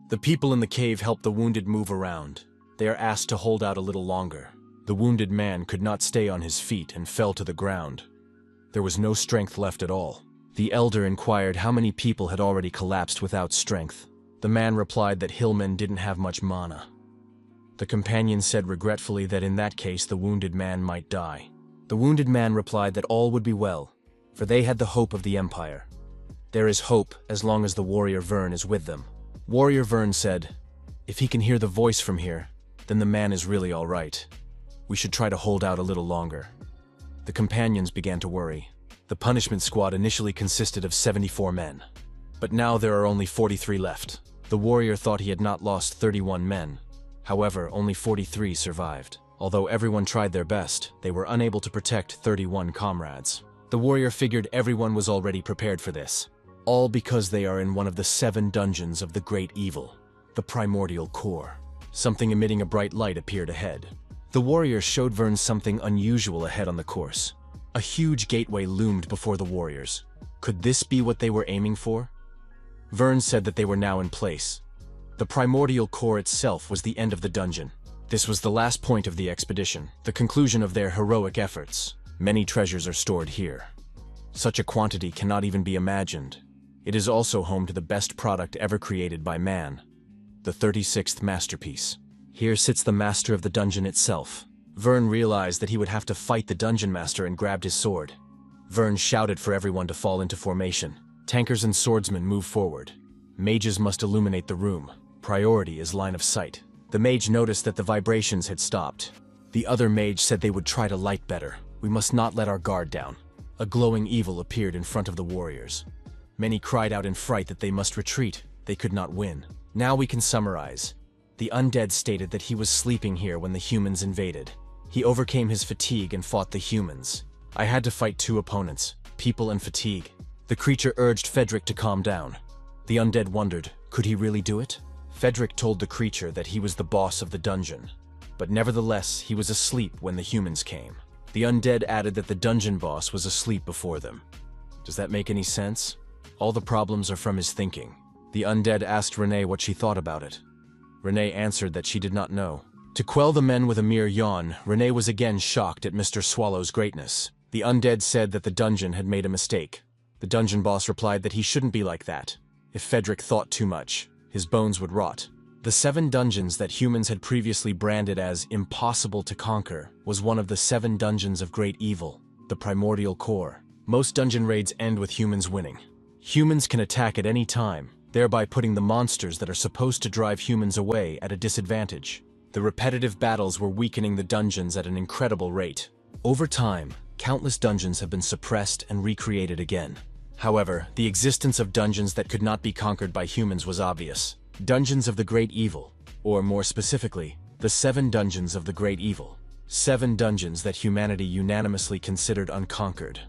The people in the cave help the wounded move around. They are asked to hold out a little longer. The wounded man could not stay on his feet and fell to the ground. There was no strength left at all. The elder inquired how many people had already collapsed without strength. The man replied that hillmen didn't have much mana. The companion said regretfully that in that case the wounded man might die. The wounded man replied that all would be well, for they had the hope of the Empire. There is hope as long as the warrior Vern is with them. Warrior Vern said, "If he can hear the voice from here, then the man is really all right. We should try to hold out a little longer." The companions began to worry. The punishment squad initially consisted of 74 men, but now there are only 43 left. The warrior thought he had not lost 31 men. However, only 43 survived. Although everyone tried their best, they were unable to protect 31 comrades. The warrior figured everyone was already prepared for this, all because they are in one of the 7 dungeons of the Great Evil, the Primordial Core. Something emitting a bright light appeared ahead. The warrior showed Vern something unusual ahead on the course. A huge gateway loomed before the warriors. Could this be what they were aiming for? Vern said that they were now in place. The Primordial Core itself was the end of the dungeon. This was the last point of the expedition, the conclusion of their heroic efforts. Many treasures are stored here. Such a quantity cannot even be imagined. It is also home to the best product ever created by man, the 36th masterpiece. Here sits the master of the dungeon itself. Vern realized that he would have to fight the dungeon master and grabbed his sword. Vern shouted for everyone to fall into formation. Tankers and swordsmen move forward. Mages must illuminate the room. Priority is line of sight. The mage noticed that the vibrations had stopped. The other mage said they would try to light better. We must not let our guard down. A glowing evil appeared in front of the warriors. Many cried out in fright that they must retreat. They could not win. Now we can summarize. The undead stated that he was sleeping here when the humans invaded. He overcame his fatigue and fought the humans. I had to fight 2 opponents, people and fatigue. The creature urged Fedric to calm down. The undead wondered, could he really do it? Fedric told the creature that he was the boss of the dungeon, but nevertheless he was asleep when the humans came. The undead added that the dungeon boss was asleep before them. Does that make any sense? All the problems are from his thinking. The undead asked Renee what she thought about it. Renee answered that she did not know. To quell the men with a mere yawn, Renee was again shocked at Mr. Swallow's greatness. The undead said that the dungeon had made a mistake. The dungeon boss replied that he shouldn't be like that. If Fedric thought too much, his bones would rot. The 7 dungeons that humans had previously branded as impossible to conquer was one of the 7 dungeons of Great Evil, the Primordial Core. Most dungeon raids end with humans winning. Humans can attack at any time, thereby putting the monsters that are supposed to drive humans away at a disadvantage. The repetitive battles were weakening the dungeons at an incredible rate. Over time, countless dungeons have been suppressed and recreated again. However, the existence of dungeons that could not be conquered by humans was obvious. Dungeons of the Great Evil, or more specifically, the 7 dungeons of the Great Evil. 7 dungeons that humanity unanimously considered unconquered.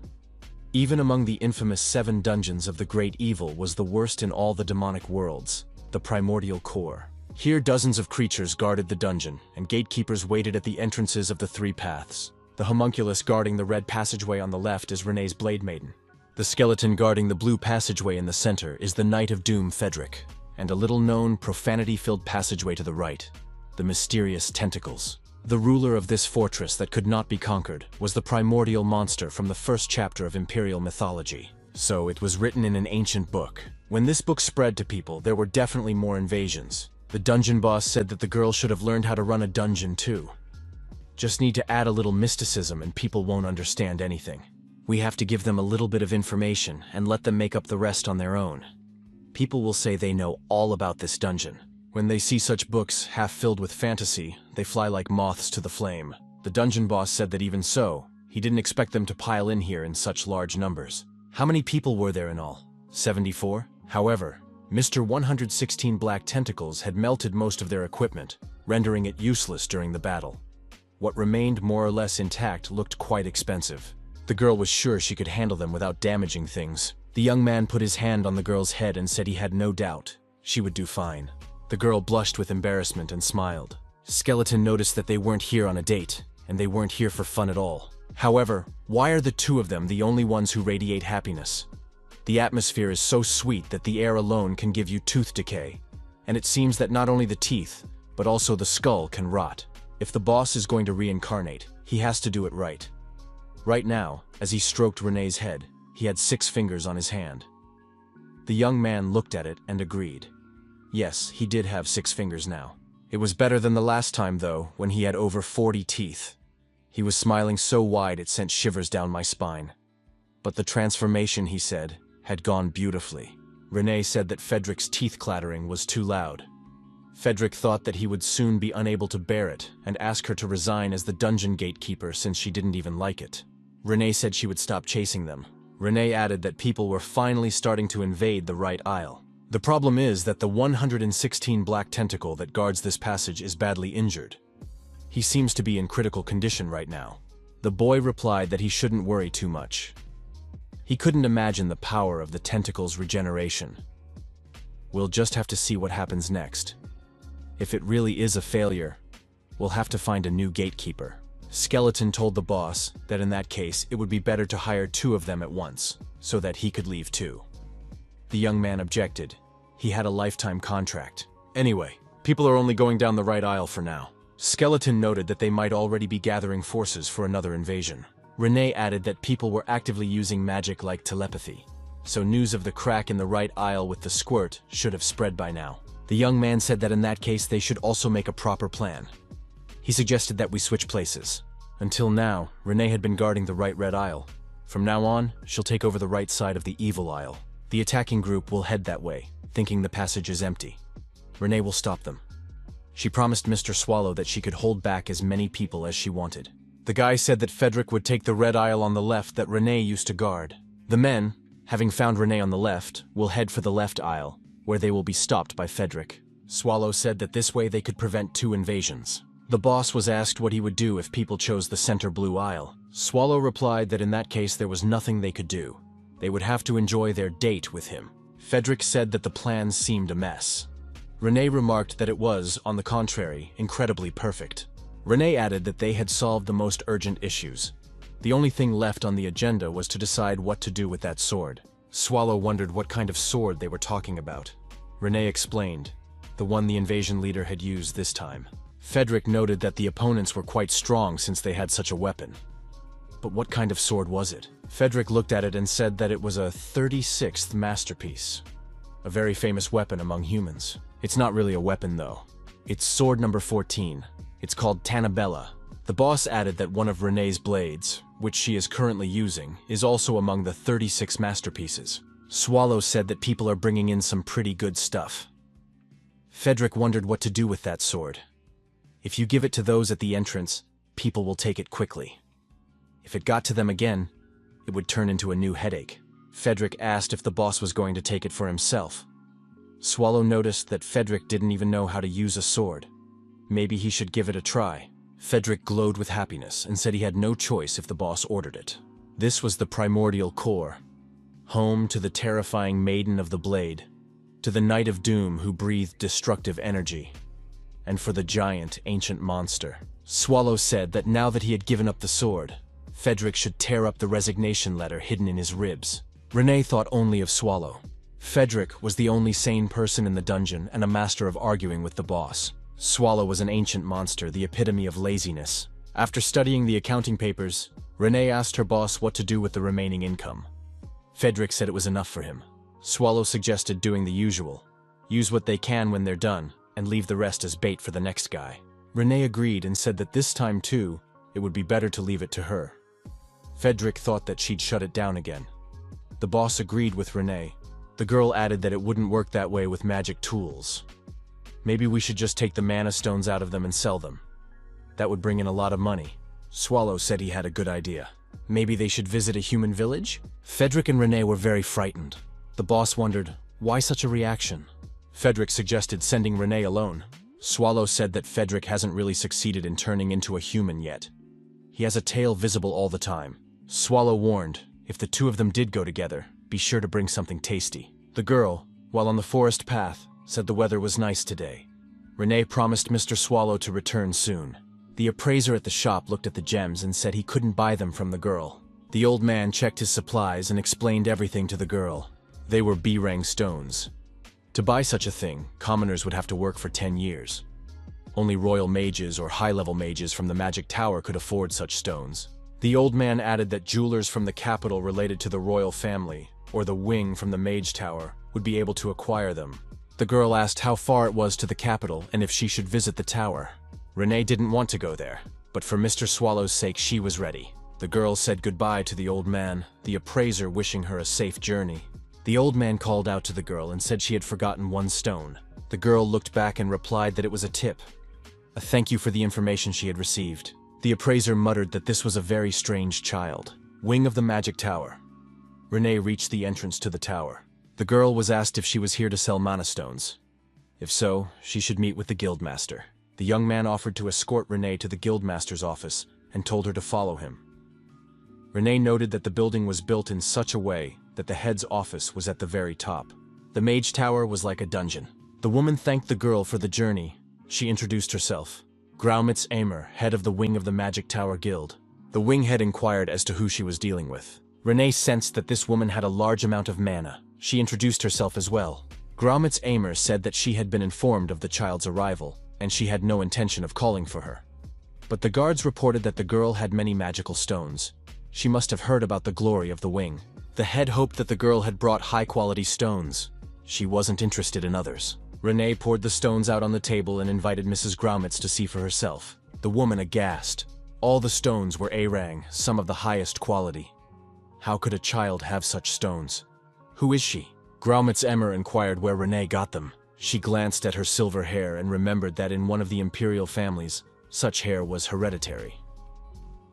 Even among the infamous 7 dungeons of the Great Evil was the worst in all the demonic worlds, the Primordial Core. Here dozens of creatures guarded the dungeon, and gatekeepers waited at the entrances of the 3 paths. The homunculus guarding the red passageway on the left is Renee's Blade Maiden. The skeleton guarding the blue passageway in the center is the Knight of Doom Fedric, and a little-known, profanity-filled passageway to the right, the mysterious Tentacles. The ruler of this fortress that could not be conquered was the primordial monster from the first chapter of Imperial mythology. So it was written in an ancient book. When this book spread to people, there were definitely more invasions. The dungeon boss said that the girl should have learned how to run a dungeon too. Just need to add a little mysticism and people won't understand anything. We have to give them a little bit of information and let them make up the rest on their own. People will say they know all about this dungeon. When they see such books half filled with fantasy, they fly like moths to the flame. The dungeon boss said that even so, he didn't expect them to pile in here in such large numbers. How many people were there in all? 74? However, Mr. 116 Black Tentacles had melted most of their equipment, rendering it useless during the battle. What remained more or less intact looked quite expensive. The girl was sure she could handle them without damaging things. The young man put his hand on the girl's head and said he had no doubt she would do fine. The girl blushed with embarrassment and smiled. Skeleton noticed that they weren't here on a date, and they weren't here for fun at all. However, why are the 2 of them the only ones who radiate happiness? The atmosphere is so sweet that the air alone can give you tooth decay, and it seems that not only the teeth, but also the skull can rot. If the boss is going to reincarnate, he has to do it right. Right now, as he stroked Renee's head, he had 6 fingers on his hand. The young man looked at it and agreed. Yes, he did have 6 fingers now. It was better than the last time, though, when he had over 40 teeth. He was smiling so wide it sent shivers down my spine. But the transformation, he said, had gone beautifully. Renee said that Frederick's teeth clattering was too loud. Frederick thought that he would soon be unable to bear it and asked her to resign as the dungeon gatekeeper since she didn't even like it. Renee said she would stop chasing them. Renee added that people were finally starting to invade the right aisle. The problem is that the 116 black tentacle that guards this passage is badly injured. He seems to be in critical condition right now. The boy replied that he shouldn't worry too much. He couldn't imagine the power of the tentacle's regeneration. We'll just have to see what happens next. If it really is a failure, we'll have to find a new gatekeeper. Skeleton told the boss that in that case it would be better to hire 2 of them at once, so that he could leave too. The young man objected. He had a lifetime contract. Anyway, people are only going down the right aisle for now. Skeleton noted that they might already be gathering forces for another invasion. Renee added that people were actively using magic like telepathy, so news of the crack in the right aisle with the squirt should have spread by now. The young man said that in that case they should also make a proper plan. He suggested that we switch places. Until now, Renee had been guarding the right red aisle. From now on, she'll take over the right side of the evil aisle. The attacking group will head that way, thinking the passage is empty. Renee will stop them. She promised Mr. Swallow that she could hold back as many people as she wanted. The guy said that Frederick would take the red aisle on the left that Renee used to guard. The men, having found Renee on the left, will head for the left aisle, where they will be stopped by Frederick. Swallow said that this way they could prevent 2 invasions. The boss was asked what he would do if people chose the center blue aisle. Swallow replied that in that case there was nothing they could do. They would have to enjoy their date with him. Frederick said that the plan seemed a mess. Renee remarked that it was, on the contrary, incredibly perfect. Renee added that they had solved the most urgent issues. The only thing left on the agenda was to decide what to do with that sword. Swallow wondered what kind of sword they were talking about. Renee explained, the one the invasion leader had used this time. Frederick noted that the opponents were quite strong since they had such a weapon. But what kind of sword was it? Frederick looked at it and said that it was a 36th masterpiece. A very famous weapon among humans. It's not really a weapon though. It's sword number 14. It's called Tanabella. The boss added that one of Renee's blades, which she is currently using, is also among the 36 masterpieces. Swallow said that people are bringing in some pretty good stuff. Frederick wondered what to do with that sword. If you give it to those at the entrance, people will take it quickly. If it got to them again, it would turn into a new headache. Frederick asked if the boss was going to take it for himself. Swallow noticed that Frederick didn't even know how to use a sword. Maybe he should give it a try. Frederick glowed with happiness and said he had no choice if the boss ordered it. This was the primordial core, home to the terrifying Maiden of the Blade, to the Knight of Doom who breathed destructive energy, and for the giant, ancient monster. Swallow said that now that he had given up the sword, Frederick should tear up the resignation letter hidden in his ribs. Renee thought only of Swallow. Frederick was the only sane person in the dungeon and a master of arguing with the boss. Swallow was an ancient monster, the epitome of laziness. After studying the accounting papers, Renee asked her boss what to do with the remaining income. Frederick said it was enough for him. Swallow suggested doing the usual. Use what they can when they're done, and leave the rest as bait for the next guy. Renee agreed and said that this time too, it would be better to leave it to her. Frederick thought that she'd shut it down again. The boss agreed with Renee. The girl added that it wouldn't work that way with magic tools. Maybe we should just take the mana stones out of them and sell them. That would bring in a lot of money. Swallow said he had a good idea. Maybe they should visit a human village? Frederick and Renee were very frightened. The boss wondered, why such a reaction? Frederick suggested sending Renee alone. Swallow said that Frederick hasn't really succeeded in turning into a human yet. He has a tail visible all the time. Swallow warned, if the 2 of them did go together, be sure to bring something tasty. The girl, while on the forest path, said the weather was nice today. Renee promised Mr. Swallow to return soon. The appraiser at the shop looked at the gems and said he couldn't buy them from the girl. The old man checked his supplies and explained everything to the girl. They were B-rang stones. To buy such a thing, commoners would have to work for 10 years. Only royal mages or high-level mages from the Magic Tower could afford such stones. The old man added that jewelers from the capital related to the royal family, or the wing from the Mage Tower, would be able to acquire them. The girl asked how far it was to the capital and if she should visit the tower. Renee didn't want to go there, but for Mr. Swallow's sake she was ready. The girl said goodbye to the old man, the appraiser wishing her a safe journey. The old man called out to the girl and said she had forgotten one stone. The girl looked back and replied that it was a tip. A thank you for the information she had received. The appraiser muttered that this was a very strange child. Wing of the Magic Tower. Renee reached the entrance to the tower. The girl was asked if she was here to sell mana stones. If so, she should meet with the guildmaster. The young man offered to escort Renee to the guildmaster's office and told her to follow him. Renee noted that the building was built in such a way that the head's office was at the very top. The Mage Tower was like a dungeon. The woman thanked the girl for the journey. She introduced herself. Graumitz Aimer, head of the Wing of the Magic Tower Guild. The wing head inquired as to who she was dealing with. Renee sensed that this woman had a large amount of mana. She introduced herself as well. Graumitz Aimer said that she had been informed of the child's arrival, and she had no intention of calling for her. But the guards reported that the girl had many magical stones. She must have heard about the glory of the wing. The head hoped that the girl had brought high-quality stones. She wasn't interested in others. Renee poured the stones out on the table and invited Mrs. Graumitz to see for herself. The woman aghast. All the stones were A-rang, some of the highest quality. How could a child have such stones? Who is she? Graumitz Aimer inquired where Renee got them. She glanced at her silver hair and remembered that in one of the imperial families, such hair was hereditary.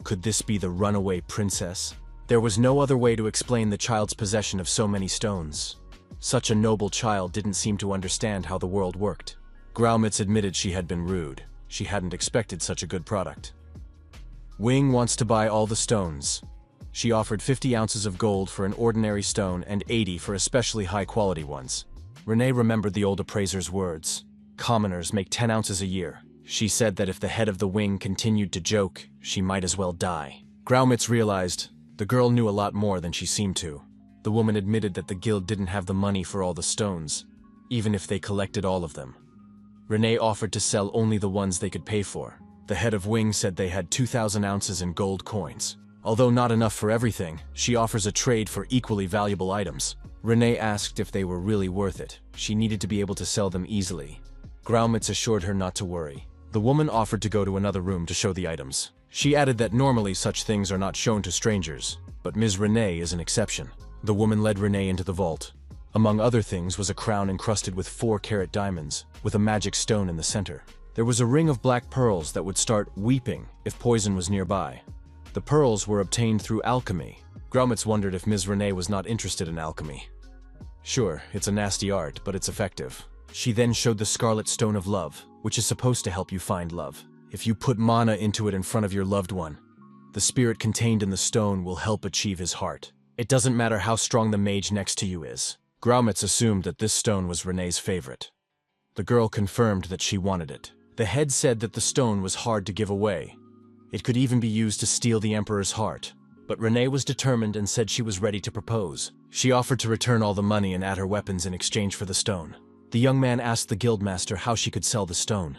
Could this be the runaway princess? There was no other way to explain the child's possession of so many stones. Such a noble child didn't seem to understand how the world worked. Graumitz admitted she had been rude. She hadn't expected such a good product. Wing wants to buy all the stones. She offered 50 ounces of gold for an ordinary stone and 80 for especially high-quality ones. Renee remembered the old appraiser's words. Commoners make 10 ounces a year. She said that if the head of the wing continued to joke, she might as well die. Graumitz realized the girl knew a lot more than she seemed to. The woman admitted that the guild didn't have the money for all the stones, even if they collected all of them. Renee offered to sell only the ones they could pay for. The head of wing said they had 2,000 ounces in gold coins. Although not enough for everything, she offers a trade for equally valuable items. Renee asked if they were really worth it. She needed to be able to sell them easily. Graumitz assured her not to worry. The woman offered to go to another room to show the items. She added that normally such things are not shown to strangers, but Ms. Renee is an exception. The woman led Renee into the vault. Among other things was a crown encrusted with 4-carat diamonds, with a magic stone in the center. There was a ring of black pearls that would start weeping if poison was nearby. The pearls were obtained through alchemy. Graumitz wondered if Ms. Renee was not interested in alchemy. Sure, it's a nasty art, but it's effective. She then showed the Scarlet Stone of Love, which is supposed to help you find love. If you put mana into it in front of your loved one, the spirit contained in the stone will help achieve his heart. It doesn't matter how strong the mage next to you is. Graumitz assumed that this stone was Renee's favorite. The girl confirmed that she wanted it. The head said that the stone was hard to give away. It could even be used to steal the Emperor's heart. But Renee was determined and said she was ready to propose. She offered to return all the money and add her weapons in exchange for the stone. The young man asked the guildmaster how she could sell the stone.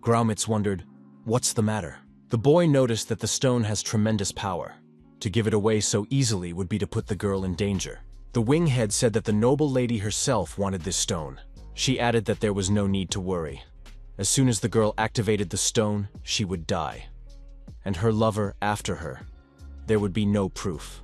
Graumitz wondered, what's the matter? The boy noticed that the stone has tremendous power. To give it away so easily would be to put the girl in danger. The winghead said that the noble lady herself wanted this stone. She added that there was no need to worry. As soon as the girl activated the stone, she would die. And her lover after her. There would be no proof.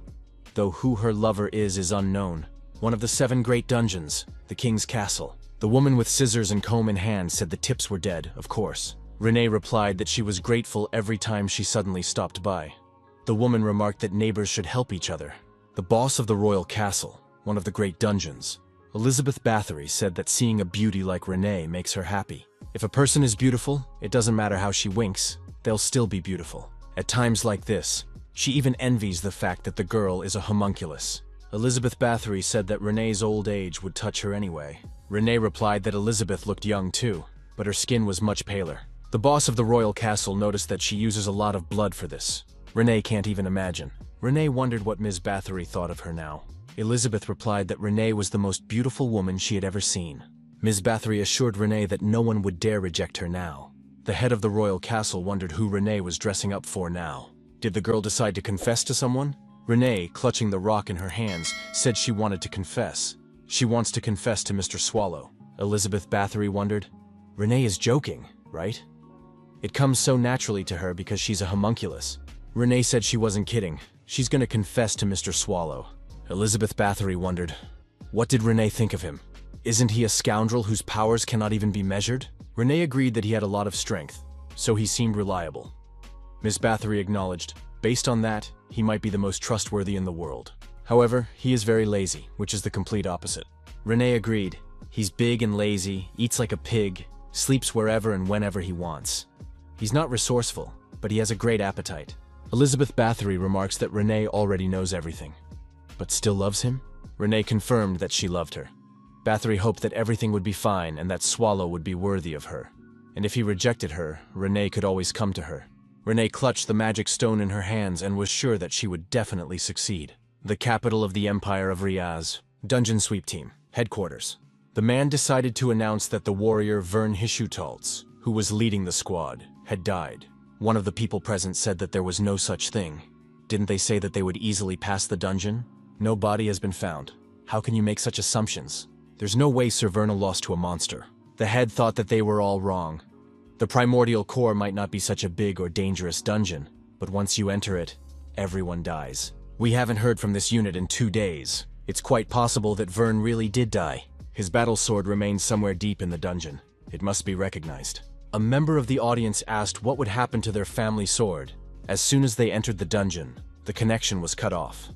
Though who her lover is unknown. One of the 7 great dungeons, the king's castle. The woman with scissors and comb in hand said the tips were dead, of course. Renee replied that she was grateful every time she suddenly stopped by. The woman remarked that neighbors should help each other. The boss of the royal castle, one of the great dungeons, Elizabeth Bathory, said that seeing a beauty like Renee makes her happy. If a person is beautiful, it doesn't matter how she winks, they'll still be beautiful. At times like this, she even envies the fact that the girl is a homunculus. Elizabeth Bathory said that Renee's old age would touch her anyway. Renee replied that Elizabeth looked young too, but her skin was much paler. The boss of the royal castle noticed that she uses a lot of blood for this. Renee can't even imagine. Renee wondered what Ms. Bathory thought of her now. Elizabeth replied that Renee was the most beautiful woman she had ever seen. Ms. Bathory assured Renee that no one would dare reject her now. The head of the royal castle wondered who Renee was dressing up for now. Did the girl decide to confess to someone? Renee, clutching the rock in her hands, said she wanted to confess. She wants to confess to Mr. Swallow. Elizabeth Bathory wondered. Renee is joking, right? It comes so naturally to her because she's a homunculus. Renee said she wasn't kidding. She's gonna confess to Mr. Swallow. Elizabeth Bathory wondered. What did Renee think of him? Isn't he a scoundrel whose powers cannot even be measured? Renee agreed that he had a lot of strength, so he seemed reliable. Ms. Bathory acknowledged, based on that, he might be the most trustworthy in the world. However, he is very lazy, which is the complete opposite. Renee agreed. He's big and lazy, eats like a pig, sleeps wherever and whenever he wants. He's not resourceful, but he has a great appetite. Elizabeth Bathory remarks that Renee already knows everything. But still loves him? Renee confirmed that she loved her. Bathory hoped that everything would be fine and that Swallow would be worthy of her. And if he rejected her, Renee could always come to her. Renee clutched the magic stone in her hands and was sure that she would definitely succeed. The capital of the Empire of Riaz. Dungeon Sweep Team. Headquarters. The man decided to announce that the warrior Vern Hishutaltz, who was leading the squad, had died. One of the people present said that there was no such thing. Didn't they say that they would easily pass the dungeon? No body has been found. How can you make such assumptions? There's no way Sir Verna lost to a monster. The head thought that they were all wrong. The primordial core might not be such a big or dangerous dungeon, but once you enter it, everyone dies. We haven't heard from this unit in 2 days. It's quite possible that Vern really did die. His battle sword remains somewhere deep in the dungeon. It must be recognized. A member of the audience asked what would happen to their family sword. As soon as they entered the dungeon, the connection was cut off.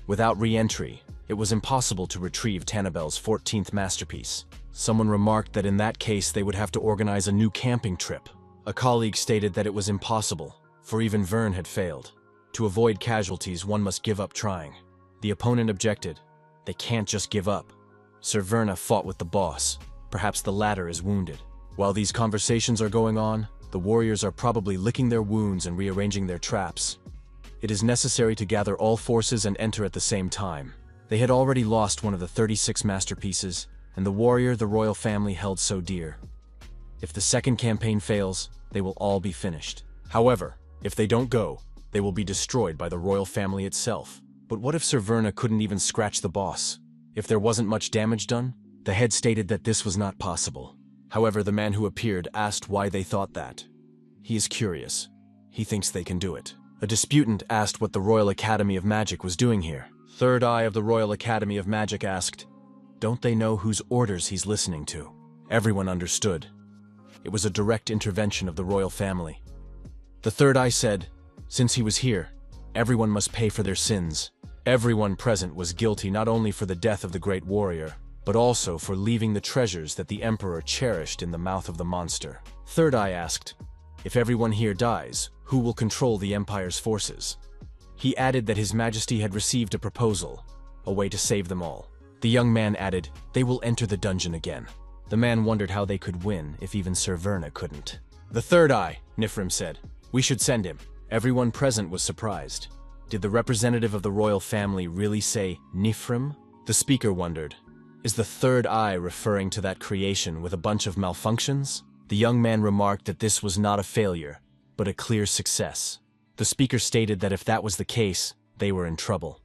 Without re-entry, it was impossible to retrieve Tannibel's 14th masterpiece. Someone remarked that in that case they would have to organize a new camping trip. A colleague stated that it was impossible, for even Vern had failed. To avoid casualties, one must give up trying. The opponent objected. They can't just give up. Sir Verna fought with the boss. Perhaps the latter is wounded. While these conversations are going on, the warriors are probably licking their wounds and rearranging their traps. It is necessary to gather all forces and enter at the same time. They had already lost one of the 36 masterpieces, and the warrior the royal family held so dear. If the second campaign fails, they will all be finished. However, if they don't go, they will be destroyed by the royal family itself. But what if Sir Verna couldn't even scratch the boss? If there wasn't much damage done? The head stated that this was not possible. However, the man who appeared asked why they thought that. He is curious. He thinks they can do it. A disputant asked what the Royal Academy of Magic was doing here. Third Eye of the Royal Academy of Magic asked, don't they know whose orders he's listening to? Everyone understood. It was a direct intervention of the royal family. The Third Eye said, since he was here, everyone must pay for their sins. Everyone present was guilty not only for the death of the great warrior, but also for leaving the treasures that the Emperor cherished in the mouth of the monster. Third Eye asked, if everyone here dies, who will control the Empire's forces? He added that His Majesty had received a proposal, a way to save them all. The young man added, they will enter the dungeon again. The man wondered how they could win if even Sir Verna couldn't. The Third Eye, Nifrim said. We should send him. Everyone present was surprised. Did the representative of the royal family really say Nifrim? The speaker wondered. Is the Third Eye referring to that creation with a bunch of malfunctions? The young man remarked that this was not a failure, but a clear success. The speaker stated that if that was the case, they were in trouble.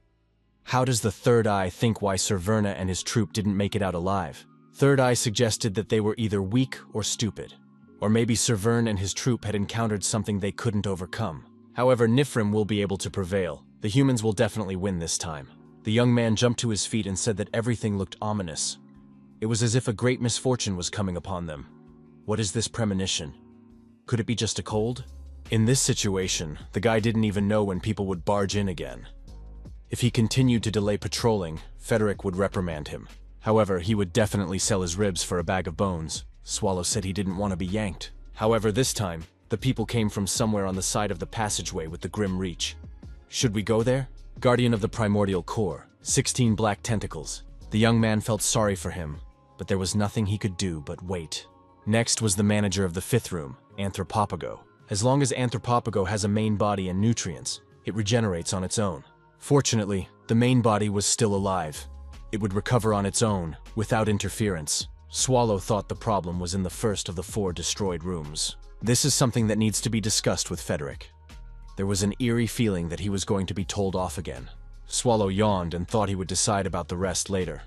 How does the Third Eye think why Sir Verna and his troop didn't make it out alive? Third Eye suggested that they were either weak or stupid. Or maybe Sir Vern and his troop had encountered something they couldn't overcome. However, Nifrim will be able to prevail. The humans will definitely win this time. The young man jumped to his feet and said that everything looked ominous. It was as if a great misfortune was coming upon them. What is this premonition? Could it be just a cold? In this situation, the guy didn't even know when people would barge in again. If he continued to delay patrolling, Frederick would reprimand him. However, he would definitely sell his ribs for a bag of bones. Swallow said he didn't want to be yanked. However, this time, the people came from somewhere on the side of the passageway with the grim reach. Should we go there? Guardian of the Primordial Core, 16 black tentacles. The young man felt sorry for him, but there was nothing he could do but wait. Next was the manager of the 5th room, Anthropopago. As long as Anthropopago has a main body and nutrients, it regenerates on its own. Fortunately, the main body was still alive. It would recover on its own, without interference. Swallow thought the problem was in the first of the 4 destroyed rooms. This is something that needs to be discussed with Frederick. There was an eerie feeling that he was going to be told off again. Swallow yawned and thought he would decide about the rest later.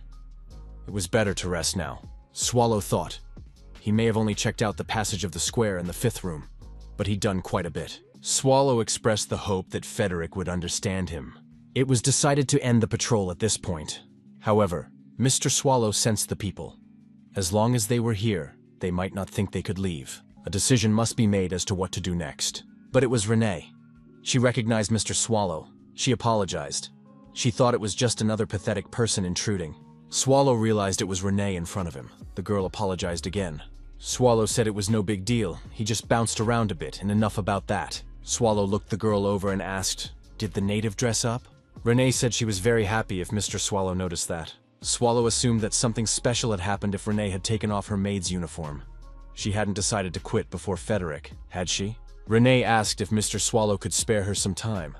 It was better to rest now, Swallow thought. He may have only checked out the passage of the square in the 5th room, but he'd done quite a bit. Swallow expressed the hope that Frederick would understand him. It was decided to end the patrol at this point. However, Mr. Swallow sensed the people. As long as they were here, they might not think they could leave. A decision must be made as to what to do next. But it was Renee. She recognized Mr. Swallow. She apologized. She thought it was just another pathetic person intruding. Swallow realized it was Renee in front of him. The girl apologized again. Swallow said it was no big deal. He just bounced around a bit, and enough about that. Swallow looked the girl over and asked, "Did the native dress up?" Renee said she was very happy if Mr. Swallow noticed that. Swallow assumed that something special had happened if Renee had taken off her maid's uniform. She hadn't decided to quit before Frederick, had she? Renee asked if Mr. Swallow could spare her some time.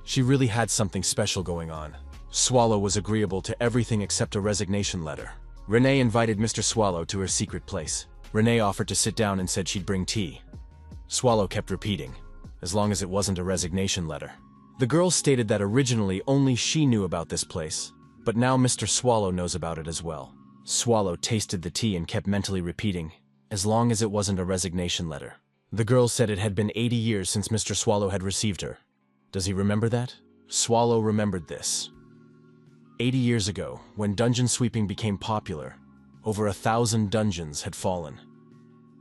She really had something special going on. Swallow was agreeable to everything except a resignation letter. Renee invited Mr. Swallow to her secret place. Renee offered to sit down and said she'd bring tea. Swallow kept repeating, as long as it wasn't a resignation letter. The girl stated that originally only she knew about this place, but now Mr. Swallow knows about it as well. Swallow tasted the tea and kept mentally repeating, as long as it wasn't a resignation letter. The girl said it had been 80 years since Mr. Swallow had received her. Does he remember that? Swallow remembered this. 80 years ago, when dungeon sweeping became popular, over 1,000 dungeons had fallen.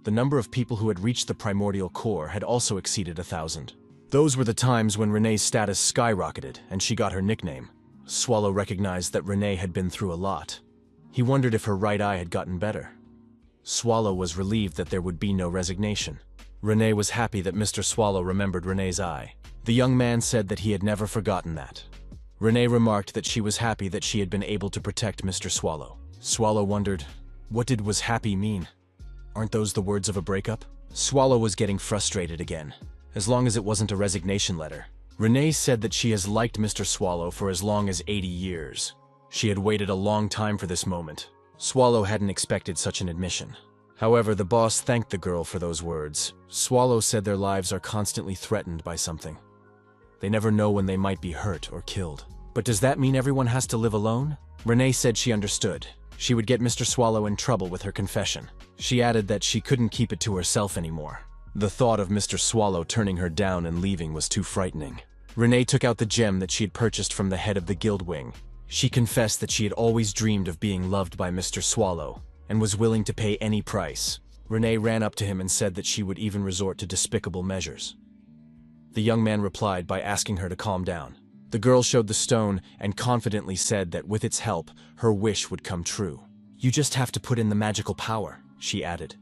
The number of people who had reached the primordial core had also exceeded 1,000. Those were the times when Renee's status skyrocketed and she got her nickname. Swallow recognized that Renee had been through a lot. He wondered if her right eye had gotten better. Swallow was relieved that there would be no resignation. Renee was happy that Mr. Swallow remembered Renee's eye. The young man said that he had never forgotten that. Renee remarked that she was happy that she had been able to protect Mr. Swallow. Swallow wondered, what did "was happy" mean? Aren't those the words of a breakup? Swallow was getting frustrated again, as long as it wasn't a resignation letter. Renee said that she has liked Mr. Swallow for as long as 80 years. She had waited a long time for this moment. Swallow hadn't expected such an admission. However, the boss thanked the girl for those words. Swallow said their lives are constantly threatened by something. They never know when they might be hurt or killed. But does that mean everyone has to live alone? Renee said she understood. She would get Mr. Swallow in trouble with her confession. She added that she couldn't keep it to herself anymore. The thought of Mr. Swallow turning her down and leaving was too frightening. Renee took out the gem that she had purchased from the head of the guild wing. She confessed that she had always dreamed of being loved by Mr. Swallow and was willing to pay any price. Renee ran up to him and said that she would even resort to despicable measures. The young man replied by asking her to calm down. The girl showed the stone and confidently said that with its help, her wish would come true. "You just have to put in the magical power," she added.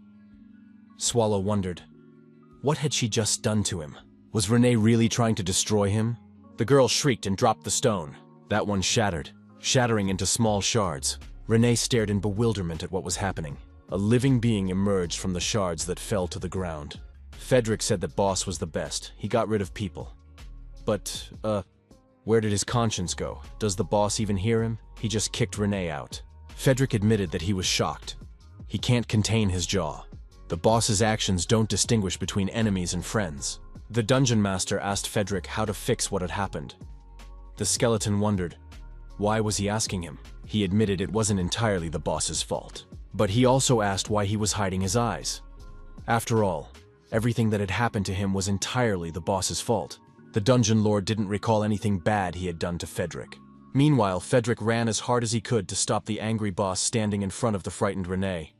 Swallow wondered, what had she just done to him? Was Renee really trying to destroy him? The girl shrieked and dropped the stone. That one shattered, shattering into small shards. Renee stared in bewilderment at what was happening. A living being emerged from the shards that fell to the ground. Frederick said that Boss was the best. He got rid of people. But, where did his conscience go? Does the boss even hear him? He just kicked Renee out. Frederick admitted that he was shocked. He can't contain his jaw. The boss's actions don't distinguish between enemies and friends. The dungeon master asked Frederick how to fix what had happened. The skeleton wondered, why was he asking him? He admitted it wasn't entirely the boss's fault. But he also asked why he was hiding his eyes. After all, everything that had happened to him was entirely the boss's fault. The dungeon lord didn't recall anything bad he had done to Frederick. Meanwhile, Frederick ran as hard as he could to stop the angry boss standing in front of the frightened Renee.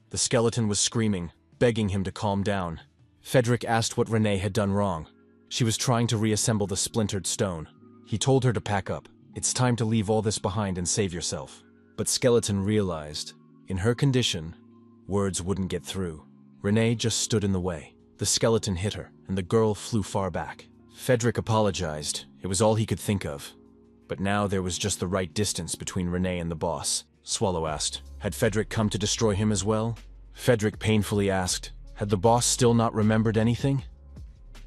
The skeleton was screaming, begging him to calm down. Frederick asked what Renee had done wrong. She was trying to reassemble the splintered stone. He told her to pack up. It's time to leave all this behind and save yourself. But Skeleton realized, in her condition, words wouldn't get through. Renee just stood in the way. The skeleton hit her, and the girl flew far back. Frederick apologized. It was all he could think of. But now there was just the right distance between Renee and the boss. Swallow asked, had Frederick come to destroy him as well? Frederick painfully asked, had the boss still not remembered anything?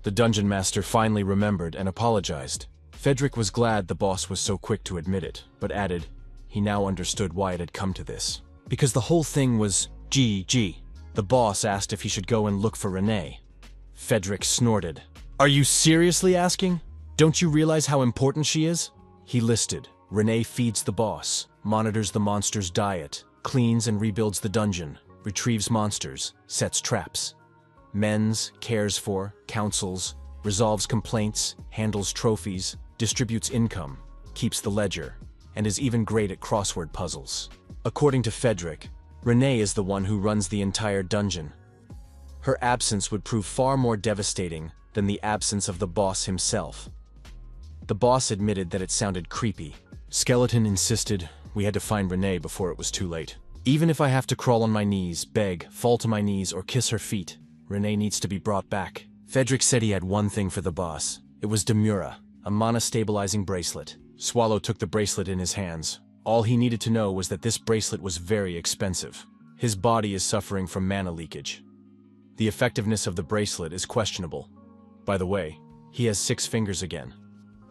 The dungeon master finally remembered and apologized. Frederick was glad the boss was so quick to admit it, but added, he now understood why it had come to this. Because the whole thing was GG. The boss asked if he should go and look for Renee. Frederick snorted. Are you seriously asking? Don't you realize how important she is? He listed. Renee feeds the boss, monitors the monster's diet, cleans and rebuilds the dungeon, retrieves monsters, sets traps. Mends, cares for, counsels, resolves complaints, handles trophies, distributes income, keeps the ledger, and is even great at crossword puzzles. According to Frederick, Renee is the one who runs the entire dungeon. Her absence would prove far more devastating than the absence of the boss himself. The boss admitted that it sounded creepy. Skeleton insisted we had to find Renee before it was too late. Even if I have to crawl on my knees, beg, fall to my knees, or kiss her feet, Renee needs to be brought back. Frederick said he had one thing for the boss. It was Demura, a mana-stabilizing bracelet. Swallow took the bracelet in his hands. All he needed to know was that this bracelet was very expensive. His body is suffering from mana leakage. The effectiveness of the bracelet is questionable. By the way, he has 6 fingers again.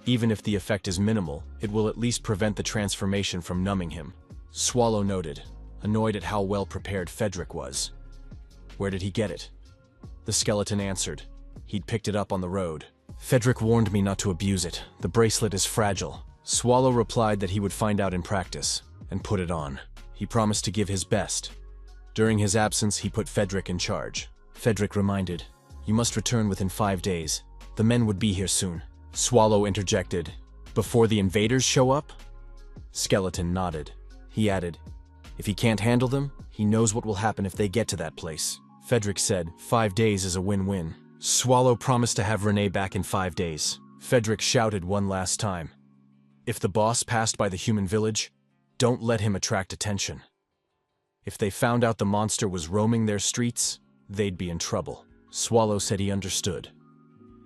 Even if the effect is minimal, it will at least prevent the transformation from numbing him. Swallow noted, annoyed at how well prepared Frederick was. Where did he get it? The skeleton answered. He'd picked it up on the road. Frederick warned me not to abuse it. The bracelet is fragile. Swallow replied that he would find out in practice, and put it on. He promised to give his best. During his absence, he put Frederick in charge. Frederick reminded, you must return within 5 days. The men would be here soon. Swallow interjected, before the invaders show up? Skeleton nodded. He added, if he can't handle them, he knows what will happen if they get to that place. Frederick said, 5 days is a win-win. Swallow promised to have Renee back in 5 days. Frederick shouted one last time, if the boss passed by the human village, don't let him attract attention. If they found out the monster was roaming their streets, they'd be in trouble. Swallow said he understood.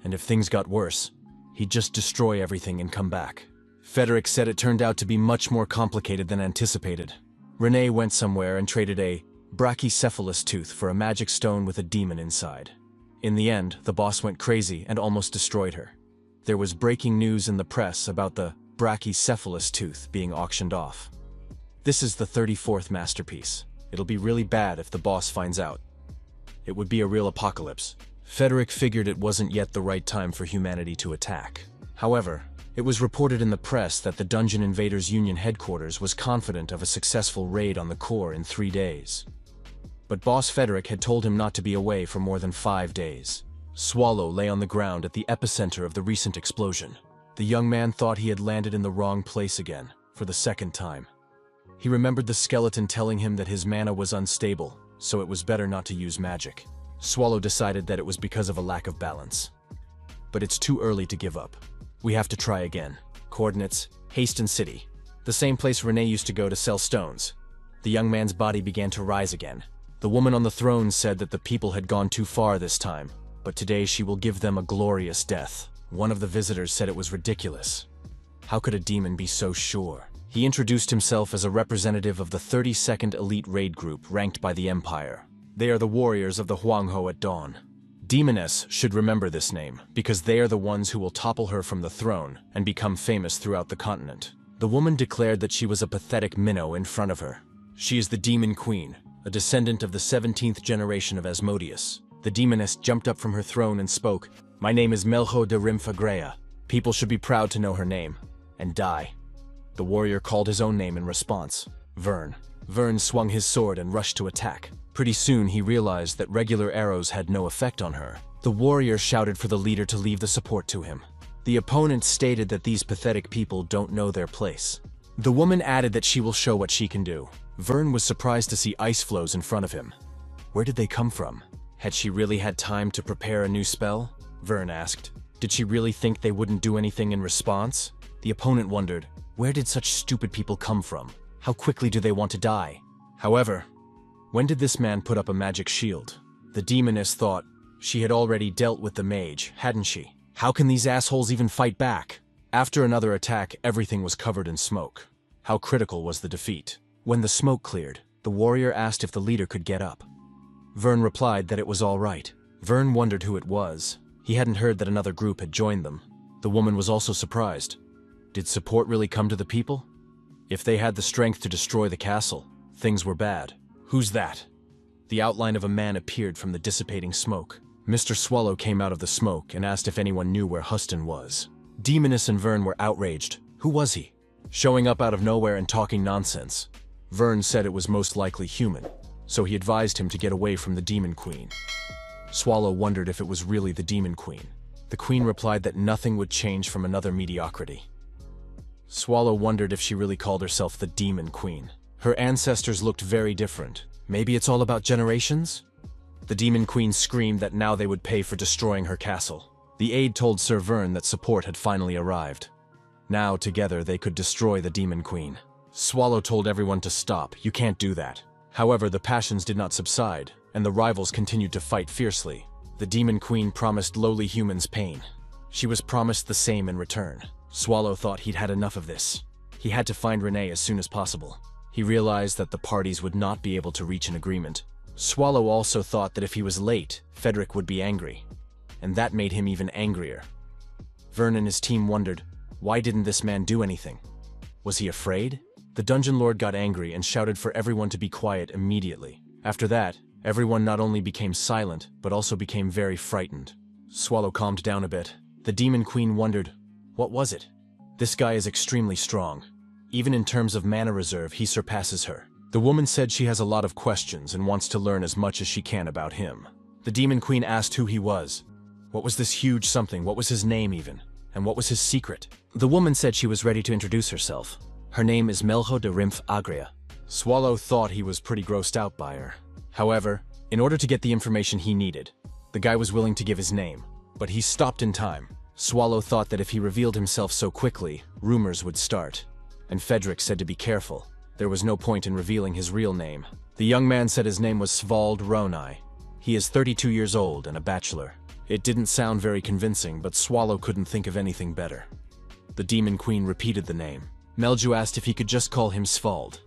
And if things got worse, he'd just destroy everything and come back. Frederick said it turned out to be much more complicated than anticipated. Renee went somewhere and traded a brachycephalus tooth for a magic stone with a demon inside. In the end, the boss went crazy and almost destroyed her. There was breaking news in the press about the brachycephalus tooth being auctioned off. This is the 34th masterpiece. It'll be really bad if the boss finds out. It would be a real apocalypse. Frederick figured it wasn't yet the right time for humanity to attack. However, it was reported in the press that the Dungeon Invaders Union headquarters was confident of a successful raid on the core in 3 days. But Boss Frederick had told him not to be away for more than 5 days. Swallow lay on the ground at the epicenter of the recent explosion. The young man thought he had landed in the wrong place again, for the second time. He remembered the skeleton telling him that his mana was unstable, so it was better not to use magic. Swallow decided that it was because of a lack of balance. But it's too early to give up. We have to try again. Coordinates, Haston City. The same place Renee used to go to sell stones. The young man's body began to rise again. The woman on the throne said that the people had gone too far this time, but today she will give them a glorious death. One of the visitors said it was ridiculous. How could a demon be so sure? He introduced himself as a representative of the 32nd Elite Raid Group ranked by the Empire. They are the warriors of the Huangho at dawn. Demoness should remember this name, because they are the ones who will topple her from the throne and become famous throughout the continent. The woman declared that she was a pathetic minnow in front of her. She is the Demon Queen, a descendant of the 17th generation of Asmodeus. The demoness jumped up from her throne and spoke, my name is Melho de Rimfagrea. People should be proud to know her name, and die. The warrior called his own name in response, Vern. Vern swung his sword and rushed to attack. Pretty soon he realized that regular arrows had no effect on her. The warrior shouted for the leader to leave the support to him. The opponent stated that these pathetic people don't know their place. The woman added that she will show what she can do. Vern was surprised to see ice flows in front of him. Where did they come from? Had she really had time to prepare a new spell? Vern asked. Did she really think they wouldn't do anything in response? The opponent wondered, where did such stupid people come from? How quickly do they want to die? However, when did this man put up a magic shield? The demoness thought she had already dealt with the mage, hadn't she? How can these assholes even fight back? After another attack, everything was covered in smoke. How critical was the defeat? When the smoke cleared, the warrior asked if the leader could get up. Vern replied that it was all right. Vern wondered who it was. He hadn't heard that another group had joined them. The woman was also surprised. Did support really come to the people? If they had the strength to destroy the castle, things were bad. "Who's that?" The outline of a man appeared from the dissipating smoke. Mr. Swallow came out of the smoke and asked if anyone knew where Huston was. Demoness and Vern were outraged. Who was he? Showing up out of nowhere and talking nonsense. Vern said it was most likely human, so he advised him to get away from the Demon Queen. Swallow wondered if it was really the Demon Queen. The Queen replied that nothing would change from another mediocrity. Swallow wondered if she really called herself the Demon Queen. Her ancestors looked very different. Maybe it's all about generations? The Demon Queen screamed that now they would pay for destroying her castle. The aide told Sir Vern that support had finally arrived. Now, together, they could destroy the Demon Queen. Swallow told everyone to stop. You can't do that. However, the passions did not subside, and the rivals continued to fight fiercely. The Demon Queen promised lowly humans pain. She was promised the same in return. Swallow thought he'd had enough of this. He had to find Renee as soon as possible. He realized that the parties would not be able to reach an agreement. Swallow also thought that if he was late, Frederick would be angry. And that made him even angrier. Vern and his team wondered, why didn't this man do anything? Was he afraid? The Dungeon Lord got angry and shouted for everyone to be quiet immediately. After that, everyone not only became silent, but also became very frightened. Swallow calmed down a bit. The Demon Queen wondered, what was it? This guy is extremely strong. Even in terms of mana reserve, he surpasses her. The woman said she has a lot of questions and wants to learn as much as she can about him. The Demon Queen asked who he was. What was this huge something? What was his name even? And what was his secret? The woman said she was ready to introduce herself. Her name is Melho de Rimph Agria. Swallow thought he was pretty grossed out by her. However, in order to get the information he needed, the guy was willing to give his name, but he stopped in time. Swallow thought that if he revealed himself so quickly, rumors would start. And Frederick said to be careful. There was no point in revealing his real name. The young man said his name was Svald Ronai. He is 32 years old and a bachelor. It didn't sound very convincing, but Swallow couldn't think of anything better. The Demon Queen repeated the name. Melju asked if he could just call him Svald.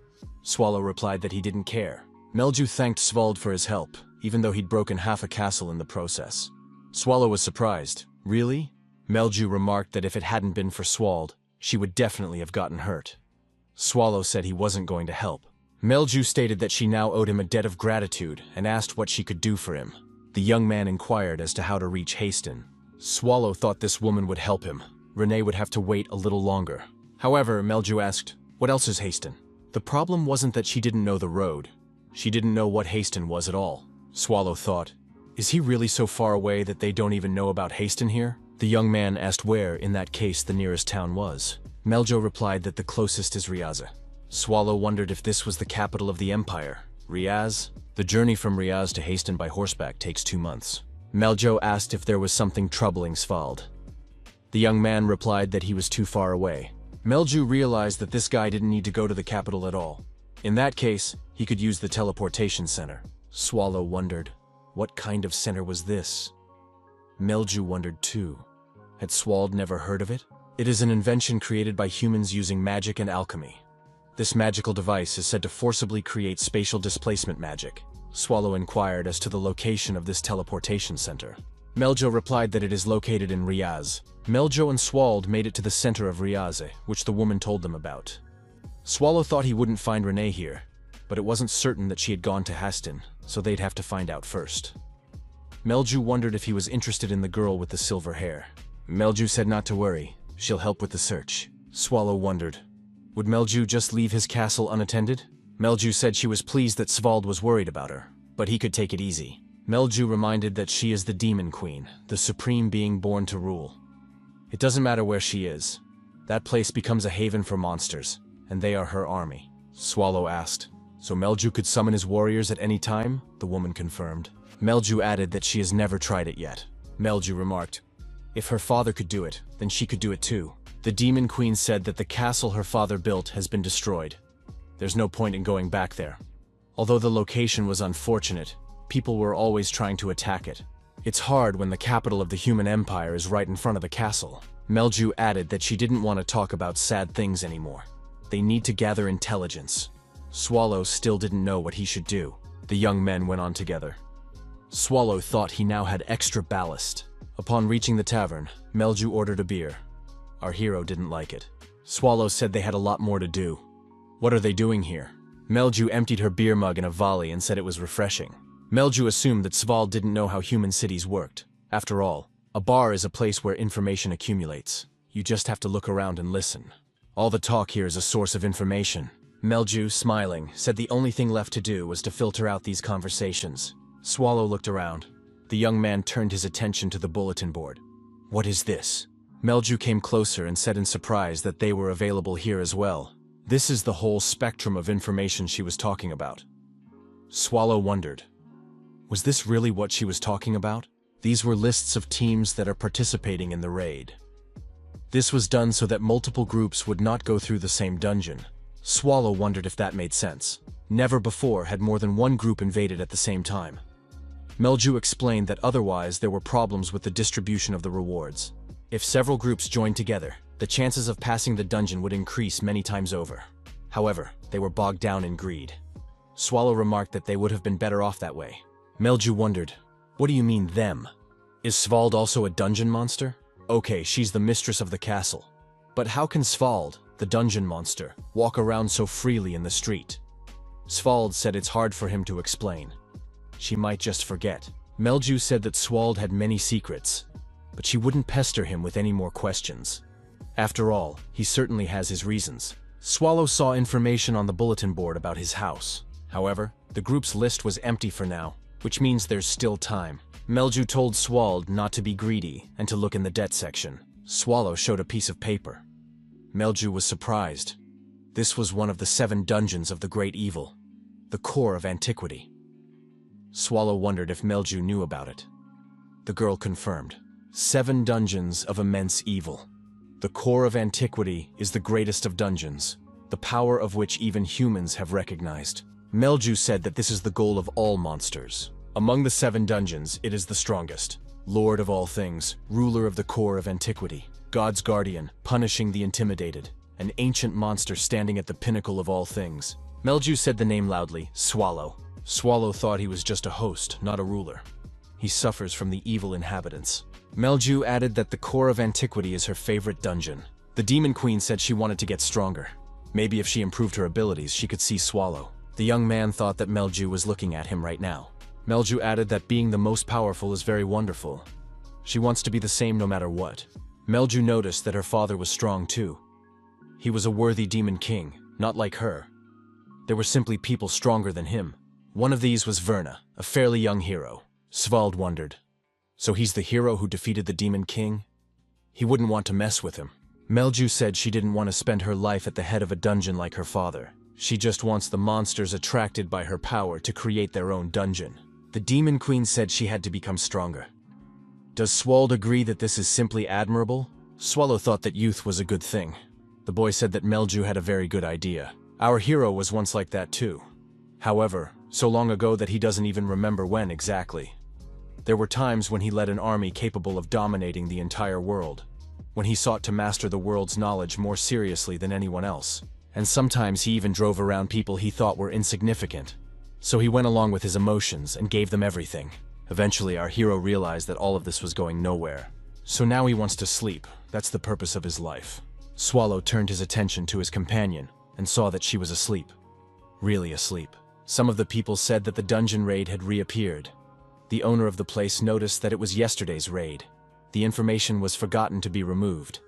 Swallow replied that he didn't care. Melju thanked Svald for his help, even though he'd broken half a castle in the process. Swallow was surprised. Really? Melju remarked that if it hadn't been for Swald, she would definitely have gotten hurt. Swallow said he wasn't going to help. Melju stated that she now owed him a debt of gratitude and asked what she could do for him. The young man inquired as to how to reach Haston. Swallow thought this woman would help him. Renee would have to wait a little longer. However, Melju asked, what else is Haston? The problem wasn't that she didn't know the road. She didn't know what Haston was at all. Swallow thought, is he really so far away that they don't even know about Haston here? The young man asked where, in that case, the nearest town was. Meljo replied that the closest is Riaza. Swallow wondered if this was the capital of the empire. Riaz? The journey from Riaz to Haston by horseback takes 2 months. Meljo asked if there was something troubling Svald. The young man replied that he was too far away. Melju realized that this guy didn't need to go to the capital at all. In that case, he could use the teleportation center. Swallow wondered, what kind of center was this? Melju wondered too. Had Swald never heard of it? It is an invention created by humans using magic and alchemy. This magical device is said to forcibly create spatial displacement magic. Swallow inquired as to the location of this teleportation center. Meljo replied that it is located in Riaz. Meljo and Swald made it to the center of Riaz, which the woman told them about. Swallow thought he wouldn't find Renee here, but it wasn't certain that she had gone to Haston, so they'd have to find out first. Melju wondered if he was interested in the girl with the silver hair. Melju said not to worry, she'll help with the search. Swallow wondered, would Melju just leave his castle unattended? Melju said she was pleased that Svald was worried about her, but he could take it easy. Melju reminded that she is the Demon Queen, the supreme being born to rule. It doesn't matter where she is. That place becomes a haven for monsters, and they are her army. Swallow asked, so Melju could summon his warriors at any time? The woman confirmed. Melju added that she has never tried it yet. Melju remarked, if her father could do it, then she could do it too. The Demon Queen said that the castle her father built has been destroyed. There's no point in going back there. Although the location was unfortunate, people were always trying to attack it. It's hard when the capital of the human empire is right in front of the castle. Melju added that she didn't want to talk about sad things anymore. They need to gather intelligence. Swallow still didn't know what he should do. The young men went on together. Swallow thought he now had extra ballast. Upon reaching the tavern, Melju ordered a beer. Our hero didn't like it. Swallow said they had a lot more to do. What are they doing here? Melju emptied her beer mug in a volley and said it was refreshing. Melju assumed that Svald didn't know how human cities worked. After all, a bar is a place where information accumulates. You just have to look around and listen. All the talk here is a source of information. Melju, smiling, said the only thing left to do was to filter out these conversations. Swallow looked around. The young man turned his attention to the bulletin board. What is this? Melju came closer and said in surprise that they were available here as well. This is the whole spectrum of information she was talking about. Swallow wondered. Was this really what she was talking about? These were lists of teams that are participating in the raid. This was done so that multiple groups would not go through the same dungeon. Swallow wondered if that made sense. Never before had more than one group invaded at the same time. Melju explained that otherwise there were problems with the distribution of the rewards. If several groups joined together, the chances of passing the dungeon would increase many times over. However, they were bogged down in greed. Swallow remarked that they would have been better off that way. Melju wondered, what do you mean them? Is Svald also a dungeon monster? Okay, she's the mistress of the castle. But how can Svald, the dungeon monster, walk around so freely in the street? Svald said it's hard for him to explain. She might just forget. Melju said that Svald had many secrets, but she wouldn't pester him with any more questions. After all, he certainly has his reasons. Swallow saw information on the bulletin board about his house. However, the group's list was empty for now, which means there's still time. Melju told Swald not to be greedy and to look in the debt section. Swallow showed a piece of paper. Melju was surprised. This was one of the 7 dungeons of the Great Evil, the core of antiquity. Swallow wondered if Melju knew about it. The girl confirmed. 7 dungeons of immense evil. The core of antiquity is the greatest of dungeons, the power of which even humans have recognized. Melju said that this is the goal of all monsters. Among the 7 dungeons, it is the strongest. Lord of all things, ruler of the core of antiquity, God's guardian, punishing the intimidated, an ancient monster standing at the pinnacle of all things. Melju said the name loudly, Swallow. Swallow thought he was just a host, not a ruler. He suffers from the evil inhabitants. Melju added that the core of antiquity is her favorite dungeon. The Demon Queen said she wanted to get stronger. Maybe if she improved her abilities, she could see Swallow. The young man thought that Melju was looking at him right now. Melju added that being the most powerful is very wonderful. She wants to be the same no matter what. Melju noticed that her father was strong too. He was a worthy demon king, not like her. There were simply people stronger than him. One of these was Verna, a fairly young hero. Svald wondered. So he's the hero who defeated the demon king? He wouldn't want to mess with him. Melju said she didn't want to spend her life at the head of a dungeon like her father. She just wants the monsters attracted by her power to create their own dungeon. The Demon Queen said she had to become stronger. Does Swald agree that this is simply admirable? Swallow thought that youth was a good thing. The boy said that Melju had a very good idea. Our hero was once like that too. However, so long ago that he doesn't even remember when exactly. There were times when he led an army capable of dominating the entire world, when he sought to master the world's knowledge more seriously than anyone else. And sometimes he even drove around people he thought were insignificant. So he went along with his emotions and gave them everything. Eventually, our hero realized that all of this was going nowhere. So now he wants to sleep. That's the purpose of his life. Swallow turned his attention to his companion and saw that she was asleep. Really asleep. Some of the people said that the dungeon raid had reappeared. The owner of the place noticed that it was yesterday's raid. The information was forgotten to be removed.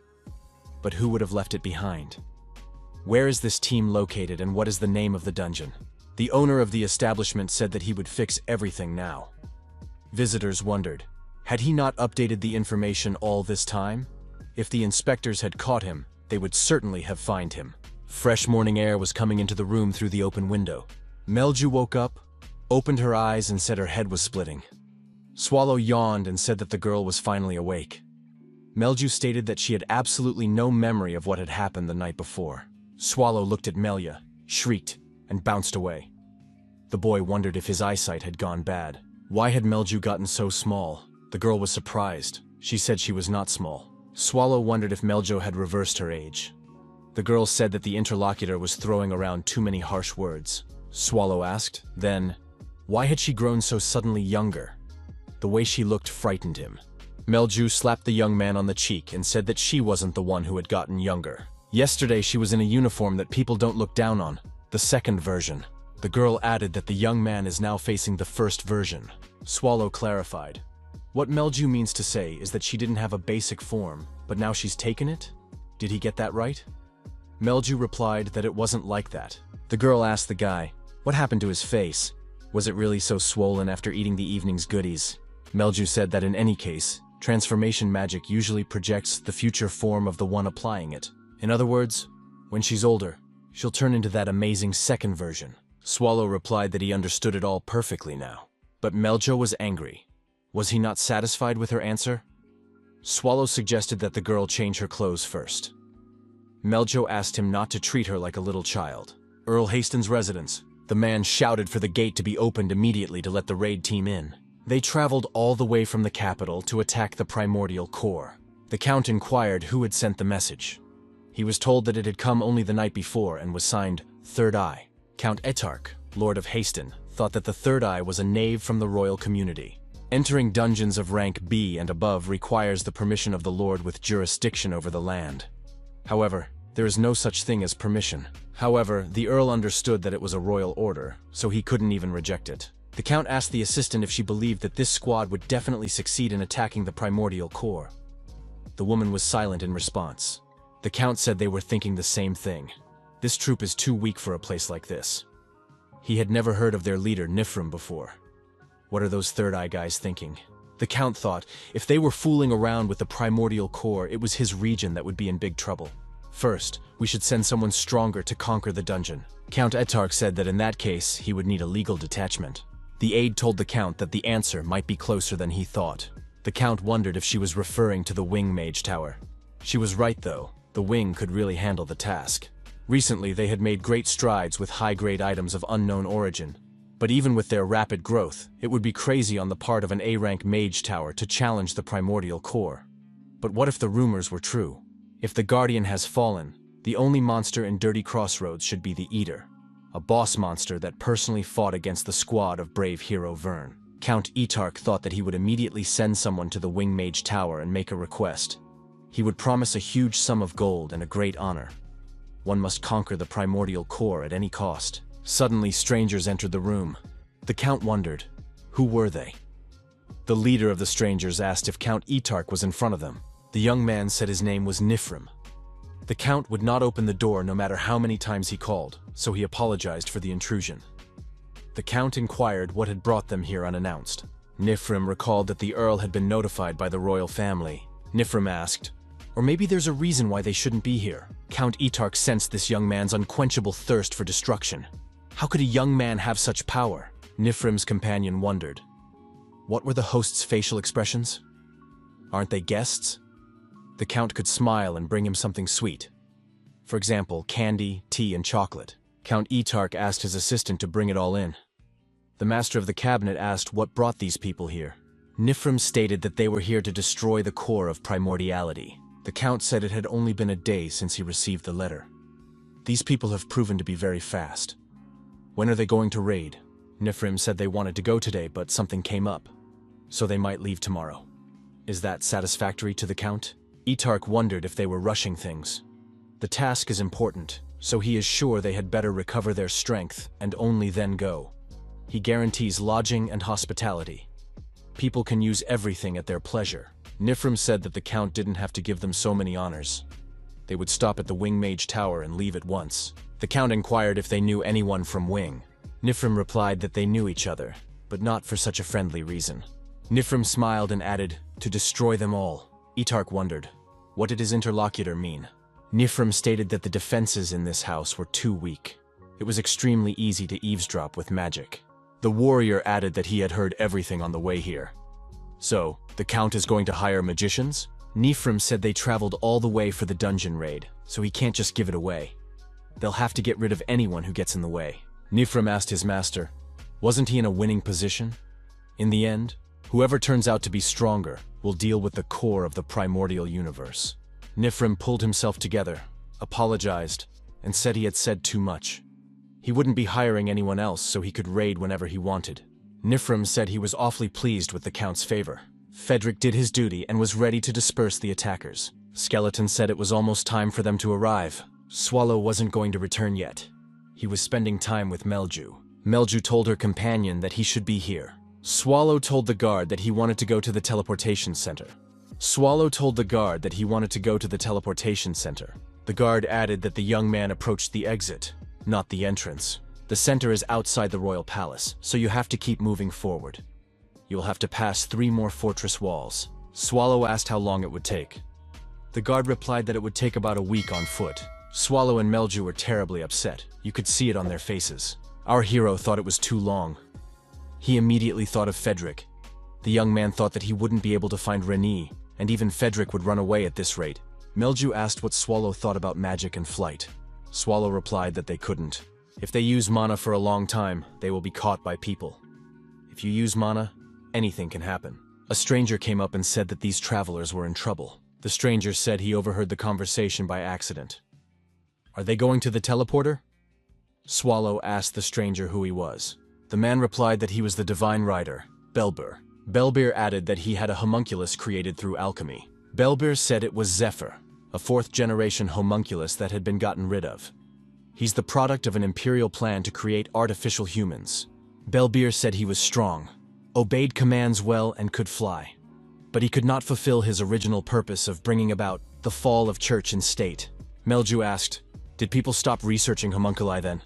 But who would have left it behind? Where is this team located and what is the name of the dungeon? The owner of the establishment said that he would fix everything now. Visitors wondered, had he not updated the information all this time? If the inspectors had caught him, they would certainly have fined him. Fresh morning air was coming into the room through the open window. Melju woke up, opened her eyes and said her head was splitting. Swallow yawned and said that the girl was finally awake. Melju stated that she had absolutely no memory of what had happened the night before. Swallow looked at Melia, shrieked, and bounced away. The boy wondered if his eyesight had gone bad. Why had Melju gotten so small? The girl was surprised. She said she was not small. Swallow wondered if Melju had reversed her age. The girl said that the interlocutor was throwing around too many harsh words. Swallow asked, then, why had she grown so suddenly younger? The way she looked frightened him. Melju slapped the young man on the cheek and said that she wasn't the one who had gotten younger. Yesterday she was in a uniform that people don't look down on. The second version. The girl added that the young man is now facing the first version. Swallow clarified. What Melju means to say is that she didn't have a basic form, but now she's taken it? Did he get that right? Melju replied that it wasn't like that. The girl asked the guy, what happened to his face? Was it really so swollen after eating the evening's goodies? Melju said that in any case, transformation magic usually projects the future form of the one applying it. In other words, when she's older, she'll turn into that amazing second version. Swallow replied that he understood it all perfectly now. But Meljo was angry. Was he not satisfied with her answer? Swallow suggested that the girl change her clothes first. Meljo asked him not to treat her like a little child. Earl Haston's residence. The man shouted for the gate to be opened immediately to let the raid team in. They traveled all the way from the capital to attack the primordial core. The Count inquired who had sent the message. He was told that it had come only the night before and was signed Third Eye. Count Etark, Lord of Haston, thought that the Third Eye was a knave from the royal community. Entering dungeons of rank B and above requires the permission of the Lord with jurisdiction over the land. However, there is no such thing as permission. However, the Earl understood that it was a royal order, so he couldn't even reject it. The Count asked the assistant if she believed that this squad would definitely succeed in attacking the primordial core. The woman was silent in response. The Count said they were thinking the same thing. This troop is too weak for a place like this. He had never heard of their leader, Nifrim, before. What are those Third Eye guys thinking? The Count thought, if they were fooling around with the primordial core, it was his region that would be in big trouble. First, we should send someone stronger to conquer the dungeon. Count Etark said that in that case, he would need a legal detachment. The aide told the Count that the answer might be closer than he thought. The Count wondered if she was referring to the Wing Mage Tower. She was right though, the Wing could really handle the task. Recently, they had made great strides with high-grade items of unknown origin. But even with their rapid growth, it would be crazy on the part of an A-rank Mage Tower to challenge the primordial core. But what if the rumors were true? If the Guardian has fallen, the only monster in Dirty Crossroads should be the Eater, a boss monster that personally fought against the squad of brave hero Vern. Count Etark thought that he would immediately send someone to the Wing Mage Tower and make a request. He would promise a huge sum of gold and a great honor. One must conquer the primordial core at any cost. Suddenly, strangers entered the room. The Count wondered, who were they? The leader of the strangers asked if Count Etark was in front of them. The young man said his name was Nifrim. The Count would not open the door no matter how many times he called, so he apologized for the intrusion. The Count inquired what had brought them here unannounced. Nifrim recalled that the Earl had been notified by the royal family. Nifrim asked, or maybe there's a reason why they shouldn't be here. Count Etark sensed this young man's unquenchable thirst for destruction. How could a young man have such power? Nifrim's companion wondered. What were the host's facial expressions? Aren't they guests? The Count could smile and bring him something sweet. For example, candy, tea, and chocolate. Count Etark asked his assistant to bring it all in. The master of the cabinet asked what brought these people here. Nifrim stated that they were here to destroy the core of primordiality. The Count said it had only been a day since he received the letter. These people have proven to be very fast. When are they going to raid? Nifrim said they wanted to go today, but something came up, so they might leave tomorrow. Is that satisfactory to the Count? Etark wondered if they were rushing things. The task is important, so he is sure they had better recover their strength and only then go. He guarantees lodging and hospitality. People can use everything at their pleasure. Nifrim said that the Count didn't have to give them so many honors. They would stop at the Wing Mage Tower and leave at once. The Count inquired if they knew anyone from Wing. Nifrim replied that they knew each other, but not for such a friendly reason. Nifrim smiled and added, to destroy them all. Etark wondered, what did his interlocutor mean? Nifrim stated that the defenses in this house were too weak. It was extremely easy to eavesdrop with magic. The warrior added that he had heard everything on the way here. So, the Count is going to hire magicians? Nifrim said they traveled all the way for the dungeon raid, so he can't just give it away. They'll have to get rid of anyone who gets in the way. Nifrim asked his master, wasn't he in a winning position? In the end, whoever turns out to be stronger will deal with the core of the primordial universe. Nifrim pulled himself together, apologized, and said he had said too much. He wouldn't be hiring anyone else so he could raid whenever he wanted. Nifrim said he was awfully pleased with the Count's favor. Fedric did his duty and was ready to disperse the attackers. Skeleton said it was almost time for them to arrive. Swallow wasn't going to return yet. He was spending time with Melju. Melju told her companion that he should be here. Swallow told the guard that he wanted to go to the teleportation center. The guard added that the young man approached the exit, not the entrance. The center is outside the royal palace, so you have to keep moving forward. You will have to pass 3 more fortress walls. Swallow asked how long it would take. The guard replied that it would take about a week on foot. Swallow and Melju were terribly upset. You could see it on their faces. Our hero thought it was too long. He immediately thought of Frederick. The young man thought that he wouldn't be able to find Renée, and even Frederick would run away at this rate. Melju asked what Swallow thought about magic and flight. Swallow replied that they couldn't. If they use mana for a long time, they will be caught by people. If you use mana, anything can happen. A stranger came up and said that these travelers were in trouble. The stranger said he overheard the conversation by accident. Are they going to the teleporter? Swallow asked the stranger who he was. The man replied that he was the divine rider, Belber. Belber added that he had a homunculus created through alchemy. Belber said it was Zephyr, a 4th-generation homunculus that had been gotten rid of. He's the product of an imperial plan to create artificial humans. Belber said he was strong, obeyed commands well, and could fly. But he could not fulfill his original purpose of bringing about the fall of church and state. Melju asked, "Did people stop researching homunculi then?"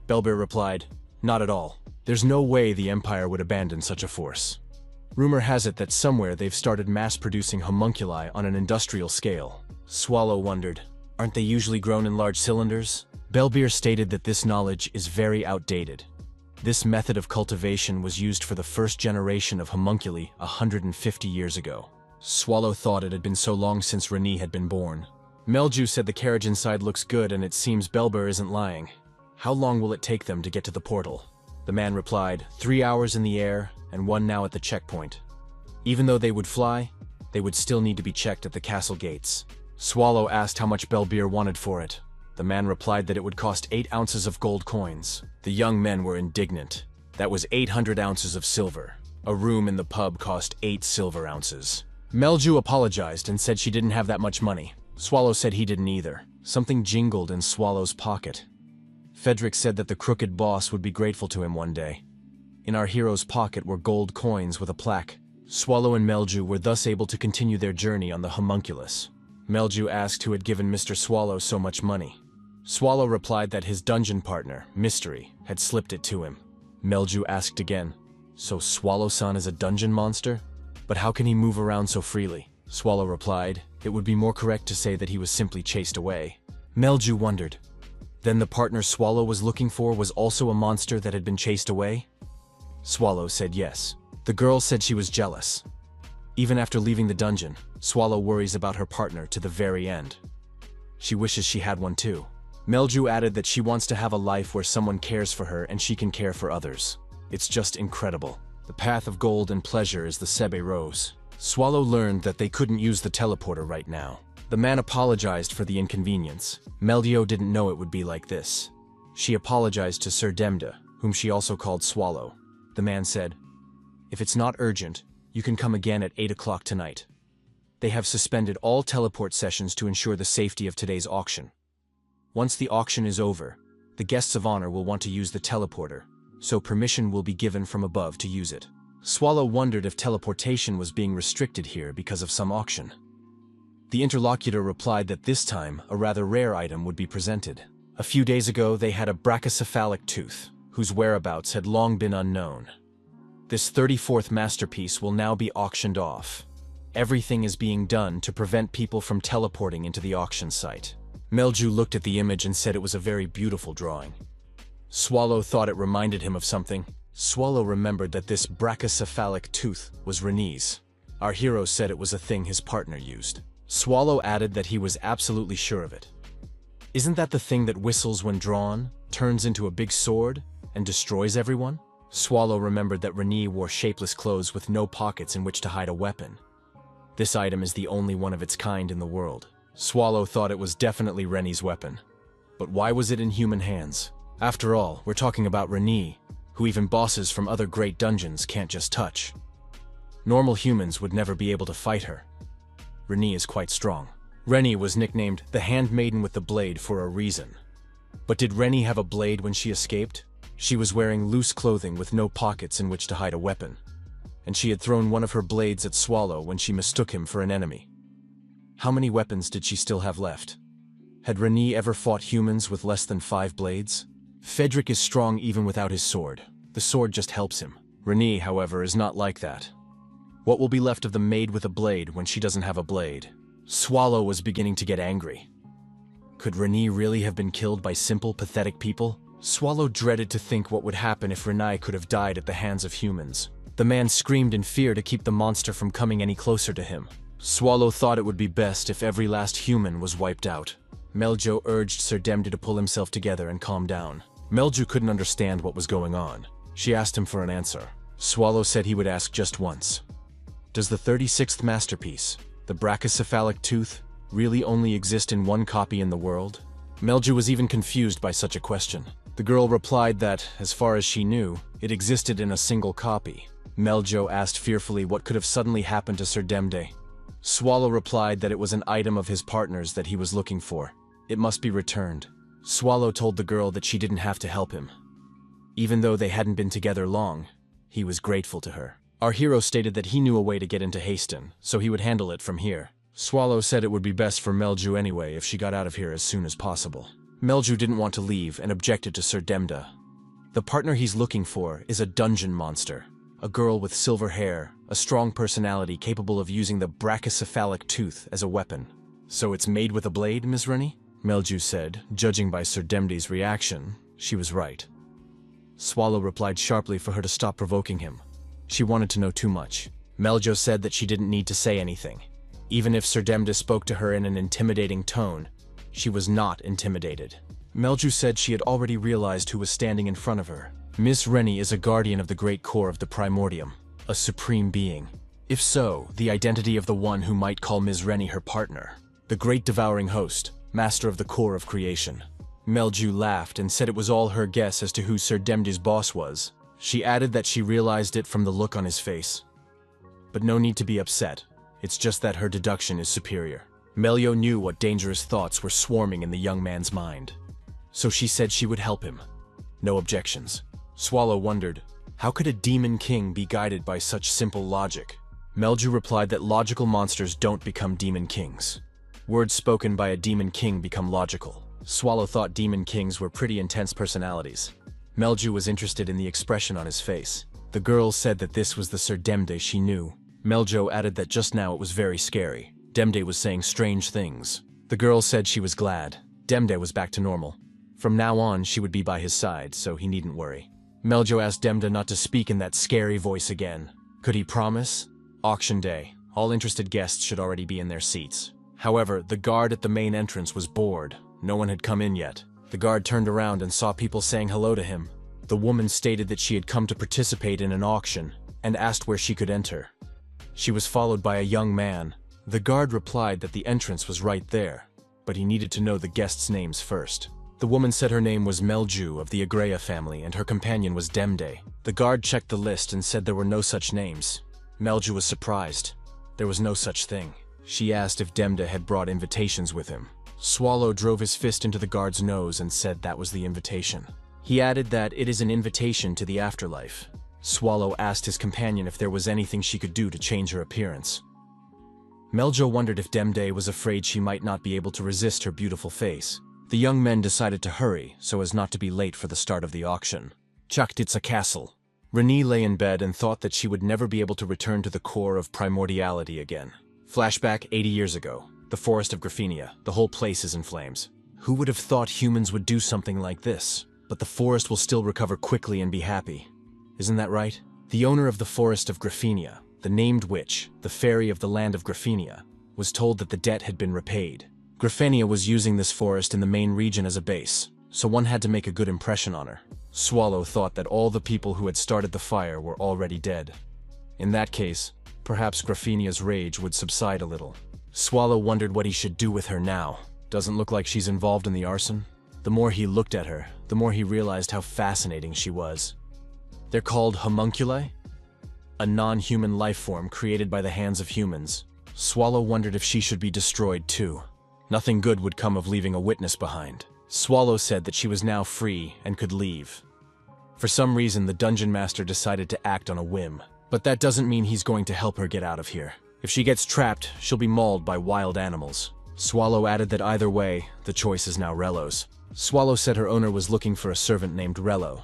Belber replied, "Not at all. There's no way the Empire would abandon such a force. Rumor has it that somewhere they've started mass-producing homunculi on an industrial scale." Swallow wondered, "Aren't they usually grown in large cylinders?" Belber stated that this knowledge is very outdated. This method of cultivation was used for the first generation of homunculi 150 years ago. Swallow thought it had been so long since Renée had been born. Melju said the carriage inside looks good and it seems Belber isn't lying. How long will it take them to get to the portal? The man replied, 3 hours in the air and 1 now at the checkpoint. Even though they would fly, they would still need to be checked at the castle gates. Swallow asked how much Belber wanted for it. The man replied that it would cost 8 ounces of gold coins. The young men were indignant. That was 800 ounces of silver. A room in the pub cost 8 silver ounces. Melju apologized and said she didn't have that much money. Swallow said he didn't either. Something jingled in Swallow's pocket. Frederick said that the crooked boss would be grateful to him one day. In our hero's pocket were gold coins with a plaque. Swallow and Melju were thus able to continue their journey on the homunculus. Melju asked who had given Mr. Swallow so much money. Swallow replied that his dungeon partner, Mystery, had slipped it to him. Melju asked again, "So Swallow-san is a dungeon monster? But how can he move around so freely?" Swallow replied, "It would be more correct to say that he was simply chased away." Melju wondered, then the partner Swallow was looking for was also a monster that had been chased away? Swallow said yes. The girl said she was jealous. Even after leaving the dungeon, Swallow worries about her partner to the very end. She wishes she had one too. Melju added that she wants to have a life where someone cares for her and she can care for others. It's just incredible. The path of gold and pleasure is the Sebe Rose. Swallow learned that they couldn't use the teleporter right now. The man apologized for the inconvenience. Meldio didn't know it would be like this. She apologized to Sir Demda, whom she also called Swallow. The man said, "If it's not urgent, you can come again at 8 o'clock tonight. They have suspended all teleport sessions to ensure the safety of today's auction. Once the auction is over, the guests of honor will want to use the teleporter, so permission will be given from above to use it." Swallow wondered if teleportation was being restricted here because of some auction. The interlocutor replied that this time a rather rare item would be presented. A few days ago they had a brachycephalic tooth, whose whereabouts had long been unknown. This 34th masterpiece will now be auctioned off. Everything is being done to prevent people from teleporting into the auction site. Melju looked at the image and said it was a very beautiful drawing. Swallow thought it reminded him of something. Swallow remembered that this brachycephalic tooth was Renée's. Our hero said it was a thing his partner used. Swallow added that he was absolutely sure of it. "Isn't that the thing that whistles when drawn, turns into a big sword, and destroys everyone?" Swallow remembered that Renée wore shapeless clothes with no pockets in which to hide a weapon. This item is the only one of its kind in the world. Swallow thought it was definitely Renée's weapon. But why was it in human hands? After all, we're talking about Renée, who even bosses from other great dungeons can't just touch. Normal humans would never be able to fight her. Renée is quite strong. Renée was nicknamed the Handmaiden with the Blade for a reason. But did Rennie have a blade when she escaped? She was wearing loose clothing with no pockets in which to hide a weapon. And she had thrown one of her blades at Swallow when she mistook him for an enemy. How many weapons did she still have left? Had Rennie ever fought humans with less than 5 blades? Fedric is strong even without his sword. The sword just helps him. Rennie, however, is not like that. What will be left of the maid with a blade when she doesn't have a blade? Swallow was beginning to get angry. Could Rennie really have been killed by simple, pathetic people? Swallow dreaded to think what would happen if Rennie could have died at the hands of humans. The man screamed in fear to keep the monster from coming any closer to him. Swallow thought it would be best if every last human was wiped out. Meljo urged Sir Demde to pull himself together and calm down. Melju couldn't understand what was going on. She asked him for an answer. Swallow said he would ask just once. Does the 36th masterpiece, the brachycephalic tooth, really only exist in one copy in the world? Melju was even confused by such a question. The girl replied that, as far as she knew, it existed in a single copy. Meljo asked fearfully what could have suddenly happened to Sir Demde. Swallow replied that it was an item of his partner's that he was looking for. It must be returned. Swallow told the girl that she didn't have to help him. Even though they hadn't been together long, he was grateful to her. Our hero stated that he knew a way to get into Haston, so he would handle it from here. Swallow said it would be best for Melju anyway if she got out of here as soon as possible. Melju didn't want to leave and objected to Sir Demde. The partner he's looking for is a dungeon monster, a girl with silver hair, a strong personality capable of using the brachycephalic tooth as a weapon. So it's made with a blade, Miss Rennie? Melju said, judging by Sir Demde's reaction, she was right. Swallow replied sharply for her to stop provoking him. She wanted to know too much. Meljo said that she didn't need to say anything. Even if Sir Demde spoke to her in an intimidating tone, she was not intimidated. Melju said she had already realized who was standing in front of her. Miss Rennie is a guardian of the great core of the Primordium, a supreme being. If so, the identity of the one who might call Miss Rennie her partner. The great devouring host, master of the core of creation. Melju laughed and said it was all her guess as to who Sir Demde's boss was. She added that she realized it from the look on his face. But no need to be upset. It's just that her deduction is superior. Meljo knew what dangerous thoughts were swarming in the young man's mind. So she said she would help him. No objections. Swallow wondered, how could a demon king be guided by such simple logic? Melju replied that logical monsters don't become demon kings. Words spoken by a demon king become logical. Swallow thought demon kings were pretty intense personalities. Melju was interested in the expression on his face. The girl said that this was the Sir Demde she knew. Meljo added that just now it was very scary. Demde was saying strange things. The girl said she was glad. Demde was back to normal. From now on, she would be by his side, so he needn't worry. Meljo asked Demde not to speak in that scary voice again. Could he promise? Auction day. All interested guests should already be in their seats. However, the guard at the main entrance was bored. No one had come in yet. The guard turned around and saw people saying hello to him. The woman stated that she had come to participate in an auction and asked where she could enter. She was followed by a young man. The guard replied that the entrance was right there, but he needed to know the guests' names first. The woman said her name was Melju of the Agreya family and her companion was Demde. The guard checked the list and said there were no such names. Melju was surprised. There was no such thing. She asked if Demde had brought invitations with him. Swallow drove his fist into the guard's nose and said that was the invitation. He added that it is an invitation to the afterlife. Swallow asked his companion if there was anything she could do to change her appearance. Meljo wondered if Demde was afraid she might not be able to resist her beautiful face. The young men decided to hurry so as not to be late for the start of the auction. Chaktitsa Castle. Rennie lay in bed and thought that she would never be able to return to the core of primordiality again. Flashback 80 years ago. The forest of Graphenia. The whole place is in flames. Who would have thought humans would do something like this? But the forest will still recover quickly and be happy. Isn't that right? The owner of the forest of Graphenia, the named witch, the fairy of the land of Graphenia, was told that the debt had been repaid. Graphenia was using this forest in the main region as a base, so one had to make a good impression on her. Swallow thought that all the people who had started the fire were already dead. In that case, perhaps Graphenia's rage would subside a little. Swallow wondered what he should do with her now. Doesn't look like she's involved in the arson. The more he looked at her, the more he realized how fascinating she was. They're called homunculi? A non-human life form created by the hands of humans. Swallow wondered if she should be destroyed too. Nothing good would come of leaving a witness behind. Swallow said that she was now free and could leave. For some reason, the dungeon master decided to act on a whim. But that doesn't mean he's going to help her get out of here. If she gets trapped, she'll be mauled by wild animals. Swallow added that either way, the choice is now Rello's. Swallow said her owner was looking for a servant named Rello,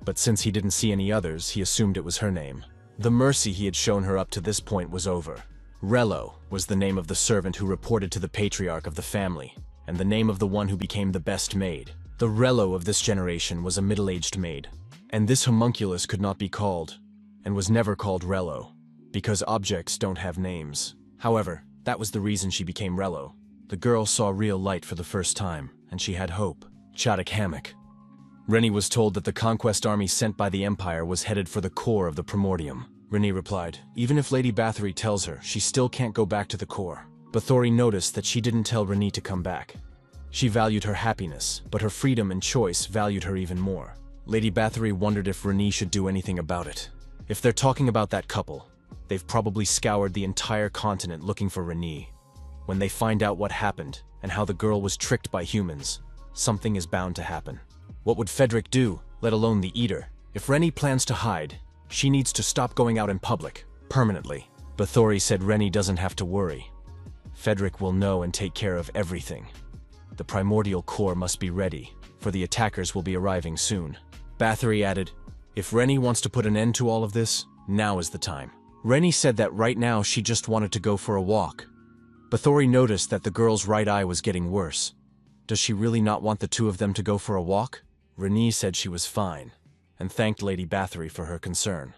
but since he didn't see any others, he assumed it was her name. The mercy he had shown her up to this point was over. Rello was the name of the servant who reported to the patriarch of the family, and the name of the one who became the best maid. The Rello of this generation was a middle-aged maid, and this homunculus could not be called, and was never called Rello, because objects don't have names. However, that was the reason she became Rello. The girl saw real light for the first time, and she had hope. Chodic Hammock. Rennie was told that the conquest army sent by the Empire was headed for the core of the Primordium. Rennie replied, even if Lady Bathory tells her, she still can't go back to the core. Bathory noticed that she didn't tell Rennie to come back. She valued her happiness, but her freedom and choice valued her even more. Lady Bathory wondered if Rennie should do anything about it. If they're talking about that couple, they've probably scoured the entire continent looking for Rennie. When they find out what happened, and how the girl was tricked by humans, something is bound to happen. What would Fedric do, let alone the Eater? If Rennie plans to hide, she needs to stop going out in public, permanently. Bathory said Rennie doesn't have to worry. Fedric will know and take care of everything. The primordial core must be ready, for the attackers will be arriving soon. Bathory added, if Rennie wants to put an end to all of this, now is the time. Rennie said that right now she just wanted to go for a walk. Bathory noticed that the girl's right eye was getting worse. Does she really not want the two of them to go for a walk? Rennie said she was fine, and thanked Lady Bathory for her concern.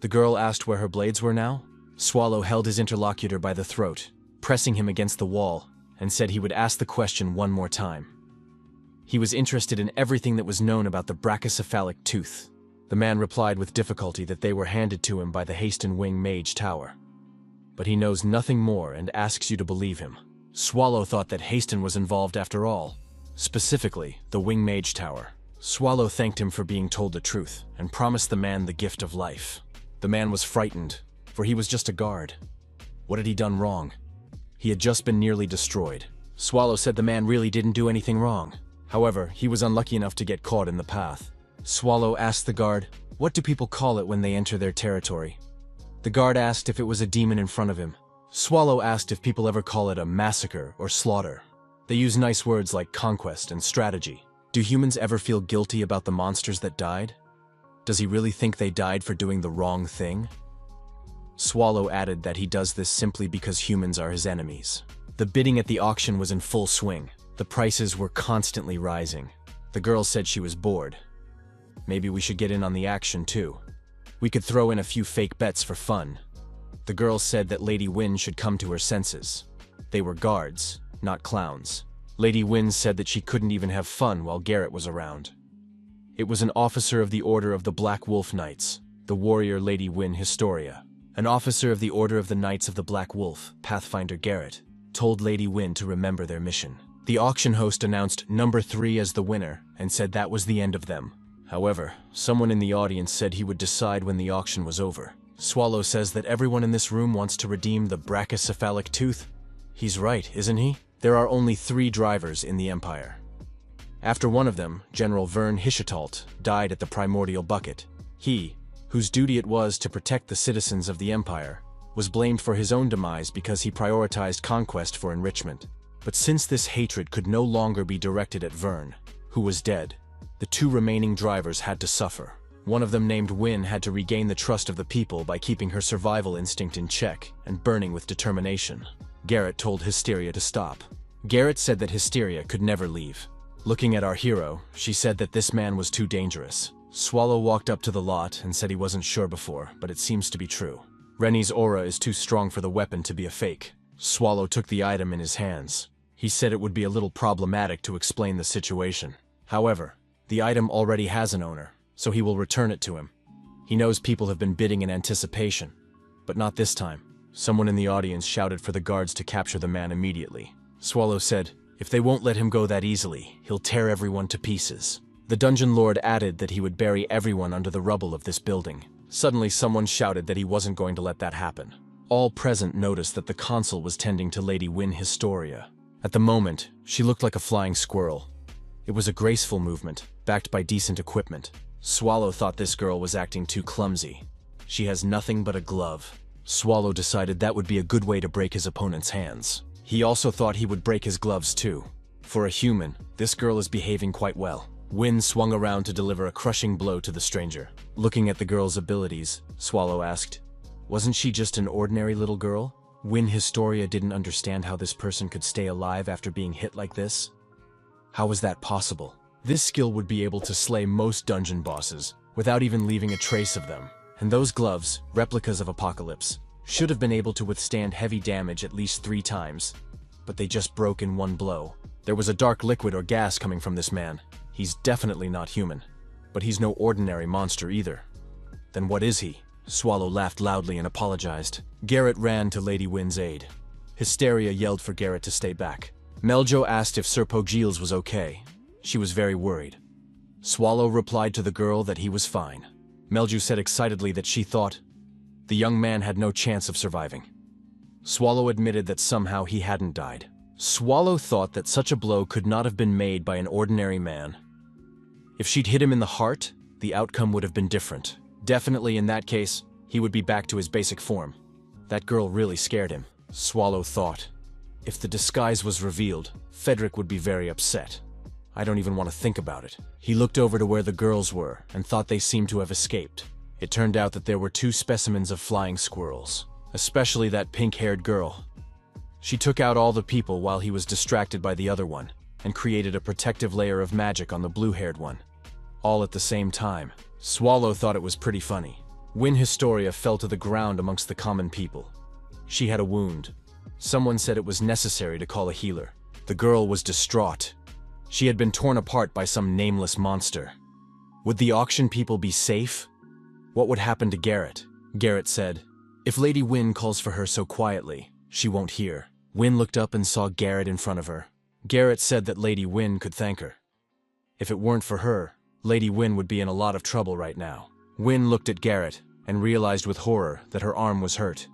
The girl asked where her blades were now. Swallow held his interlocutor by the throat, pressing him against the wall, and said he would ask the question one more time. He was interested in everything that was known about the brachycephalic tooth. The man replied with difficulty that they were handed to him by the Hasten Wing Mage Tower. But he knows nothing more and asks you to believe him. Swallow thought that Hasten was involved after all, specifically the Wing Mage Tower. Swallow thanked him for being told the truth and promised the man the gift of life. The man was frightened, for he was just a guard. What had he done wrong? He had just been nearly destroyed. Swallow said the man really didn't do anything wrong. However, he was unlucky enough to get caught in the path. Swallow asked the guard, what do people call it when they enter their territory? The guard asked if it was a demon in front of him. Swallow asked if people ever call it a massacre or slaughter. They use nice words like conquest and strategy. Do humans ever feel guilty about the monsters that died? Does he really think they died for doing the wrong thing? Swallow added that he does this simply because humans are his enemies. The bidding at the auction was in full swing. The prices were constantly rising. The girl said she was bored. Maybe we should get in on the action too. We could throw in a few fake bets for fun. The girl said that Lady Wynn should come to her senses. They were guards, not clowns. Lady Wynn said that she couldn't even have fun while Garrett was around. It was an officer of the Order of the Black Wolf Knights, the warrior Lady Wynn Historia. An officer of the Order of the Knights of the Black Wolf, Pathfinder Garrett, told Lady Wynn to remember their mission. The auction host announced number 3 as the winner and said that was the end of them. However, someone in the audience said he would decide when the auction was over. Swallow says that everyone in this room wants to redeem the brachycephalic tooth. He's right, isn't he? There are only 3 drivers in the Empire. After one of them, General Vern Hishetalt, died at the primordial bucket. He, whose duty it was to protect the citizens of the Empire, was blamed for his own demise because he prioritized conquest for enrichment. But since this hatred could no longer be directed at Vern, who was dead, the 2 remaining drivers had to suffer. One of them, named Wynn, had to regain the trust of the people by keeping her survival instinct in check and burning with determination. Garrett told Hysteria to stop. Garrett said that Hysteria could never leave. Looking at our hero, she said that this man was too dangerous. Swallow walked up to the lot and said he wasn't sure before, but it seems to be true. Rennie's aura is too strong for the weapon to be a fake. Swallow took the item in his hands. He said it would be a little problematic to explain the situation. However, the item already has an owner, so he will return it to him. He knows people have been bidding in anticipation, but not this time. Someone in the audience shouted for the guards to capture the man immediately. Swallow said, if they won't let him go that easily, he'll tear everyone to pieces. The dungeon lord added that he would bury everyone under the rubble of this building. Suddenly someone shouted that he wasn't going to let that happen. All present noticed that the consul was tending to Lady Wynn Historia. At the moment, she looked like a flying squirrel. It was a graceful movement, backed by decent equipment. Swallow thought this girl was acting too clumsy. She has nothing but a glove. Swallow decided that would be a good way to break his opponent's hands. He also thought he would break his gloves too. For a human, this girl is behaving quite well. Win swung around to deliver a crushing blow to the stranger. Looking at the girl's abilities, Swallow asked, "Wasn't she just an ordinary little girl?" Win Historia didn't understand how this person could stay alive after being hit like this. How was that possible? This skill would be able to slay most dungeon bosses without even leaving a trace of them. And those gloves, replicas of Apocalypse, should have been able to withstand heavy damage at least 3 times. But they just broke in one blow. There was a dark liquid or gas coming from this man. He's definitely not human. But he's no ordinary monster either. Then what is he? Swallow laughed loudly and apologized. Garrett ran to Lady Win's aid. Hysteria yelled for Garrett to stay back. Meljo asked if Sir Pogil's was okay. She was very worried. Swallow replied to the girl that he was fine. Melju said excitedly that she thought the young man had no chance of surviving. Swallow admitted that somehow he hadn't died. Swallow thought that such a blow could not have been made by an ordinary man. If she'd hit him in the heart, the outcome would have been different. Definitely in that case, he would be back to his basic form. That girl really scared him, Swallow thought. If the disguise was revealed, Frederick would be very upset. I don't even want to think about it. He looked over to where the girls were and thought they seemed to have escaped. It turned out that there were 2 specimens of flying squirrels, especially that pink-haired girl. She took out all the people while he was distracted by the other one, and created a protective layer of magic on the blue-haired one. All at the same time. Swallow thought it was pretty funny. Win Historia fell to the ground amongst the common people. She had a wound. Someone said it was necessary to call a healer. The girl was distraught. She had been torn apart by some nameless monster. Would the auction people be safe? What would happen to Garrett? Garrett said, "If Lady Win calls for her so quietly, she won't hear." Win looked up and saw Garrett in front of her. Garrett said that Lady Win could thank her. If it weren't for her, Lady Win would be in a lot of trouble right now. Win looked at Garrett and realized with horror that her arm was hurt.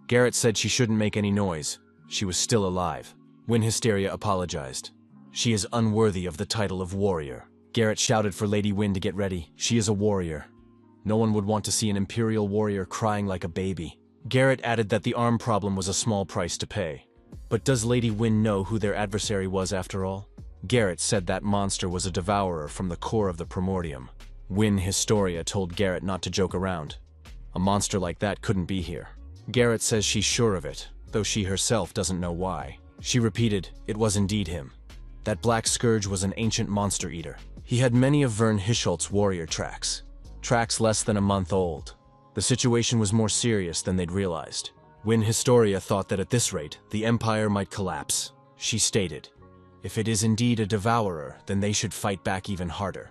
Garrett said she shouldn't make any noise. She was still alive. Win Hysteria apologized. She is unworthy of the title of warrior. Garrett shouted for Lady Win to get ready. She is a warrior. No one would want to see an imperial warrior crying like a baby. Garrett added that the arm problem was a small price to pay. But does Lady Win know who their adversary was after all? Garrett said that monster was a devourer from the core of the Primordium. Win Historia told Garrett not to joke around. A monster like that couldn't be here. Garrett says she's sure of it, though she herself doesn't know why. She repeated, it was indeed him. That black scourge was an ancient monster eater. He had many of Vern Hischolt's warrior tracks less than a month old. The situation was more serious than they'd realized. Win Historia thought that at this rate, the Empire might collapse. She stated, if it is indeed a devourer, then they should fight back even harder.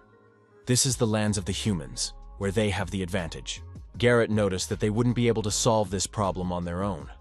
This is the lands of the humans, where they have the advantage. Garrett noticed that they wouldn't be able to solve this problem on their own.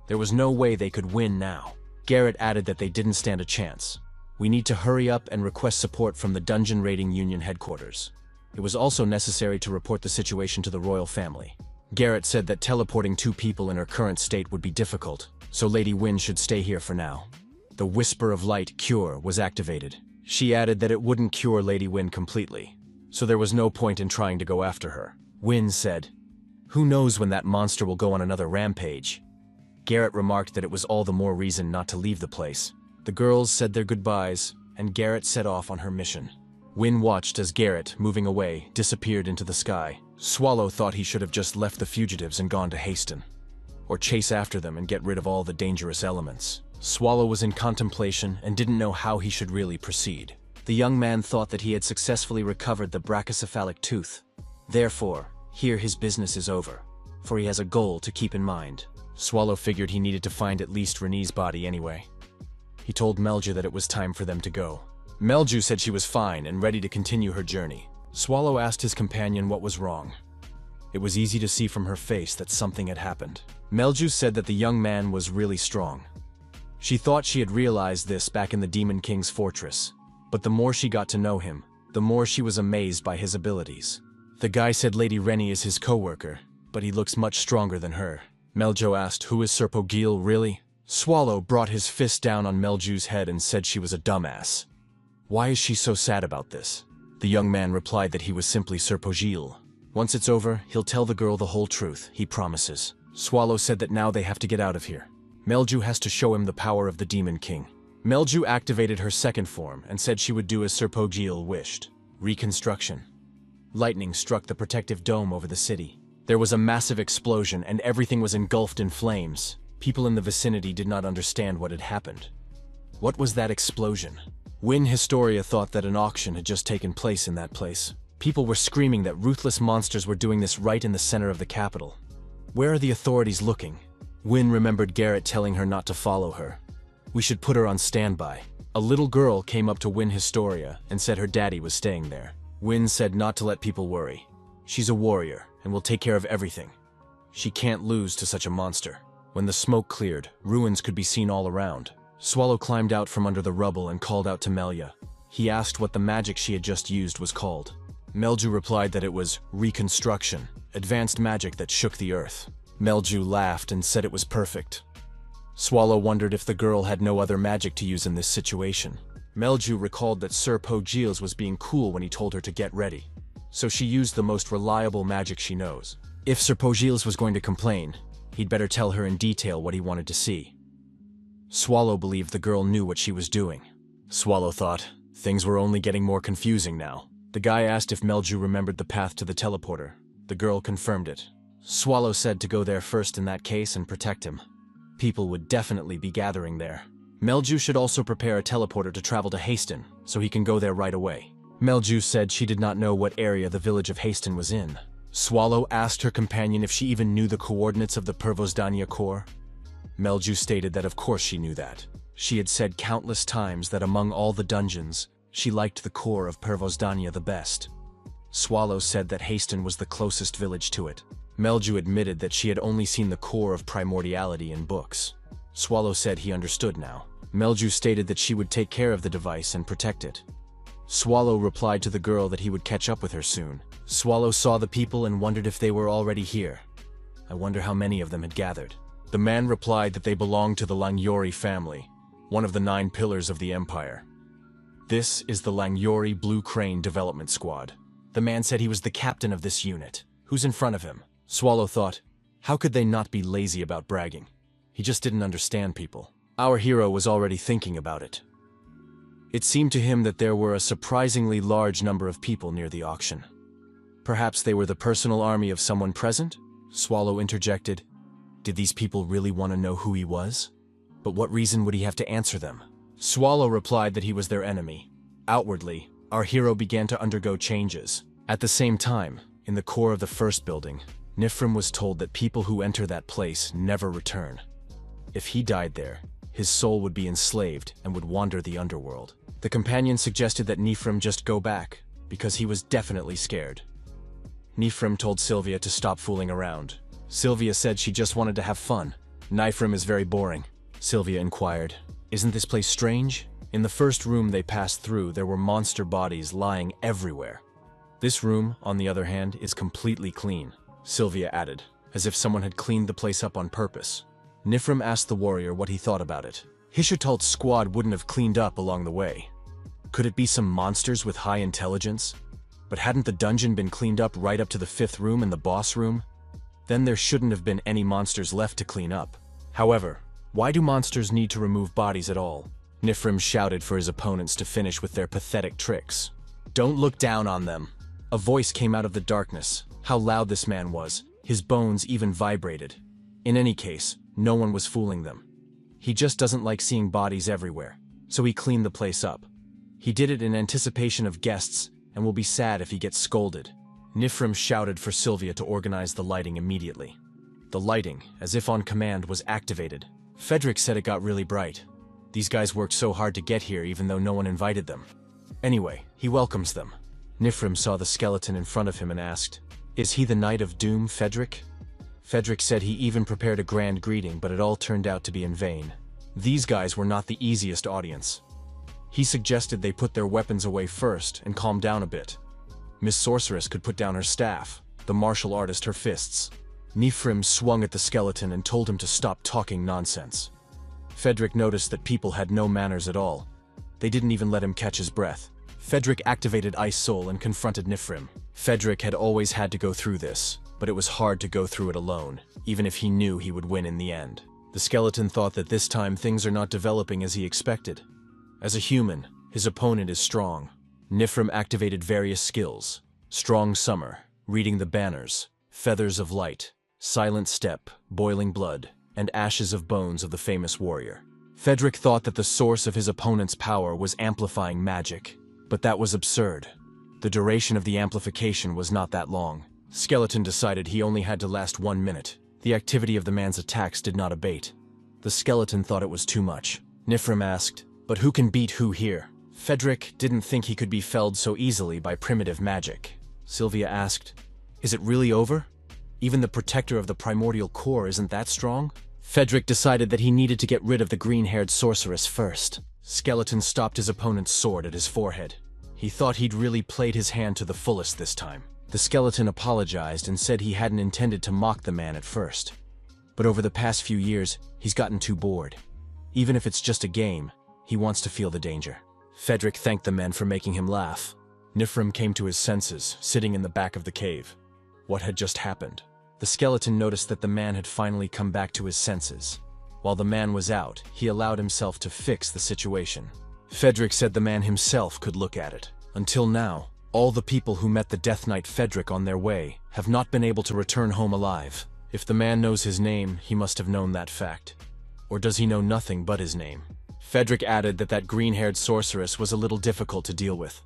There was no way they could win now. Garrett added that they didn't stand a chance. We need to hurry up and request support from the Dungeon Raiding Union headquarters. It was also necessary to report the situation to the royal family. Garrett said that teleporting 2 people in her current state would be difficult, so Lady Win should stay here for now. The Whisper of Light cure was activated. She added that it wouldn't cure Lady Win completely, so there was no point in trying to go after her. Win said, who knows when that monster will go on another rampage? Garrett remarked that it was all the more reason not to leave the place. The girls said their goodbyes, and Garrett set off on her mission. Win watched as Garrett, moving away, disappeared into the sky. Swallow thought he should have just left the fugitives and gone to Haston, or chase after them and get rid of all the dangerous elements. Swallow was in contemplation and didn't know how he should really proceed. The young man thought that he had successfully recovered the brachycephalic tooth. Therefore, here his business is over, for he has a goal to keep in mind. Swallow figured he needed to find at least Renee's body anyway. He told Melju that it was time for them to go. Melju said she was fine and ready to continue her journey. Swallow asked his companion what was wrong. It was easy to see from her face that something had happened. Melju said that the young man was really strong. She thought she had realized this back in the Demon King's fortress, but the more she got to know him, the more she was amazed by his abilities. The guy said Lady Rennie is his co-worker, but he looks much stronger than her. Meljo asked, who is Sir Pogil, really? Swallow brought his fist down on Melju's head and said she was a dumbass. Why is she so sad about this? The young man replied that he was simply Sir Pogil. Once it's over, he'll tell the girl the whole truth, he promises. Swallow said that now they have to get out of here. Melju has to show him the power of the Demon King. Melju activated her second form and said she would do as Sir Pogil wished. Reconstruction. Lightning struck the protective dome over the city. There was a massive explosion and everything was engulfed in flames. People in the vicinity did not understand what had happened. What was that explosion? Win Historia thought that an auction had just taken place in that place. People were screaming that ruthless monsters were doing this right in the center of the capital. Where are the authorities looking? Win remembered Garrett telling her not to follow her. We should put her on standby. A little girl came up to Win Historia and said her daddy was staying there. Win said not to let people worry. She's a warrior and will take care of everything. She can't lose to such a monster. When the smoke cleared, ruins could be seen all around. Swallow climbed out from under the rubble and called out to Melia. He asked what the magic she had just used was called. Melju replied that it was reconstruction, advanced magic that shook the earth. Melju laughed and said it was perfect. Swallow wondered if the girl had no other magic to use in this situation. Melju recalled that Sir Pogils was being cool when he told her to get ready, so she used the most reliable magic she knows. If Sir Pogils was going to complain, he'd better tell her in detail what he wanted to see. Swallow believed the girl knew what she was doing. Swallow thought, things were only getting more confusing now. The guy asked if Melju remembered the path to the teleporter. The girl confirmed it. Swallow said to go there first in that case and protect him. People would definitely be gathering there. Melju should also prepare a teleporter to travel to Haston, so he can go there right away. Melju said she did not know what area the village of Haston was in. Swallow asked her companion if she even knew the coordinates of the Pervozdania core. Melju stated that of course she knew that. She had said countless times that among all the dungeons, she liked the core of Pervozdania the best. Swallow said that Haston was the closest village to it. Melju admitted that she had only seen the core of primordiality in books. Swallow said he understood now. Melju stated that she would take care of the device and protect it. Swallow replied to the girl that he would catch up with her soon. Swallow saw the people and wondered if they were already here. I wonder how many of them had gathered. The man replied that they belonged to the Langyori family, one of the 9 pillars of the empire. This is the Langyori Blue Crane Development Squad. The man said he was the captain of this unit. Who's in front of him? Swallow thought, how could they not be lazy about bragging? He just didn't understand people. Our hero was already thinking about it. It seemed to him that there were a surprisingly large number of people near the auction. Perhaps they were the personal army of someone present? Swallow interjected. Did these people really want to know who he was? But what reason would he have to answer them? Swallow replied that he was their enemy. Outwardly, our hero began to undergo changes. At the same time, in the core of the first building, Nifrim was told that people who enter that place never return. If he died there, his soul would be enslaved and would wander the underworld. The companion suggested that Nifrim just go back, because he was definitely scared. Nifrim told Sylvia to stop fooling around. Sylvia said she just wanted to have fun. Nifrim is very boring. Sylvia inquired, isn't this place strange? In the first room they passed through, there were monster bodies lying everywhere. This room, on the other hand, is completely clean, Sylvia added, as if someone had cleaned the place up on purpose. Nifrim asked the warrior what he thought about it. Hishitalt's squad wouldn't have cleaned up along the way. Could it be some monsters with high intelligence? But hadn't the dungeon been cleaned up right up to the 5th room and the boss room? Then there shouldn't have been any monsters left to clean up. However, why do monsters need to remove bodies at all? Nifrim shouted for his opponents to finish with their pathetic tricks. Don't look down on them. A voice came out of the darkness. How loud this man was. His bones even vibrated. In any case, no one was fooling them. He just doesn't like seeing bodies everywhere, so he cleaned the place up. He did it in anticipation of guests and will be sad if he gets scolded. Nifrim shouted for Sylvia to organize the lighting immediately. The lighting, as if on command, was activated. Frederick said it got really bright. These guys worked so hard to get here even though no one invited them. Anyway, he welcomes them. Nifrim saw the skeleton in front of him and asked, is he the Knight of Doom, Frederick? Frederick said he even prepared a grand greeting, but it all turned out to be in vain. These guys were not the easiest audience. He suggested they put their weapons away first and calm down a bit. Miss Sorceress could put down her staff, the martial artist her fists. Nifrim swung at the skeleton and told him to stop talking nonsense. Frederick noticed that people had no manners at all. They didn't even let him catch his breath. Fedric activated Ice Soul and confronted Nifrim. Fedric had always had to go through this, but it was hard to go through it alone, even if he knew he would win in the end. The skeleton thought that this time things are not developing as he expected. As a human, his opponent is strong. Nifrim activated various skills: Strong Summer, Reading the Banners, Feathers of Light, Silent Step, Boiling Blood, and Ashes of Bones of the famous warrior. Fedric thought that the source of his opponent's power was amplifying magic, but that was absurd. The duration of the amplification was not that long. Skeleton decided he only had to last 1 minute. The activity of the man's attacks did not abate. The skeleton thought it was too much. Nifrim asked, "But who can beat who here?" Fedric didn't think he could be felled so easily by primitive magic. Sylvia asked, "Is it really over? Even the protector of the primordial core isn't that strong?" Fedric decided that he needed to get rid of the green-haired sorceress first. Skeleton stopped his opponent's sword at his forehead. He thought he'd really played his hand to the fullest this time. The skeleton apologized and said he hadn't intended to mock the man at first. But over the past few years, he's gotten too bored. Even if it's just a game, he wants to feel the danger. Fedric thanked the men for making him laugh. Nifrim came to his senses, sitting in the back of the cave. What had just happened? The skeleton noticed that the man had finally come back to his senses. While the man was out, he allowed himself to fix the situation. Fedric said the man himself could look at it. Until now, all the people who met the Death Knight Fedric on their way have not been able to return home alive. If the man knows his name, he must have known that fact. Or does he know nothing but his name? Fedric added that green-haired sorceress was a little difficult to deal with.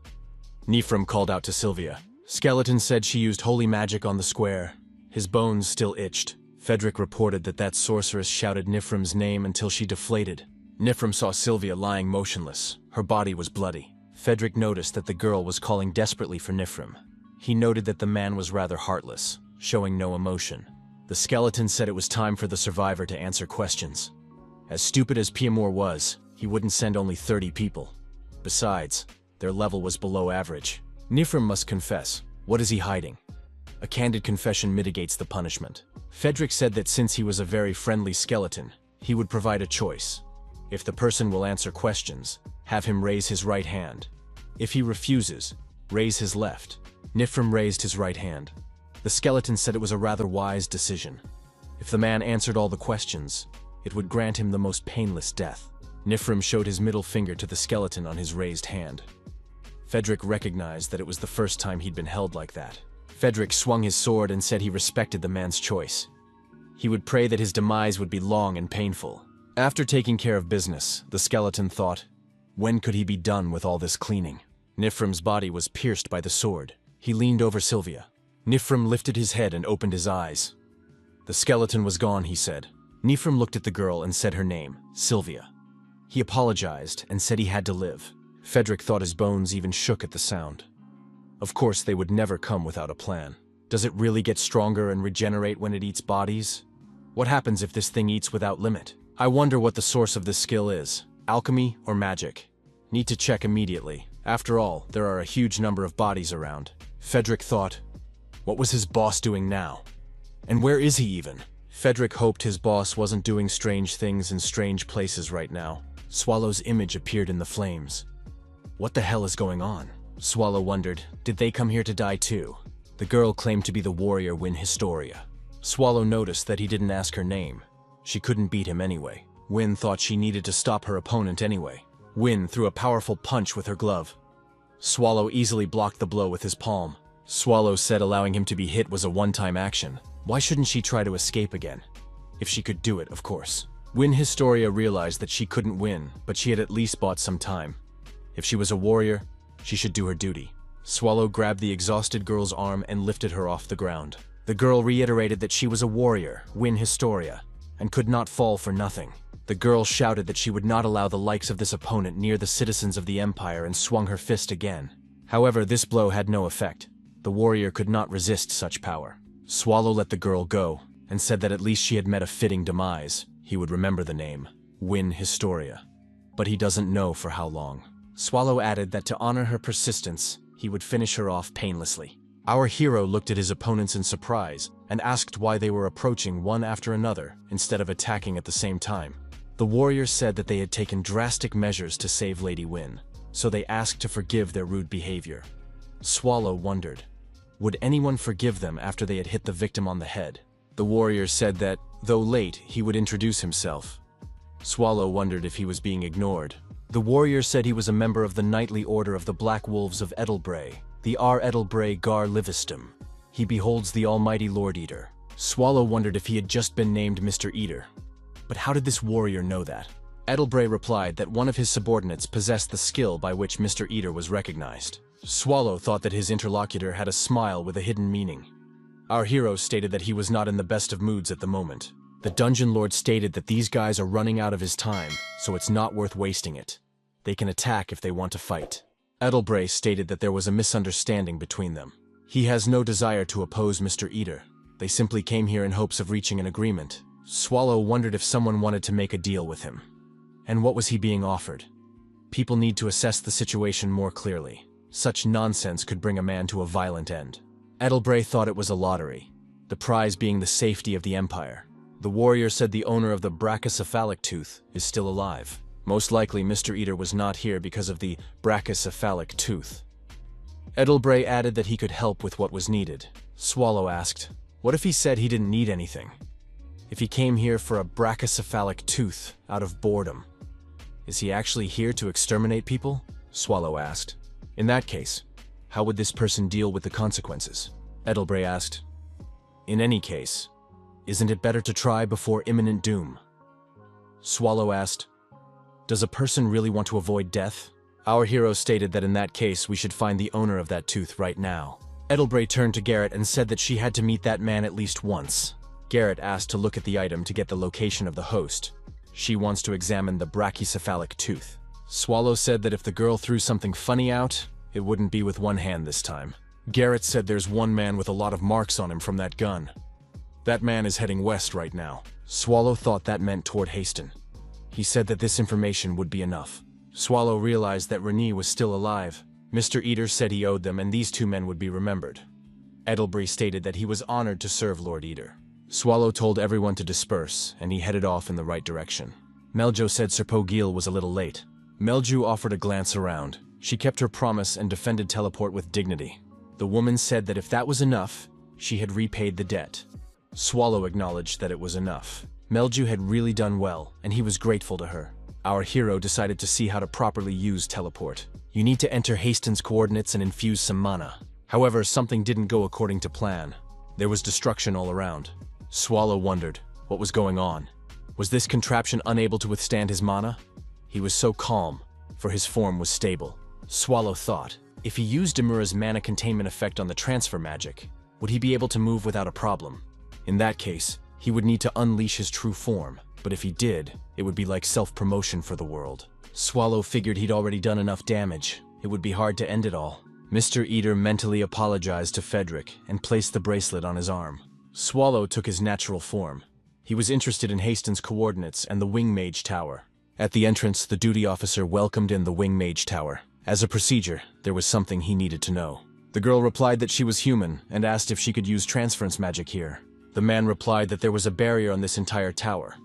Nifrim called out to Sylvia. Skeleton said she used holy magic on the square. His bones still itched. Fedric reported that sorceress shouted Nifrim's name until she deflated. Nifrim saw Sylvia lying motionless. Her body was bloody. Fedric noticed that the girl was calling desperately for Nifrim. He noted that the man was rather heartless, showing no emotion. The skeleton said it was time for the survivor to answer questions. As stupid as Piamor was, he wouldn't send only 30 people. Besides, their level was below average. Nifrim must confess. What is he hiding? A candid confession mitigates the punishment. Fedric said that since he was a very friendly skeleton, he would provide a choice. If the person will answer questions, have him raise his right hand. If he refuses, raise his left. Nifrim raised his right hand. The skeleton said it was a rather wise decision. If the man answered all the questions, it would grant him the most painless death. Nifrim showed his middle finger to the skeleton on his raised hand. Fedric recognized that it was the first time he'd been held like that. Fedric swung his sword and said he respected the man's choice. He would pray that his demise would be long and painful. After taking care of business, the skeleton thought, when could he be done with all this cleaning? Nifrim's body was pierced by the sword. He leaned over Sylvia. Nifrim lifted his head and opened his eyes. The skeleton was gone, he said. Nifrim looked at the girl and said her name, Sylvia. He apologized and said he had to live. Fedric thought his bones even shook at the sound. Of course, they would never come without a plan. Does it really get stronger and regenerate when it eats bodies? What happens if this thing eats without limit? I wonder what the source of this skill is. Alchemy or magic? Need to check immediately. After all, there are a huge number of bodies around. Fedric thought, what was his boss doing now? And where is he even? Fedric hoped his boss wasn't doing strange things in strange places right now. Swallow's image appeared in the flames. What the hell is going on? Swallow wondered, did they come here to die too? The girl claimed to be the warrior Win Historia. Swallow noticed that he didn't ask her name. She couldn't beat him anyway. Win thought she needed to stop her opponent anyway. Win threw a powerful punch with her glove. Swallow easily blocked the blow with his palm. Swallow said allowing him to be hit was a one-time action. Why shouldn't she try to escape again? If she could do it, of course. Win Historia realized that she couldn't win, but she had at least bought some time. If she was a warrior, she should do her duty. Swallow grabbed the exhausted girl's arm and lifted her off the ground. The girl reiterated that she was a warrior, Win Historia, and could not fall for nothing. The girl shouted that she would not allow the likes of this opponent near the citizens of the Empire and swung her fist again. However, this blow had no effect. The warrior could not resist such power. Swallow let the girl go, and said that at least she had met a fitting demise. He would remember the name, Win Historia. But he doesn't know for how long. Swallow added that to honor her persistence, he would finish her off painlessly. Our hero looked at his opponents in surprise and asked why they were approaching one after another instead of attacking at the same time. The warriors said that they had taken drastic measures to save Lady Win, so they asked to forgive their rude behavior. Swallow wondered, would anyone forgive them after they had hit the victim on the head? The warrior said that, though late, he would introduce himself. Swallow wondered if he was being ignored. The warrior said he was a member of the knightly order of the Black Wolves of Edelbray, the R. Edelbray Gar Livistum. He beholds the almighty Lord Eater. Swallow wondered if he had just been named Mr. Eater. But how did this warrior know that? Edelbray replied that one of his subordinates possessed the skill by which Mr. Eater was recognized. Swallow thought that his interlocutor had a smile with a hidden meaning. Our hero stated that he was not in the best of moods at the moment. The dungeon lord stated that these guys are running out of his time, so it's not worth wasting it. They can attack if they want to fight. Edelbray stated that there was a misunderstanding between them. He has no desire to oppose Mr. Eater. They simply came here in hopes of reaching an agreement. Swallow wondered if someone wanted to make a deal with him. And what was he being offered? People need to assess the situation more clearly. Such nonsense could bring a man to a violent end. Edelbray thought it was a lottery, the prize being the safety of the Empire. The warrior said the owner of the brachycephalic tooth is still alive. Most likely Mr. Eater was not here because of the brachycephalic tooth. Edelbray added that he could help with what was needed. Swallow asked, what if he said he didn't need anything? If he came here for a brachycephalic tooth out of boredom, is he actually here to exterminate people? Swallow asked. In that case, how would this person deal with the consequences? Edelbray asked. In any case, isn't it better to try before imminent doom? Swallow asked, does a person really want to avoid death? Our hero stated that in that case we should find the owner of that tooth right now. Edelbray turned to Garrett and said that she had to meet that man at least once. Garrett asked to look at the item to get the location of the host. She wants to examine the brachycephalic tooth. Swallow said that if the girl threw something funny out, it wouldn't be with one hand this time. Garrett said there's one man with a lot of marks on him from that gun. That man is heading west right now. Swallow thought that meant toward Haston. He said that this information would be enough. Swallow realized that Renée was still alive. Mr. Eater said he owed them and these two men would be remembered. Edelbray stated that he was honored to serve Lord Eater. Swallow told everyone to disperse, and he headed off in the right direction. Meljo said Sir Pogil was a little late. Melju offered a glance around. She kept her promise and defended teleport with dignity. The woman said that if that was enough, she had repaid the debt. Swallow acknowledged that it was enough. Melju had really done well, and he was grateful to her. Our hero decided to see how to properly use teleport. You need to enter Haston's coordinates and infuse some mana. However, something didn't go according to plan. There was destruction all around. Swallow wondered what was going on. Was this contraption unable to withstand his mana? He was so calm, for his form was stable. Swallow thought, if he used Demura's mana containment effect on the transfer magic, would he be able to move without a problem? In that case, he would need to unleash his true form, but if he did, it would be like self-promotion for the world. Swallow figured he'd already done enough damage. It would be hard to end it all. Mr. Eater mentally apologized to Frederick and placed the bracelet on his arm. Swallow took his natural form. He was interested in Haston's coordinates and the Wing Mage Tower. At the entrance, the duty officer welcomed in the Wing Mage Tower. As a procedure, there was something he needed to know. The girl replied that she was human and asked if she could use transference magic here. The man replied that there was a barrier on this entire tower,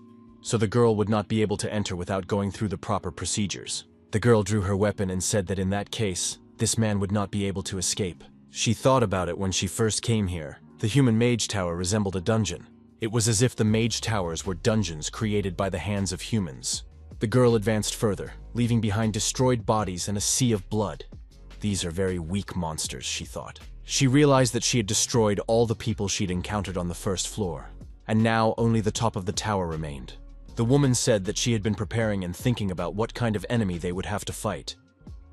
so the girl would not be able to enter without going through the proper procedures. The girl drew her weapon and said that in that case, this man would not be able to escape. She thought about it when she first came here. The human mage tower resembled a dungeon. It was as if the mage towers were dungeons created by the hands of humans. The girl advanced further, leaving behind destroyed bodies and a sea of blood. These are very weak monsters, she thought. She realized that she had destroyed all the people she'd encountered on the first floor, and now only the top of the tower remained. The woman said that she had been preparing and thinking about what kind of enemy they would have to fight,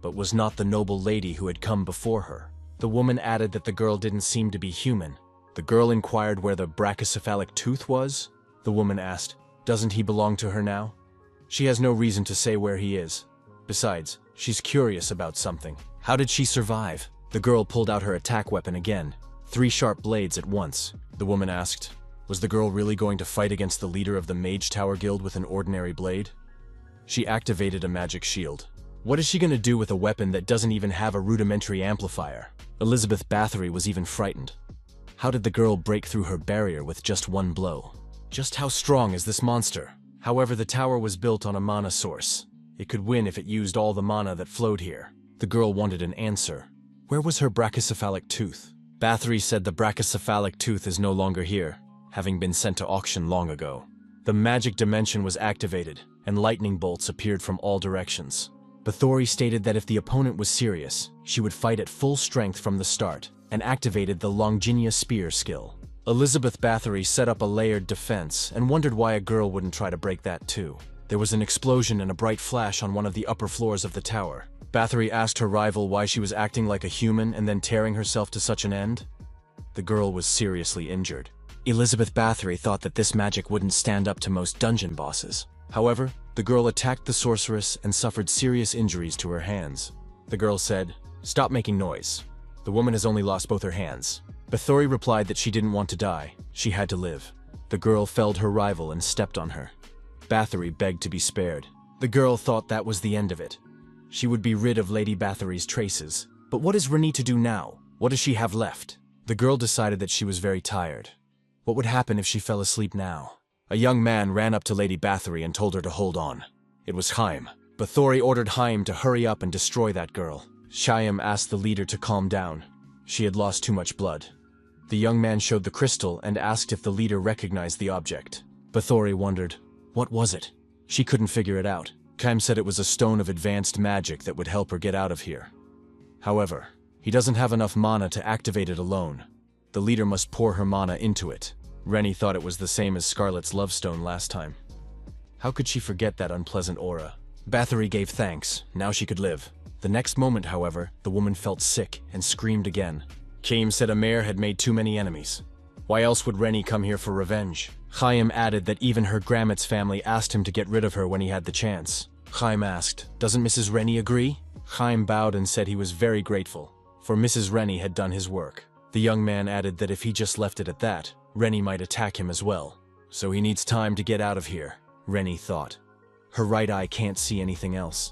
but was not the noble lady who had come before her. The woman added that the girl didn't seem to be human. The girl inquired where the brachycephalic tooth was. The woman asked, doesn't he belong to her now? She has no reason to say where he is. Besides, she's curious about something. How did she survive? The girl pulled out her attack weapon again, 3 sharp blades at once. The woman asked, was the girl really going to fight against the leader of the Mage Tower Guild with an ordinary blade? She activated a magic shield. What is she going to do with a weapon that doesn't even have a rudimentary amplifier? Elizabeth Bathory was even frightened. How did the girl break through her barrier with just one blow? Just how strong is this monster? However, the tower was built on a mana source. It could win if it used all the mana that flowed here. The girl wanted an answer. Where was her brachycephalic tooth? Bathory said the brachycephalic tooth is no longer here, having been sent to auction long ago. The magic dimension was activated, and lightning bolts appeared from all directions. Bathory stated that if the opponent was serious, she would fight at full strength from the start, and activated the Longinia Spear skill. Elizabeth Bathory set up a layered defense and wondered why a girl wouldn't try to break that too. There was an explosion and a bright flash on one of the upper floors of the tower. Bathory asked her rival why she was acting like a human and then tearing herself to such an end. The girl was seriously injured. Elizabeth Bathory thought that this magic wouldn't stand up to most dungeon bosses. However, the girl attacked the sorceress and suffered serious injuries to her hands. The girl said, "Stop making noise. The woman has only lost both her hands." Bathory replied that she didn't want to die, she had to live. The girl felled her rival and stepped on her. Bathory begged to be spared. The girl thought that was the end of it. She would be rid of Lady Bathory's traces. But what is Renée to do now? What does she have left? The girl decided that she was very tired. What would happen if she fell asleep now? A young man ran up to Lady Bathory and told her to hold on. It was Chaim. Bathory ordered Chaim to hurry up and destroy that girl. Chaim asked the leader to calm down. She had lost too much blood. The young man showed the crystal and asked if the leader recognized the object. Bathory wondered, what was it? She couldn't figure it out. Chaim said it was a stone of advanced magic that would help her get out of here. However, he doesn't have enough mana to activate it alone. The leader must pour her mana into it. Rennie thought it was the same as Scarlet's love stone last time. How could she forget that unpleasant aura? Bathory gave thanks. Now she could live. The next moment, however, the woman felt sick and screamed again. Chaim said a mare had made too many enemies. Why else would Rennie come here for revenge? Chaim added that even her Gramit's family asked him to get rid of her when he had the chance. Chaim asked, "Doesn't Mrs. Rennie agree?" Chaim bowed and said he was very grateful, for Mrs. Rennie had done his work. The young man added that if he just left it at that, Rennie might attack him as well. So he needs time to get out of here, Rennie thought. Her right eye can't see anything else.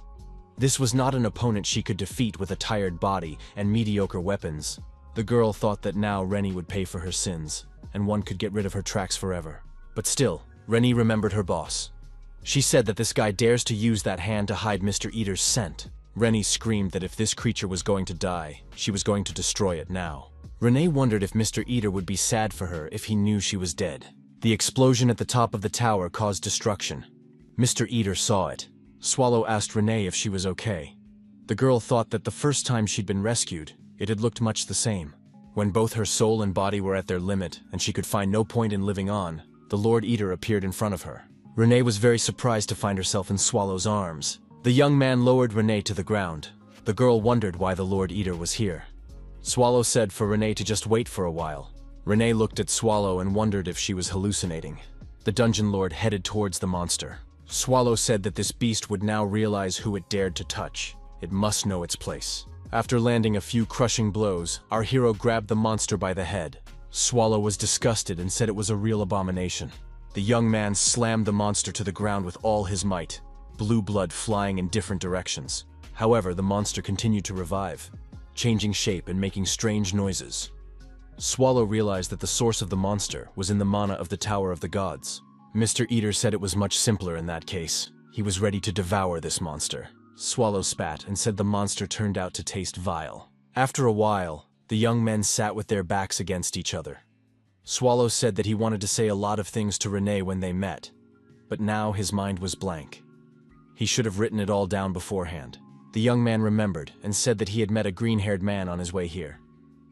This was not an opponent she could defeat with a tired body and mediocre weapons. The girl thought that now Rennie would pay for her sins, and one could get rid of her tracks forever. But still, Rennie remembered her boss. She said that this guy dares to use that hand to hide Mr. Eater's scent. Rennie screamed that if this creature was going to die, she was going to destroy it now. Renee wondered if Mr. Eater would be sad for her if he knew she was dead. The explosion at the top of the tower caused destruction. Mr. Eater saw it. Swallow asked Renee if she was okay. The girl thought that the first time she'd been rescued, it had looked much the same. When both her soul and body were at their limit and she could find no point in living on, the Lord Eater appeared in front of her. Renee was very surprised to find herself in Swallow's arms. The young man lowered Renee to the ground. The girl wondered why the Lord Eater was here. Swallow said for Renee to just wait for a while. Renee looked at Swallow and wondered if she was hallucinating. The dungeon lord headed towards the monster. Swallow said that this beast would now realize who it dared to touch. It must know its place. After landing a few crushing blows, our hero grabbed the monster by the head. Swallow was disgusted and said it was a real abomination. The young man slammed the monster to the ground with all his might, blue blood flying in different directions. However, the monster continued to revive, changing shape and making strange noises. Swallow realized that the source of the monster was in the mana of the Tower of the Gods. Mr. Eater said it was much simpler in that case. He was ready to devour this monster. Swallow spat and said the monster turned out to taste vile. After a while, the young men sat with their backs against each other. Swallow said that he wanted to say a lot of things to Renee when they met, but now his mind was blank. He should have written it all down beforehand. The young man remembered and said that he had met a green-haired man on his way here.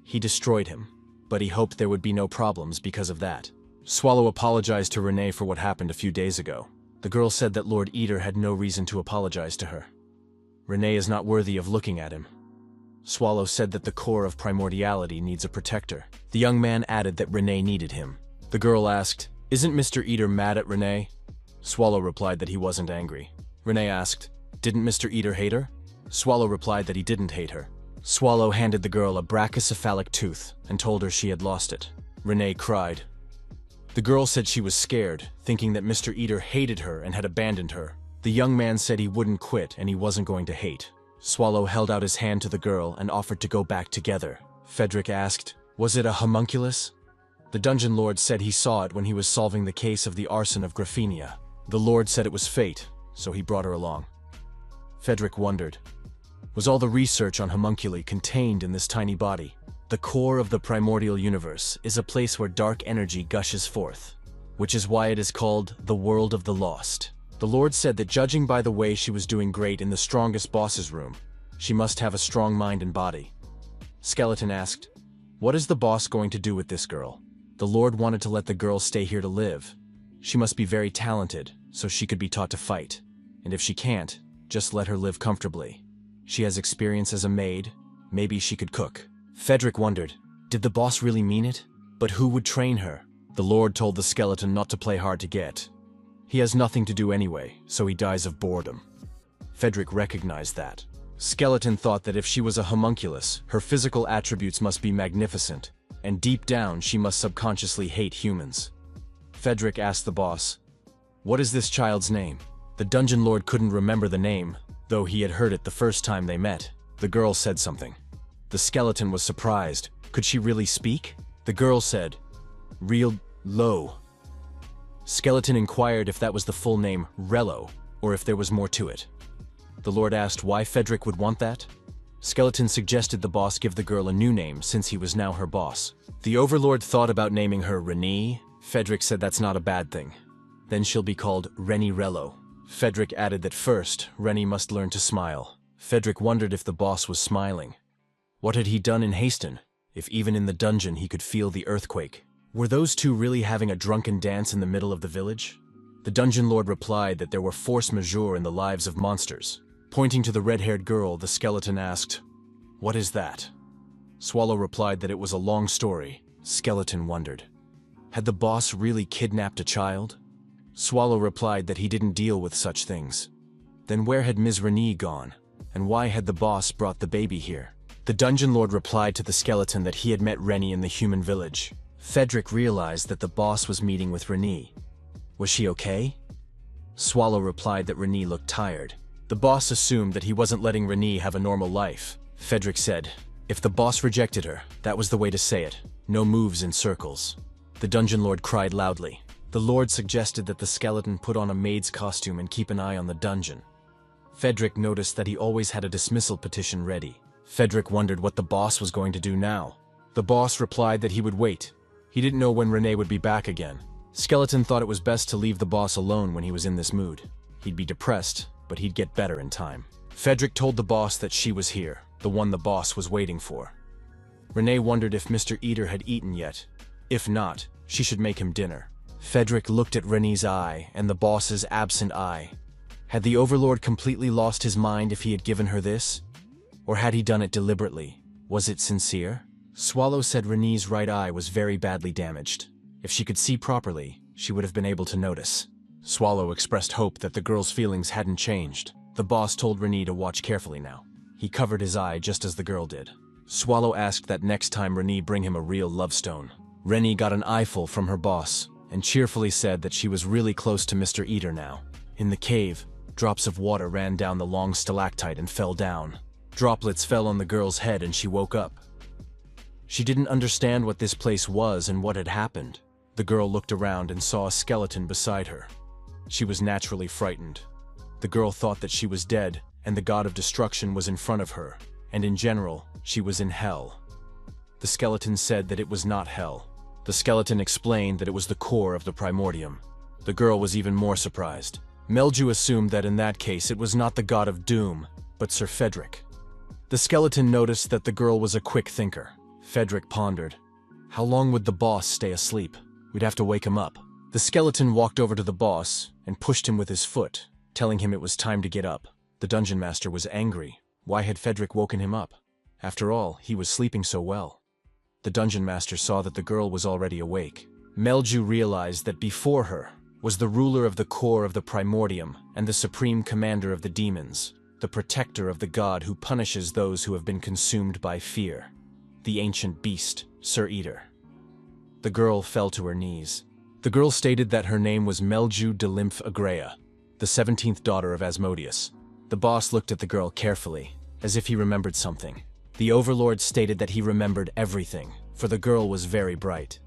He destroyed him, but he hoped there would be no problems because of that. Swallow apologized to Renee for what happened a few days ago. The girl said that Lord Eater had no reason to apologize to her. Renee is not worthy of looking at him. Swallow said that the core of primordiality needs a protector. The young man added that Renee needed him. The girl asked, "Isn't Mr. Eater mad at Renee?" Swallow replied that he wasn't angry. Renee asked, "Didn't Mr. Eater hate her?" Swallow replied that he didn't hate her. Swallow handed the girl a brachycephalic tooth and told her she had lost it. Renee cried. The girl said she was scared, thinking that Mr. Eater hated her and had abandoned her. The young man said he wouldn't quit and he wasn't going to hate. Swallow held out his hand to the girl and offered to go back together. Frederick asked, "Was it a homunculus?" The dungeon lord said he saw it when he was solving the case of the arson of Graphenia. The Lord said it was fate, so he brought her along. Frederick wondered, was all the research on homunculi contained in this tiny body? The core of the primordial universe is a place where dark energy gushes forth, which is why it is called the world of the lost. The Lord said that judging by the way she was doing great in the strongest boss's room, she must have a strong mind and body. Skeleton asked, what is the boss going to do with this girl? The Lord wanted to let the girl stay here to live. She must be very talented, so she could be taught to fight. And if she can't, just let her live comfortably. She has experience as a maid, maybe she could cook. Frederick wondered, did the boss really mean it? But who would train her? The Lord told the skeleton not to play hard to get. He has nothing to do anyway, so he dies of boredom. Frederick recognized that. Skeleton thought that if she was a homunculus, her physical attributes must be magnificent, and deep down she must subconsciously hate humans. Frederick asked the boss, what is this child's name? The dungeon lord couldn't remember the name, though he had heard it the first time they met. The girl said something. The skeleton was surprised. Could she really speak? The girl said, real low. Skeleton inquired if that was the full name, Rello, or if there was more to it. The Lord asked why Frederick would want that. Skeleton suggested the boss give the girl a new name since he was now her boss. The Overlord thought about naming her Renee. Frederick said that's not a bad thing. Then she'll be called Rennie Rello. Frederick added that first, Rennie must learn to smile. Frederick wondered if the boss was smiling. What had he done in Haston, if even in the dungeon he could feel the earthquake? Were those two really having a drunken dance in the middle of the village? The dungeon lord replied that there were force majeure in the lives of monsters. Pointing to the red-haired girl, the skeleton asked, what is that? Swallow replied that it was a long story. Skeleton wondered, had the boss really kidnapped a child? Swallow replied that he didn't deal with such things. Then where had Ms. Renee gone? And why had the boss brought the baby here? The dungeon lord replied to the skeleton that he had met Rennie in the human village. Frederick realized that the boss was meeting with Renee. Was she okay? Swallow replied that Renee looked tired. The boss assumed that he wasn't letting Renee have a normal life. Frederick said, if the boss rejected her, that was the way to say it. No moves in circles. The dungeon lord cried loudly. The lord suggested that the skeleton put on a maid's costume and keep an eye on the dungeon. Frederick noticed that he always had a dismissal petition ready. Frederick wondered what the boss was going to do now. The boss replied that he would wait. He didn't know when Renee would be back again. Skeleton thought it was best to leave the boss alone when he was in this mood. He'd be depressed, but he'd get better in time. Frederick told the boss that she was here, the one the boss was waiting for. Renee wondered if Mr. Eater had eaten yet. If not, she should make him dinner. Frederick looked at Renee's eye and the boss's absent eye. Had the Overlord completely lost his mind if he had given her this? Or had he done it deliberately? Was it sincere? Swallow said Renee's right eye was very badly damaged. If she could see properly, she would have been able to notice. Swallow expressed hope that the girl's feelings hadn't changed. The boss told Renee to watch carefully now. He covered his eye just as the girl did. Swallow asked that next time Renee bring him a real love stone. Renee got an eyeful from her boss and cheerfully said that she was really close to Mr. Eater now. In the cave, drops of water ran down the long stalactite and fell down. Droplets fell on the girl's head and she woke up. She didn't understand what this place was and what had happened. The girl looked around and saw a skeleton beside her. She was naturally frightened. The girl thought that she was dead and the god of destruction was in front of her, and in general, she was in hell. The skeleton said that it was not hell. The skeleton explained that it was the core of the primordium. The girl was even more surprised. Melju assumed that in that case it was not the god of doom, but Sir Frederick. The skeleton noticed that the girl was a quick thinker. Frederick pondered. How long would the boss stay asleep? We'd have to wake him up. The skeleton walked over to the boss and pushed him with his foot, telling him it was time to get up. The dungeon master was angry. Why had Frederick woken him up? After all, he was sleeping so well. The dungeon master saw that the girl was already awake. Melju realized that before her was the ruler of the core of the primordium and the supreme commander of the demons, the protector of the god who punishes those who have been consumed by fear, the ancient beast, Sir Eater. The girl fell to her knees. The girl stated that her name was Melju de Lymph Agrea, the 17th daughter of Asmodeus. The boss looked at the girl carefully, as if he remembered something. The Overlord stated that he remembered everything, for the girl was very bright.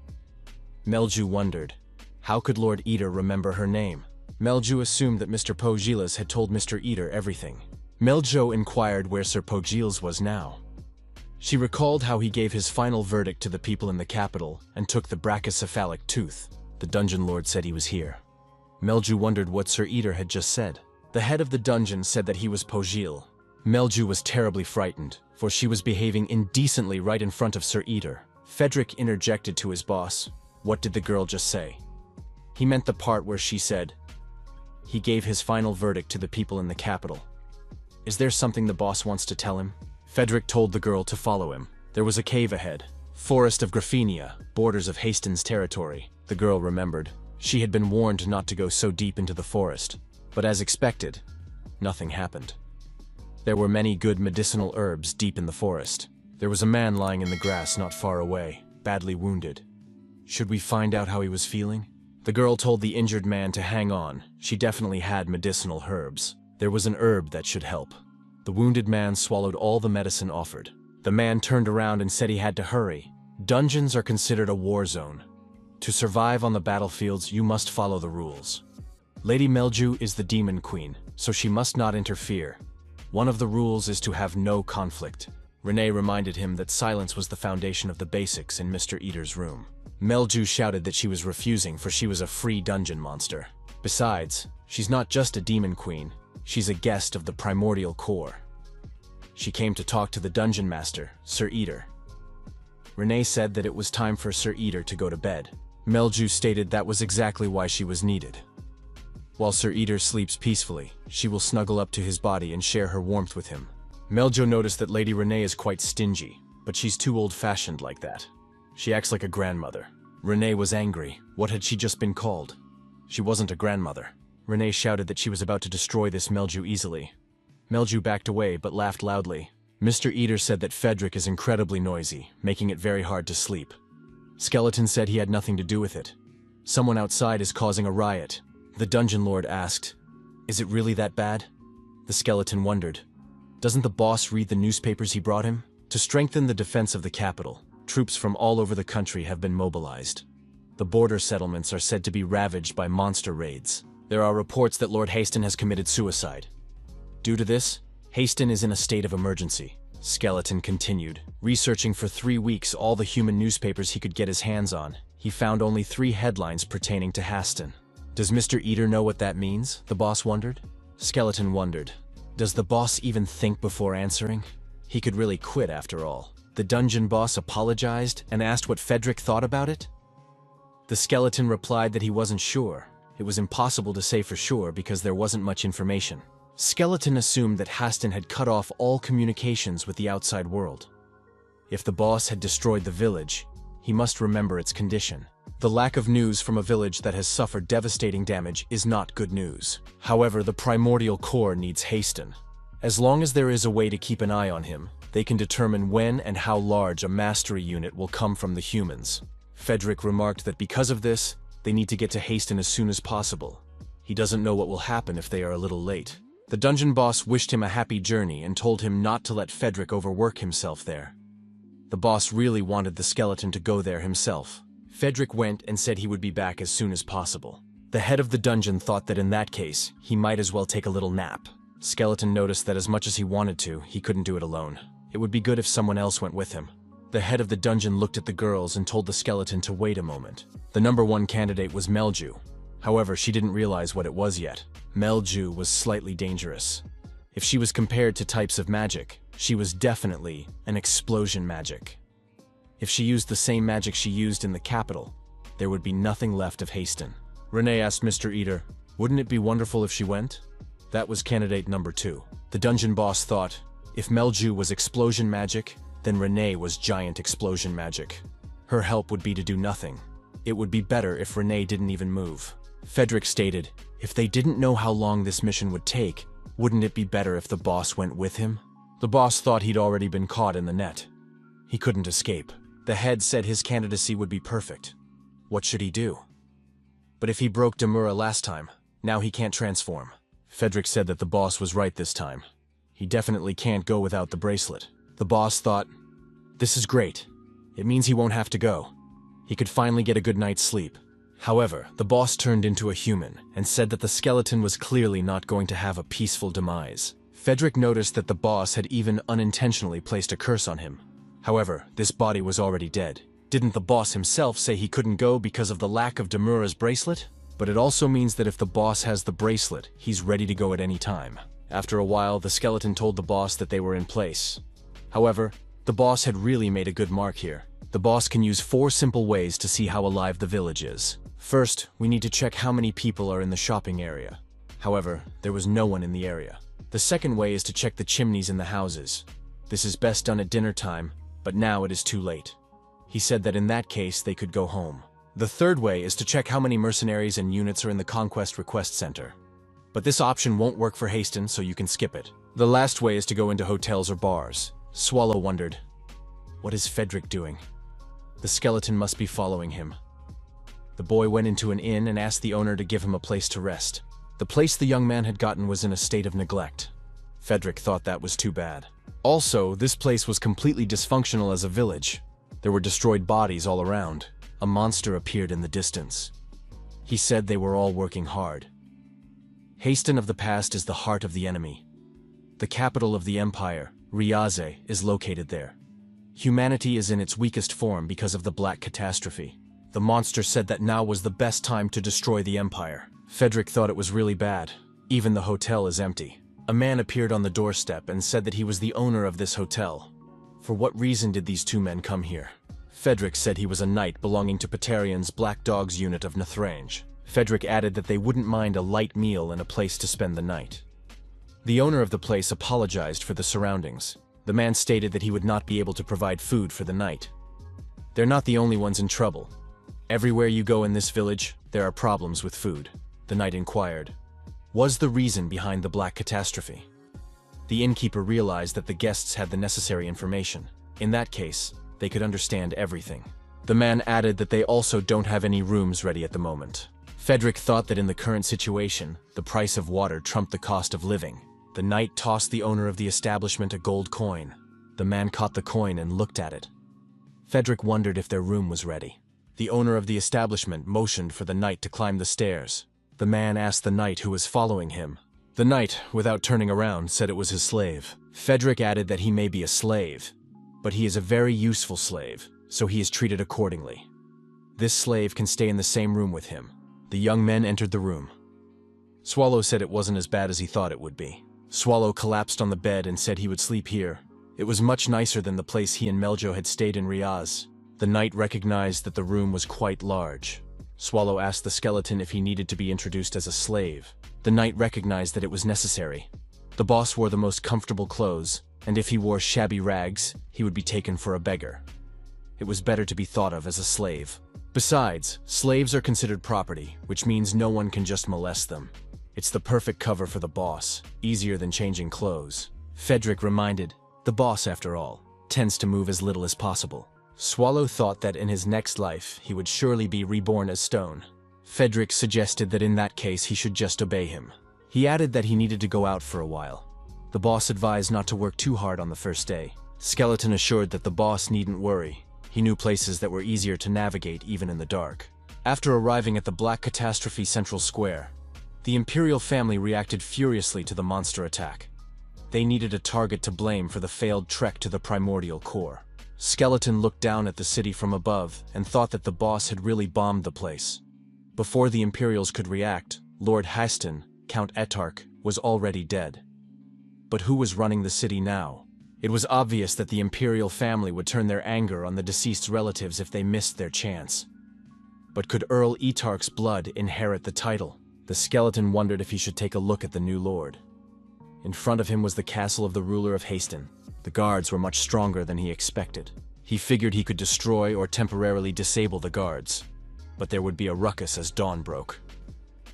Melju wondered, how could Lord Eater remember her name? Melju assumed that Mr. Pogilas had told Mr. Eater everything. Meljo inquired where Sir Pogilas was now. She recalled how he gave his final verdict to the people in the capital and took the brachycephalic tooth. The dungeon lord said he was here. Melju wondered what Sir Eater had just said. The head of the dungeon said that he was Pogil. Melju was terribly frightened, for she was behaving indecently right in front of Sir Eater. Frederick interjected to his boss. What did the girl just say? He meant the part where she said, he gave his final verdict to the people in the capital. Is there something the boss wants to tell him? Frederick told the girl to follow him. There was a cave ahead. Forest of Graphenia, borders of Hastings territory. The girl remembered. She had been warned not to go so deep into the forest. But as expected, nothing happened. There were many good medicinal herbs deep in the forest. There was a man lying in the grass not far away, badly wounded. Should we find out how he was feeling? The girl told the injured man to hang on. She definitely had medicinal herbs. There was an herb that should help. The wounded man swallowed all the medicine offered. The man turned around and said he had to hurry. Dungeons are considered a war zone. To survive on the battlefields, you must follow the rules. Lady Melju is the demon queen, so she must not interfere. One of the rules is to have no conflict. Renee reminded him that silence was the foundation of the basics in Mr. Eater's room. Melju shouted that she was refusing, for she was a free dungeon monster. Besides, she's not just a demon queen, she's a guest of the primordial core. She came to talk to the dungeon master, Sir Eater. Renee said that it was time for Sir Eater to go to bed. Melju stated that was exactly why she was needed. While Sir Eater sleeps peacefully, she will snuggle up to his body and share her warmth with him. Meljo noticed that Lady Renee is quite stingy, but she's too old-fashioned like that. She acts like a grandmother. Renee was angry. What had she just been called? She wasn't a grandmother. Renee shouted that she was about to destroy this Melju easily. Melju backed away but laughed loudly. Mr. Eater said that Frederick is incredibly noisy, making it very hard to sleep. Skeleton said he had nothing to do with it. Someone outside is causing a riot. The dungeon lord asked, "Is it really that bad?" The skeleton wondered. Doesn't the boss read the newspapers he brought him? To strengthen the defense of the capital, troops from all over the country have been mobilized. The border settlements are said to be ravaged by monster raids. There are reports that Lord Haston has committed suicide. Due to this, Haston is in a state of emergency. Skeleton continued. Researching for 3 weeks all the human newspapers he could get his hands on, he found only 3 headlines pertaining to Haston. Does Mr. Eater know what that means? The boss wondered. Skeleton wondered. Does the boss even think before answering? He could really quit after all. The dungeon boss apologized and asked what Frederick thought about it. The skeleton replied that he wasn't sure. It was impossible to say for sure because there wasn't much information. Skeleton assumed that Haston had cut off all communications with the outside world. If the boss had destroyed the village, he must remember its condition. The lack of news from a village that has suffered devastating damage is not good news. However, the primordial core needs Haston. As long as there is a way to keep an eye on him, they can determine when and how large a mastery unit will come from the humans. Frederick remarked that because of this, they need to get to Haston as soon as possible. He doesn't know what will happen if they are a little late. The dungeon boss wished him a happy journey and told him not to let Frederick overwork himself there. The boss really wanted the skeleton to go there himself. Frederick went and said he would be back as soon as possible. The head of the dungeon thought that in that case, he might as well take a little nap. Skeleton noticed that as much as he wanted to, he couldn't do it alone. It would be good if someone else went with him. The head of the dungeon looked at the girls and told the skeleton to wait a moment. The number 1 candidate was Melju. However, she didn't realize what it was yet. Melju was slightly dangerous. If she was compared to types of magic, she was definitely an explosion magic. If she used the same magic she used in the capital, there would be nothing left of Haston. Renee asked Mr. Eater, wouldn't it be wonderful if she went? That was candidate number 2. The dungeon boss thought, if Melju was explosion magic, then Renee was giant explosion magic. Her help would be to do nothing. It would be better if Renee didn't even move. Frederick stated, if they didn't know how long this mission would take, wouldn't it be better if the boss went with him? The boss thought he'd already been caught in the net. He couldn't escape. The head said his candidacy would be perfect. What should he do? But if he broke Demura last time, now he can't transform. Frederick said that the boss was right this time. He definitely can't go without the bracelet. The boss thought, this is great. It means he won't have to go. He could finally get a good night's sleep. However, the boss turned into a human and said that the skeleton was clearly not going to have a peaceful demise. Frederick noticed that the boss had even unintentionally placed a curse on him. However, this body was already dead. Didn't the boss himself say he couldn't go because of the lack of Demura's bracelet? But it also means that if the boss has the bracelet, he's ready to go at any time. After a while, the skeleton told the boss that they were in place. However, the boss had really made a good mark here. The boss can use 4 simple ways to see how alive the village is. First, we need to check how many people are in the shopping area. However, there was no one in the area. The second way is to check the chimneys in the houses. This is best done at dinner time, but now it is too late. He said that in that case they could go home. The third way is to check how many mercenaries and units are in the Conquest Request Center. But this option won't work for Haston, so you can skip it. The last way is to go into hotels or bars. Swallow wondered, what is Frederick doing? The skeleton must be following him. The boy went into an inn and asked the owner to give him a place to rest. The place the young man had gotten was in a state of neglect. Frederick thought that was too bad. Also, this place was completely dysfunctional as a village. There were destroyed bodies all around. A monster appeared in the distance. He said they were all working hard. Haston of the past is the heart of the enemy. The capital of the empire, Riaze, is located there. Humanity is in its weakest form because of the Black Catastrophe. The monster said that now was the best time to destroy the empire. Frederick thought it was really bad. Even the hotel is empty. A man appeared on the doorstep and said that he was the owner of this hotel. For what reason did these 2 men come here? Frederick said he was a knight belonging to Patarian's Black Dogs unit of Nathrange. Frederick added that they wouldn't mind a light meal and a place to spend the night. The owner of the place apologized for the surroundings. The man stated that he would not be able to provide food for the night. They're not the only ones in trouble. Everywhere you go in this village, there are problems with food. The knight inquired. Was the reason behind the Black Catastrophe? The innkeeper realized that the guests had the necessary information. In that case, they could understand everything. The man added that they also don't have any rooms ready at the moment. Frederick thought that in the current situation, the price of water trumped the cost of living. The knight tossed the owner of the establishment a gold coin. The man caught the coin and looked at it. Frederick wondered if their room was ready. The owner of the establishment motioned for the knight to climb the stairs. The man asked the knight who was following him. The knight, without turning around, said it was his slave. Frederick added that he may be a slave, but he is a very useful slave, so he is treated accordingly. This slave can stay in the same room with him. The young men entered the room. Swallow said it wasn't as bad as he thought it would be. Swallow collapsed on the bed and said he would sleep here. It was much nicer than the place he and Meljo had stayed in Riaz. The knight recognized that the room was quite large. Swallow asked the skeleton if he needed to be introduced as a slave. The knight recognized that it was necessary. The boss wore the most comfortable clothes, and if he wore shabby rags, he would be taken for a beggar. It was better to be thought of as a slave. Besides, slaves are considered property, which means no one can just molest them. It's the perfect cover for the boss, easier than changing clothes. Frederick reminded, the boss, after all, tends to move as little as possible. Swallow thought that in his next life, he would surely be reborn as stone. Frederick suggested that in that case he should just obey him. He added that he needed to go out for a while. The boss advised not to work too hard on the first day. Skeleton assured that the boss needn't worry. He knew places that were easier to navigate even in the dark. After arriving at the Black Catastrophe Central Square, the Imperial family reacted furiously to the monster attack. They needed a target to blame for the failed trek to the primordial core. Skeleton looked down at the city from above and thought that the boss had really bombed the place. Before the Imperials could react, Lord Haston, Count Etarch, was already dead. But who was running the city now? It was obvious that the Imperial family would turn their anger on the deceased's relatives if they missed their chance. But could Earl Etarch's blood inherit the title? The skeleton wondered if he should take a look at the new lord. In front of him was the castle of the ruler of Haston. The guards were much stronger than he expected. He figured he could destroy or temporarily disable the guards, but there would be a ruckus as dawn broke.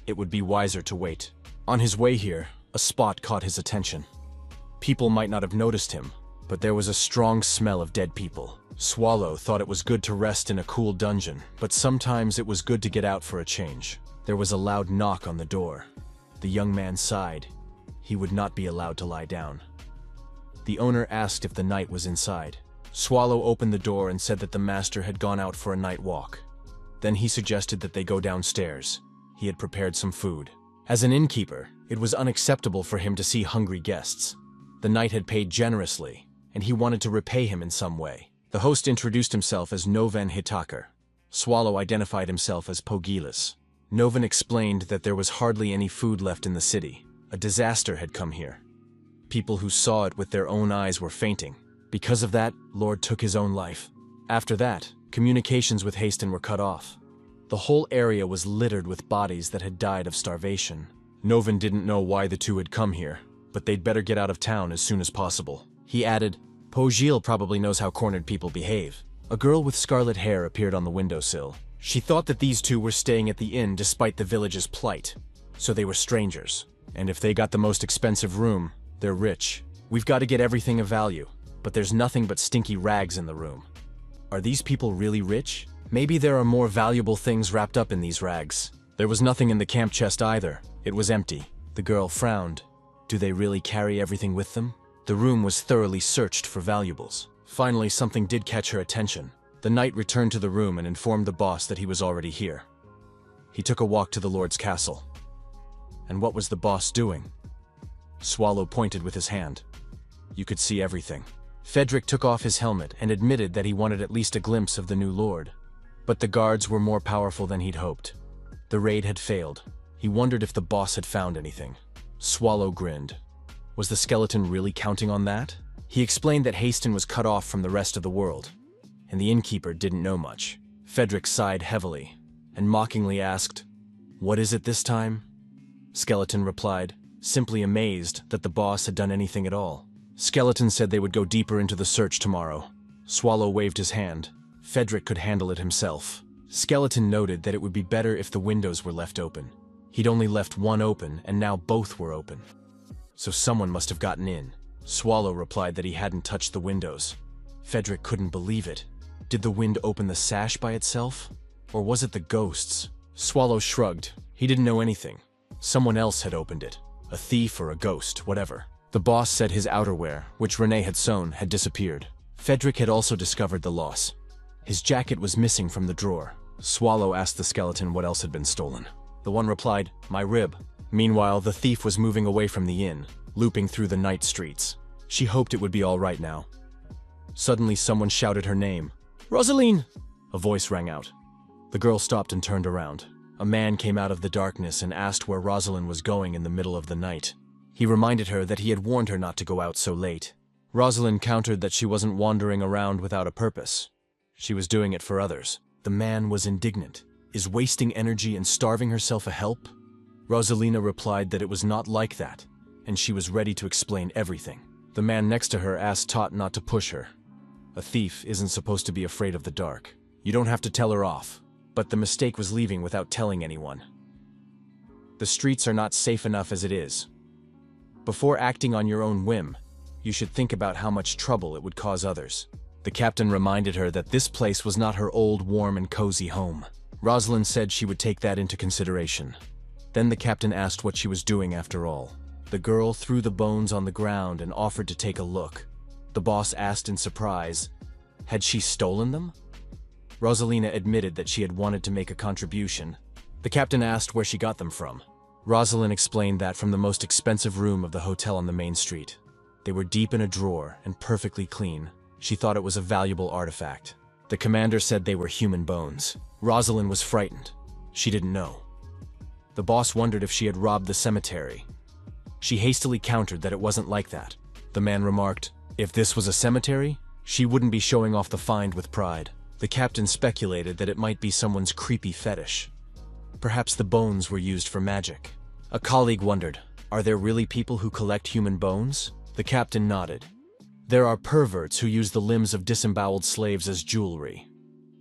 It would be wiser to wait. On his way here, a spot caught his attention. People might not have noticed him, but there was a strong smell of dead people. Swallow thought it was good to rest in a cool dungeon, but sometimes it was good to get out for a change. There was a loud knock on the door. The young man sighed. He would not be allowed to lie down. The owner asked if the knight was inside. Swallow opened the door and said that the master had gone out for a night walk. Then he suggested that they go downstairs. He had prepared some food. As an innkeeper, it was unacceptable for him to see hungry guests. The knight had paid generously, and he wanted to repay him in some way. The host introduced himself as Novan Hitakar. Swallow identified himself as Pogilas. Novan explained that there was hardly any food left in the city. A disaster had come here. People who saw it with their own eyes were fainting. Because of that, Lord took his own life. After that, communications with Haston were cut off. The whole area was littered with bodies that had died of starvation. Novan didn't know why the two had come here, but they'd better get out of town as soon as possible. He added, Pogil probably knows how cornered people behave. A girl with scarlet hair appeared on the windowsill. She thought that these two were staying at the inn despite the village's plight. So they were strangers. And if they got the most expensive room, they're rich. We've got to get everything of value, but there's nothing but stinky rags in the room. Are these people really rich? Maybe there are more valuable things wrapped up in these rags. There was nothing in the camp chest either. It was empty. The girl frowned. Do they really carry everything with them? The room was thoroughly searched for valuables. Finally, something did catch her attention. The knight returned to the room and informed the boss that he was already here. He took a walk to the lord's castle. And what was the boss doing? Swallow pointed with his hand. You could see everything. Frederick took off his helmet and admitted that he wanted at least a glimpse of the new lord. But the guards were more powerful than he'd hoped. The raid had failed. He wondered if the boss had found anything. Swallow grinned. Was the skeleton really counting on that? He explained that Haston was cut off from the rest of the world, and the innkeeper didn't know much. Frederick sighed heavily and mockingly asked, What is it this time? Skeleton replied, simply amazed that the boss had done anything at all. Skeleton said they would go deeper into the search tomorrow. Swallow waved his hand. Frederick could handle it himself. Skeleton noted that it would be better if the windows were left open. He'd only left one open, and now both were open. So someone must have gotten in. Swallow replied that he hadn't touched the windows. Frederick couldn't believe it. Did the wind open the sash by itself? Or was it the ghosts? Swallow shrugged. He didn't know anything. Someone else had opened it. A thief or a ghost, whatever. The boss said his outerwear, which Renee had sewn, had disappeared. Frederick had also discovered the loss. His jacket was missing from the drawer. Swallow asked the skeleton what else had been stolen. The one replied, My rib. Meanwhile, the thief was moving away from the inn, looping through the night streets. She hoped it would be all right now. Suddenly, someone shouted her name. Rosaline! A voice rang out. The girl stopped and turned around. A man came out of the darkness and asked where Rosalind was going in the middle of the night. He reminded her that he had warned her not to go out so late. Rosalind countered that she wasn't wandering around without a purpose. She was doing it for others. The man was indignant. Is wasting energy and starving herself a help? Rosalina replied that it was not like that, and she was ready to explain everything. The man next to her asked Tot not to push her. A thief isn't supposed to be afraid of the dark. You don't have to tell her off. But the mistake was leaving without telling anyone. The streets are not safe enough as it is. Before acting on your own whim, you should think about how much trouble it would cause others. The captain reminded her that this place was not her old, warm and cozy home. Rosalind said she would take that into consideration. Then the captain asked what she was doing after all. The girl threw the bones on the ground and offered to take a look. The boss asked in surprise, had she stolen them? Rosalina admitted that she had wanted to make a contribution. The captain asked where she got them from. Rosalind explained that from the most expensive room of the hotel on the main street. They were deep in a drawer and perfectly clean. She thought it was a valuable artifact. The commander said they were human bones. Rosalind was frightened. She didn't know. The boss wondered if she had robbed the cemetery. She hastily countered that it wasn't like that. The man remarked, if this was a cemetery, she wouldn't be showing off the find with pride. The captain speculated that it might be someone's creepy fetish. Perhaps the bones were used for magic. A colleague wondered, are there really people who collect human bones? The captain nodded. There are perverts who use the limbs of disemboweled slaves as jewelry.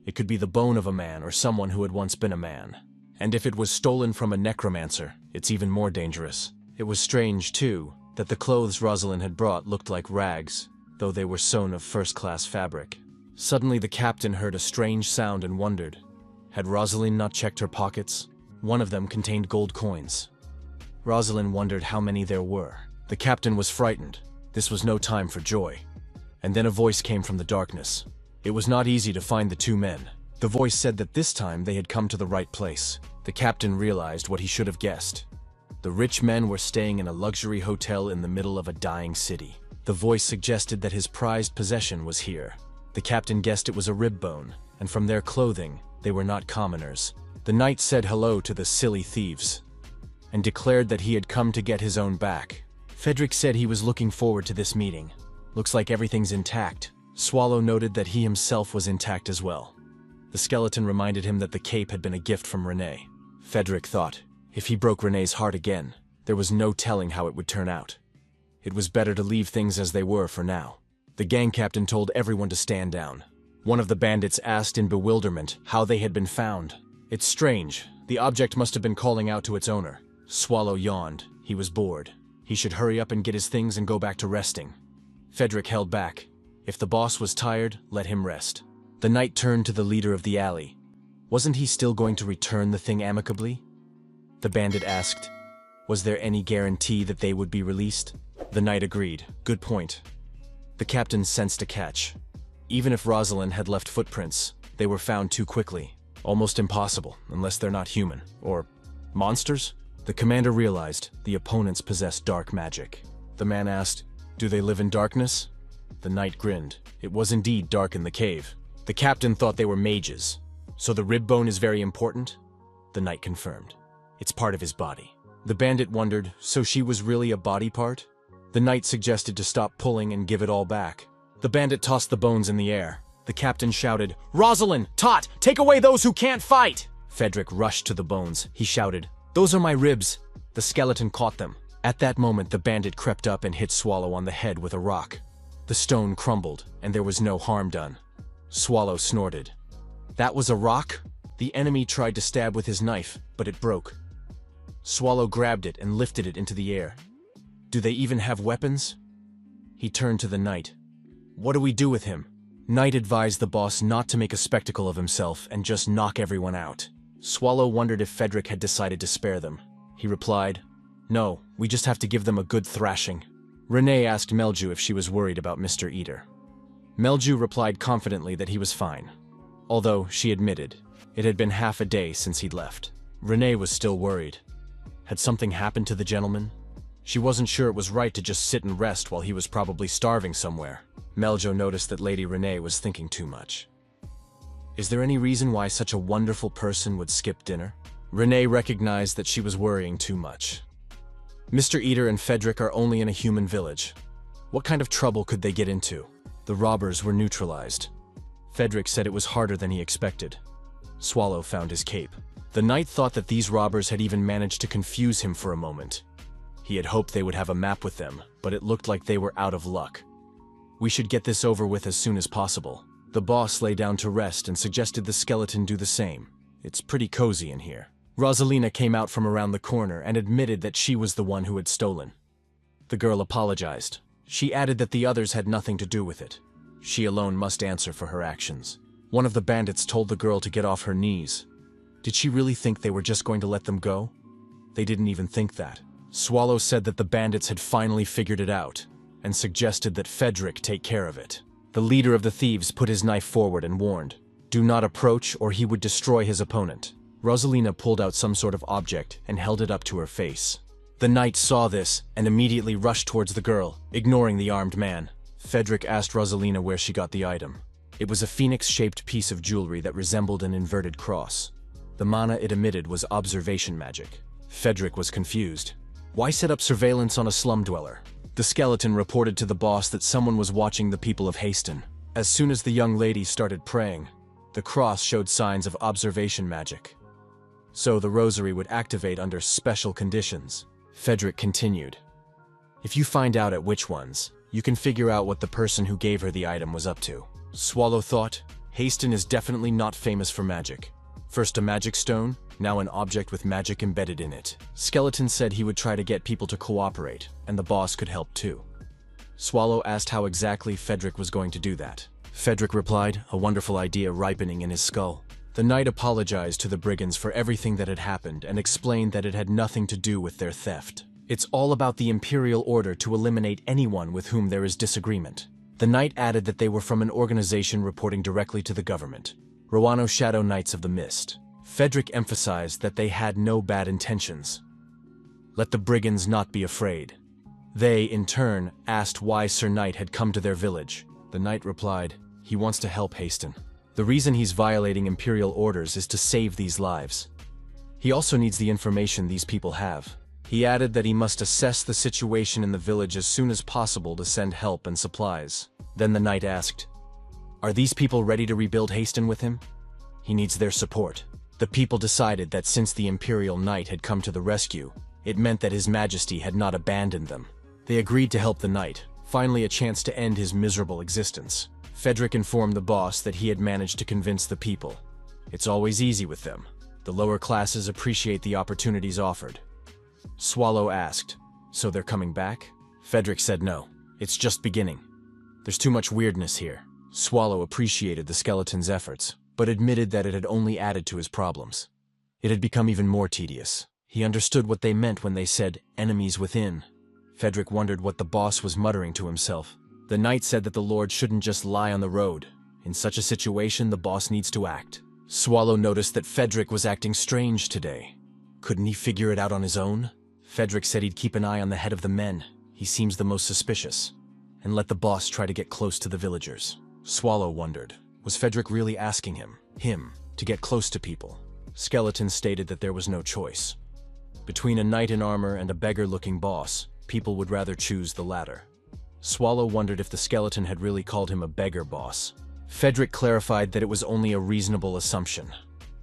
It could be the bone of a man or someone who had once been a man. And if it was stolen from a necromancer, it's even more dangerous. It was strange, too, that the clothes Rosalind had brought looked like rags, though they were sewn of first-class fabric. Suddenly the captain heard a strange sound and wondered, had Rosalind not checked her pockets? One of them contained gold coins. Rosalind wondered how many there were. The captain was frightened. This was no time for joy. And then a voice came from the darkness. It was not easy to find the two men. The voice said that this time they had come to the right place. The captain realized what he should have guessed. The rich men were staying in a luxury hotel in the middle of a dying city. The voice suggested that his prized possession was here. The captain guessed it was a rib bone, and from their clothing, they were not commoners. The knight said hello to the silly thieves, and declared that he had come to get his own back. Frederick said he was looking forward to this meeting. Looks like everything's intact. Swallow noted that he himself was intact as well. The skeleton reminded him that the cape had been a gift from Renee. Frederick thought, if he broke Renee's heart again, there was no telling how it would turn out. It was better to leave things as they were for now. The gang captain told everyone to stand down. One of the bandits asked in bewilderment how they had been found. It's strange. The object must have been calling out to its owner. Swallow yawned. He was bored. He should hurry up and get his things and go back to resting. Frederick held back. If the boss was tired, let him rest. The knight turned to the leader of the alley. Wasn't he still going to return the thing amicably? The bandit asked, was there any guarantee that they would be released? The knight agreed. Good point. The captain sensed a catch. Even if Rosalind had left footprints, they were found too quickly. Almost impossible, unless they're not human. Or monsters? The commander realized the opponents possessed dark magic. The man asked, do they live in darkness? The knight grinned. It was indeed dark in the cave. The captain thought they were mages. So the rib bone is very important? The knight confirmed. It's part of his body. The bandit wondered, so she was really a body part? The knight suggested to stop pulling and give it all back. The bandit tossed the bones in the air. The captain shouted, Rosalind, Tot, take away those who can't fight! Frederick rushed to the bones. He shouted, those are my ribs. The skeleton caught them. At that moment, the bandit crept up and hit Swallow on the head with a rock. The stone crumbled, and there was no harm done. Swallow snorted. That was a rock? The enemy tried to stab with his knife, but it broke. Swallow grabbed it and lifted it into the air. Do they even have weapons? He turned to the knight. What do we do with him? Knight advised the boss not to make a spectacle of himself and just knock everyone out. Swallow wondered if Frederick had decided to spare them. He replied, no, we just have to give them a good thrashing. Renee asked Melju if she was worried about Mr. Eater. Melju replied confidently that he was fine, although she admitted it had been half a day since he'd left. Renee was still worried. Had something happened to the gentleman? She wasn't sure it was right to just sit and rest while he was probably starving somewhere. Meljo noticed that Lady Renee was thinking too much. Is there any reason why such a wonderful person would skip dinner? Renee recognized that she was worrying too much. Mr. Eater and Frederick are only in a human village. What kind of trouble could they get into? The robbers were neutralized. Frederick said it was harder than he expected. Swallow found his cape. The knight thought that these robbers had even managed to confuse him for a moment. He had hoped they would have a map with them, but it looked like they were out of luck. We should get this over with as soon as possible. The boss lay down to rest and suggested the skeleton do the same. It's pretty cozy in here. Rosalina came out from around the corner and admitted that she was the one who had stolen. The girl apologized. She added that the others had nothing to do with it. She alone must answer for her actions. One of the bandits told the girl to get off her knees. Did she really think they were just going to let them go? They didn't even think that. Swallow said that the bandits had finally figured it out, and suggested that Frederick take care of it. The leader of the thieves put his knife forward and warned, do not approach or he would destroy his opponent. Rosalina pulled out some sort of object and held it up to her face. The knight saw this and immediately rushed towards the girl, ignoring the armed man. Frederick asked Rosalina where she got the item. It was a phoenix-shaped piece of jewelry that resembled an inverted cross. The mana it emitted was observation magic. Frederick was confused. Why set up surveillance on a slum dweller? The skeleton reported to the boss that someone was watching the people of Haston. As soon as the young lady started praying, the cross showed signs of observation magic. So the rosary would activate under special conditions. Frederick continued. If you find out at which ones, you can figure out what the person who gave her the item was up to. Swallow thought, Haston is definitely not famous for magic. First a magic stone, now an object with magic embedded in it. Skeleton said he would try to get people to cooperate, and the boss could help too. Swallow asked how exactly Frederick was going to do that. Frederick replied, a wonderful idea ripening in his skull. The knight apologized to the brigands for everything that had happened and explained that it had nothing to do with their theft. It's all about the imperial order to eliminate anyone with whom there is disagreement. The knight added that they were from an organization reporting directly to the government. Roano Shadow Knights of the Mist. Frederick emphasized that they had no bad intentions. Let the brigands not be afraid. They, in turn, asked why Sir Knight had come to their village. The knight replied, he wants to help Hasten. The reason he's violating imperial orders is to save these lives. He also needs the information these people have. He added that he must assess the situation in the village as soon as possible to send help and supplies. Then the knight asked, are these people ready to rebuild Hasten with him? He needs their support. The people decided that since the imperial knight had come to the rescue, it meant that His Majesty had not abandoned them. They agreed to help the knight, finally a chance to end his miserable existence. Frederick informed the boss that he had managed to convince the people. It's always easy with them. The lower classes appreciate the opportunities offered. Swallow asked, so they're coming back? Frederick said no, it's just beginning. There's too much weirdness here. Swallow appreciated the skeleton's efforts, but admitted that it had only added to his problems. It had become even more tedious. He understood what they meant when they said, enemies within. Frederick wondered what the boss was muttering to himself. The knight said that the lord shouldn't just lie on the road. In such a situation, the boss needs to act. Swallow noticed that Frederick was acting strange today. Couldn't he figure it out on his own? Frederick said he'd keep an eye on the head of the men. He seems the most suspicious. And let the boss try to get close to the villagers. Swallow wondered, was Frederick really asking him, to get close to people? Skeleton stated that there was no choice. Between a knight in armor and a beggar-looking boss, people would rather choose the latter. Swallow wondered if the skeleton had really called him a beggar boss. Frederick clarified that it was only a reasonable assumption.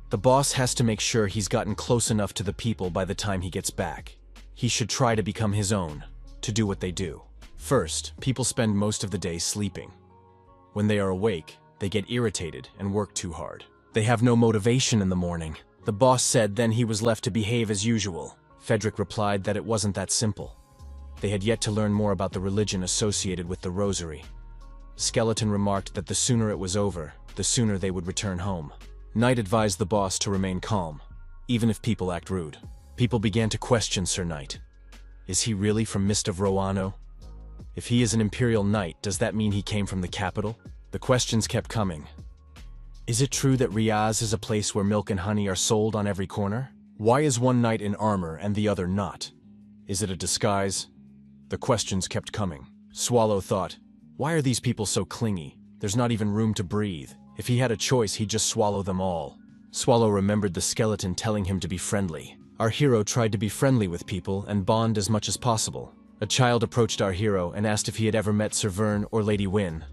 The boss has to make sure he's gotten close enough to the people by the time he gets back. He should try to become his own, to do what they do. First, people spend most of the day sleeping. When they are awake, they get irritated and work too hard. They have no motivation in the morning. The boss said then he was left to behave as usual. Frederick replied that it wasn't that simple. They had yet to learn more about the religion associated with the rosary. Skeleton remarked that the sooner it was over, the sooner they would return home. Knight advised the boss to remain calm, even if people act rude. People began to question Sir Knight. Is he really from Mist of Roano? If he is an imperial knight, does that mean he came from the capital? The questions kept coming. Is it true that Riaz is a place where milk and honey are sold on every corner? Why is one knight in armor and the other not? Is it a disguise? The questions kept coming. Swallow thought, why are these people so clingy? There's not even room to breathe. If he had a choice, he'd just swallow them all. Swallow remembered the skeleton telling him to be friendly. Our hero tried to be friendly with people and bond as much as possible. A child approached our hero and asked if he had ever met Sir Vern or Lady Wynne.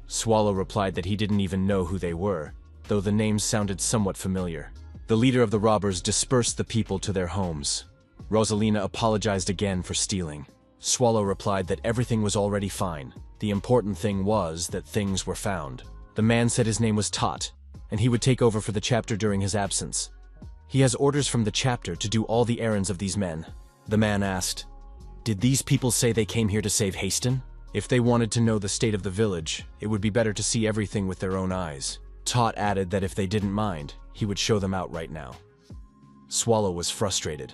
Swallow replied that he didn't even know who they were, though the names sounded somewhat familiar. The leader of the robbers dispersed the people to their homes. Rosalina apologized again for stealing. Swallow replied that everything was already fine. The important thing was that things were found. The man said his name was Tot, and he would take over for the chapter during his absence. He has orders from the chapter to do all the errands of these men. The man asked, did these people say they came here to save Hasten? If they wanted to know the state of the village, it would be better to see everything with their own eyes. Tot added that if they didn't mind, he would show them out right now. Swallow was frustrated.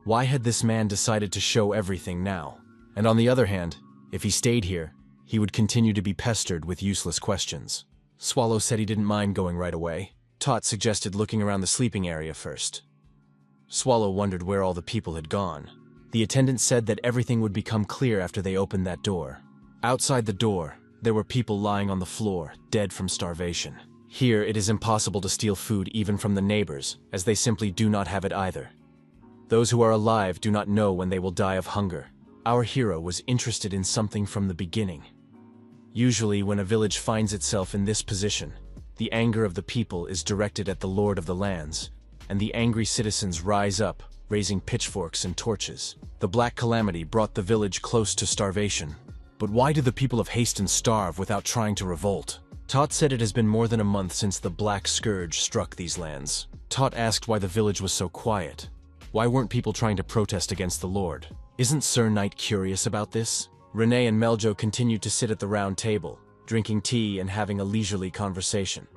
Why had this man decided to show everything now? And on the other hand, if he stayed here, he would continue to be pestered with useless questions. Swallow said he didn't mind going right away. Tot suggested looking around the sleeping area first. Swallow wondered where all the people had gone. The attendant said that everything would become clear after they opened that door. Outside the door, there were people lying on the floor, dead from starvation. Here, it is impossible to steal food even from the neighbors, as they simply do not have it either. Those who are alive do not know when they will die of hunger. Our hero was interested in something from the beginning. Usually, when a village finds itself in this position, the anger of the people is directed at the Lord of the Lands, and the angry citizens rise up, raising pitchforks and torches. The Black Calamity brought the village close to starvation. But why do the people of Hasten starve without trying to revolt? Tot said it has been more than a month since the Black Scourge struck these lands. Tot asked why the village was so quiet. Why weren't people trying to protest against the Lord? Isn't Sir Knight curious about this? Renee and Meljo continued to sit at the round table, drinking tea and having a leisurely conversation.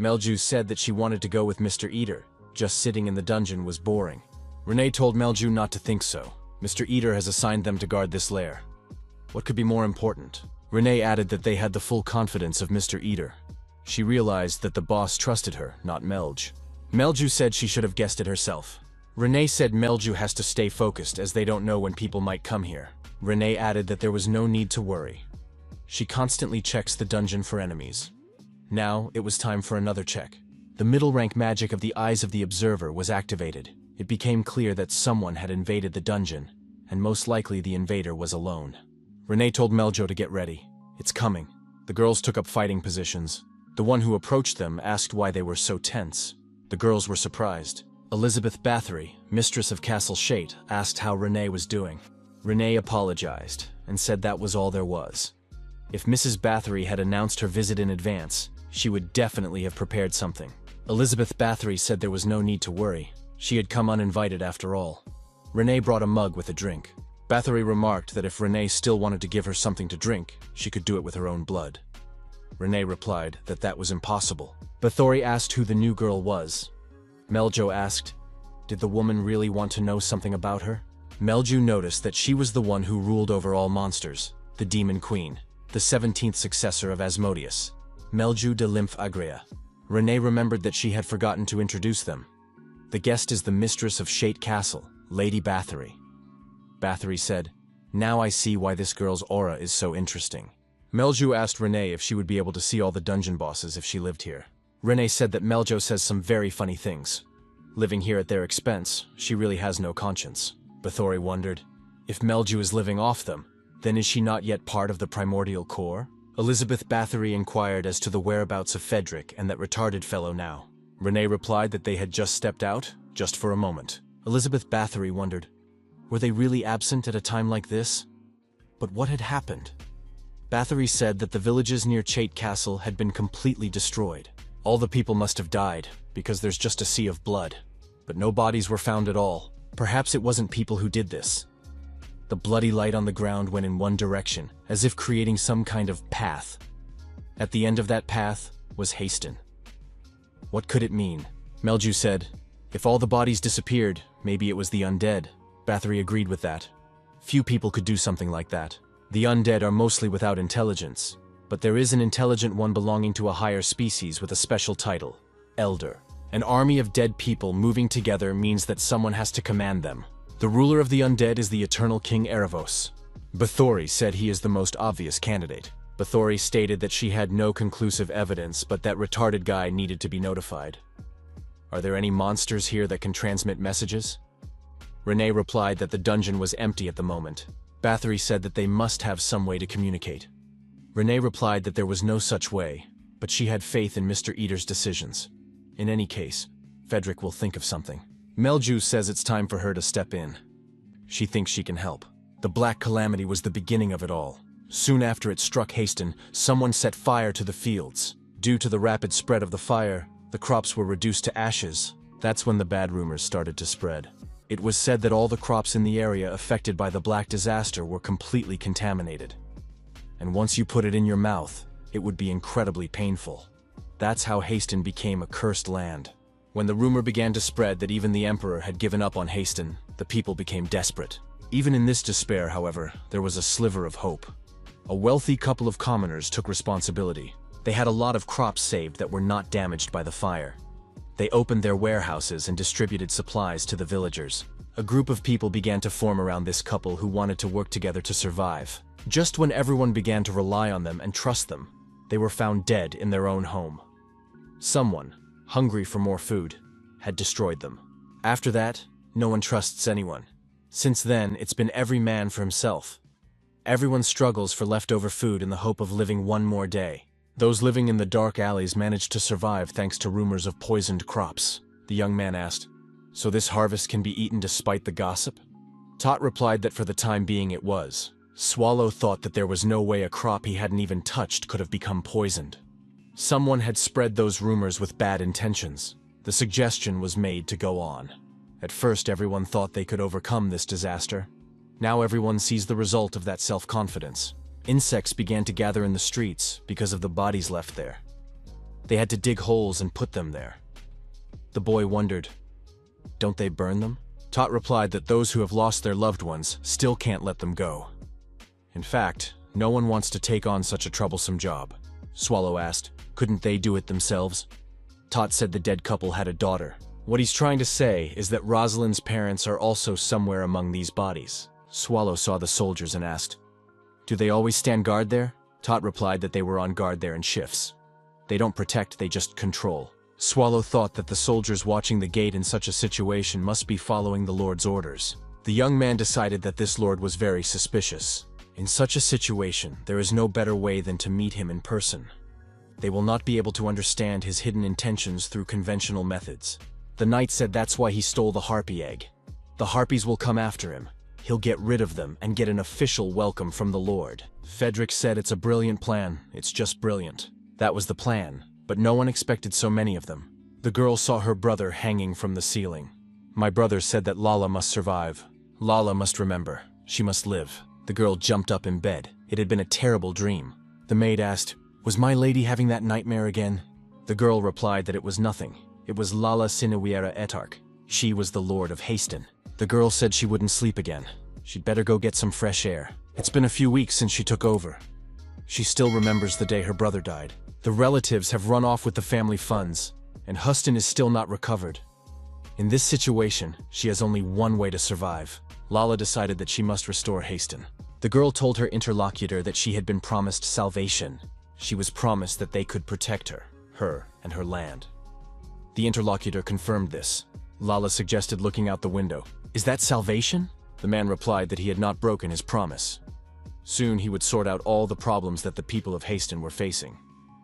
Melju said that she wanted to go with Mr. Eater. Just sitting in the dungeon was boring. Renee told Melju not to think so. Mr. Eater has assigned them to guard this lair. What could be more important? Renee added that they had the full confidence of Mr. Eater. She realized that the boss trusted her, not Melju. Melju said she should have guessed it herself. Renee said Melju has to stay focused as they don't know when people might come here. Renee added that there was no need to worry. She constantly checks the dungeon for enemies. Now, it was time for another check. The middle rank magic of the Eyes of the Observer was activated. It became clear that someone had invaded the dungeon, and most likely the invader was alone. Renee told Melju to get ready. It's coming. The girls took up fighting positions. The one who approached them asked why they were so tense. The girls were surprised. Elizabeth Bathory, mistress of Castle Shate, asked how Renee was doing. Renee apologized and said that was all there was. If Mrs. Bathory had announced her visit in advance, she would definitely have prepared something. Elizabeth Bathory said there was no need to worry. She had come uninvited after all. Renee brought a mug with a drink. Bathory remarked that if Renee still wanted to give her something to drink, she could do it with her own blood. Renee replied that that was impossible. Bathory asked who the new girl was. Melju asked, did the woman really want to know something about her? Melju noticed that she was the one who ruled over all monsters, the Demon Queen, the 17th successor of Asmodeus, Melju de Lymph Agria. Renee remembered that she had forgotten to introduce them. The guest is the mistress of Shate Castle, Lady Bathory. Bathory said, now I see why this girl's aura is so interesting. Melju asked Renee if she would be able to see all the dungeon bosses if she lived here. Renee said that Melju says some very funny things. Living here at their expense, she really has no conscience. Bathory wondered, if Melju is living off them, then is she not yet part of the primordial core? Elizabeth Bathory inquired as to the whereabouts of Fedric and that retarded fellow now. Renee replied that they had just stepped out, just for a moment. Elizabeth Bathory wondered, were they really absent at a time like this? But what had happened? Bathory said that the villages near Shate Castle had been completely destroyed. All the people must have died, because there's just a sea of blood. But no bodies were found at all. Perhaps it wasn't people who did this. The bloody light on the ground went in one direction, as if creating some kind of path. At the end of that path was Haston. What could it mean? Melju said, if all the bodies disappeared, maybe it was the undead. Bathory agreed with that. Few people could do something like that. The undead are mostly without intelligence, but there is an intelligent one belonging to a higher species with a special title, Elder. An army of dead people moving together means that someone has to command them. The ruler of the undead is the eternal King Erebos. Bathory said he is the most obvious candidate. Bathory stated that she had no conclusive evidence, but that retarded guy needed to be notified. Are there any monsters here that can transmit messages? Renee replied that the dungeon was empty at the moment. Bathory said that they must have some way to communicate. Renee replied that there was no such way, but she had faith in Mr. Eater's decisions. In any case, Fedric will think of something. Melju says it's time for her to step in. She thinks she can help. The Black Calamity was the beginning of it all. Soon after it struck Haston, someone set fire to the fields. Due to the rapid spread of the fire, the crops were reduced to ashes. That's when the bad rumors started to spread. It was said that all the crops in the area affected by the Black Disaster were completely contaminated. And once you put it in your mouth, it would be incredibly painful. That's how Haston became a cursed land. When the rumor began to spread that even the Emperor had given up on Haston, the people became desperate. Even in this despair, however, there was a sliver of hope. A wealthy couple of commoners took responsibility. They had a lot of crops saved that were not damaged by the fire. They opened their warehouses and distributed supplies to the villagers. A group of people began to form around this couple who wanted to work together to survive. Just when everyone began to rely on them and trust them, they were found dead in their own home. Someone, hungry for more food, had destroyed them. After that, no one trusts anyone. Since then, it's been every man for himself. Everyone struggles for leftover food in the hope of living one more day. Those living in the dark alleys managed to survive thanks to rumors of poisoned crops. The young man asked, so this harvest can be eaten despite the gossip? Tot replied that for the time being it was. Swallow thought that there was no way a crop he hadn't even touched could have become poisoned. Someone had spread those rumors with bad intentions. The suggestion was made to go on. At first, everyone thought they could overcome this disaster. Now everyone sees the result of that self-confidence. Insects began to gather in the streets because of the bodies left there. They had to dig holes and put them there. The boy wondered, don't they burn them? Tot replied that those who have lost their loved ones still can't let them go. In fact, no one wants to take on such a troublesome job. Swallow asked. Couldn't they do it themselves? Tot said the dead couple had a daughter. What he's trying to say is that Rosalind's parents are also somewhere among these bodies. Swallow saw the soldiers and asked, "Do they always stand guard there?" Tot replied that they were on guard there in shifts. They don't protect, they just control. Swallow thought that the soldiers watching the gate in such a situation must be following the Lord's orders. The young man decided that this Lord was very suspicious. In such a situation, there is no better way than to meet him in person. They will not be able to understand his hidden intentions through conventional methods. The knight said that's why he stole the harpy egg. The harpies will come after him. He'll get rid of them and get an official welcome from the Lord. Frederick said it's a brilliant plan, it's just brilliant. That was the plan, but no one expected so many of them. The girl saw her brother hanging from the ceiling. My brother said that Lala must survive. Lala must remember. She must live. The girl jumped up in bed. It had been a terrible dream. The maid asked, "Was my lady having that nightmare again?" The girl replied that it was nothing. It was Lala Sinuiera Etark. She was the Lord of Haston. The girl said she wouldn't sleep again. She'd better go get some fresh air. It's been a few weeks since she took over. She still remembers the day her brother died. The relatives have run off with the family funds, and Huston is still not recovered. In this situation, she has only one way to survive. Lala decided that she must restore Haston. The girl told her interlocutor that she had been promised salvation. She was promised that they could protect her and her land. The interlocutor confirmed this. Lala suggested looking out the window. "Is that salvation?" The man replied that he had not broken his promise. Soon he would sort out all the problems that the people of Haston were facing,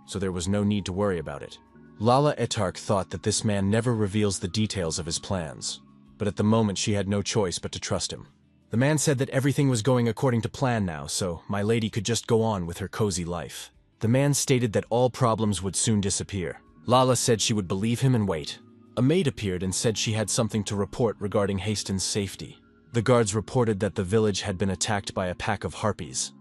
so there was no need to worry about it. Lala Etark thought that this man never reveals the details of his plans, but at the moment she had no choice but to trust him. The man said that everything was going according to plan now, so my lady could just go on with her cozy life. The man stated that all problems would soon disappear. Lala said she would believe him and wait. A maid appeared and said she had something to report regarding Haston's safety. The guards reported that the village had been attacked by a pack of harpies,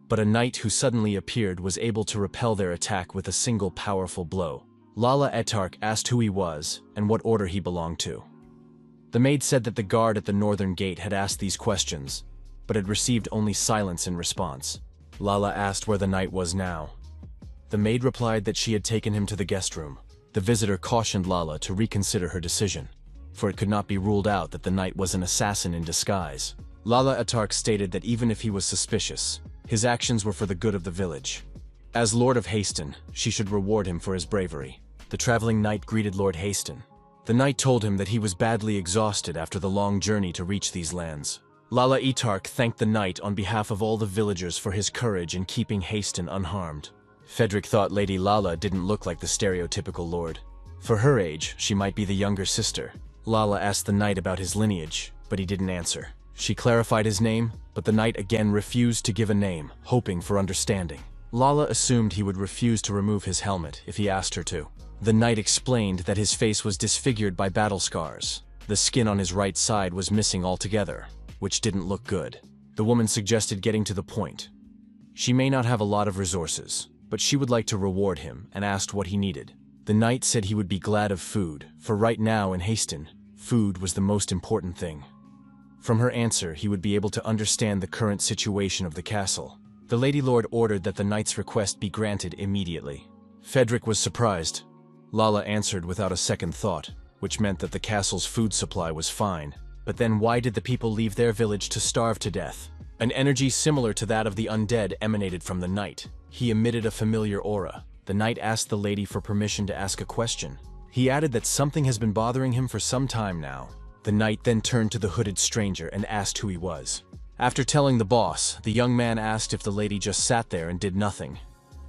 but a knight who suddenly appeared was able to repel their attack with a single powerful blow. Lala Etark asked who he was and what order he belonged to. The maid said that the guard at the northern gate had asked these questions, but had received only silence in response. Lala asked where the knight was now. The maid replied that she had taken him to the guest room. The visitor cautioned Lala to reconsider her decision, for it could not be ruled out that the knight was an assassin in disguise. Lala Etark stated that even if he was suspicious, his actions were for the good of the village. As Lord of Haston, she should reward him for his bravery. The traveling knight greeted Lord Haston. The knight told him that he was badly exhausted after the long journey to reach these lands. Lala Etark thanked the knight on behalf of all the villagers for his courage in keeping Haston unharmed. Frederick thought Lady Lala didn't look like the stereotypical lord. For her age, she might be the younger sister. Lala asked the knight about his lineage, but he didn't answer. She clarified his name, but the knight again refused to give a name, hoping for understanding. Lala assumed he would refuse to remove his helmet if he asked her to. The knight explained that his face was disfigured by battle scars. The skin on his right side was missing altogether, which didn't look good. The woman suggested getting to the point. She may not have a lot of resources, but she would like to reward him and asked what he needed. The knight said he would be glad of food, for right now in Haston, food was the most important thing. From her answer, he would be able to understand the current situation of the castle. The Lady Lord ordered that the knight's request be granted immediately. Frederick was surprised. Lala answered without a second thought, which meant that the castle's food supply was fine. But then why did the people leave their village to starve to death? An energy similar to that of the undead emanated from the knight. He emitted a familiar aura. The knight asked the lady for permission to ask a question. He added that something has been bothering him for some time now. The knight then turned to the hooded stranger and asked who he was. After telling the boss, the young man asked if the lady just sat there and did nothing.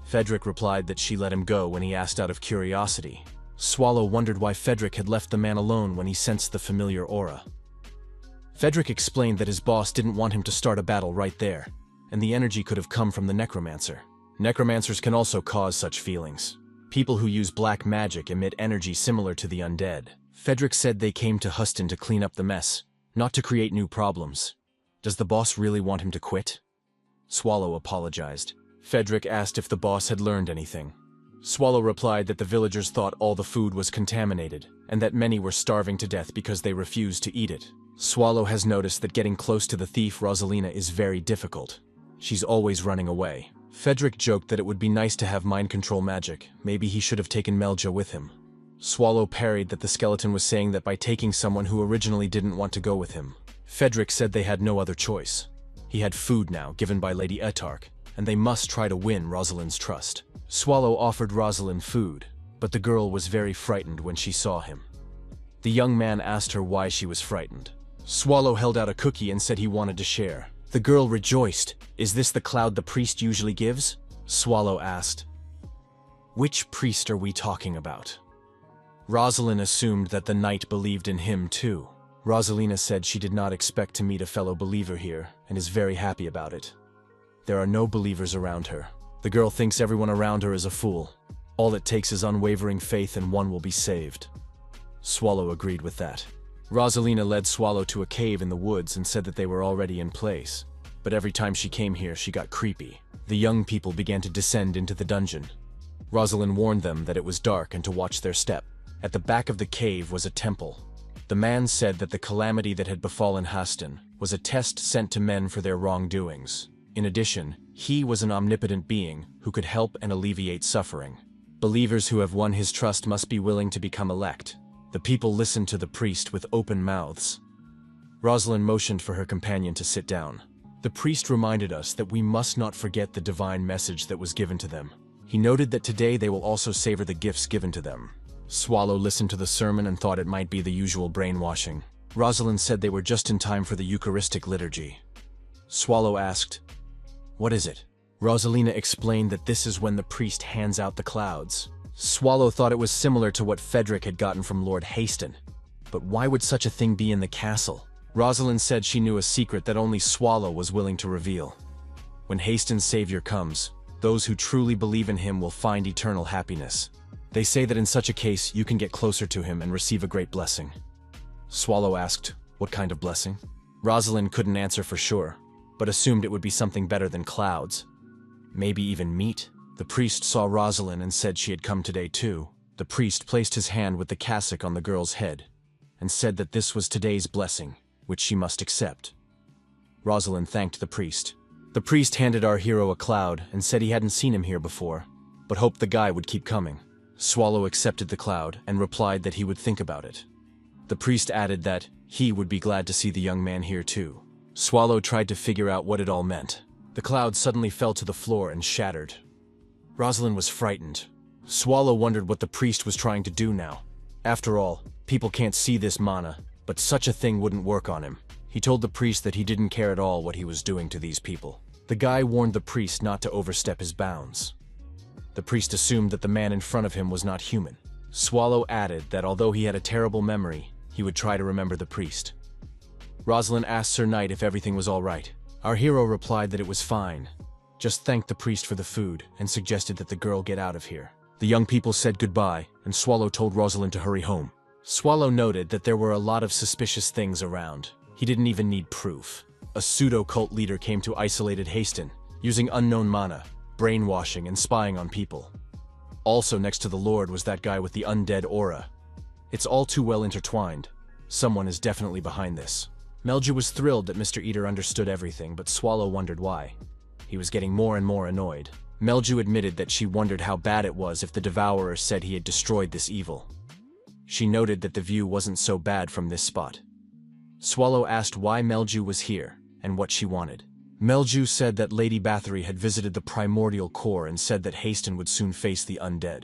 Frederick replied that she let him go when he asked out of curiosity. Swallow wondered why Frederick had left the man alone when he sensed the familiar aura. Frederick explained that his boss didn't want him to start a battle right there, and the energy could have come from the necromancer. Necromancers can also cause such feelings. People who use black magic emit energy similar to the undead. Frederick said they came to Huston to clean up the mess, not to create new problems. Does the boss really want him to quit? Swallow apologized. Frederick asked if the boss had learned anything. Swallow replied that the villagers thought all the food was contaminated, and that many were starving to death because they refused to eat it. Swallow has noticed that getting close to the thief Rosalina is very difficult. She's always running away. Frederick joked that it would be nice to have mind control magic. Maybe he should have taken Melja with him. Swallow parried that the skeleton was saying that by taking someone who originally didn't want to go with him. Frederick said they had no other choice. He had food now, given by Lady Etark, and they must try to win Rosalind's trust. Swallow offered Rosalind food, but the girl was very frightened when she saw him. The young man asked her why she was frightened. Swallow held out a cookie and said he wanted to share. The girl rejoiced. "Is this the cloud the priest usually gives?" Swallow asked. "Which priest are we talking about?" Rosalind assumed that the knight believed in him too. Rosalina said she did not expect to meet a fellow believer here, and is very happy about it. There are no believers around her. The girl thinks everyone around her is a fool. All it takes is unwavering faith and one will be saved. Swallow agreed with that. Rosalina led Swallow to a cave in the woods and said that they were already in place. But every time she came here, she got creepy. The young people began to descend into the dungeon. Rosalind warned them that it was dark and to watch their step. At the back of the cave was a temple. The man said that the calamity that had befallen Haston was a test sent to men for their wrongdoings. In addition, he was an omnipotent being who could help and alleviate suffering. Believers who have won his trust must be willing to become elect. The people listened to the priest with open mouths. Rosalind motioned for her companion to sit down. The priest reminded us that we must not forget the divine message that was given to them. He noted that today they will also savor the gifts given to them. Swallow listened to the sermon and thought it might be the usual brainwashing. Rosalind said they were just in time for the Eucharistic liturgy. Swallow asked, "What is it?" Rosalina explained that this is when the priest hands out the clouds. Swallow thought it was similar to what Frederick had gotten from Lord Haston. But why would such a thing be in the castle? Rosalind said she knew a secret that only Swallow was willing to reveal. When Haston's savior comes, those who truly believe in him will find eternal happiness. They say that in such a case, you can get closer to him and receive a great blessing. Swallow asked, "What kind of blessing?" Rosalind couldn't answer for sure, but assumed it would be something better than clouds. Maybe even meat? The priest saw Rosalind and said she had come today too. The priest placed his hand with the cassock on the girl's head and said that this was today's blessing, which she must accept. Rosalind thanked the priest. The priest handed our hero a cloud and said he hadn't seen him here before, but hoped the guy would keep coming. Swallow accepted the cloud and replied that he would think about it. The priest added that he would be glad to see the young man here too. Swallow tried to figure out what it all meant. The cloud suddenly fell to the floor and shattered. Rosalind was frightened. Swallow wondered what the priest was trying to do now. After all, people can't see this mana, but such a thing wouldn't work on him. He told the priest that he didn't care at all what he was doing to these people. The guy warned the priest not to overstep his bounds. The priest assumed that the man in front of him was not human. Swallow added that although he had a terrible memory, he would try to remember the priest. Rosalind asked Sir Knight if everything was all right. Our hero replied that it was fine. Just thanked the priest for the food and suggested that the girl get out of here. The young people said goodbye, and Swallow told Rosalind to hurry home. Swallow noted that there were a lot of suspicious things around. He didn't even need proof. A pseudo-cult leader came to isolated Haston, using unknown mana, brainwashing and spying on people. Also next to the Lord was that guy with the undead aura. It's all too well intertwined. Someone is definitely behind this. Melja was thrilled that Mr. Eater understood everything, but Swallow wondered why. He was getting more and more annoyed. Melju admitted that she wondered how bad it was if the Devourer said he had destroyed this evil. She noted that the view wasn't so bad from this spot. Swallow asked why Melju was here, and what she wanted. Melju said that Lady Bathory had visited the primordial core and said that Haston would soon face the undead.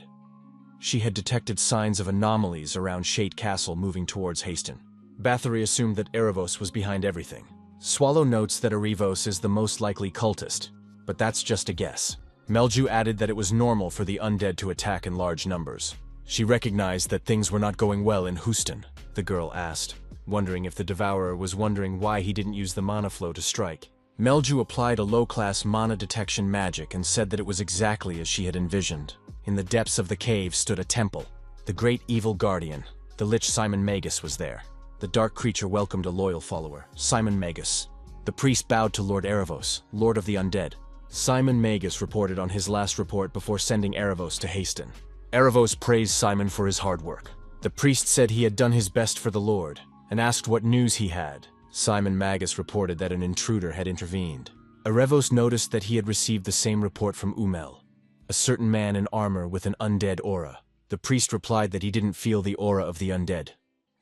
She had detected signs of anomalies around Shade Castle moving towards Haston. Bathory assumed that Erebos was behind everything. Swallow notes that Erebos is the most likely cultist, but that's just a guess. Melju added that it was normal for the undead to attack in large numbers. She recognized that things were not going well in Houston, the girl asked, wondering if the Devourer was wondering why he didn't use the mana flow to strike. Melju applied a low-class mana detection magic and said that it was exactly as she had envisioned. In the depths of the cave stood a temple. The great evil guardian, the Lich Simon Magus, was there. The dark creature welcomed a loyal follower, Simon Magus. The priest bowed to Lord Erebos, Lord of the Undead. Simon Magus reported on his last report before sending Erebos to Haston. Erebos praised Simon for his hard work. The priest said he had done his best for the Lord, and asked what news he had. Simon Magus reported that an intruder had intervened. Arevos noticed that he had received the same report from Umel, a certain man in armor with an undead aura. The priest replied that he didn't feel the aura of the undead.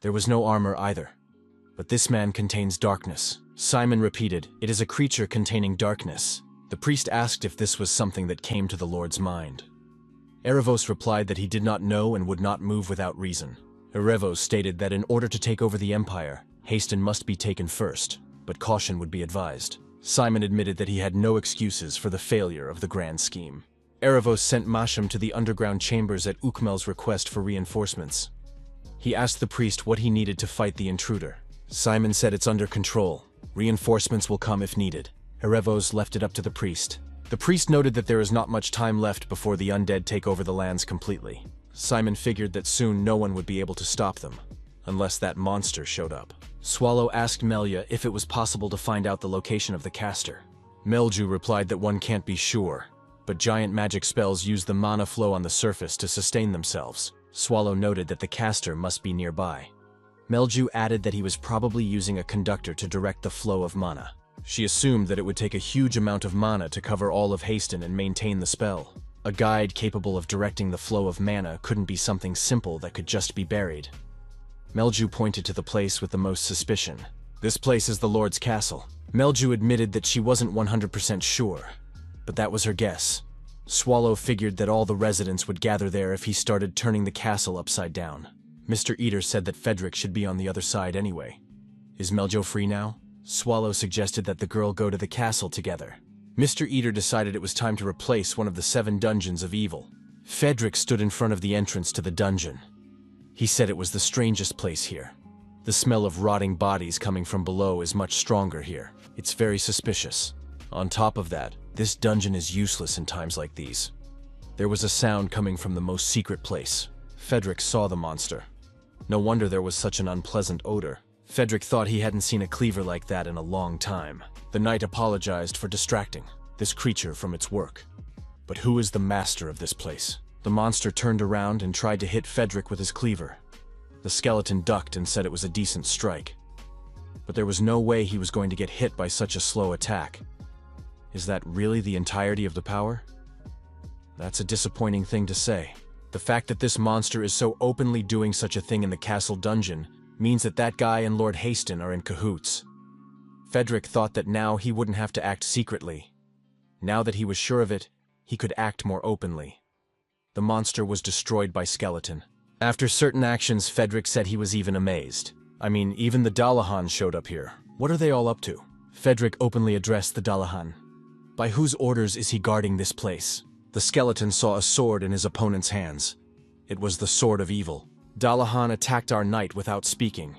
There was no armor either. But this man contains darkness. Simon repeated, "It is a creature containing darkness." The priest asked if this was something that came to the Lord's mind. Arevos replied that he did not know and would not move without reason. Arevos stated that in order to take over the empire, Haston must be taken first, but caution would be advised. Simon admitted that he had no excuses for the failure of the grand scheme. Arevos sent Masham to the underground chambers at Ukmel's request for reinforcements. He asked the priest what he needed to fight the intruder. Simon said it's under control. Reinforcements will come if needed. Arevos left it up to the priest. The priest noted that there is not much time left before the undead take over the lands completely. Simon figured that soon no one would be able to stop them, unless that monster showed up. Swallow asked Melia if it was possible to find out the location of the caster. Melju replied that one can't be sure, but giant magic spells use the mana flow on the surface to sustain themselves. Swallow noted that the caster must be nearby. Melju added that he was probably using a conductor to direct the flow of mana. She assumed that it would take a huge amount of mana to cover all of Haston and maintain the spell. A guide capable of directing the flow of mana couldn't be something simple that could just be buried. Melju pointed to the place with the most suspicion. This place is the Lord's castle. Melju admitted that she wasn't 100% sure, but that was her guess. Swallow figured that all the residents would gather there if he started turning the castle upside down. Mr. Eater said that Fedric should be on the other side anyway. Is Meljo free now? Swallow suggested that the girl go to the castle together. Mr. Eater decided it was time to replace one of the 7 dungeons of evil. Fedric stood in front of the entrance to the dungeon. He said it was the strangest place here. The smell of rotting bodies coming from below is much stronger here. It's very suspicious. On top of that, this dungeon is useless in times like these. There was a sound coming from the most secret place. Fedric saw the monster. No wonder there was such an unpleasant odor. Fedric thought he hadn't seen a cleaver like that in a long time. The knight apologized for distracting this creature from its work. But who is the master of this place? The monster turned around and tried to hit Fedric with his cleaver. The skeleton ducked and said it was a decent strike. But there was no way he was going to get hit by such a slow attack. Is that really the entirety of the power? That's a disappointing thing to say. The fact that this monster is so openly doing such a thing in the castle dungeon means that that guy and Lord Haston are in cahoots. Fedric thought that now he wouldn't have to act secretly. Now that he was sure of it, he could act more openly. The monster was destroyed by skeleton. After certain actions, Fedric said he was even amazed. I mean, even the Dalahan showed up here. What are they all up to? Fedric openly addressed the Dalahan. By whose orders is he guarding this place? The skeleton saw a sword in his opponent's hands. It was the sword of evil. Dalahan attacked our knight without speaking.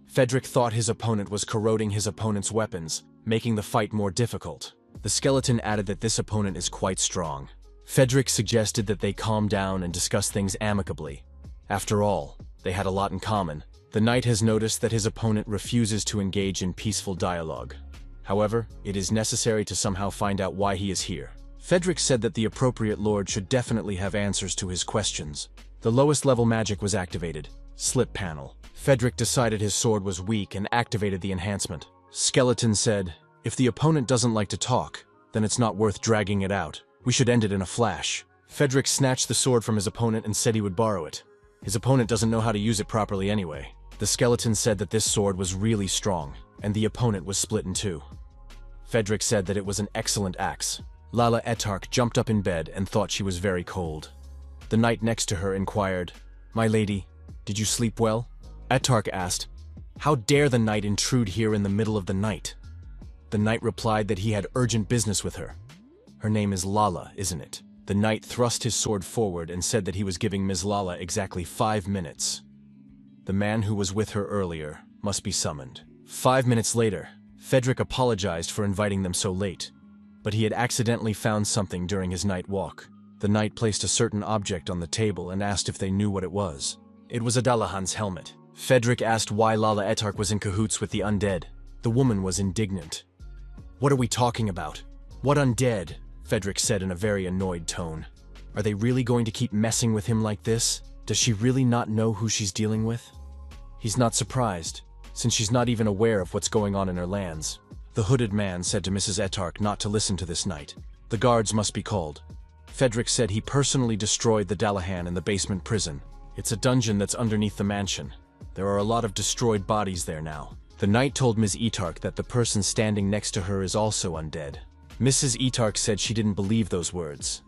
Fedric thought his opponent was corroding his opponent's weapons, making the fight more difficult. The skeleton added that this opponent is quite strong. Fedric suggested that they calm down and discuss things amicably. After all, they had a lot in common. The knight has noticed that his opponent refuses to engage in peaceful dialogue. However, it is necessary to somehow find out why he is here. Fedric said that the appropriate lord should definitely have answers to his questions. The lowest level magic was activated. Slip panel. Fedric decided his sword was weak and activated the enhancement. Skeleton said, "If the opponent doesn't like to talk, then it's not worth dragging it out. We should end it in a flash." Fedric snatched the sword from his opponent and said he would borrow it. His opponent doesn't know how to use it properly anyway. The skeleton said that this sword was really strong, and the opponent was split in two. Fedric said that it was an excellent axe. Lala Etark jumped up in bed and thought she was very cold. The knight next to her inquired, "My lady, did you sleep well?" Etark asked, "How dare the knight intrude here in the middle of the night?" The knight replied that he had urgent business with her. "Her name is Lala, isn't it?" The knight thrust his sword forward and said that he was giving Ms. Lala exactly 5 minutes. The man who was with her earlier must be summoned. 5 minutes later, Fedric apologized for inviting them so late, but he had accidentally found something during his night walk. The knight placed a certain object on the table and asked if they knew what it was. It was a Dalahan's helmet. Fedric asked why Lala Etark was in cahoots with the undead. The woman was indignant. "What are we talking about? What undead?" Fedric said in a very annoyed tone. "Are they really going to keep messing with him like this? Does she really not know who she's dealing with?" He's not surprised, since she's not even aware of what's going on in her lands. The hooded man said to Mrs. Etark not to listen to this knight. The guards must be called. Frederick said he personally destroyed the Dallahan in the basement prison. It's a dungeon that's underneath the mansion. There are a lot of destroyed bodies there now. The knight told Ms. Etark that the person standing next to her is also undead. Mrs. Etark said she didn't believe those words.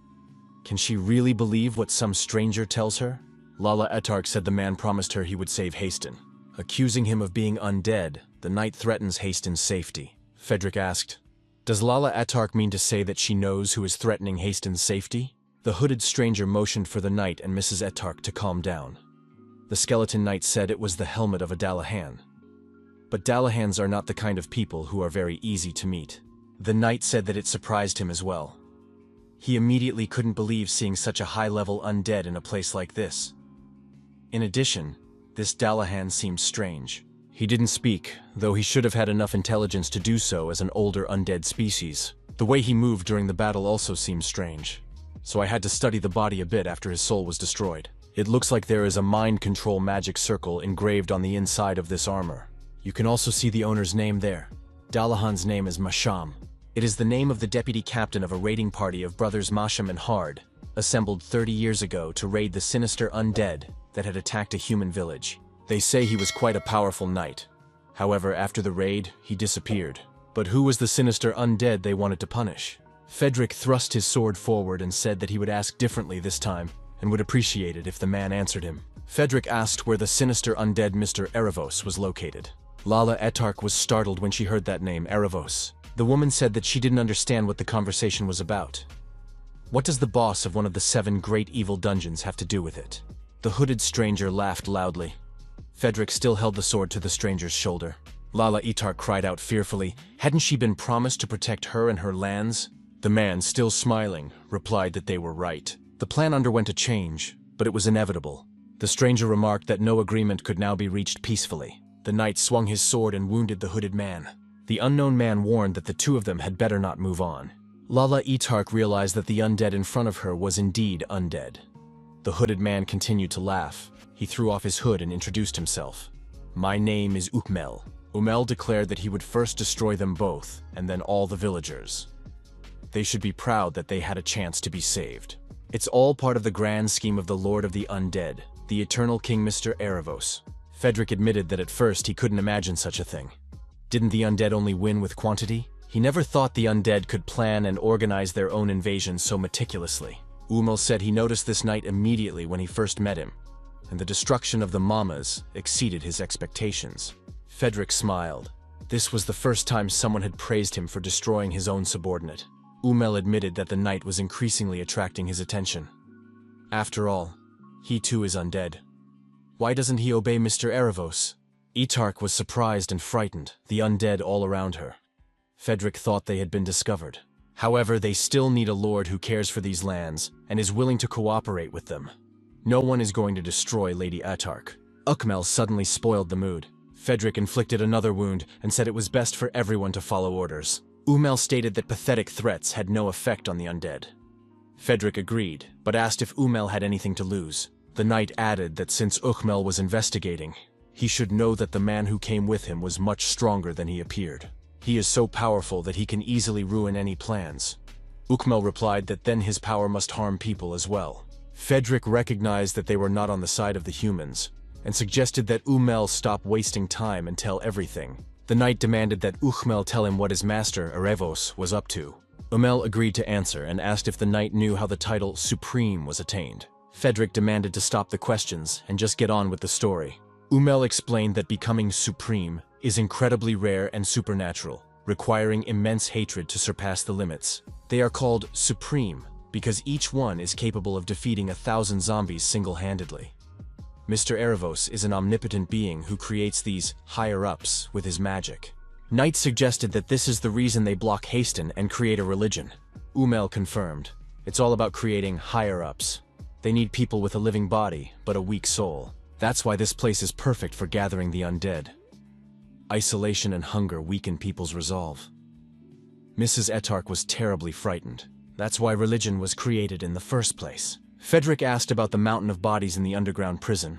Can she really believe what some stranger tells her? Lala Etark said the man promised her he would save Haston. Accusing him of being undead, the knight threatens Haston's safety. Frederick asked, "Does Lala Etark mean to say that she knows who is threatening Haston's safety?" The hooded stranger motioned for the knight and Mrs. Etark to calm down. The skeleton knight said it was the helmet of a Dallahan. But Dallahans are not the kind of people who are very easy to meet. The knight said that it surprised him as well. He immediately couldn't believe seeing such a high-level undead in a place like this. In addition, this Dallahan seemed strange. He didn't speak, though he should have had enough intelligence to do so as an older undead species. The way he moved during the battle also seemed strange. So I had to study the body a bit after his soul was destroyed. It looks like there is a mind control magic circle engraved on the inside of this armor. You can also see the owner's name there. Dallahan's name is Masham. It is the name of the deputy captain of a raiding party of brothers Masham and Hard, assembled 30 years ago to raid the sinister undead that had attacked a human village. They say he was quite a powerful knight. However, after the raid, he disappeared. But who was the sinister undead they wanted to punish? Frederick thrust his sword forward and said that he would ask differently this time, and would appreciate it if the man answered him. Frederick asked where the sinister undead Mr. Erebos was located. Lala Etark was startled when she heard that name, Erebos. The woman said that she didn't understand what the conversation was about. What does the boss of one of the 7 great evil dungeons have to do with it? The hooded stranger laughed loudly. Frederick still held the sword to the stranger's shoulder. Lala Etark cried out fearfully. Hadn't she been promised to protect her and her lands? The man, still smiling, replied that they were right. The plan underwent a change, but it was inevitable. The stranger remarked that no agreement could now be reached peacefully. The knight swung his sword and wounded the hooded man. The unknown man warned that the two of them had better not move on. Lala Etark realized that the undead in front of her was indeed undead. The hooded man continued to laugh. He threw off his hood and introduced himself. "My name is Ukmel." Umel declared that he would first destroy them both, and then all the villagers. They should be proud that they had a chance to be saved. It's all part of the grand scheme of the Lord of the Undead, the Eternal King Mr. Erebos. Frederick admitted that at first he couldn't imagine such a thing. Didn't the undead only win with quantity? He never thought the undead could plan and organize their own invasion so meticulously. Umel said he noticed this knight immediately when he first met him, and the destruction of the Mamas exceeded his expectations. Frederick smiled. This was the first time someone had praised him for destroying his own subordinate. Umel admitted that the knight was increasingly attracting his attention. After all, he too is undead. Why doesn't he obey Mr. Erebos? Etark was surprised and frightened, the undead all around her. Frederick thought they had been discovered. However, they still need a lord who cares for these lands and is willing to cooperate with them. No one is going to destroy Lady Etark. Ukmel suddenly spoiled the mood. Frederick inflicted another wound and said it was best for everyone to follow orders. Umel stated that pathetic threats had no effect on the undead. Frederick agreed, but asked if Umel had anything to lose. The knight added that since Ukmel was investigating, he should know that the man who came with him was much stronger than he appeared. He is so powerful that he can easily ruin any plans. Ukmel replied that then his power must harm people as well. Frederick recognized that they were not on the side of the humans, and suggested that Umel stop wasting time and tell everything. The knight demanded that Ukmel tell him what his master, Erebos, was up to. Umel agreed to answer and asked if the knight knew how the title Supreme was attained. Frederick demanded to stop the questions and just get on with the story. Umel explained that becoming Supreme is incredibly rare and supernatural, requiring immense hatred to surpass the limits. They are called Supreme because each one is capable of defeating 1,000 zombies single-handedly. Mr. Erebos is an omnipotent being who creates these higher-ups with his magic. Knight suggested that this is the reason they block Haston and create a religion. Umel confirmed. It's all about creating higher-ups. They need people with a living body, but a weak soul. That's why this place is perfect for gathering the undead. Isolation and hunger weaken people's resolve. Mrs. Etark was terribly frightened. That's why religion was created in the first place. Frederick asked about the mountain of bodies in the underground prison.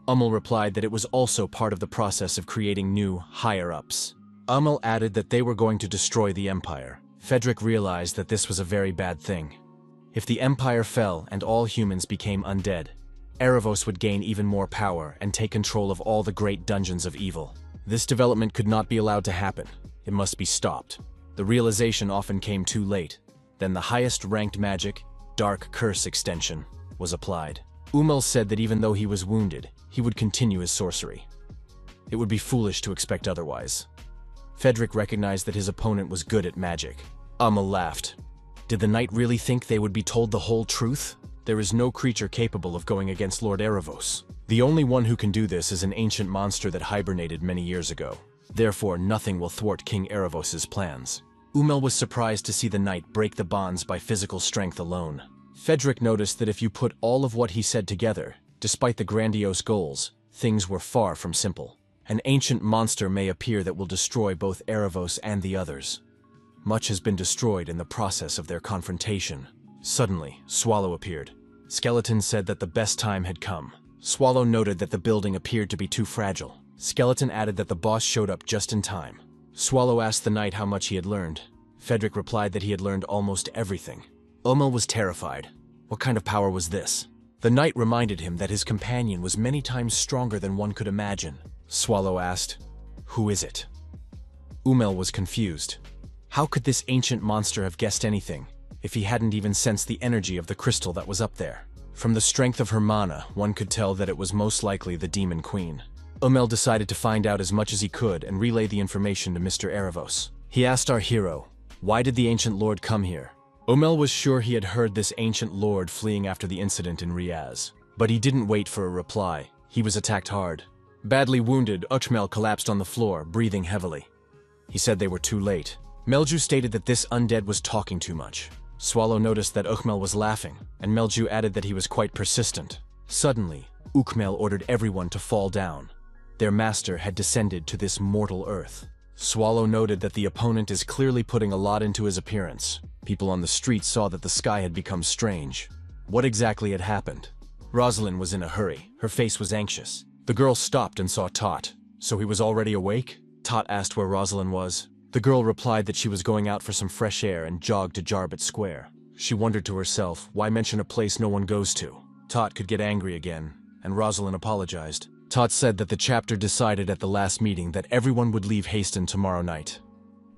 Umel replied that it was also part of the process of creating new higher-ups. Umel added that they were going to destroy the Empire. Frederick realized that this was a very bad thing. If the Empire fell and all humans became undead, Erebos would gain even more power and take control of all the great dungeons of evil. This development could not be allowed to happen. It must be stopped. The realization often came too late. Then the highest ranked magic, Dark Curse extension, was applied. Umel said that even though he was wounded, he would continue his sorcery. It would be foolish to expect otherwise. Frederick recognized that his opponent was good at magic. Umel laughed. Did the knight really think they would be told the whole truth? There is no creature capable of going against Lord Erebos. The only one who can do this is an ancient monster that hibernated many years ago. Therefore, nothing will thwart King Erebos' plans. Umel was surprised to see the knight break the bonds by physical strength alone. Frederick noticed that if you put all of what he said together, despite the grandiose goals, things were far from simple. An ancient monster may appear that will destroy both Erebos and the others. Much has been destroyed in the process of their confrontation. Suddenly, Swallow appeared. Skeleton said that the best time had come. Swallow noted that the building appeared to be too fragile. Skeleton added that the boss showed up just in time. Swallow asked the knight how much he had learned. Frederick replied that he had learned almost everything. Umel was terrified. What kind of power was this? The knight reminded him that his companion was many times stronger than one could imagine. Swallow asked, "Who is it?" Umel was confused. How could this ancient monster have guessed anything, if he hadn't even sensed the energy of the crystal that was up there? From the strength of her mana, one could tell that it was most likely the Demon Queen. Umel decided to find out as much as he could and relay the information to Mr. Erebos. He asked our hero, why did the ancient lord come here? Umel was sure he had heard this ancient lord fleeing after the incident in Riaz. But he didn't wait for a reply. He was attacked hard. Badly wounded, Uchmel collapsed on the floor, breathing heavily. He said they were too late. Melju stated that this undead was talking too much. Swallow noticed that Uchmel was laughing, and Melju added that he was quite persistent. Suddenly, Uchmel ordered everyone to fall down. Their master had descended to this mortal earth. Swallow noted that the opponent is clearly putting a lot into his appearance. People on the street saw that the sky had become strange. What exactly had happened? Rosalind was in a hurry. Her face was anxious. The girl stopped and saw Tot. So he was already awake? Tot asked where Rosalind was. The girl replied that she was going out for some fresh air and jogged to Jarbet Square. She wondered to herself, why mention a place no one goes to? Tot could get angry again, and Rosalind apologized. Tot said that the chapter decided at the last meeting that everyone would leave Haston tomorrow night.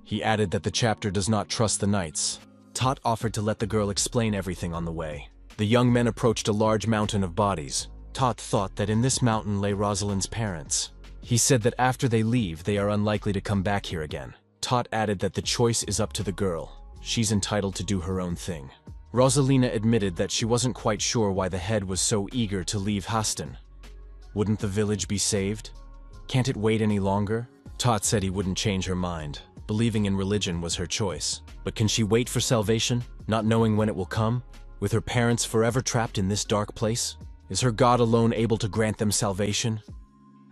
He added that the chapter does not trust the knights. Tot offered to let the girl explain everything on the way. The young men approached a large mountain of bodies. Tot thought that in this mountain lay Rosalind's parents. He said that after they leave, they are unlikely to come back here again. Tot added that the choice is up to the girl. She's entitled to do her own thing. Rosalina admitted that she wasn't quite sure why the head was so eager to leave Haston. Wouldn't the village be saved? Can't it wait any longer? Tot said he wouldn't change her mind. Believing in religion was her choice. But can she wait for salvation, not knowing when it will come? With her parents forever trapped in this dark place? Is her God alone able to grant them salvation?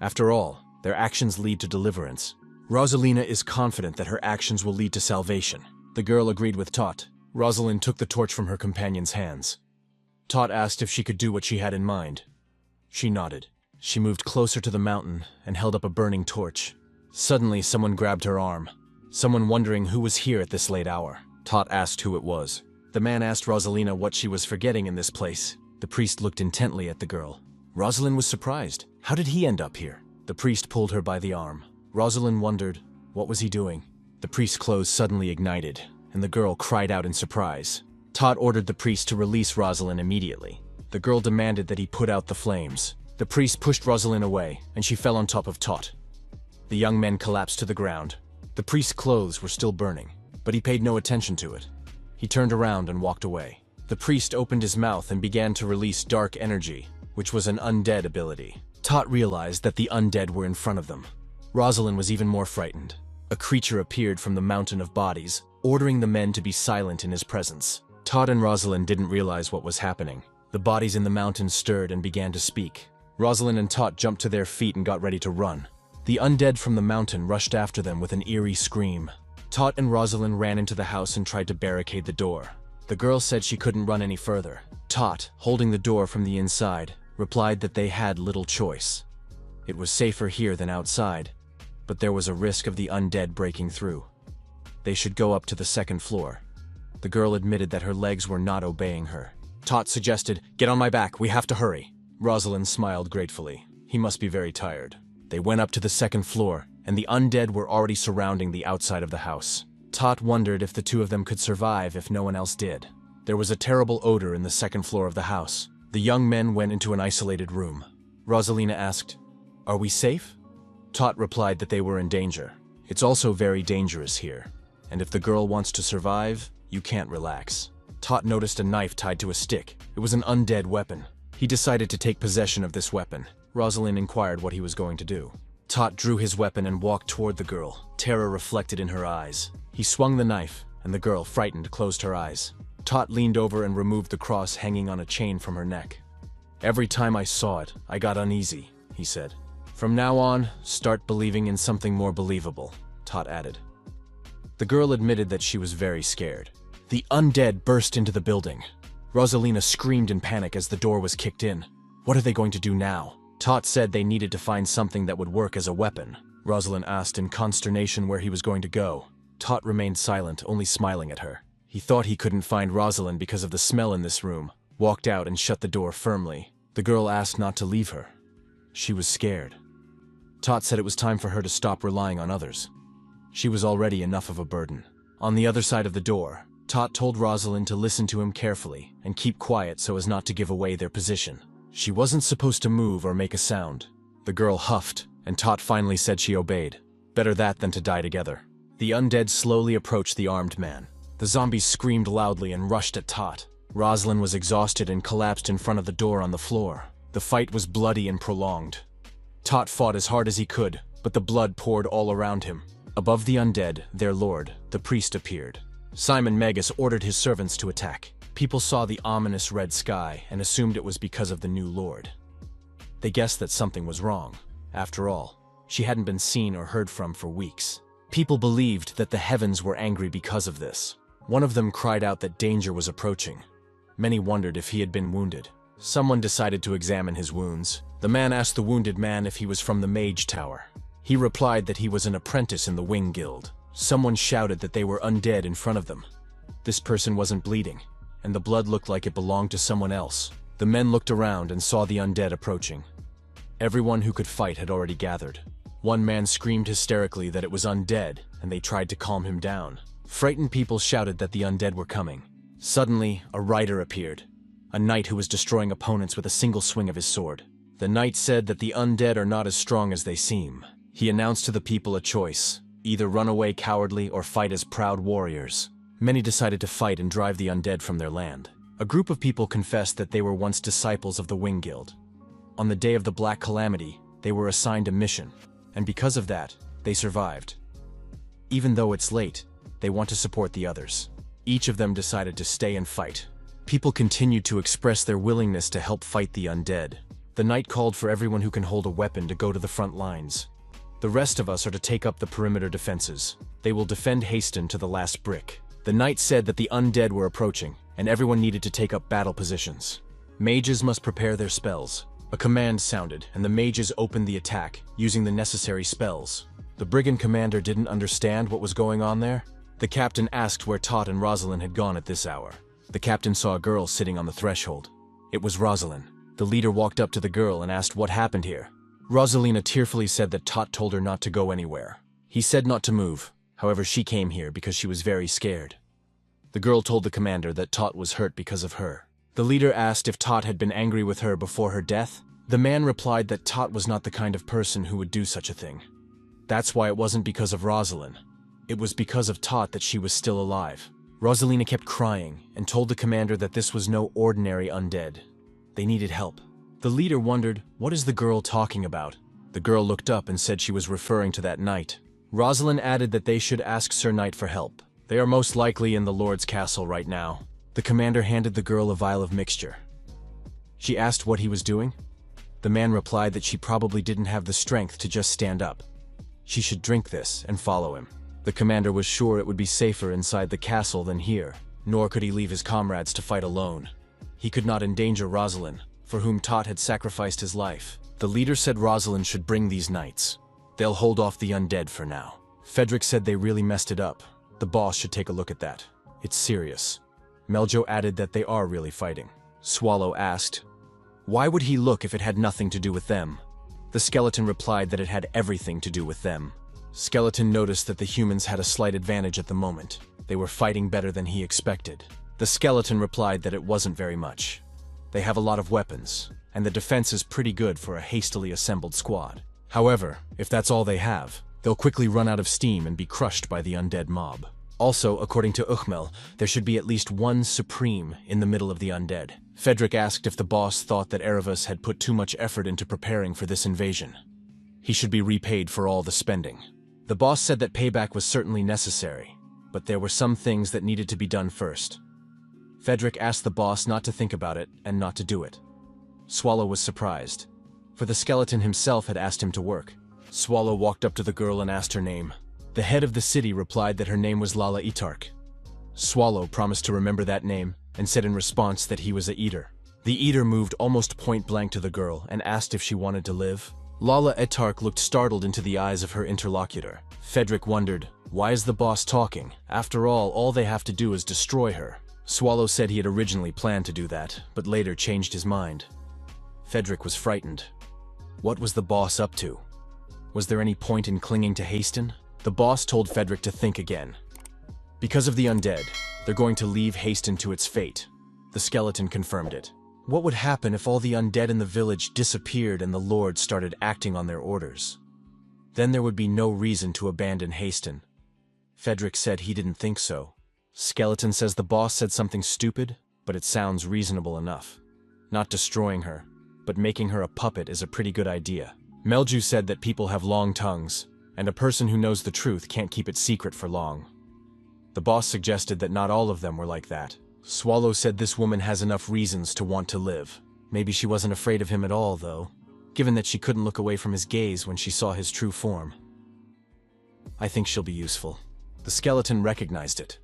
After all, their actions lead to deliverance. Rosalina is confident that her actions will lead to salvation. The girl agreed with Tot. Rosalind took the torch from her companion's hands. Tot asked if she could do what she had in mind. She nodded. She moved closer to the mountain and held up a burning torch. Suddenly, someone grabbed her arm. Someone wondering who was here at this late hour. Tot asked who it was. The man asked Rosalina what she was forgetting in this place. The priest looked intently at the girl. Rosalind was surprised. How did he end up here? The priest pulled her by the arm. Rosalind wondered, what was he doing? The priest's clothes suddenly ignited, and the girl cried out in surprise. Tot ordered the priest to release Rosalind immediately. The girl demanded that he put out the flames. The priest pushed Rosalind away, and she fell on top of Tot. The young men collapsed to the ground. The priest's clothes were still burning, but he paid no attention to it. He turned around and walked away. The priest opened his mouth and began to release dark energy, which was an undead ability. Tot realized that the undead were in front of them. Rosalind was even more frightened. A creature appeared from the mountain of bodies, ordering the men to be silent in his presence. Tot and Rosalind didn't realize what was happening. The bodies in the mountain stirred and began to speak. Rosalind and Tot jumped to their feet and got ready to run. The undead from the mountain rushed after them with an eerie scream. Tot and Rosalind ran into the house and tried to barricade the door. The girl said she couldn't run any further. Tot, holding the door from the inside, replied that they had little choice. It was safer here than outside. but there was a risk of the undead breaking through. They should go up to the second floor. The girl admitted that her legs were not obeying her. Tot suggested, "Get on my back, we have to hurry." Rosalind smiled gratefully. He must be very tired. They went up to the second floor, and the undead were already surrounding the outside of the house. Tot wondered if the two of them could survive if no one else did. There was a terrible odor in the second floor of the house. The young men went into an isolated room. Rosalina asked, "Are we safe?" Tot replied that they were in danger. "It's also very dangerous here, and if the girl wants to survive, you can't relax." Tot noticed a knife tied to a stick. It was an undead weapon. He decided to take possession of this weapon. Rosalind inquired what he was going to do. Tot drew his weapon and walked toward the girl, terror reflected in her eyes. He swung the knife, and the girl, frightened, closed her eyes. Tot leaned over and removed the cross hanging on a chain from her neck. "Every time I saw it, I got uneasy," he said. "From now on, start believing in something more believable," Tot added. The girl admitted that she was very scared. The undead burst into the building. Rosalina screamed in panic as the door was kicked in. What are they going to do now? Tot said they needed to find something that would work as a weapon. Rosalind asked in consternation where he was going to go. Tot remained silent, only smiling at her. He thought he couldn't find Rosalind because of the smell in this room, walked out and shut the door firmly. The girl asked not to leave her. She was scared. Tot said it was time for her to stop relying on others. She was already enough of a burden. On the other side of the door, Tot told Rosalind to listen to him carefully and keep quiet so as not to give away their position. She wasn't supposed to move or make a sound. The girl huffed, and Tot finally said she obeyed. Better that than to die together. The undead slowly approached the armed man. The zombies screamed loudly and rushed at Tot. Rosalind was exhausted and collapsed in front of the door on the floor. The fight was bloody and prolonged. Tot fought as hard as he could, but the blood poured all around him. Above the undead, their lord, the priest, appeared. Simon Magus ordered his servants to attack. People saw the ominous red sky and assumed it was because of the new lord. They guessed that something was wrong. After all, she hadn't been seen or heard from for weeks. People believed that the heavens were angry because of this. One of them cried out that danger was approaching. Many wondered if he had been wounded. Someone decided to examine his wounds. The man asked the wounded man if he was from the Mage Tower. He replied that he was an apprentice in the Wing Guild. Someone shouted that they were undead in front of them. This person wasn't bleeding, and the blood looked like it belonged to someone else. The men looked around and saw the undead approaching. Everyone who could fight had already gathered. One man screamed hysterically that it was undead, and they tried to calm him down. Frightened people shouted that the undead were coming. Suddenly, a rider appeared, a knight who was destroying opponents with a single swing of his sword. The knight said that the undead are not as strong as they seem. He announced to the people a choice: either run away cowardly or fight as proud warriors. Many decided to fight and drive the undead from their land. A group of people confessed that they were once disciples of the Wing Guild. On the day of the Black Calamity, they were assigned a mission, and because of that, they survived. Even though it's late, they want to support the others. Each of them decided to stay and fight. People continued to express their willingness to help fight the undead. The knight called for everyone who can hold a weapon to go to the front lines. The rest of us are to take up the perimeter defenses. They will defend Haston to the last brick. The knight said that the undead were approaching, and everyone needed to take up battle positions. Mages must prepare their spells. A command sounded, and the mages opened the attack, using the necessary spells. The brigand commander didn't understand what was going on there. The captain asked where Tot and Rosalind had gone at this hour. The captain saw a girl sitting on the threshold. It was Rosalind. The leader walked up to the girl and asked what happened here. Rosalina tearfully said that Tot told her not to go anywhere. He said not to move. However, she came here because she was very scared. The girl told the commander that Tot was hurt because of her. The leader asked if Tot had been angry with her before her death. The man replied that Tot was not the kind of person who would do such a thing. That's why it wasn't because of Rosalind. It was because of Tot that she was still alive. Rosalina kept crying and told the commander that this was no ordinary undead. They needed help. The leader wondered, what is the girl talking about? The girl looked up and said she was referring to that knight. Rosalind added that they should ask Sir Knight for help. They are most likely in the Lord's castle right now. The commander handed the girl a vial of mixture. She asked what he was doing. The man replied that she probably didn't have the strength to just stand up. She should drink this and follow him. The commander was sure it would be safer inside the castle than here, nor could he leave his comrades to fight alone. He could not endanger Rosalind, for whom Tot had sacrificed his life. The leader said Rosalind should bring these knights. They'll hold off the undead for now. Frederick said they really messed it up. The boss should take a look at that. It's serious. Meljo added that they are really fighting. Swallow asked, why would he look if it had nothing to do with them? The skeleton replied that it had everything to do with them. Skeleton noticed that the humans had a slight advantage at the moment. They were fighting better than he expected. The skeleton replied that it wasn't very much. They have a lot of weapons, and the defense is pretty good for a hastily assembled squad. However, if that's all they have, they'll quickly run out of steam and be crushed by the undead mob. Also, according to Uchmel, there should be at least one supreme in the middle of the undead. Frederick asked if the boss thought that Erebus had put too much effort into preparing for this invasion. He should be repaid for all the spending. The boss said that payback was certainly necessary, but there were some things that needed to be done first. Frederick asked the boss not to think about it and not to do it. Swallow was surprised, for the skeleton himself had asked him to work. Swallow walked up to the girl and asked her name. The head of the city replied that her name was Lala Itark. Swallow promised to remember that name and said in response that he was a eater. The eater moved almost point blank to the girl and asked if she wanted to live. Lala Itark looked startled into the eyes of her interlocutor. Frederick wondered, why is the boss talking? After all they have to do is destroy her. Swallow said he had originally planned to do that, but later changed his mind. Frederick was frightened. What was the boss up to? Was there any point in clinging to Haston? The boss told Frederick to think again. Because of the undead, they're going to leave Haston to its fate. The skeleton confirmed it. What would happen if all the undead in the village disappeared and the Lord started acting on their orders? Then there would be no reason to abandon Haston. Frederick said he didn't think so. Skeleton says the boss said something stupid, but it sounds reasonable enough. Not destroying her, but making her a puppet is a pretty good idea. Melju said that people have long tongues, and a person who knows the truth can't keep it secret for long. The boss suggested that not all of them were like that. Swallow said this woman has enough reasons to want to live. Maybe she wasn't afraid of him at all, though, given that she couldn't look away from his gaze when she saw his true form. I think she'll be useful. The skeleton recognized it.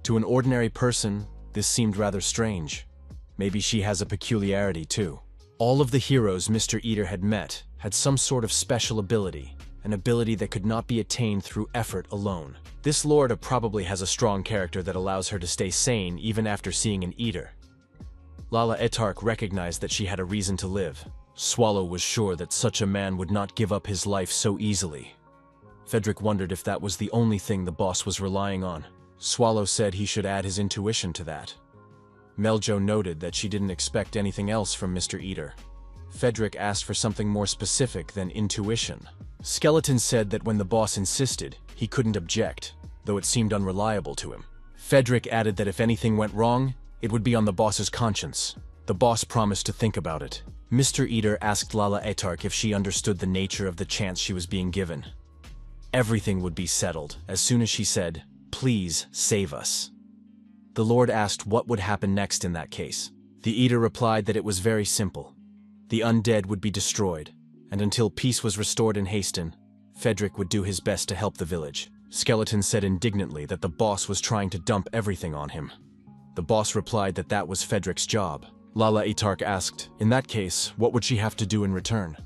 To an ordinary person, this seemed rather strange. Maybe she has a peculiarity, too. All of the heroes Mr. Eater had met had some sort of special ability, an ability that could not be attained through effort alone. This Lord probably has a strong character that allows her to stay sane even after seeing an Eater. Lala Etark recognized that she had a reason to live. Swallow was sure that such a man would not give up his life so easily. Frederick wondered if that was the only thing the boss was relying on. Swallow said he should add his intuition to that. Meljo noted that she didn't expect anything else from Mr. Eater. Frederick asked for something more specific than intuition. Skeleton said that when the boss insisted, he couldn't object, though it seemed unreliable to him. Frederick added that if anything went wrong, it would be on the boss's conscience. The boss promised to think about it. Mr. Eater asked Lala Etark if she understood the nature of the chance she was being given. Everything would be settled as soon as she said, "Please save us." The Lord asked what would happen next in that case. The Eater replied that it was very simple. The undead would be destroyed, and until peace was restored in Haston, Frederick would do his best to help the village. Skeleton said indignantly that the boss was trying to dump everything on him. The boss replied that that was Frederick's job. Lala Etark asked, in that case, what would she have to do in return?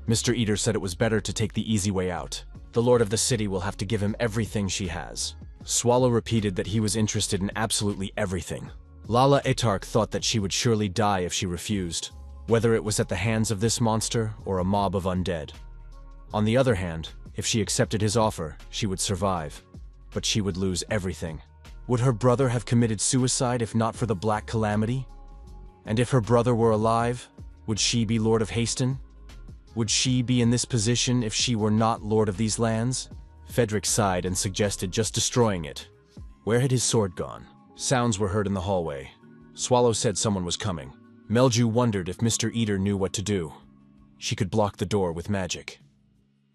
Mr. Eater said it was better to take the easy way out. The Lord of the City will have to give him everything she has. Swallow repeated that he was interested in absolutely everything. Lala Etark thought that she would surely die if she refused, whether it was at the hands of this monster or a mob of undead. On the other hand, if she accepted his offer, she would survive, but she would lose everything. Would her brother have committed suicide if not for the Black Calamity? And if her brother were alive, would she be Lord of Haston? Would she be in this position if she were not Lord of these lands? Frederick sighed and suggested just destroying it. Where had his sword gone? Sounds were heard in the hallway. Swallow said someone was coming. Melju wondered if Mr. Eater knew what to do. She could block the door with magic.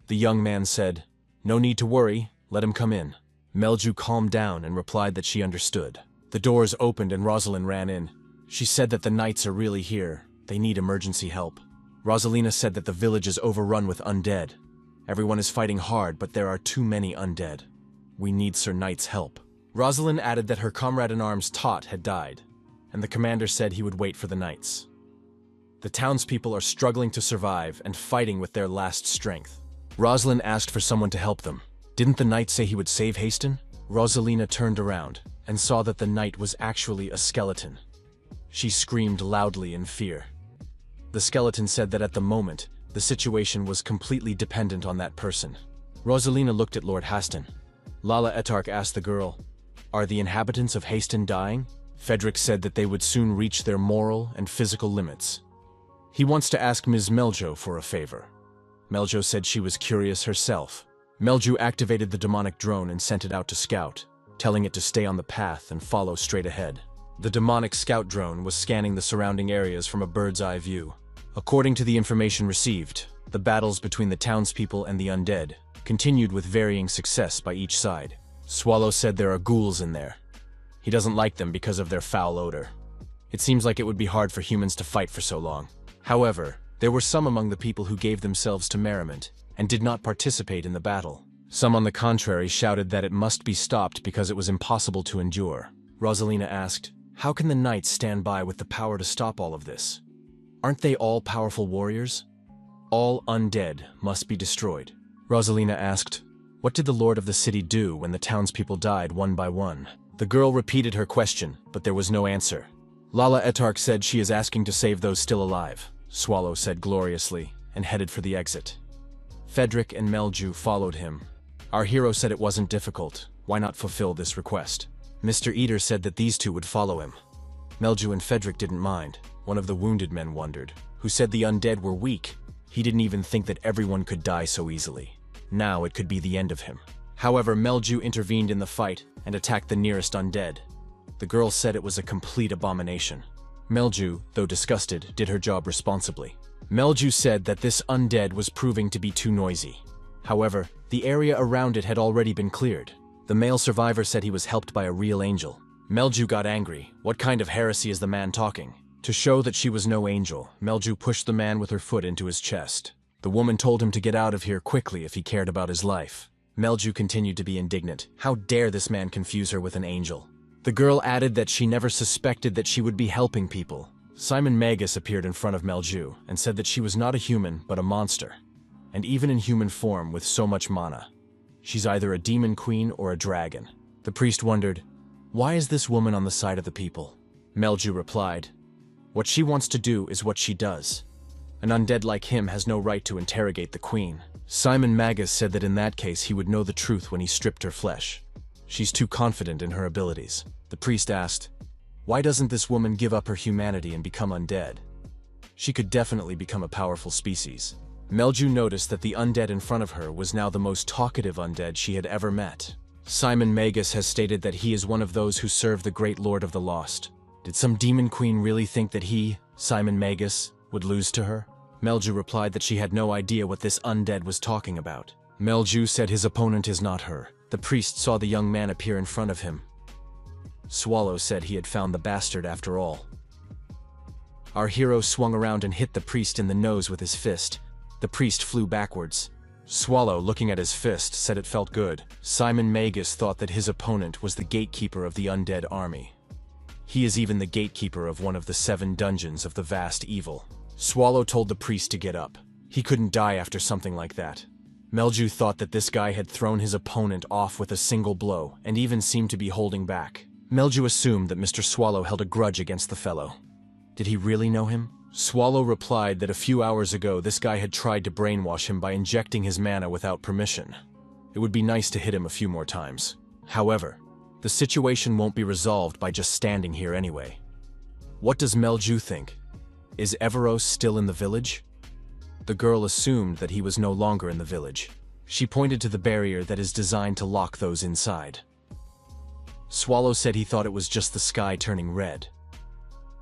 The young man said, "No need to worry, let him come in." Melju calmed down and replied that she understood. The doors opened and Rosalind ran in. She said that the knights are really here. They need emergency help. Rosalina said that the village is overrun with undead. Everyone is fighting hard, but there are too many undead. We need Sir Knight's help. Rosalind added that her comrade-in-arms Tot had died, and the commander said he would wait for the knights. The townspeople are struggling to survive and fighting with their last strength. Rosalind asked for someone to help them. Didn't the knight say he would save Hasten? Rosalina turned around and saw that the knight was actually a skeleton. She screamed loudly in fear. The skeleton said that at the moment, the situation was completely dependent on that person. Rosalina looked at Lord Haston. Lala Etark asked the girl, "Are the inhabitants of Haston dying?" Frederick said that they would soon reach their moral and physical limits. He wants to ask Ms. Meljo for a favor. Meljo said she was curious herself. Meljo activated the demonic drone and sent it out to scout, telling it to stay on the path and follow straight ahead. The demonic scout drone was scanning the surrounding areas from a bird's-eye view. According to the information received, the battles between the townspeople and the undead continued with varying success by each side. Swallow said there are ghouls in there. He doesn't like them because of their foul odor. It seems like it would be hard for humans to fight for so long. However, there were some among the people who gave themselves to merriment and did not participate in the battle. Some, on the contrary, shouted that it must be stopped because it was impossible to endure. Rosalina asked, "How can the knights stand by with the power to stop all of this? Aren't they all powerful warriors? All undead must be destroyed." Rosalina asked, "What did the lord of the city do when the townspeople died one by one?" The girl repeated her question, but there was no answer. Lala Etark said she is asking to save those still alive. Swallow said gloriously, and headed for the exit. Frederick and Melju followed him. Our hero said it wasn't difficult. Why not fulfill this request? Mr. Eater said that these two would follow him. Melju and Frederick didn't mind. One of the wounded men wondered, who said the undead were weak. He didn't even think that everyone could die so easily. Now it could be the end of him. However, Melju intervened in the fight and attacked the nearest undead. The girl said it was a complete abomination. Melju, though disgusted, did her job responsibly. Melju said that this undead was proving to be too noisy. However, the area around it had already been cleared. The male survivor said he was helped by a real angel. Melju got angry. What kind of heresy is the man talking? To show that she was no angel, Melju pushed the man with her foot into his chest. The woman told him to get out of here quickly if he cared about his life. Melju continued to be indignant. How dare this man confuse her with an angel? The girl added that she never suspected that she would be helping people. Simon Magus appeared in front of Melju and said that she was not a human but a monster, and even in human form with so much mana. She's either a demon queen or a dragon. The priest wondered, "Why is this woman on the side of the people?" Melju replied, "What she wants to do is what she does. An undead like him has no right to interrogate the queen." Simon Magus said that in that case he would know the truth when he stripped her flesh. She's too confident in her abilities. The priest asked, "Why doesn't this woman give up her humanity and become undead? She could definitely become a powerful species." Melju noticed that the undead in front of her was now the most talkative undead she had ever met. Simon Magus has stated that he is one of those who serve the great Lord of the Lost. Did some demon queen really think that he, Simon Magus, would lose to her? Melju replied that she had no idea what this undead was talking about. Melju said his opponent is not her. The priest saw the young man appear in front of him. Swallow said he had found the bastard after all. Our hero swung around and hit the priest in the nose with his fist. The priest flew backwards. Swallow, looking at his fist, said it felt good. Simon Magus thought that his opponent was the gatekeeper of the undead army. He is even the gatekeeper of one of the 7 dungeons of the vast evil. Swallow told the priest to get up. He couldn't die after something like that. Melju thought that this guy had thrown his opponent off with a single blow, and even seemed to be holding back. Melju assumed that Mr. Swallow held a grudge against the fellow. Did he really know him? Swallow replied that a few hours ago this guy had tried to brainwash him by injecting his mana without permission. It would be nice to hit him a few more times. However, the situation won't be resolved by just standing here anyway. What does Melju think? Is Everos still in the village? The girl assumed that he was no longer in the village. She pointed to the barrier that is designed to lock those inside. Swallow said he thought it was just the sky turning red.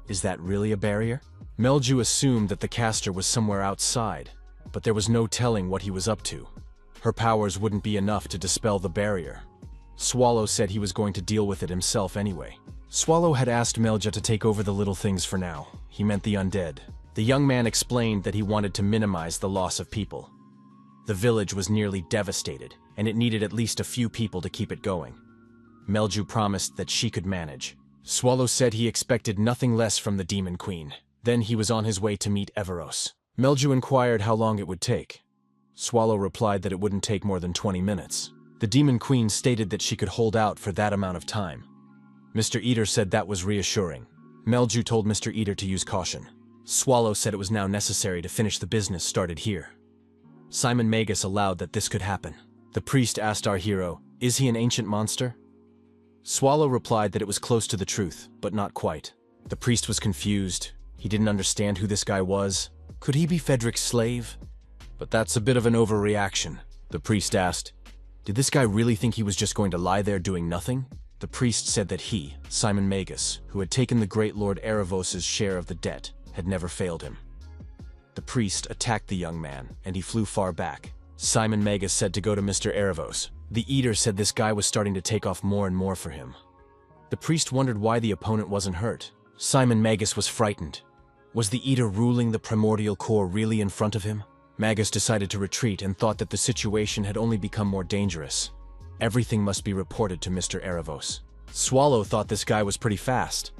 Is that really a barrier? Melju assumed that the caster was somewhere outside, but there was no telling what he was up to. Her powers wouldn't be enough to dispel the barrier. Swallow said he was going to deal with it himself anyway. Swallow had asked Melja to take over the little things for now. He meant the undead. The young man explained that he wanted to minimize the loss of people. The village was nearly devastated, and it needed at least a few people to keep it going. Melju promised that she could manage. Swallow said he expected nothing less from the Demon Queen. Then he was on his way to meet Everos. Melju inquired how long it would take. Swallow replied that it wouldn't take more than 20 minutes. The Demon Queen stated that she could hold out for that amount of time. Mr. Eater said that was reassuring. Melju told Mr. Eater to use caution. Swallow said it was now necessary to finish the business started here. Simon Magus allowed that this could happen. The priest asked our hero, "Is he an ancient monster?" Swallow replied that it was close to the truth, but not quite. The priest was confused. He didn't understand who this guy was. Could he be Fedric's slave? But that's a bit of an overreaction. The priest asked, "Did this guy really think he was just going to lie there doing nothing?" The priest said that he, Simon Magus, who had taken the great Lord Erebos' share of the debt, had never failed him. The priest attacked the young man, and he flew far back. Simon Magus said to go to Mr. Erebos. The Eater said this guy was starting to take off more and more for him. The priest wondered why the opponent wasn't hurt. Simon Magus was frightened. Was the Eater ruling the primordial core really in front of him? Magus decided to retreat and thought that the situation had only become more dangerous. Everything must be reported to Mr. Erebos. Swallow thought this guy was pretty fast.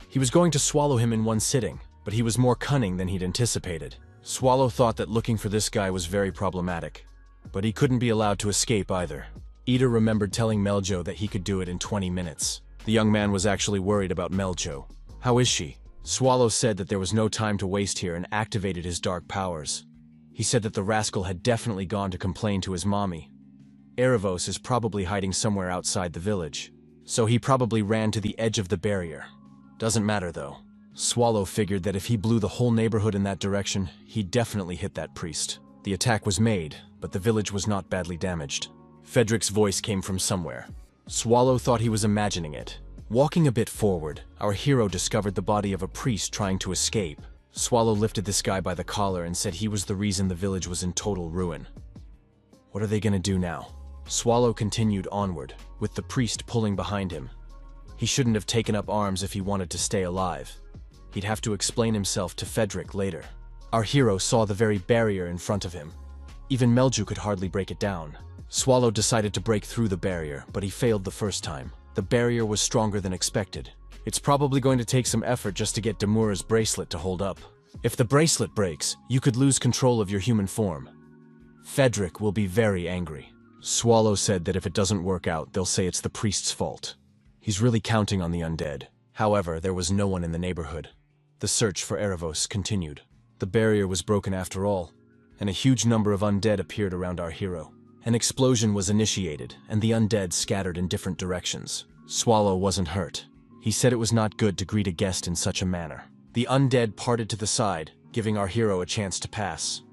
He was going to swallow him in one sitting, but he was more cunning than he'd anticipated. Swallow thought that looking for this guy was very problematic, but he couldn't be allowed to escape either. Eater remembered telling Meljo that he could do it in 20 minutes. The young man was actually worried about Meljo. "How is she?" Swallow said that there was no time to waste here and activated his dark powers. He said that the rascal had definitely gone to complain to his mommy. Erebos is probably hiding somewhere outside the village, so he probably ran to the edge of the barrier. Doesn't matter though. Swallow figured that if he blew the whole neighborhood in that direction, he'd definitely hit that priest. The attack was made, but the village was not badly damaged. Fedric's voice came from somewhere. Swallow thought he was imagining it. Walking a bit forward, our hero discovered the body of a priest trying to escape. Swallow lifted this guy by the collar and said he was the reason the village was in total ruin. What are they gonna do now? Swallow continued onward, with the priest pulling behind him. He shouldn't have taken up arms if he wanted to stay alive. He'd have to explain himself to Fedric later. Our hero saw the very barrier in front of him. Even Melju could hardly break it down. Swallow decided to break through the barrier, but he failed the first time. The barrier was stronger than expected. It's probably going to take some effort just to get Demura's bracelet to hold up. If the bracelet breaks, you could lose control of your human form. Fedric will be very angry. Swallow said that if it doesn't work out, they'll say it's the priest's fault. He's really counting on the undead. However, there was no one in the neighborhood. The search for Erebos continued. The barrier was broken after all, and a huge number of undead appeared around our hero. An explosion was initiated, and the undead scattered in different directions. Swallow wasn't hurt. He said it was not good to greet a guest in such a manner. The undead parted to the side, giving our hero a chance to pass.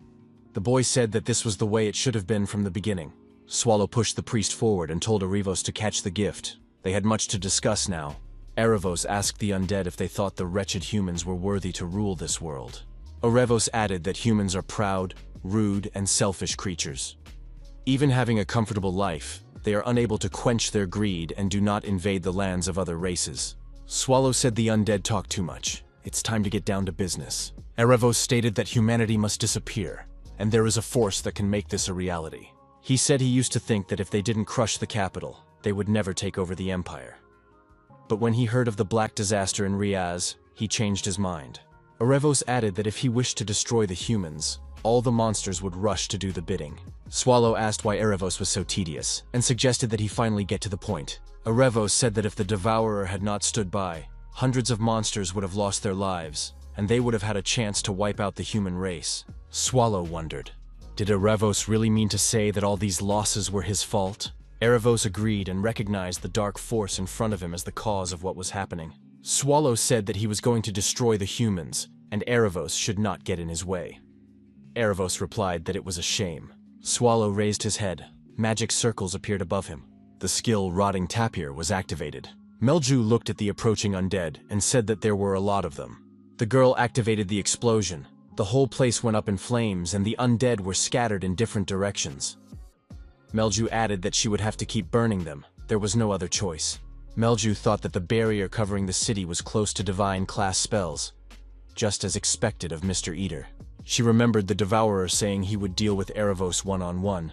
The boy said that this was the way it should have been from the beginning. Swallow pushed the priest forward and told Erebos to catch the gift. They had much to discuss now. Erebos asked the undead if they thought the wretched humans were worthy to rule this world. Erebos added that humans are proud, rude, and selfish creatures. Even having a comfortable life, they are unable to quench their greed and do not invade the lands of other races. Swallow said the undead talk too much. It's time to get down to business. Erebos stated that humanity must disappear, and there is a force that can make this a reality. He said he used to think that if they didn't crush the capital, they would never take over the empire. But when he heard of the Black Disaster in Riaz, he changed his mind. Erebos added that if he wished to destroy the humans, all the monsters would rush to do the bidding. Swallow asked why Erebos was so tedious, and suggested that he finally get to the point. Erebos said that if the Devourer had not stood by, hundreds of monsters would have lost their lives, and they would have had a chance to wipe out the human race. Swallow wondered, did Erebos really mean to say that all these losses were his fault? Erebos agreed and recognized the dark force in front of him as the cause of what was happening. Swallow said that he was going to destroy the humans, and Erebos should not get in his way. Erebos replied that it was a shame. Swallow raised his head. Magic circles appeared above him. The skill Rotting Tapir was activated. Melju looked at the approaching undead and said that there were a lot of them. The girl activated the explosion. The whole place went up in flames and the undead were scattered in different directions. Melju added that she would have to keep burning them. There was no other choice. Melju thought that the barrier covering the city was close to divine class spells, just as expected of Mr. Eater. She remembered the Devourer saying he would deal with Erebos one-on-one,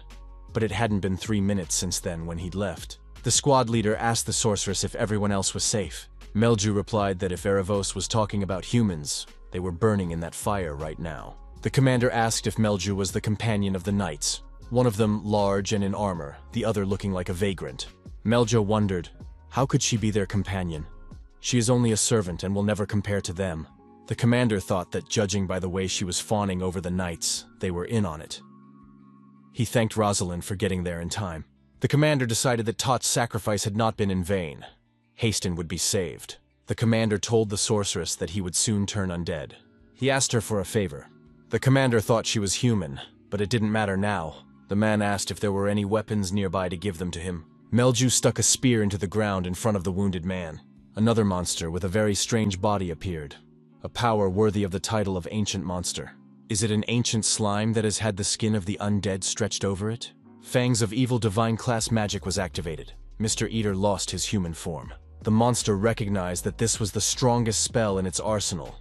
but it hadn't been 3 minutes since then when he'd left. The squad leader asked the sorceress if everyone else was safe. Melju replied that if Erebos was talking about humans, they were burning in that fire right now. The commander asked if Melju was the companion of the knights, one of them large and in armor, the other looking like a vagrant. Meljo wondered, how could she be their companion? She is only a servant and will never compare to them. The commander thought that judging by the way she was fawning over the knights, they were in on it. He thanked Rosalind for getting there in time. The commander decided that Tot's sacrifice had not been in vain. Haston would be saved. The commander told the sorceress that he would soon turn undead. He asked her for a favor. The commander thought she was human, but it didn't matter now. The man asked if there were any weapons nearby to give them to him. Melju stuck a spear into the ground in front of the wounded man. Another monster with a very strange body appeared. A power worthy of the title of ancient monster. Is it an ancient slime that has had the skin of the undead stretched over it? Fangs of evil divine class magic was activated. Mr. Eater lost his human form. The monster recognized that this was the strongest spell in its arsenal.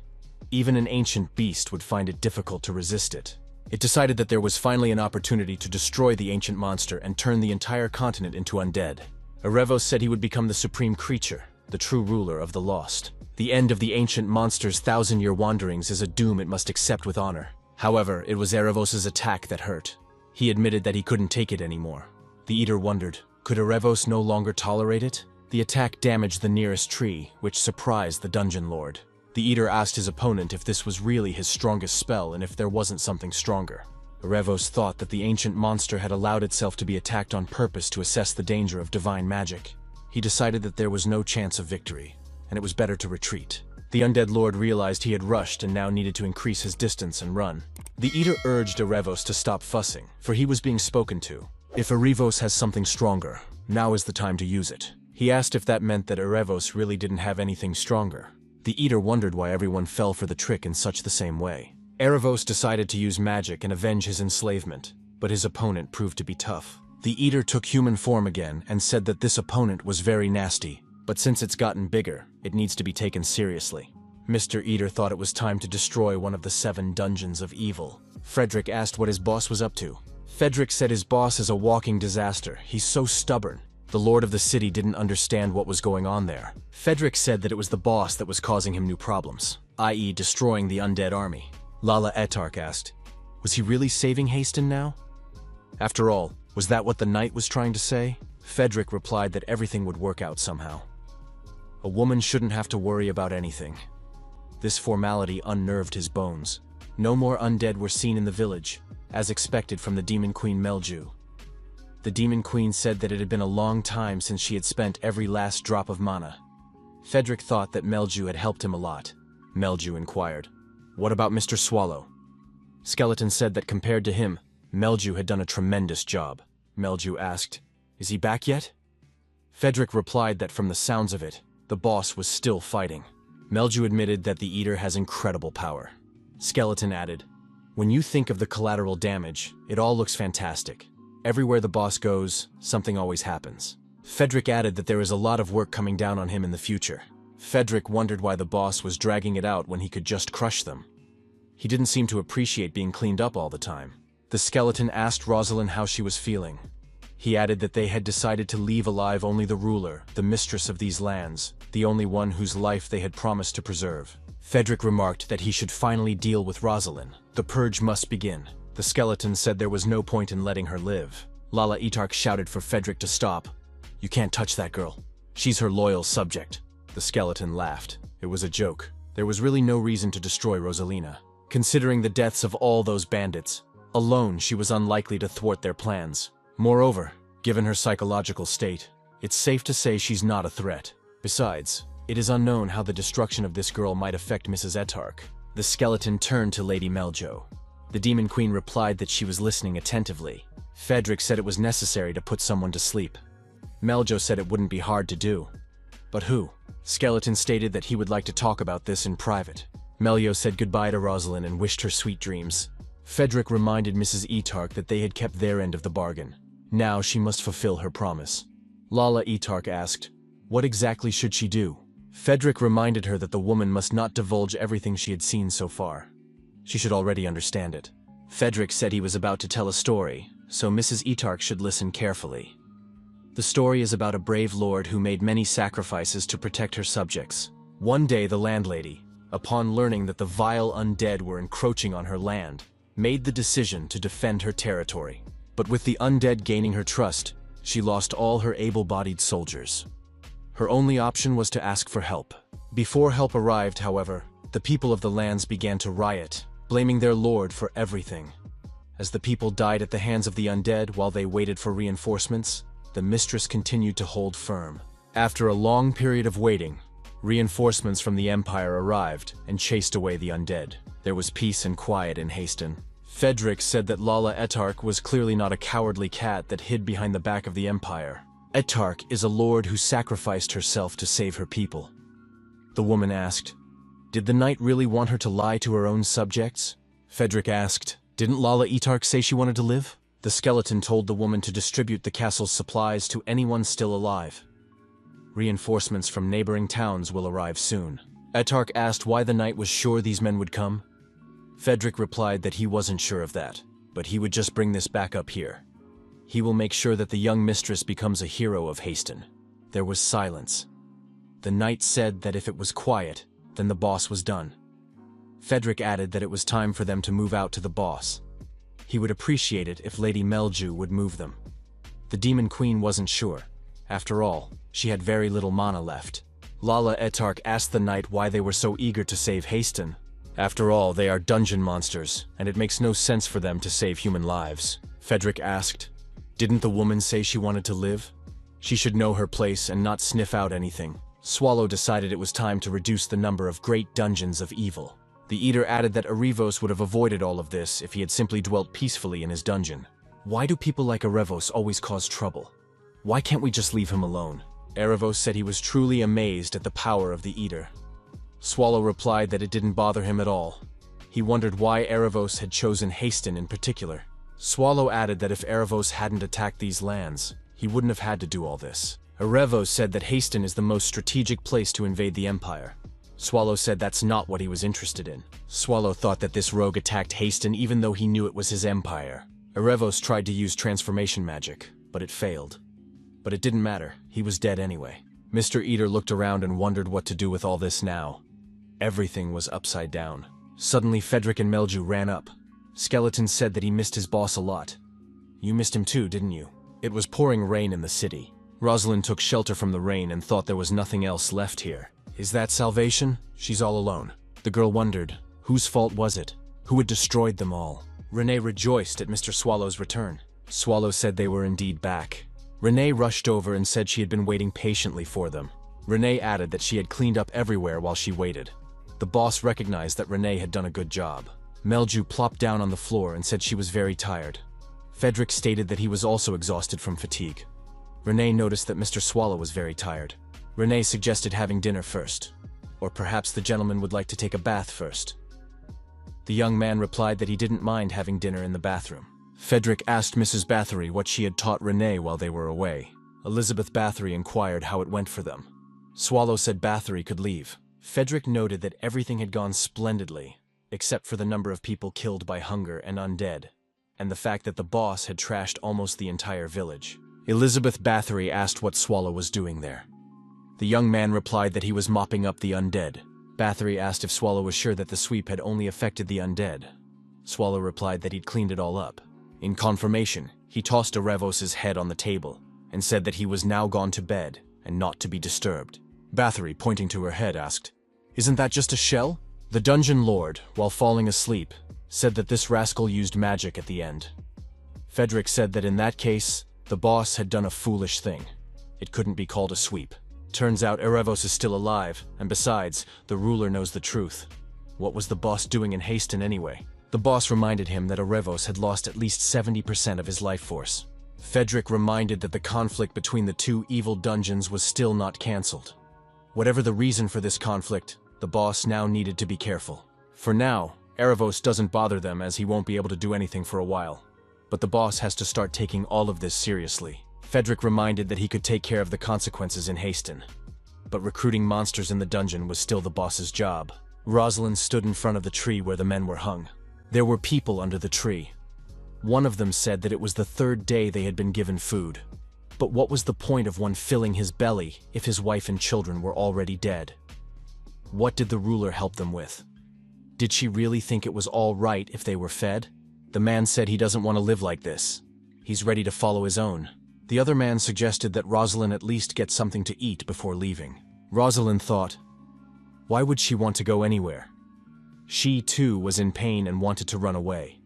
Even an ancient beast would find it difficult to resist it. It decided that there was finally an opportunity to destroy the ancient monster and turn the entire continent into undead. Erevos said he would become the supreme creature, the true ruler of the lost. The end of the ancient monster's 1,000-year wanderings is a doom it must accept with honor. However, it was Erevos' attack that hurt. He admitted that he couldn't take it anymore. The Eater wondered, could Erevos no longer tolerate it? The attack damaged the nearest tree, which surprised the dungeon lord. The Eater asked his opponent if this was really his strongest spell and if there wasn't something stronger. Erevos thought that the ancient monster had allowed itself to be attacked on purpose to assess the danger of divine magic. He decided that there was no chance of victory, and it was better to retreat. The undead lord realized he had rushed and now needed to increase his distance and run. The Eater urged Erevos to stop fussing, for he was being spoken to. If Erevos has something stronger, now is the time to use it. He asked if that meant that Erevos really didn't have anything stronger. The Eater wondered why everyone fell for the trick in such the same way. Erevos decided to use magic and avenge his enslavement, but his opponent proved to be tough. The Eater took human form again and said that this opponent was very nasty, but since it's gotten bigger, it needs to be taken seriously. Mr. Eater thought it was time to destroy one of the 7 dungeons of evil. Frederick asked what his boss was up to. Frederick said his boss is a walking disaster. He's so stubborn. The lord of the city didn't understand what was going on there. Frederick said that it was the boss that was causing him new problems, i.e. destroying the undead army. Lala Etark asked, was he really saving Haston now? After all, was that what the knight was trying to say? Frederick replied that everything would work out somehow. A woman shouldn't have to worry about anything. This formality unnerved his bones. No more undead were seen in the village, as expected from the Demon Queen Melju. The Demon Queen said that it had been a long time since she had spent every last drop of mana. Frederick thought that Melju had helped him a lot. Melju inquired, what about Mr. Swallow? Skeleton said that compared to him, Melju had done a tremendous job. Melju asked, is he back yet? Frederick replied that from the sounds of it, the boss was still fighting. Melju admitted that the Eater has incredible power. Skeleton added, when you think of the collateral damage, it all looks fantastic. Everywhere the boss goes, something always happens. Frederick added that there is a lot of work coming down on him in the future. Frederick wondered why the boss was dragging it out when he could just crush them. He didn't seem to appreciate being cleaned up all the time. The skeleton asked Rosalind how she was feeling. He added that they had decided to leave alive only the ruler, the mistress of these lands, the only one whose life they had promised to preserve. Frederick remarked that he should finally deal with Rosalind. The purge must begin. The skeleton said there was no point in letting her live. Lala Etark shouted for Frederick to stop. You can't touch that girl. She's her loyal subject. The skeleton laughed. It was a joke. There was really no reason to destroy Rosalina. Considering the deaths of all those bandits, alone she was unlikely to thwart their plans. Moreover, given her psychological state, it's safe to say she's not a threat. Besides, it is unknown how the destruction of this girl might affect Mrs. Etark. The skeleton turned to Lady Meljo. The Demon Queen replied that she was listening attentively. Frederick said it was necessary to put someone to sleep. Meljo said it wouldn't be hard to do. But who? Skeleton stated that he would like to talk about this in private. Meljo said goodbye to Rosalind and wished her sweet dreams. Frederick reminded Mrs. Etark that they had kept their end of the bargain. Now she must fulfill her promise. Lala Etark asked, what exactly should she do? Frederick reminded her that the woman must not divulge everything she had seen so far. She should already understand it. Frederick said he was about to tell a story, so Mrs. Etark should listen carefully. The story is about a brave lord who made many sacrifices to protect her subjects. One day the landlady, upon learning that the vile undead were encroaching on her land, made the decision to defend her territory. But with the undead gaining her trust, she lost all her able-bodied soldiers. Her only option was to ask for help. Before help arrived, however, the people of the lands began to riot, blaming their lord for everything. As the people died at the hands of the undead while they waited for reinforcements, the mistress continued to hold firm. After a long period of waiting, reinforcements from the Empire arrived and chased away the undead. There was peace and quiet in Haston. Fedric said that Lala Etark was clearly not a cowardly cat that hid behind the back of the Empire. Etark is a lord who sacrificed herself to save her people. The woman asked, "Did the knight really want her to lie to her own subjects?" Fedric asked, "Didn't Lala Etark say she wanted to live?" The skeleton told the woman to distribute the castle's supplies to anyone still alive. Reinforcements from neighboring towns will arrive soon. Etark asked why the knight was sure these men would come. Fedric replied that he wasn't sure of that, but he would just bring this back up here. He will make sure that the young mistress becomes a hero of Haston. There was silence. The knight said that if it was quiet, then the boss was done. Fedric added that it was time for them to move out to the boss. He would appreciate it if Lady Melju would move them. The Demon Queen wasn't sure. After all, she had very little mana left. Lala Etark asked the knight why they were so eager to save Haston. After all, they are dungeon monsters, and it makes no sense for them to save human lives. Fedric asked, "Didn't the woman say she wanted to live? She should know her place and not sniff out anything." Swallow decided it was time to reduce the number of great dungeons of evil. The Eater added that Arevos would have avoided all of this if he had simply dwelt peacefully in his dungeon. Why do people like Arevos always cause trouble? Why can't we just leave him alone? Arevos said he was truly amazed at the power of the Eater. Swallow replied that it didn't bother him at all. He wondered why Arevos had chosen Haston in particular. Swallow added that if Arevos hadn't attacked these lands, he wouldn't have had to do all this. Arevos said that Haston is the most strategic place to invade the Empire. Swallow said that's not what he was interested in. Swallow thought that this rogue attacked Haston even though he knew it was his empire. Arevos tried to use transformation magic, but it failed. But it didn't matter, he was dead anyway. Mr. Eater looked around and wondered what to do with all this now. Everything was upside down. Suddenly Fedric and Melju ran up. Skeleton said that he missed his boss a lot. "You missed him too, didn't you?" It was pouring rain in the city. Rosalind took shelter from the rain and thought there was nothing else left here. Is that salvation? She's all alone. The girl wondered, whose fault was it? Who had destroyed them all? Renee rejoiced at Mr. Swallow's return. Swallow said they were indeed back. Renee rushed over and said she had been waiting patiently for them. Renee added that she had cleaned up everywhere while she waited. The boss recognized that Renee had done a good job. Melju plopped down on the floor and said she was very tired. Fedric stated that he was also exhausted from fatigue. Renee noticed that Mr. Swallow was very tired. Renee suggested having dinner first, or perhaps the gentleman would like to take a bath first. The young man replied that he didn't mind having dinner in the bathroom. Fedric asked Mrs. Bathory what she had taught Renee while they were away. Elizabeth Bathory inquired how it went for them. Swallow said Bathory could leave. Fedric noted that everything had gone splendidly, except for the number of people killed by hunger and undead, and the fact that the boss had trashed almost the entire village. Elizabeth Bathory asked what Swallow was doing there. The young man replied that he was mopping up the undead. Bathory asked if Swallow was sure that the sweep had only affected the undead. Swallow replied that he'd cleaned it all up. In confirmation, he tossed Arevos' head on the table and said that he was now gone to bed and not to be disturbed. Bathory, pointing to her head, asked, "Isn't that just a shell?" The dungeon lord, while falling asleep, said that this rascal used magic at the end. Fedric said that in that case, the boss had done a foolish thing. It couldn't be called a sweep. Turns out Arevos is still alive, and besides, the ruler knows the truth. What was the boss doing in Haston anyway? The boss reminded him that Arevos had lost at least 70% of his life force. Fedric reminded that the conflict between the two evil dungeons was still not cancelled. Whatever the reason for this conflict, the boss now needed to be careful. For now, Arevos doesn't bother them as he won't be able to do anything for a while. But the boss has to start taking all of this seriously. Fedric reminded that he could take care of the consequences in Haston. But recruiting monsters in the dungeon was still the boss's job. Rosalind stood in front of the tree where the men were hung. There were people under the tree. One of them said that it was the third day they had been given food. But what was the point of one filling his belly if his wife and children were already dead? What did the ruler help them with? Did she really think it was all right if they were fed? The man said he doesn't want to live like this. He's ready to follow his own. The other man suggested that Rosalind at least get something to eat before leaving. Rosalind thought, why would she want to go anywhere? She, too, was in pain and wanted to run away.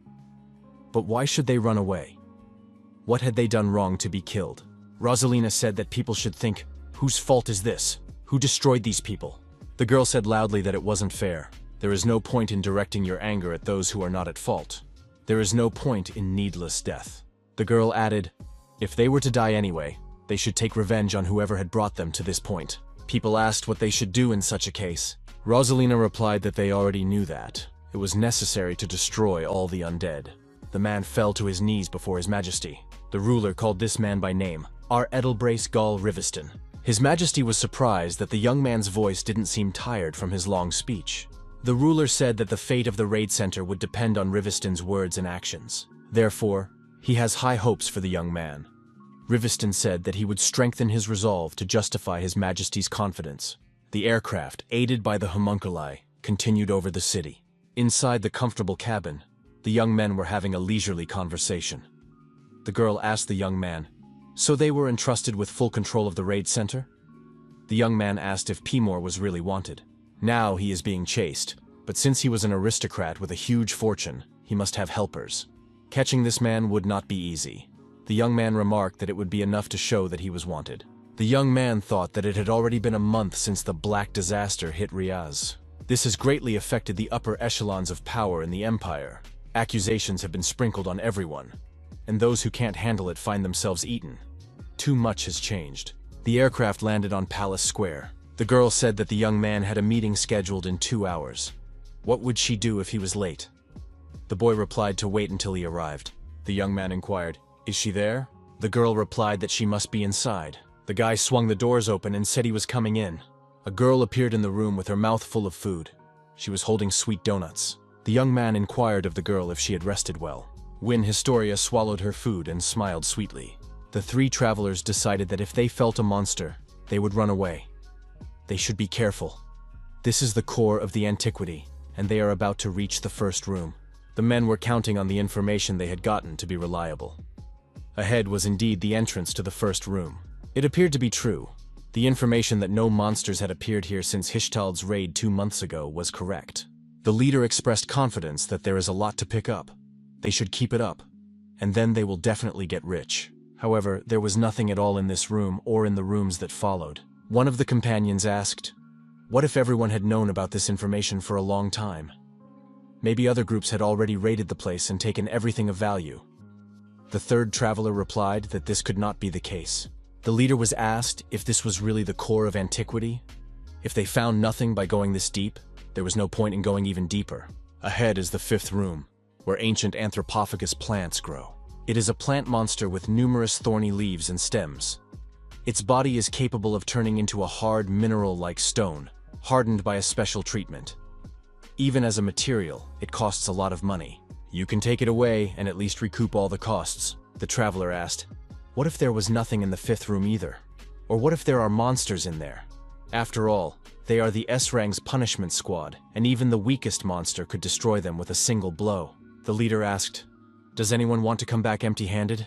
But why should they run away? What had they done wrong to be killed? Rosalina said that people should think, whose fault is this? Who destroyed these people? The girl said loudly that it wasn't fair. There is no point in directing your anger at those who are not at fault. There is no point in needless death. The girl added, if they were to die anyway, they should take revenge on whoever had brought them to this point. People asked what they should do in such a case. Rosalina replied that they already knew that. It was necessary to destroy all the undead. The man fell to his knees before His Majesty. The ruler called this man by name, Our Edelbrace Gall Riviston. His Majesty was surprised that the young man's voice didn't seem tired from his long speech. The ruler said that the fate of the raid center would depend on Riviston's words and actions. Therefore, he has high hopes for the young man. Riviston said that he would strengthen his resolve to justify His Majesty's confidence. The aircraft, aided by the homunculi, continued over the city. Inside the comfortable cabin, the young men were having a leisurely conversation. The girl asked the young man, so they were entrusted with full control of the raid center? The young man asked if Timur was really wanted. Now he is being chased, but since he was an aristocrat with a huge fortune, he must have helpers. Catching this man would not be easy. The young man remarked that it would be enough to show that he was wanted. The young man thought that it had already been a month since the Black Disaster hit Riaz. This has greatly affected the upper echelons of power in the Empire. Accusations have been sprinkled on everyone, and those who can't handle it find themselves eaten. Too much has changed. The aircraft landed on Palace Square. The girl said that the young man had a meeting scheduled in 2 hours. What would she do if he was late? The boy replied to wait until he arrived. The young man inquired, is she there? The girl replied that she must be inside. The guy swung the doors open and said he was coming in. A girl appeared in the room with her mouth full of food. She was holding sweet donuts. The young man inquired of the girl if she had rested well. Win Historia swallowed her food and smiled sweetly. The 3 travelers decided that if they felt a monster, they would run away. They should be careful. This is the core of the antiquity, and they are about to reach the first room. The men were counting on the information they had gotten to be reliable. Ahead was indeed the entrance to the first room. It appeared to be true. The information that no monsters had appeared here since Hishtald's raid 2 months ago was correct. The leader expressed confidence that there is a lot to pick up. They should keep it up, and then they will definitely get rich. However, there was nothing at all in this room or in the rooms that followed. One of the companions asked, what if everyone had known about this information for a long time? Maybe other groups had already raided the place and taken everything of value. The third traveler replied that this could not be the case. The leader was asked if this was really the core of antiquity. If they found nothing by going this deep, there was no point in going even deeper. Ahead is the 5th room, where ancient anthropophagus plants grow. It is a plant monster with numerous thorny leaves and stems. Its body is capable of turning into a hard mineral-like stone, hardened by a special treatment. Even as a material, it costs a lot of money. You can take it away and at least recoup all the costs. The traveler asked, what if there was nothing in the 5th room either? Or what if there are monsters in there? After all, they are the S-Rang's punishment squad, and even the weakest monster could destroy them with a single blow. The leader asked, does anyone want to come back empty-handed?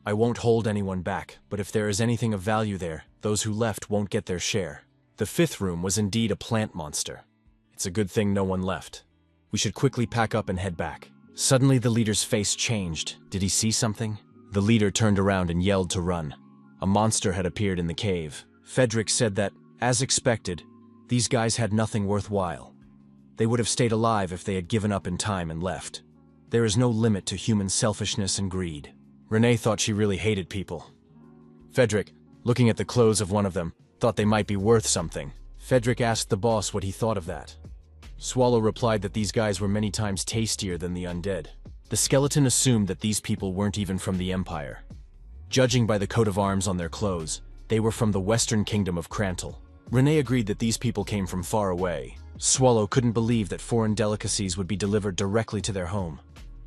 I won't hold anyone back, but if there is anything of value there, those who left won't get their share. The 5th room was indeed a plant monster. It's a good thing no one left. We should quickly pack up and head back. Suddenly the leader's face changed. Did he see something? The leader turned around and yelled to run. A monster had appeared in the cave. Frederick said that, as expected, these guys had nothing worthwhile. They would have stayed alive if they had given up in time and left. There is no limit to human selfishness and greed. Renee thought she really hated people. Frederick, looking at the clothes of one of them, thought they might be worth something. Frederick asked the boss what he thought of that. Swallow replied that these guys were many times tastier than the undead. The skeleton assumed that these people weren't even from the Empire. Judging by the coat of arms on their clothes, they were from the western kingdom of Krantal. Renee agreed that these people came from far away. Swallow couldn't believe that foreign delicacies would be delivered directly to their home.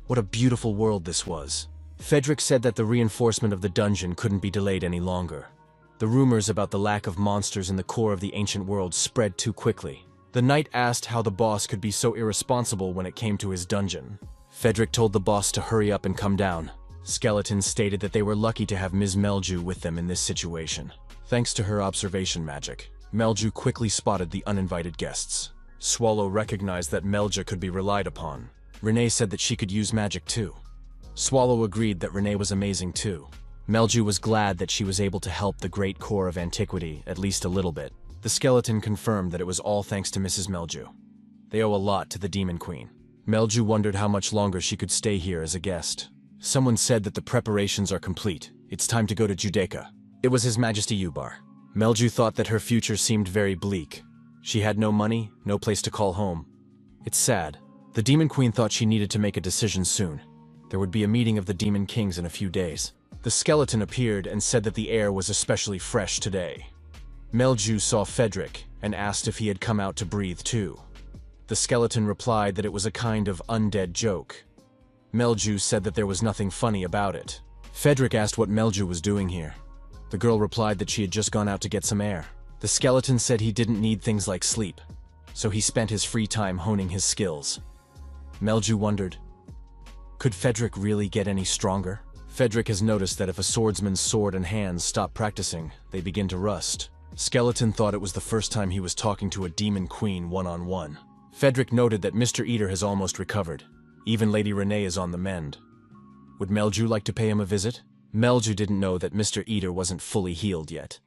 What a beautiful world this was. Frederick said that the reinforcement of the dungeon couldn't be delayed any longer. The rumors about the lack of monsters in the core of the ancient world spread too quickly. The knight asked how the boss could be so irresponsible when it came to his dungeon. Frederick told the boss to hurry up and come down. Skeletons stated that they were lucky to have Ms. Melju with them in this situation. Thanks to her observation magic, Melju quickly spotted the uninvited guests. Swallow recognized that Melja could be relied upon. Renee said that she could use magic too. Swallow agreed that Renee was amazing too. Melju was glad that she was able to help the great core of antiquity at least a little bit. The skeleton confirmed that it was all thanks to Mrs. Melju. They owe a lot to the Demon Queen. Melju wondered how much longer she could stay here as a guest. Someone said that the preparations are complete. It's time to go to Judaica. It was His Majesty Ubar. Melju thought that her future seemed very bleak. She had no money, no place to call home. It's sad. The Demon Queen thought she needed to make a decision soon. There would be a meeting of the Demon Kings in a few days. The skeleton appeared and said that the air was especially fresh today. Melju saw Frederick and asked if he had come out to breathe too. The skeleton replied that it was a kind of undead joke. Melju said that there was nothing funny about it. Frederick asked what Melju was doing here. The girl replied that she had just gone out to get some air. The skeleton said he didn't need things like sleep, so he spent his free time honing his skills. Melju wondered, could Frederick really get any stronger? Frederick has noticed that if a swordsman's sword and hands stop practicing, they begin to rust. Skeleton thought it was the first time he was talking to a demon queen one-on-one. Frederick noted that Mr. Eater has almost recovered. Even Lady Renee is on the mend. Would Melju like to pay him a visit? Melju didn't know that Mr. Eater wasn't fully healed yet.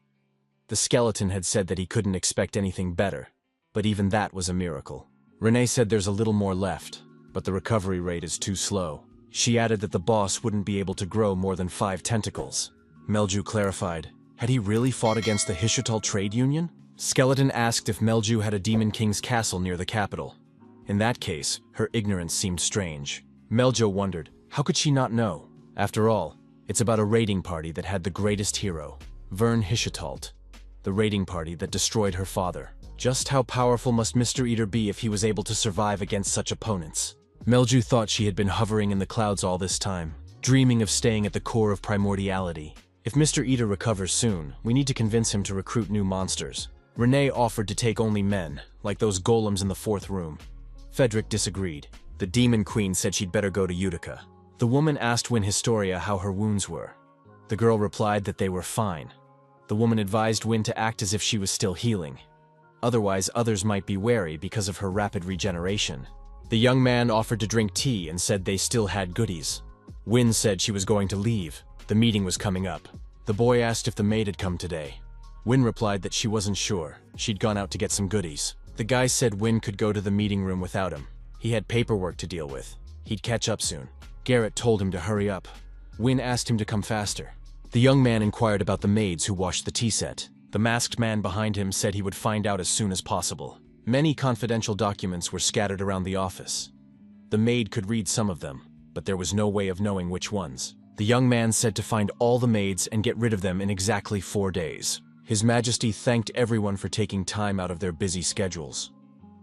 The skeleton had said that he couldn't expect anything better, but even that was a miracle. Renee said there's a little more left, but the recovery rate is too slow. She added that the boss wouldn't be able to grow more than 5 tentacles. Melju clarified, had he really fought against the Hishital Trade Union? Skeleton asked if Melju had a Demon King's castle near the capital. In that case, her ignorance seemed strange. Melju wondered, how could she not know? After all, it's about a raiding party that had the greatest hero, Vern Hishitalt, the raiding party that destroyed her father. Just how powerful must Mr. Eater be if he was able to survive against such opponents? Melju thought she had been hovering in the clouds all this time, dreaming of staying at the core of primordiality. If Mr. Eater recovers soon, we need to convince him to recruit new monsters. Renee offered to take only men, like those golems in the 4th room. Frederick disagreed. The Demon Queen said she'd better go to Utica. The woman asked Win Historia how her wounds were. The girl replied that they were fine. The woman advised Win to act as if she was still healing. Otherwise, others might be wary because of her rapid regeneration. The young man offered to drink tea and said they still had goodies. Win said she was going to leave. The meeting was coming up. The boy asked if the maid had come today. Win replied that she wasn't sure. She'd gone out to get some goodies. The guy said Win could go to the meeting room without him. He had paperwork to deal with. He'd catch up soon. Garrett told him to hurry up. Win asked him to come faster. The young man inquired about the maids who washed the tea set. The masked man behind him said he would find out as soon as possible. Many confidential documents were scattered around the office. The maid could read some of them, but there was no way of knowing which ones. The young man said to find all the maids and get rid of them in exactly 4 days. His Majesty thanked everyone for taking time out of their busy schedules.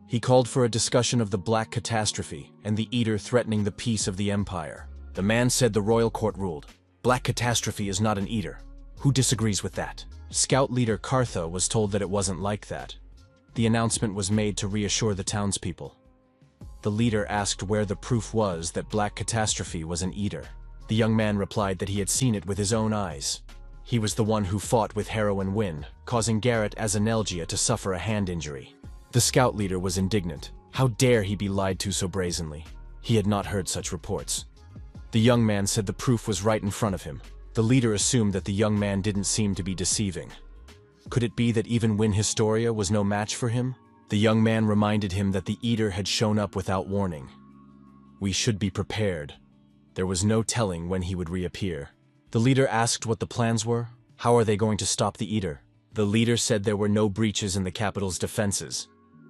He called for a discussion of the Black Catastrophe and the Eater threatening the peace of the Empire. The man said the royal court ruled, Black Catastrophe is not an Eater. Who disagrees with that? Scout leader Cartha was told that it wasn't like that. The announcement was made to reassure the townspeople. The leader asked where the proof was that Black Catastrophe was an Eater. The young man replied that he had seen it with his own eyes. He was the one who fought with Heroine Win, causing Garrett as Anelgia to suffer a hand injury. The scout leader was indignant. How dare he be lied to so brazenly? He had not heard such reports. The young man said the proof was right in front of him. The leader assumed that the young man didn't seem to be deceiving. Could it be that even Win Historia was no match for him? The young man reminded him that the Eater had shown up without warning. We should be prepared. There was no telling when he would reappear. The leader asked what the plans were. How are they going to stop the Eater? The leader said there were no breaches in the capital's defenses.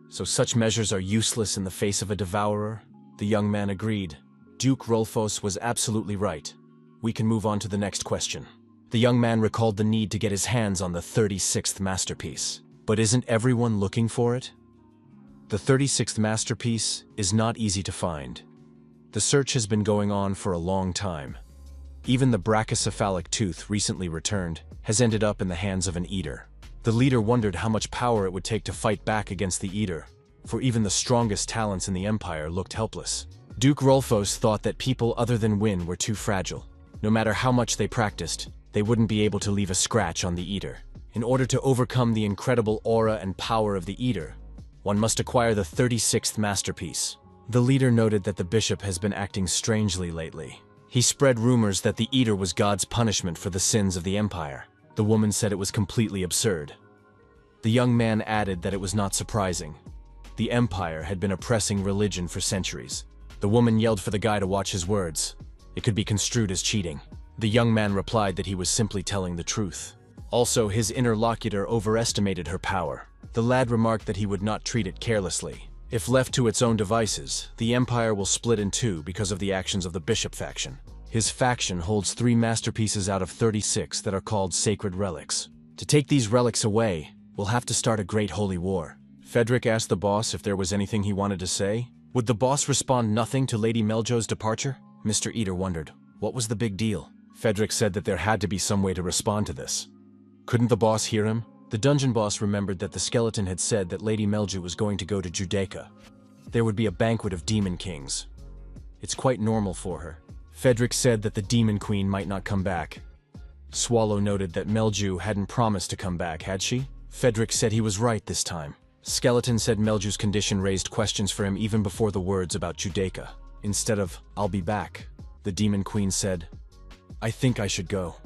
So such measures are useless in the face of a devourer? The young man agreed. Duke Rolfos was absolutely right. We can move on to the next question. The young man recalled the need to get his hands on the 36th masterpiece. But isn't everyone looking for it? The 36th masterpiece is not easy to find. The search has been going on for a long time. Even the brachycephalic tooth, recently returned, has ended up in the hands of an Eater. The leader wondered how much power it would take to fight back against the Eater. for even the strongest talents in the Empire looked helpless. Duke Rolfos thought that people other than Win were too fragile. No matter how much they practiced, they wouldn't be able to leave a scratch on the Eater. In order to overcome the incredible aura and power of the Eater, one must acquire the 36th masterpiece. The leader noted that the bishop has been acting strangely lately. He spread rumors that the Eater was God's punishment for the sins of the Empire. The woman said it was completely absurd. The young man added that it was not surprising. The Empire had been oppressing religion for centuries. The woman yelled for the guy to watch his words. It could be construed as cheating. The young man replied that he was simply telling the truth. Also, his interlocutor overestimated her power. The lad remarked that he would not treat it carelessly. If left to its own devices, the Empire will split in two because of the actions of the Bishop faction. His faction holds 3 masterpieces out of 36 that are called sacred relics. To take these relics away, we'll have to start a great holy war. Fedric asked the boss if there was anything he wanted to say. Would the boss respond nothing to Lady Meljo's departure? Mr. Eater wondered, what was the big deal? Fedric said that there had to be some way to respond to this. Couldn't the boss hear him? The dungeon boss remembered that the skeleton had said that Lady Melju was going to go to Judaica. There would be a banquet of demon kings. It's quite normal for her. Fedric said that the demon queen might not come back. Swallow noted that Melju hadn't promised to come back, had she? Fedric said he was right this time. Skeleton said Melju's condition raised questions for him even before the words about Judaica. Instead of, I'll be back, the demon queen said, I think I should go.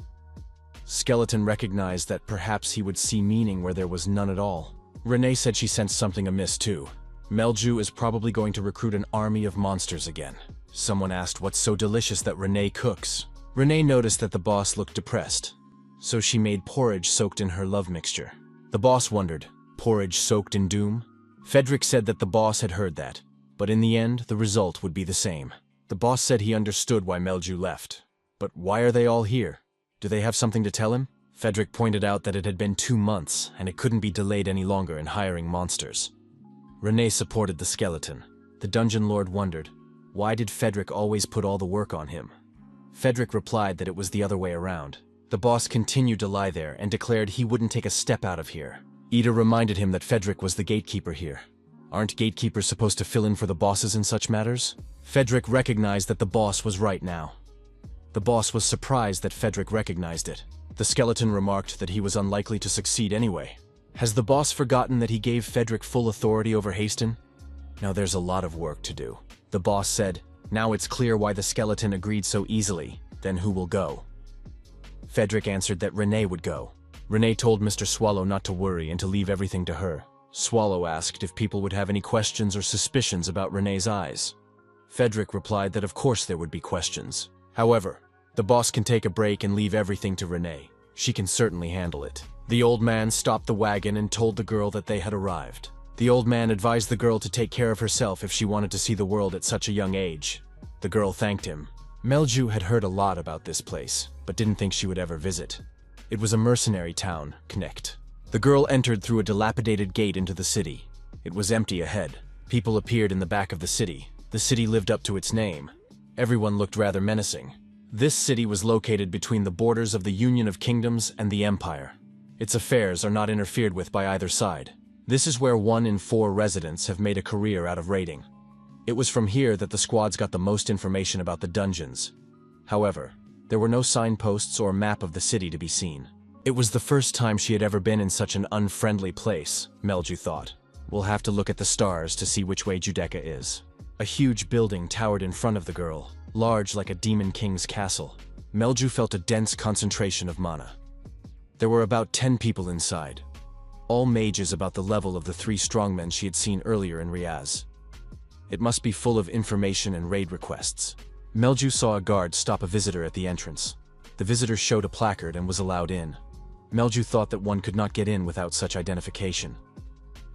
Skeleton recognized that perhaps he would see meaning where there was none at all. Renee said she sensed something amiss too. Melju is probably going to recruit an army of monsters again. Someone asked what's so delicious that Renee cooks. Renee noticed that the boss looked depressed, so she made porridge soaked in her love mixture. The boss wondered, porridge soaked in doom? Fedric said that the boss had heard that, but in the end, the result would be the same. The boss said he understood why Melju left. But why are they all here? Do they have something to tell him? Fedric pointed out that it had been 2 months, and it couldn't be delayed any longer in hiring monsters. Renee supported the skeleton. The dungeon lord wondered, why did Fedric always put all the work on him? Fedric replied that it was the other way around. The boss continued to lie there and declared he wouldn't take a step out of here. Ida reminded him that Fedric was the gatekeeper here. Aren't gatekeepers supposed to fill in for the bosses in such matters? Fedric recognized that the boss was right now. The boss was surprised that Fedric recognized it. The skeleton remarked that he was unlikely to succeed anyway. Has the boss forgotten that he gave Fedric full authority over Haston? Now there's a lot of work to do. The boss said, now it's clear why the skeleton agreed so easily. Then who will go? Fedric answered that Renee would go. Renee told Mr. Swallow not to worry and to leave everything to her. Swallow asked if people would have any questions or suspicions about Renee's eyes. Fedric replied that of course there would be questions. However, the boss can take a break and leave everything to Renee. She can certainly handle it. The old man stopped the wagon and told the girl that they had arrived. The old man advised the girl to take care of herself if she wanted to see the world at such a young age. The girl thanked him. Melju had heard a lot about this place, but didn't think she would ever visit. It was a mercenary town, Connect. The girl entered through a dilapidated gate into the city. It was empty ahead. People appeared in the back of the city. The city lived up to its name. Everyone looked rather menacing. This city was located between the borders of the Union of Kingdoms and the Empire. Its affairs are not interfered with by either side. This is where 1 in 4 residents have made a career out of raiding. It was from here that the squads got the most information about the dungeons. However, there were no signposts or map of the city to be seen. It was the first time she had ever been in such an unfriendly place, Melju thought. We'll have to look at the stars to see which way Judaica is. A huge building towered in front of the girl, large like a demon king's castle. Melju felt a dense concentration of mana. There were about 10 people inside, all mages about the level of the 3 strongmen she had seen earlier in Riaz. It must be full of information and raid requests. Melju saw a guard stop a visitor at the entrance. The visitor showed a placard and was allowed in. Melju thought that one could not get in without such identification.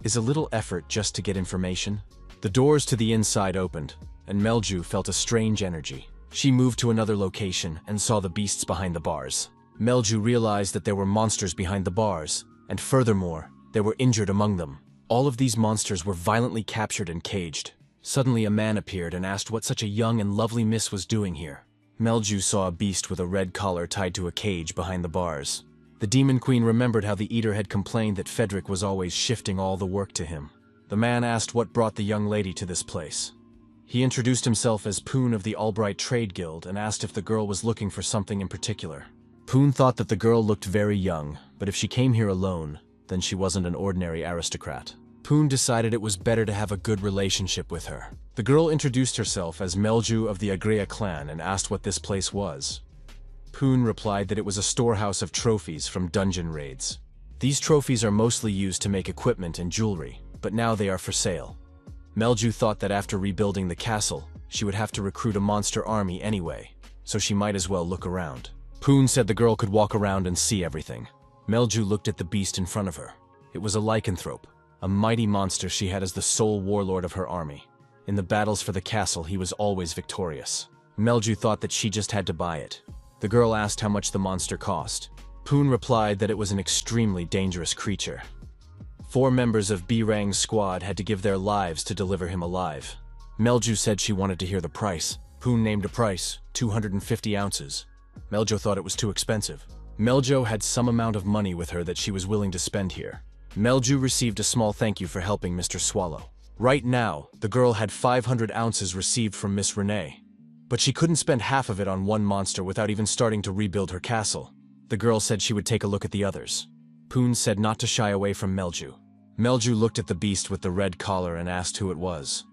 Is a little effort just to get information? The doors to the inside opened, and Melju felt a strange energy. She moved to another location and saw the beasts behind the bars. Melju realized that there were monsters behind the bars, and furthermore, there were injured among them. All of these monsters were violently captured and caged. Suddenly a man appeared and asked what such a young and lovely miss was doing here. Melju saw a beast with a red collar tied to a cage behind the bars. The demon queen remembered how the Eater had complained that Fedric was always shifting all the work to him. The man asked what brought the young lady to this place. He introduced himself as Poon of the Albright Trade Guild and asked if the girl was looking for something in particular. Poon thought that the girl looked very young, but if she came here alone, then she wasn't an ordinary aristocrat. Poon decided it was better to have a good relationship with her. The girl introduced herself as Melju of the Agria clan and asked what this place was. Poon replied that it was a storehouse of trophies from dungeon raids. These trophies are mostly used to make equipment and jewelry, but now they are for sale. Melju thought that after rebuilding the castle, she would have to recruit a monster army anyway, so she might as well look around. Poon said the girl could walk around and see everything. Melju looked at the beast in front of her. It was a lycanthrope, a mighty monster she had as the sole warlord of her army. In the battles for the castle, he was always victorious. Melju thought that she just had to buy it. The girl asked how much the monster cost. Poon replied that it was an extremely dangerous creature. 4 members of B-Rang's squad had to give their lives to deliver him alive. Melju said she wanted to hear the price. Poon named a price, 250 ounces. Meljo thought it was too expensive. Meljo had some amount of money with her that she was willing to spend here. Melju received a small thank you for helping Mr. Swallow. Right now, the girl had 500 ounces received from Miss Renee. But she couldn't spend half of it on one monster without even starting to rebuild her castle. The girl said she would take a look at the others. Poon said not to shy away from Melju. Melju looked at the beast with the red collar and asked who it was.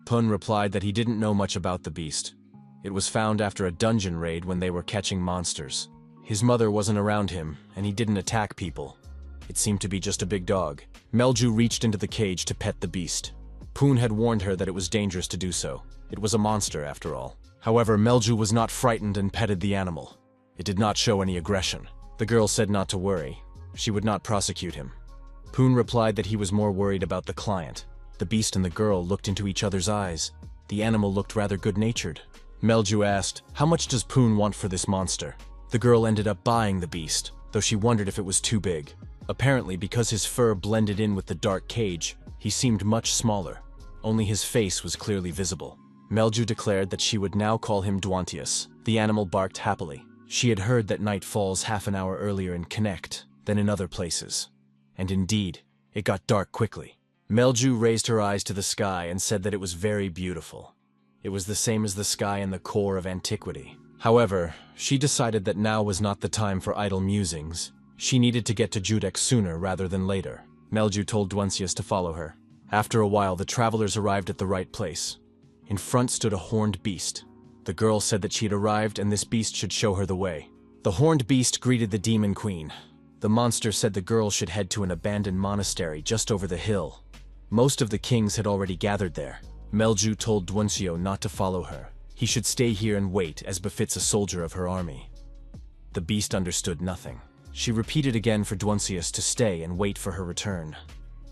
Poon replied that he didn't know much about the beast. It was found after a dungeon raid when they were catching monsters. His mother wasn't around him, and he didn't attack people. It seemed to be just a big dog. Melju reached into the cage to pet the beast. Poon had warned her that it was dangerous to do so. It was a monster, after all. However, Melju was not frightened and petted the animal. It did not show any aggression. The girl said not to worry. She would not prosecute him. Poon replied that he was more worried about the client. The beast and the girl looked into each other's eyes. The animal looked rather good-natured. Melju asked, "How much does Poon want for this monster?" The girl ended up buying the beast, though she wondered if it was too big. Apparently, because his fur blended in with the dark cage, he seemed much smaller. Only his face was clearly visible. Melju declared that she would now call him Dwantius. The animal barked happily. She had heard that night falls half an hour earlier in Connect than in other places. And indeed, it got dark quickly. Melju raised her eyes to the sky and said that it was very beautiful. It was the same as the sky in the core of antiquity. However, she decided that now was not the time for idle musings. She needed to get to Judek sooner rather than later. Melju told Dwantius to follow her. After a while, the travelers arrived at the right place. In front stood a horned beast. The girl said that she had arrived and this beast should show her the way. The horned beast greeted the demon queen. The monster said the girl should head to an abandoned monastery just over the hill. Most of the kings had already gathered there. Melju told Dwancio not to follow her. He should stay here and wait, as befits a soldier of her army. The beast understood nothing. She repeated again for Dwancius to stay and wait for her return.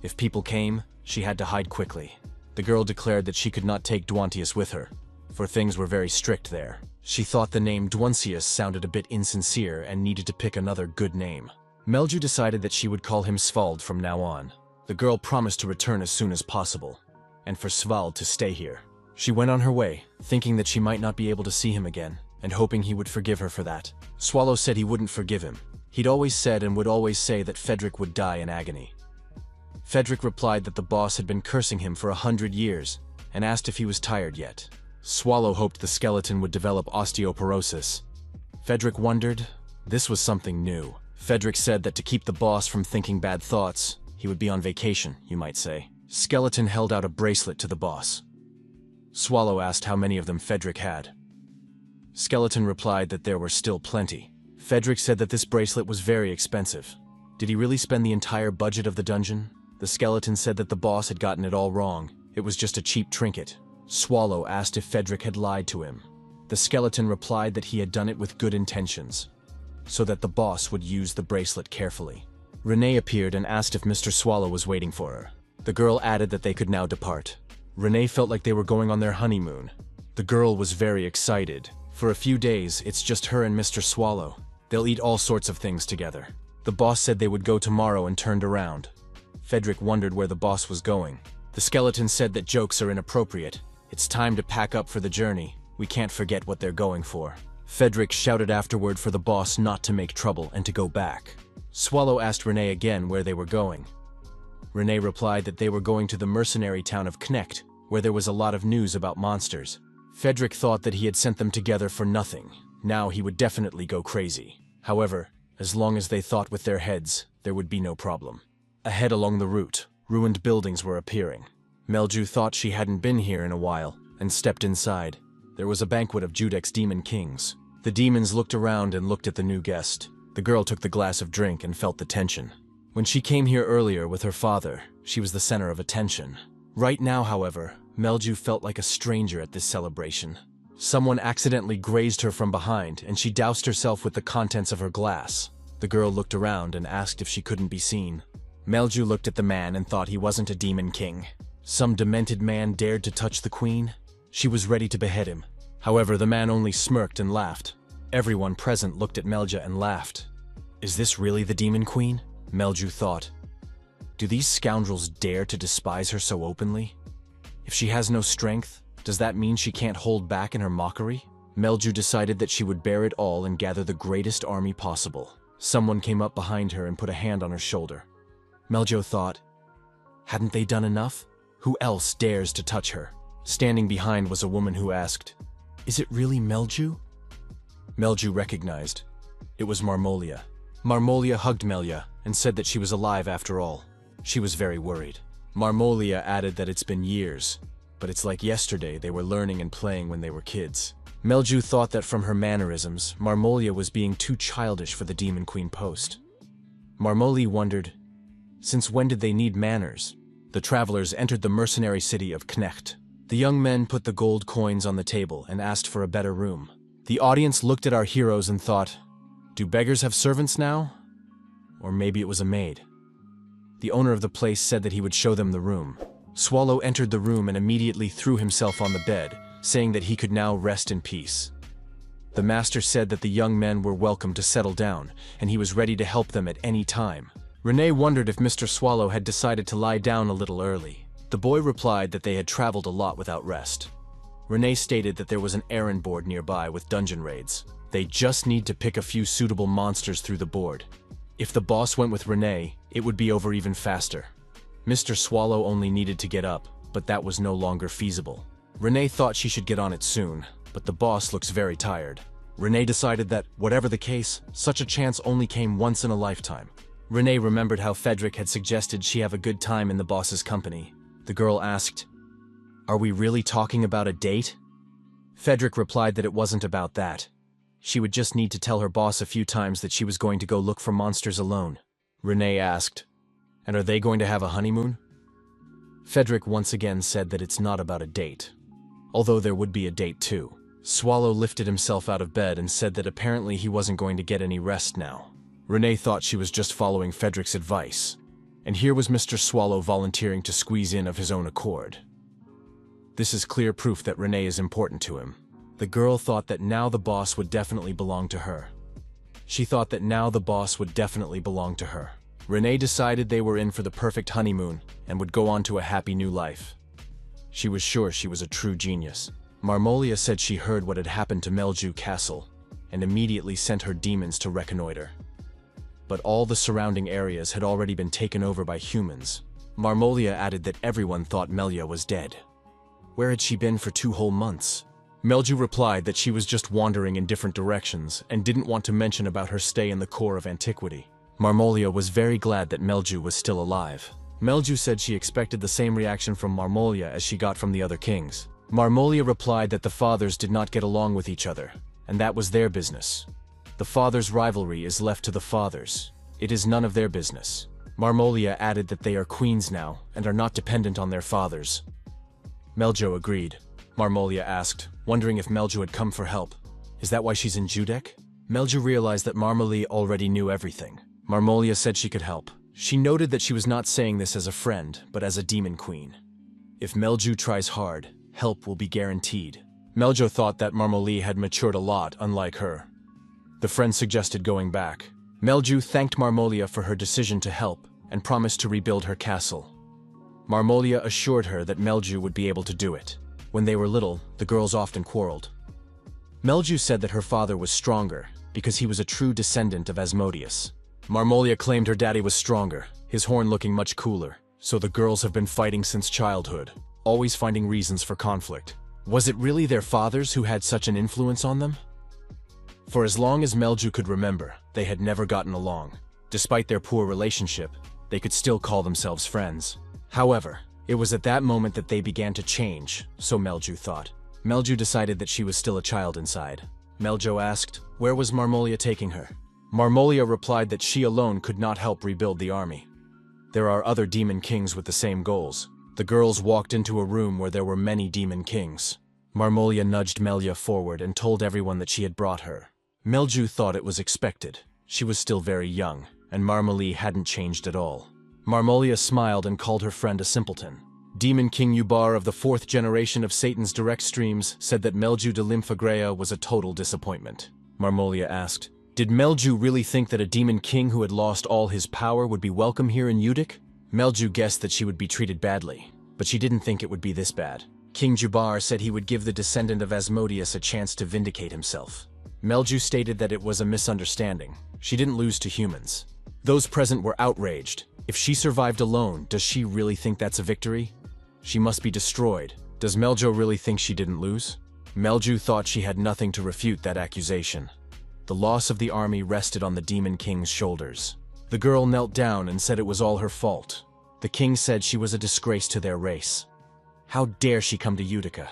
If people came, she had to hide quickly. The girl declared that she could not take Dwantius with her, for things were very strict there. She thought the name Dwancius sounded a bit insincere and needed to pick another good name. Melju decided that she would call him Svald from now on. The girl promised to return as soon as possible, and for Svald to stay here. She went on her way, thinking that she might not be able to see him again, and hoping he would forgive her for that. Swallow said he wouldn't forgive him. He'd always said and would always say that Fedric would die in agony. Fedric replied that the boss had been cursing him for 100 years, and asked if he was tired yet. Swallow hoped the skeleton would develop osteoporosis. Fedric wondered. This was something new. Fedric said that to keep the boss from thinking bad thoughts, he would be on vacation, you might say. Skeleton held out a bracelet to the boss. Swallow asked how many of them Fedric had. Skeleton replied that there were still plenty. Fedric said that this bracelet was very expensive. Did he really spend the entire budget of the dungeon? The skeleton said that the boss had gotten it all wrong. It was just a cheap trinket. Swallow asked if Fedric had lied to him. The skeleton replied that he had done it with good intentions, so that the boss would use the bracelet carefully. Renee appeared and asked if Mr. Swallow was waiting for her. The girl added that they could now depart. Renee felt like they were going on their honeymoon. The girl was very excited. For a few days, it's just her and Mr. Swallow. They'll eat all sorts of things together. The boss said they would go tomorrow and turned around. Fedric wondered where the boss was going. The skeleton said that jokes are inappropriate. It's time to pack up for the journey. We can't forget what they're going for. Fedric shouted afterward for the boss not to make trouble and to go back. Swallow asked Renee again where they were going. Renee replied that they were going to the mercenary town of Knecht, where there was a lot of news about monsters. Frederick thought that he had sent them together for nothing. Now he would definitely go crazy. However, as long as they thought with their heads, there would be no problem. Ahead along the route, ruined buildings were appearing. Melju thought she hadn't been here in a while, and stepped inside. There was a banquet of Judek's demon kings. The demons looked around and looked at the new guest. The girl took the glass of drink and felt the tension. When she came here earlier with her father, she was the center of attention. Right now, however, Melju felt like a stranger at this celebration. Someone accidentally grazed her from behind, and she doused herself with the contents of her glass. The girl looked around and asked if she couldn't be seen. Melju looked at the man and thought he wasn't a demon king. Some demented man dared to touch the queen? She was ready to behead him. However, the man only smirked and laughed. Everyone present looked at Melja and laughed. Is this really the demon queen? Melju thought. Do these scoundrels dare to despise her so openly? If she has no strength, does that mean she can't hold back in her mockery? Melju decided that she would bear it all and gather the greatest army possible. Someone came up behind her and put a hand on her shoulder. Melju thought, hadn't they done enough? Who else dares to touch her? Standing behind was a woman who asked, is it really Melju? Melju recognized. It was Marmolia. Marmolia hugged Melja and said that she was alive after all. She was very worried. Marmolia added that it's been years, but it's like yesterday they were learning and playing when they were kids. Melju thought that from her mannerisms, Marmolia was being too childish for the Demon Queen post. Marmolia wondered, since when did they need manners? The travelers entered the mercenary city of Knecht. The young men put the gold coins on the table and asked for a better room. The audience looked at our heroes and thought, do beggars have servants now? Or maybe it was a maid. The owner of the place said that he would show them the room. Swallow entered the room and immediately threw himself on the bed, saying that he could now rest in peace. The master said that the young men were welcome to settle down, and he was ready to help them at any time. Renee wondered if Mr. Swallow had decided to lie down a little early. The boy replied that they had traveled a lot without rest. Renee stated that there was an errand board nearby with dungeon raids. They just need to pick a few suitable monsters through the board. If the boss went with Renee, it would be over even faster. Mr. Swallow only needed to get up, but that was no longer feasible. Renee thought she should get on it soon, but the boss looks very tired. Renee decided that, whatever the case, such a chance only came once in a lifetime. Renee remembered how Frederick had suggested she have a good time in the boss's company. The girl asked, are we really talking about a date? Frederick replied that it wasn't about that. She would just need to tell her boss a few times that she was going to go look for monsters alone. Renee asked, and are they going to have a honeymoon? Frederick once again said that it's not about a date, although there would be a date too. Swallow lifted himself out of bed and said that apparently he wasn't going to get any rest now. Renee thought she was just following Frederick's advice, and here was Mr. Swallow volunteering to squeeze in of his own accord. This is clear proof that Renee is important to him. The girl thought that now the boss would definitely belong to her. She thought that now the boss would definitely belong to her. Renee decided they were in for the perfect honeymoon and would go on to a happy new life. She was sure she was a true genius. Marmolia said she heard what had happened to Melju Castle and immediately sent her demons to reconnoiter. But all the surrounding areas had already been taken over by humans. Marmolia added that everyone thought Melja was dead. Where had she been for 2 whole months? Melju replied that she was just wandering in different directions and didn't want to mention about her stay in the core of antiquity. Marmolia was very glad that Melju was still alive. Melju said she expected the same reaction from Marmolia as she got from the other kings. Marmolia replied that the fathers did not get along with each other, and that was their business. The fathers' rivalry is left to the fathers. It is none of their business. Marmolia added that they are queens now and are not dependent on their fathers. Meljo agreed. Marmolia asked, wondering if Meljo had come for help. Is that why she's in Judek? Meljo realized that Marmolia already knew everything. Marmolia said she could help. She noted that she was not saying this as a friend, but as a demon queen. If Melju tries hard, help will be guaranteed. Meljo thought that Marmolia had matured a lot, unlike her. The friend suggested going back. Melju thanked Marmolia for her decision to help and promised to rebuild her castle. Marmolia assured her that Melju would be able to do it. When they were little, the girls often quarreled. Melju said that her father was stronger because he was a true descendant of Asmodeus. Marmolia claimed her daddy was stronger, his horn looking much cooler. So the girls have been fighting since childhood, always finding reasons for conflict. Was it really their fathers who had such an influence on them? For as long as Melju could remember, they had never gotten along. Despite their poor relationship, they could still call themselves friends. However, it was at that moment that they began to change, so Melju thought. Melju decided that she was still a child inside. Melju asked, where was Marmolia taking her? Marmolia replied that she alone could not help rebuild the army. There are other demon kings with the same goals. The girls walked into a room where there were many demon kings. Marmolia nudged Melia forward and told everyone that she had brought her. Melju thought it was expected. She was still very young, and Marmolia hadn't changed at all. Marmolia smiled and called her friend a simpleton. Demon King Ubar of the 4th generation of Satan's direct streams said that Melju de Limphagrea was a total disappointment. Marmolia asked, did Melju really think that a demon king who had lost all his power would be welcome here in Udic? Melju guessed that she would be treated badly, but she didn't think it would be this bad. King Jubar said he would give the descendant of Asmodeus a chance to vindicate himself. Melju stated that it was a misunderstanding. She didn't lose to humans. Those present were outraged. If she survived alone, does she really think that's a victory? She must be destroyed. Does Melju really think she didn't lose? Melju thought she had nothing to refute that accusation. The loss of the army rested on the Demon King's shoulders. The girl knelt down and said it was all her fault. The king said she was a disgrace to their race. How dare she come to Utica?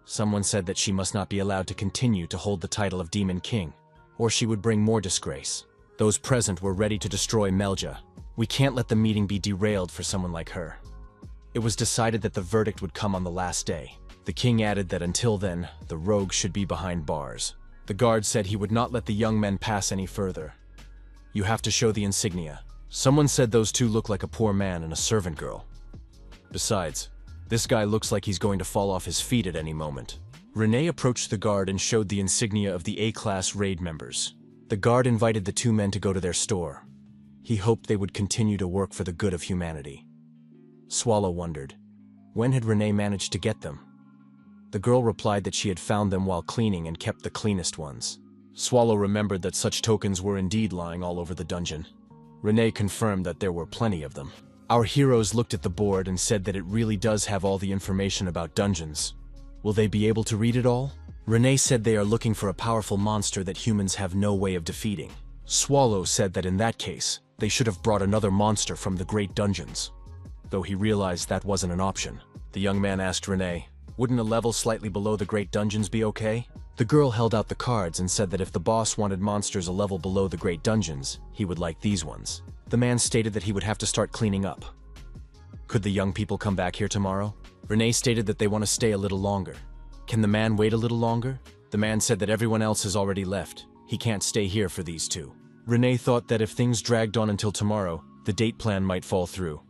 Someone said that she must not be allowed to continue to hold the title of Demon King, or she would bring more disgrace. Those present were ready to destroy Melja. We can't let the meeting be derailed for someone like her. It was decided that the verdict would come on the last day. The king added that until then, the rogue should be behind bars. The guard said he would not let the young men pass any further. You have to show the insignia. Someone said those two look like a poor man and a servant girl. Besides, this guy looks like he's going to fall off his feet at any moment. Renee approached the guard and showed the insignia of the A-class raid members. The guard invited the two men to go to their store. He hoped they would continue to work for the good of humanity. Swallow wondered, when had Renee managed to get them? The girl replied that she had found them while cleaning and kept the cleanest ones. Swallow remembered that such tokens were indeed lying all over the dungeon. Renee confirmed that there were plenty of them. Our heroes looked at the board and said that it really does have all the information about dungeons. Will they be able to read it all? Renee said they are looking for a powerful monster that humans have no way of defeating. Swallow said that in that case, they should have brought another monster from the Great Dungeons. Though he realized that wasn't an option. The young man asked Renee, wouldn't a level slightly below the Great Dungeons be okay? The girl held out the cards and said that if the boss wanted monsters a level below the Great Dungeons, he would like these ones. The man stated that he would have to start cleaning up. Could the young people come back here tomorrow? Renee stated that they want to stay a little longer. Can the man wait a little longer? The man said that everyone else has already left. He can't stay here for these two. Renee thought that if things dragged on until tomorrow, the date plan might fall through.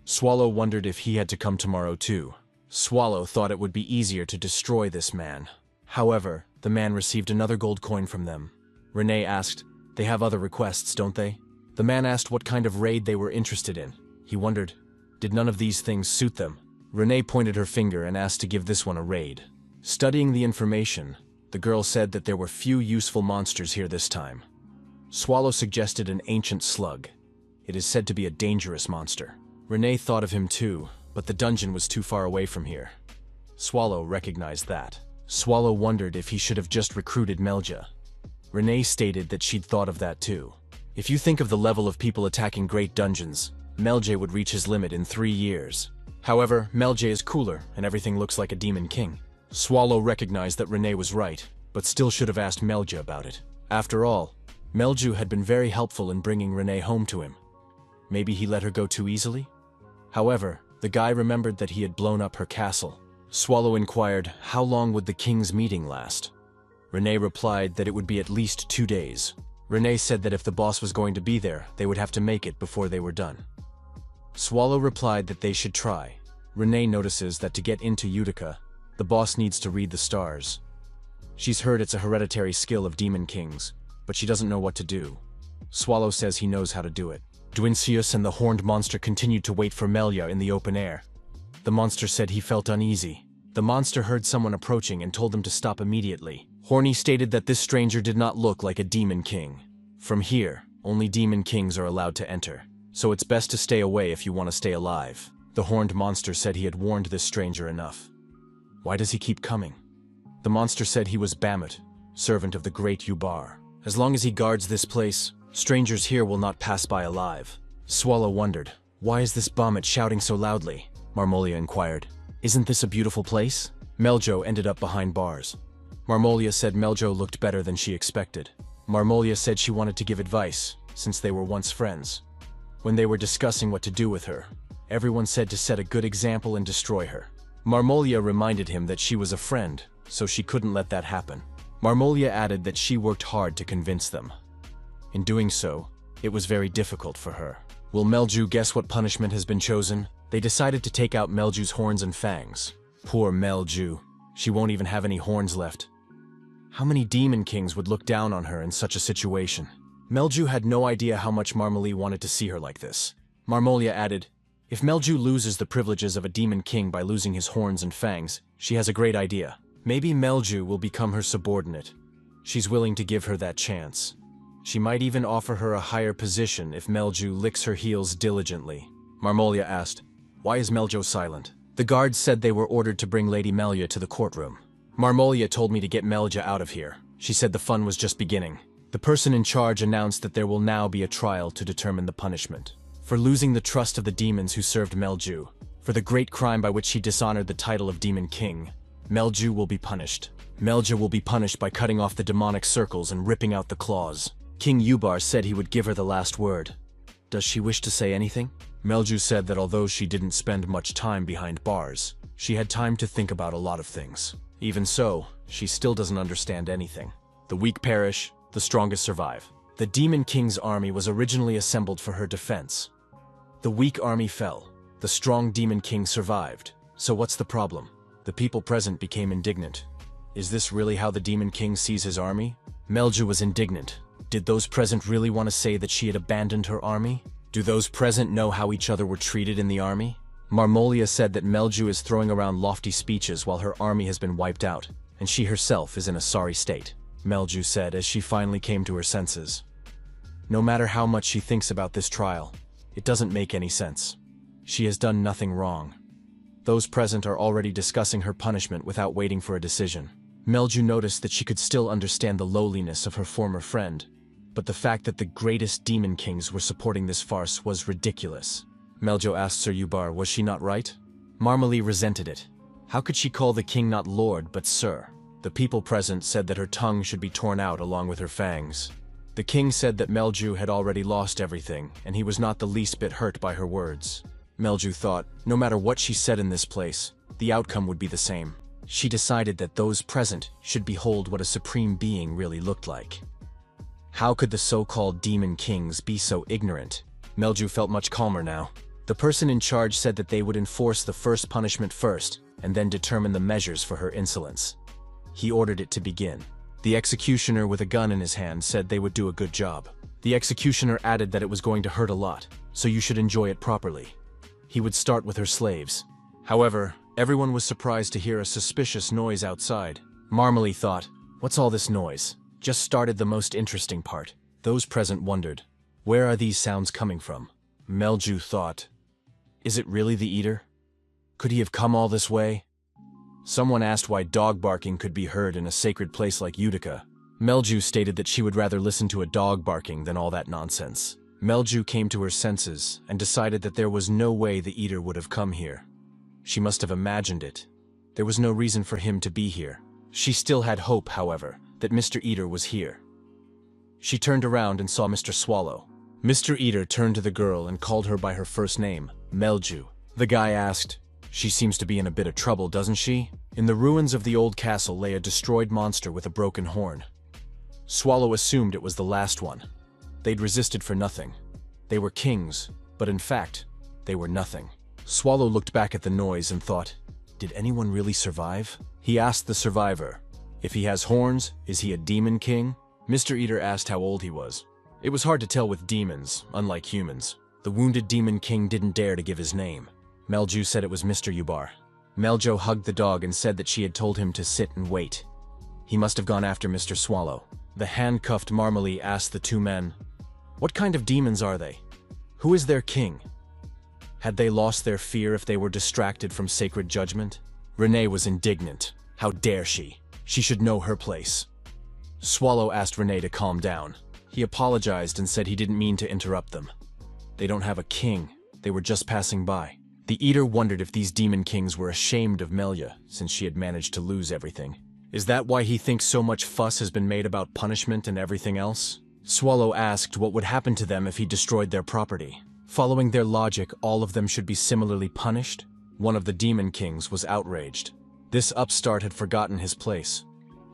Swallow wondered if he had to come tomorrow too. Swallow thought it would be easier to destroy this man. However, the man received another gold coin from them. Renee asked, they have other requests, don't they? The man asked what kind of raid they were interested in. He wondered, did none of these things suit them? Renee pointed her finger and asked to give this one a raid. Studying the information, the girl said that there were few useful monsters here this time. Swallow suggested an ancient slug. It is said to be a dangerous monster. Renee thought of him too, but the dungeon was too far away from here. Swallow recognized that. Swallow wondered if he should have just recruited Melja. Renee stated that she'd thought of that too. If you think of the level of people attacking great dungeons, Melja would reach his limit in 3 years. However, Melja is cooler and everything looks like a demon king. Swallow recognized that Renee was right, but still should have asked Melja about it. After all, Melju had been very helpful in bringing Renee home to him. Maybe he let her go too easily? However, the guy remembered that he had blown up her castle. Swallow inquired, how long would the king's meeting last? Renee replied that it would be at least 2 days. Renee said that if the boss was going to be there, they would have to make it before they were done. Swallow replied that they should try. Renee notices that to get into Utica, the boss needs to read the stars. She's heard it's a hereditary skill of demon kings, but she doesn't know what to do. Swallow says he knows how to do it. Dwincius and the horned monster continued to wait for Melia in the open air. The monster said he felt uneasy. The monster heard someone approaching and told them to stop immediately. Horny stated that this stranger did not look like a demon king. From here, only demon kings are allowed to enter. so it's best to stay away if you want to stay alive. The horned monster said he had warned this stranger enough. Why does he keep coming? The monster said he was Bamut, servant of the great Yubar. As long as he guards this place, strangers here will not pass by alive. Swallow wondered, why is this Bamut shouting so loudly? Marmolia inquired, isn't this a beautiful place? Meljo ended up behind bars. Marmolia said Meljo looked better than she expected. Marmolia said she wanted to give advice, since they were once friends. When they were discussing what to do with her, everyone said to set a good example and destroy her. Marmolia reminded him that she was a friend, so she couldn't let that happen. Marmolia added that she worked hard to convince them. In doing so, it was very difficult for her. Will Melju guess what punishment has been chosen? They decided to take out Melju's horns and fangs. Poor Melju. She won't even have any horns left. How many demon kings would look down on her in such a situation? Melju had no idea how much Marmolia wanted to see her like this. Marmolia added, if Melju loses the privileges of a demon king by losing his horns and fangs, she has a great idea. Maybe Melju will become her subordinate. She's willing to give her that chance. She might even offer her a higher position if Melju licks her heels diligently. Marmolia asked, why is Meljo silent? The guards said they were ordered to bring Lady Melia to the courtroom. Marmolia told me to get Melja out of here. She said the fun was just beginning. The person in charge announced that there will now be a trial to determine the punishment. For losing the trust of the demons who served Melju, for the great crime by which he dishonored the title of Demon King, Melju will be punished. Melja will be punished by cutting off the demonic circles and ripping out the claws. King Yubar said he would give her the last word. Does she wish to say anything? Melju said that although she didn't spend much time behind bars, she had time to think about a lot of things. Even so, she still doesn't understand anything. The weak perish, the strongest survive. The Demon King's army was originally assembled for her defense. The weak army fell. The strong Demon King survived. So what's the problem? The people present became indignant. Is this really how the Demon King sees his army? Melju was indignant. Did those present really want to say that she had abandoned her army? Do those present know how each other were treated in the army? Marmolia said that Melju is throwing around lofty speeches while her army has been wiped out, and she herself is in a sorry state. Melju said as she finally came to her senses. No matter how much she thinks about this trial, it doesn't make any sense. She has done nothing wrong. Those present are already discussing her punishment without waiting for a decision. Melju noticed that she could still understand the lowliness of her former friend, but the fact that the greatest demon kings were supporting this farce was ridiculous. Meljo asked Sir Yubar, was she not right? Marmolia resented it. How could she call the king not lord but sir? The people present said that her tongue should be torn out along with her fangs. The king said that Melju had already lost everything, and he was not the least bit hurt by her words. Melju thought, no matter what she said in this place, the outcome would be the same. She decided that those present should behold what a supreme being really looked like. How could the so-called demon kings be so ignorant? Melju felt much calmer now. The person in charge said that they would enforce the first punishment first, and then determine the measures for her insolence. He ordered it to begin. The executioner with a gun in his hand said they would do a good job. The executioner added that it was going to hurt a lot, so you should enjoy it properly. He would start with her slaves. However, everyone was surprised to hear a suspicious noise outside. Marmolia thought, what's all this noise? Just started the most interesting part. Those present wondered, where are these sounds coming from? Melju thought, is it really the eater? Could he have come all this way? Someone asked why dog barking could be heard in a sacred place like Utica. Melju stated that she would rather listen to a dog barking than all that nonsense. Melju came to her senses and decided that there was no way the eater would have come here. She must have imagined it. There was no reason for him to be here. She still had hope, however, that Mr. Eater was here. She turned around and saw Mr. Swallow. Mr. Eater turned to the girl and called her by her first name, Melju. The guy asked, she seems to be in a bit of trouble, doesn't she? In the ruins of the old castle lay a destroyed monster with a broken horn. Swallow assumed it was the last one. They'd resisted for nothing. They were kings, but in fact, they were nothing. Swallow looked back at the noise and thought, did anyone really survive? He asked the survivor, if he has horns, is he a demon king? Mr. Eater asked how old he was. It was hard to tell with demons, unlike humans. The wounded demon king didn't dare to give his name. Melju said it was Mr. Yubar. Meljo hugged the dog and said that she had told him to sit and wait. He must have gone after Mr. Swallow. The handcuffed Marmolia asked the two men, what kind of demons are they? Who is their king? Had they lost their fear if they were distracted from sacred judgment? Renee was indignant. How dare she? She should know her place. Swallow asked Renee to calm down. He apologized and said he didn't mean to interrupt them. They don't have a king. They were just passing by. The Eater wondered if these demon kings were ashamed of Melia, since she had managed to lose everything. Is that why he thinks so much fuss has been made about punishment and everything else? Swallow asked what would happen to them if he destroyed their property. Following their logic, all of them should be similarly punished? One of the demon kings was outraged. This upstart had forgotten his place.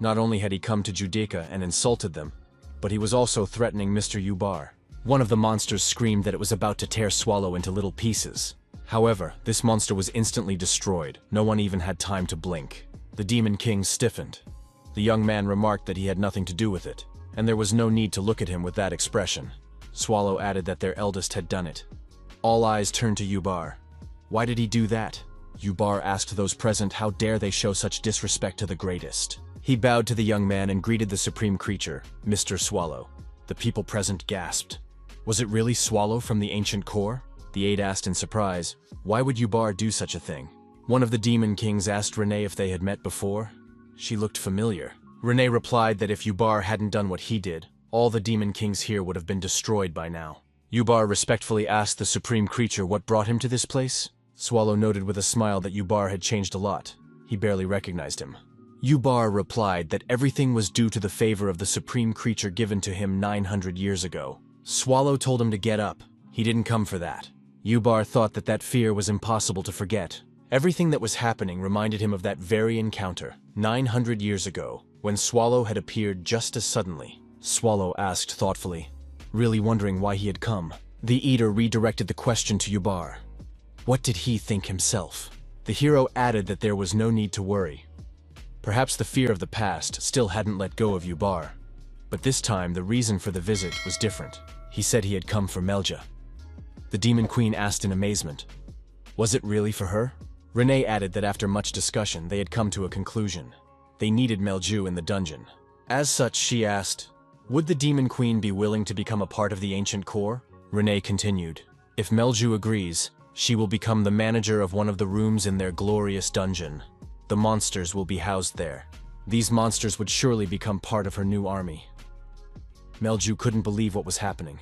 Not only had he come to Judaica and insulted them, but he was also threatening Mr. Yubar. One of the monsters screamed that it was about to tear Swallow into little pieces. However, this monster was instantly destroyed. No one even had time to blink. The demon king stiffened. The young man remarked that he had nothing to do with it, and there was no need to look at him with that expression. Swallow added that their eldest had done it. All eyes turned to Yubar. Why did he do that? Yubar asked those present how dare they show such disrespect to the greatest. He bowed to the young man and greeted the supreme creature, Mr. Swallow. The people present gasped. Was it really Swallow from the ancient core? The aide asked in surprise. Why would Yubar do such a thing? One of the demon kings asked Renee if they had met before. She looked familiar. Renee replied that if Yubar hadn't done what he did, all the demon kings here would have been destroyed by now. Yubar respectfully asked the supreme creature what brought him to this place. Swallow noted with a smile that Yubar had changed a lot. He barely recognized him. Yubar replied that everything was due to the favor of the supreme creature given to him 900 years ago. Swallow told him to get up. He didn't come for that. Yubar thought that fear was impossible to forget. Everything that was happening reminded him of that very encounter, 900 years ago, when Swallow had appeared just as suddenly. Swallow asked thoughtfully, really wondering why he had come. The Eater redirected the question to Yubar. What did he think himself? The hero added that there was no need to worry. Perhaps the fear of the past still hadn't let go of Yubar. But this time, the reason for the visit was different. He said he had come for Melja. The Demon Queen asked in amazement. Was it really for her? Renee added that after much discussion, they had come to a conclusion. They needed Melju in the dungeon. As such, she asked, would the Demon Queen be willing to become a part of the ancient core? Renee continued, if Melju agrees, she will become the manager of one of the rooms in their glorious dungeon. The monsters will be housed there. These monsters would surely become part of her new army. Melju couldn't believe what was happening.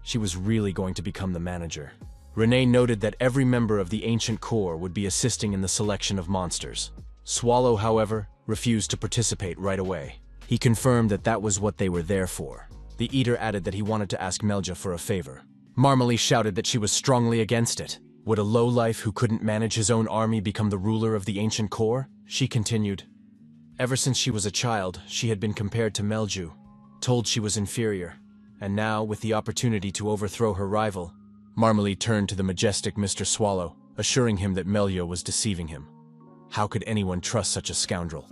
She was really going to become the manager. Renee noted that every member of the ancient core would be assisting in the selection of monsters. Swallow, however, refused to participate right away. He confirmed that that was what they were there for. The Eater added that he wanted to ask Melja for a favor. Marmalie shouted that she was strongly against it. Would a lowlife who couldn't manage his own army become the ruler of the ancient core? She continued. Ever since she was a child, she had been compared to Melju, told she was inferior. And now, with the opportunity to overthrow her rival, Marmalie turned to the majestic Mr. Swallow, assuring him that Melja was deceiving him. How could anyone trust such a scoundrel?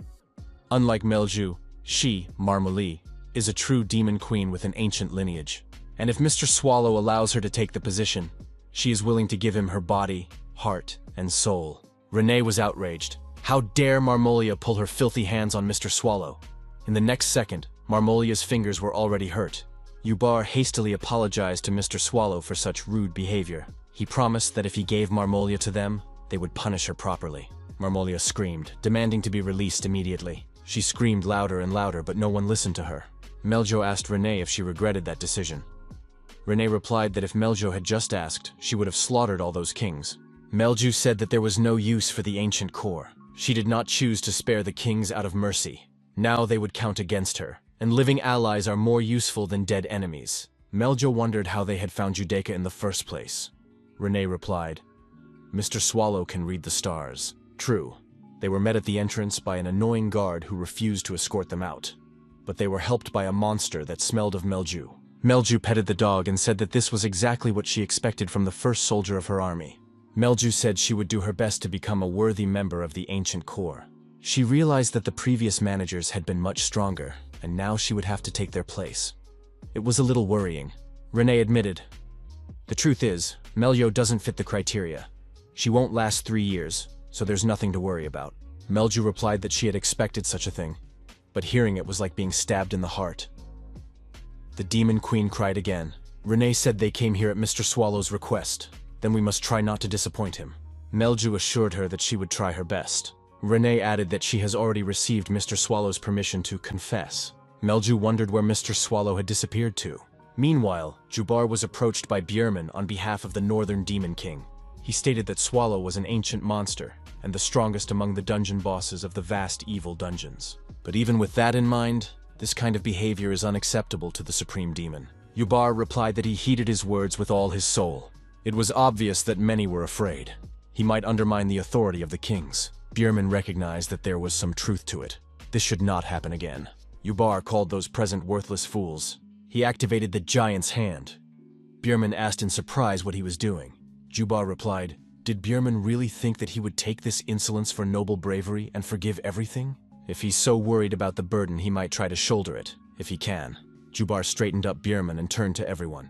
Unlike Melju, she, Marmalie, is a true demon queen with an ancient lineage. And if Mr. Swallow allows her to take the position, she is willing to give him her body, heart, and soul. Renee was outraged. How dare Marmolia pull her filthy hands on Mr. Swallow? In the next second, Marmolia's fingers were already hurt. Yubar hastily apologized to Mr. Swallow for such rude behavior. He promised that if he gave Marmolia to them, they would punish her properly. Marmolia screamed, demanding to be released immediately. She screamed louder and louder, but no one listened to her. Meljo asked Renee if she regretted that decision. Renee replied that if Meljo had just asked, she would have slaughtered all those kings. Melju said that there was no use for the ancient core. She did not choose to spare the kings out of mercy. Now they would count against her, and living allies are more useful than dead enemies. Meljo wondered how they had found Judaica in the first place. Renee replied, Mr. Swallow can read the stars. True, they were met at the entrance by an annoying guard who refused to escort them out. But they were helped by a monster that smelled of Melju. Melju petted the dog and said that this was exactly what she expected from the first soldier of her army. Melju said she would do her best to become a worthy member of the ancient core. She realized that the previous managers had been much stronger, and now she would have to take their place. It was a little worrying. Renee admitted, the truth is, Meljo doesn't fit the criteria. She won't last 3 years, so there's nothing to worry about. Melju replied that she had expected such a thing, but hearing it was like being stabbed in the heart. The Demon Queen cried again. Renee said they came here at Mr. Swallow's request. Then we must try not to disappoint him. Melju assured her that she would try her best. Renee added that she has already received Mr. Swallow's permission to confess. Melju wondered where Mr. Swallow had disappeared to. Meanwhile, Jubar was approached by Bjerman on behalf of the Northern Demon King. He stated that Swallow was an ancient monster, and the strongest among the dungeon bosses of the vast evil dungeons. But even with that in mind, this kind of behavior is unacceptable to the Supreme Demon. Jubar replied that he heeded his words with all his soul. It was obvious that many were afraid. He might undermine the authority of the kings. Bjerman recognized that there was some truth to it. This should not happen again. Jubar called those present worthless fools. He activated the giant's hand. Bjerman asked in surprise what he was doing. Jubar replied, "Did Bjerman really think that he would take this insolence for noble bravery and forgive everything? If he's so worried about the burden, he might try to shoulder it, if he can." Jubar straightened up Bjerman and turned to everyone.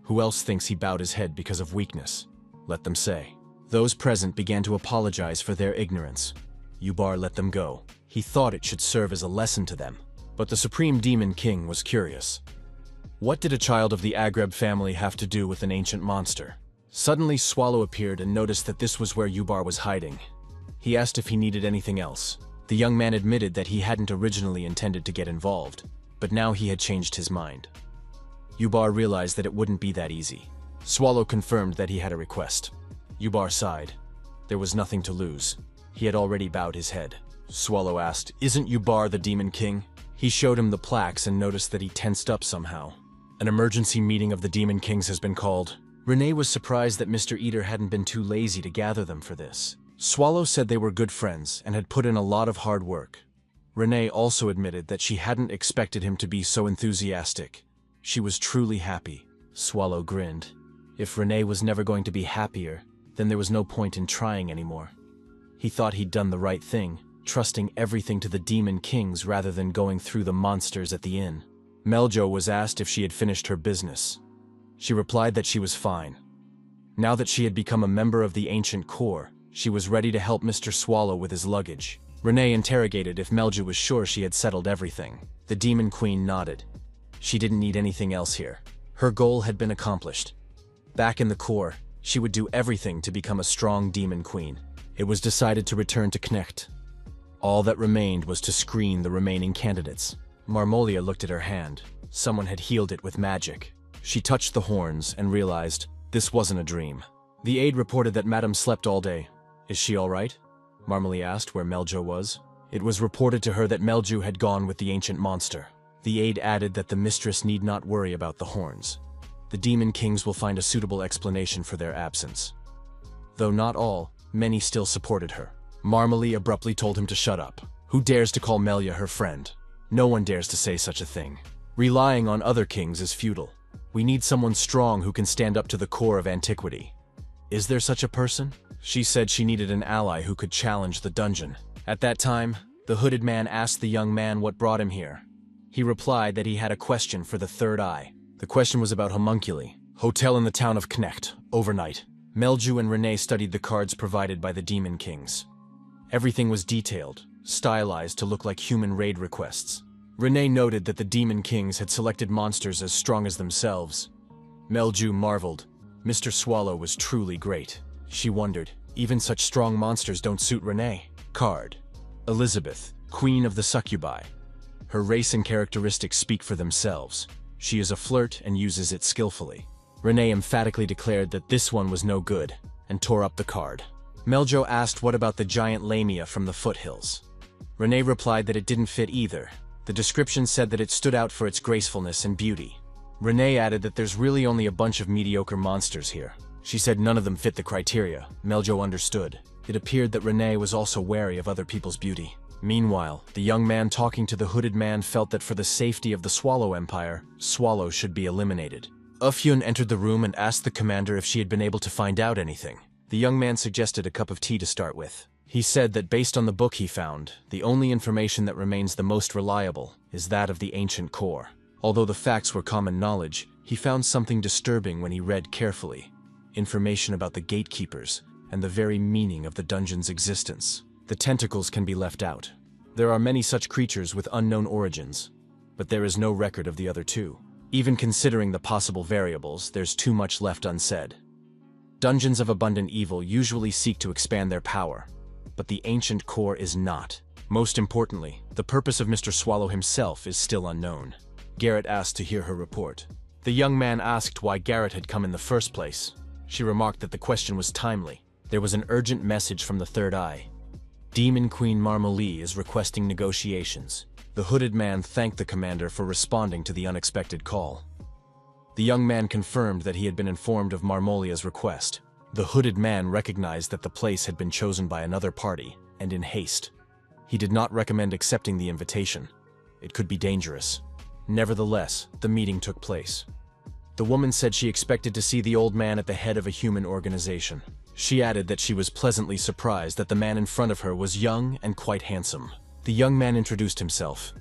"Who else thinks he bowed his head because of weakness? Let them say." Those present began to apologize for their ignorance. Jubar let them go. He thought it should serve as a lesson to them. But the Supreme Demon King was curious. What did a child of the Agreb family have to do with an ancient monster? Suddenly, Swallow appeared and noticed that this was where Jubar was hiding. He asked if he needed anything else. The young man admitted that he hadn't originally intended to get involved, but now he had changed his mind. Jubar realized that it wouldn't be that easy. Swallow confirmed that he had a request. Jubar sighed. There was nothing to lose. He had already bowed his head. Swallow asked, "Isn't Jubar the Demon King?" He showed him the plaques and noticed that he tensed up somehow. "An emergency meeting of the Demon Kings has been called." Renee was surprised that Mr. Eater hadn't been too lazy to gather them for this. Swallow said they were good friends and had put in a lot of hard work. Renee also admitted that she hadn't expected him to be so enthusiastic. She was truly happy. Swallow grinned. If Renee was never going to be happier, then there was no point in trying anymore. He thought he'd done the right thing, trusting everything to the Demon Kings rather than going through the monsters at the inn. Meljo was asked if she had finished her business. She replied that she was fine. Now that she had become a member of the Ancient Corps, she was ready to help Mr. Swallow with his luggage. Renee interrogated if Melju was sure she had settled everything. The Demon Queen nodded. She didn't need anything else here. Her goal had been accomplished. Back in the Corps, she would do everything to become a strong Demon Queen. It was decided to return to Knecht. All that remained was to screen the remaining candidates. Marmolia looked at her hand. Someone had healed it with magic. She touched the horns and realized this wasn't a dream. The aide reported that Madame slept all day. "Is she all right?" Marmolia asked where Meljo was. It was reported to her that Melju had gone with the ancient monster. The aide added that the mistress need not worry about the horns. The Demon Kings will find a suitable explanation for their absence. Though not all, many still supported her. Marmolia abruptly told him to shut up. Who dares to call Melia her friend? No one dares to say such a thing. Relying on other kings is futile. We need someone strong who can stand up to the core of antiquity. Is there such a person? She said she needed an ally who could challenge the dungeon. At that time, the hooded man asked the young man what brought him here. He replied that he had a question for the third eye. The question was about homunculi. Hotel in the town of Knecht, overnight. Melju and Renee studied the cards provided by the Demon Kings. Everything was detailed, stylized to look like human raid requests. Renee noted that the Demon Kings had selected monsters as strong as themselves. Melju marveled. Mr. Swallow was truly great. She wondered, even such strong monsters don't suit Renee. Card. Elizabeth, Queen of the Succubi. Her race and characteristics speak for themselves. She is a flirt and uses it skillfully. Renee emphatically declared that this one was no good, and tore up the card. Meljo asked what about the giant lamia from the foothills. Renee replied that it didn't fit either. The description said that it stood out for its gracefulness and beauty. Renee added that there's really only a bunch of mediocre monsters here. She said none of them fit the criteria. Meljo understood. It appeared that Renee was also wary of other people's beauty. Meanwhile, the young man talking to the hooded man felt that for the safety of the Swallow Empire, Swallow should be eliminated. Ufyun entered the room and asked the commander if she had been able to find out anything. The young man suggested a cup of tea to start with. He said that based on the book he found, the only information that remains the most reliable is that of the ancient core. Although the facts were common knowledge, he found something disturbing when he read carefully. Information about the gatekeepers and the very meaning of the dungeon's existence. The tentacles can be left out. There are many such creatures with unknown origins, but there is no record of the other two. Even considering the possible variables, there's too much left unsaid. Dungeons of abundant evil usually seek to expand their power, but the ancient core is not. Most importantly, the purpose of Mr. Swallow himself is still unknown. Garrett asked to hear her report. The young man asked why Garrett had come in the first place. She remarked that the question was timely. There was an urgent message from the Third Eye. Demon Queen Marmolee is requesting negotiations. The hooded man thanked the commander for responding to the unexpected call. The young man confirmed that he had been informed of Marmolia's request. The hooded man recognized that the place had been chosen by another party, and in haste. He did not recommend accepting the invitation. It could be dangerous. Nevertheless, the meeting took place. The woman said she expected to see the old man at the head of a human organization. She added that she was pleasantly surprised that the man in front of her was young and quite handsome. The young man introduced himself.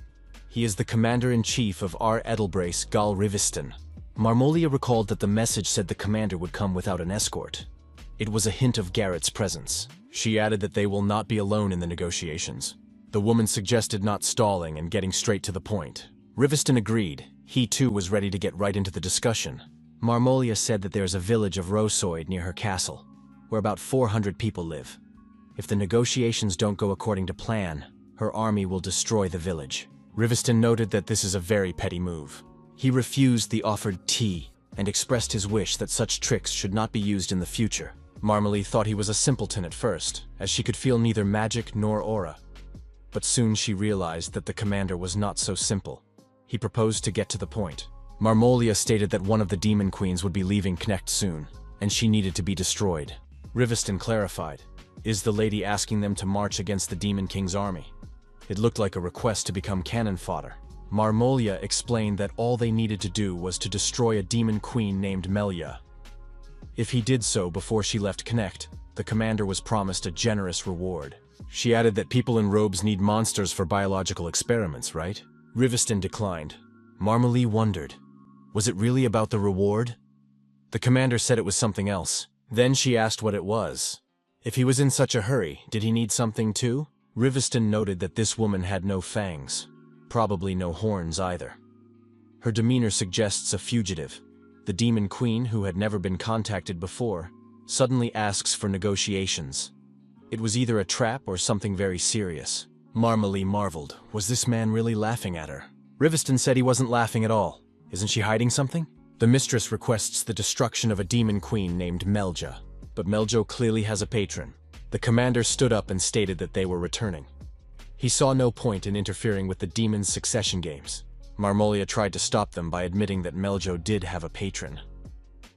He is the commander-in-chief of R. Edelbrace Gal Rivisten. Marmolia recalled that the message said the commander would come without an escort. It was a hint of Garrett's presence. She added that they will not be alone in the negotiations. The woman suggested not stalling and getting straight to the point. Riveston agreed. He too was ready to get right into the discussion. Marmolia said that there is a village of Rosoid near her castle, where about 400 people live. If the negotiations don't go according to plan, her army will destroy the village. Riveston noted that this is a very petty move. He refused the offered tea and expressed his wish that such tricks should not be used in the future. Marmolee thought he was a simpleton at first, as she could feel neither magic nor aura. But soon she realized that the commander was not so simple. He proposed to get to the point. Marmolia stated that one of the demon queens would be leaving Knecht soon, and she needed to be destroyed. Riveston clarified, "Is the lady asking them to march against the Demon King's army?" It looked like a request to become cannon fodder. Marmolia explained that all they needed to do was to destroy a demon queen named Melia. If he did so before she left Knecht, the commander was promised a generous reward. She added that people in robes need monsters for biological experiments, right? Riveston declined. Marmolee wondered, was it really about the reward? The commander said it was something else. Then she asked what it was. If he was in such a hurry, did he need something too? Riveston noted that this woman had no fangs. Probably no horns either. Her demeanor suggests a fugitive. The demon queen, who had never been contacted before, suddenly asks for negotiations. It was either a trap or something very serious. Marmolee marveled. Was this man really laughing at her? Riveston said he wasn't laughing at all. Isn't she hiding something? The mistress requests the destruction of a demon queen named Melja, but Meljo clearly has a patron. The commander stood up and stated that they were returning. He saw no point in interfering with the demon's succession games. Marmolia tried to stop them by admitting that Meljo did have a patron.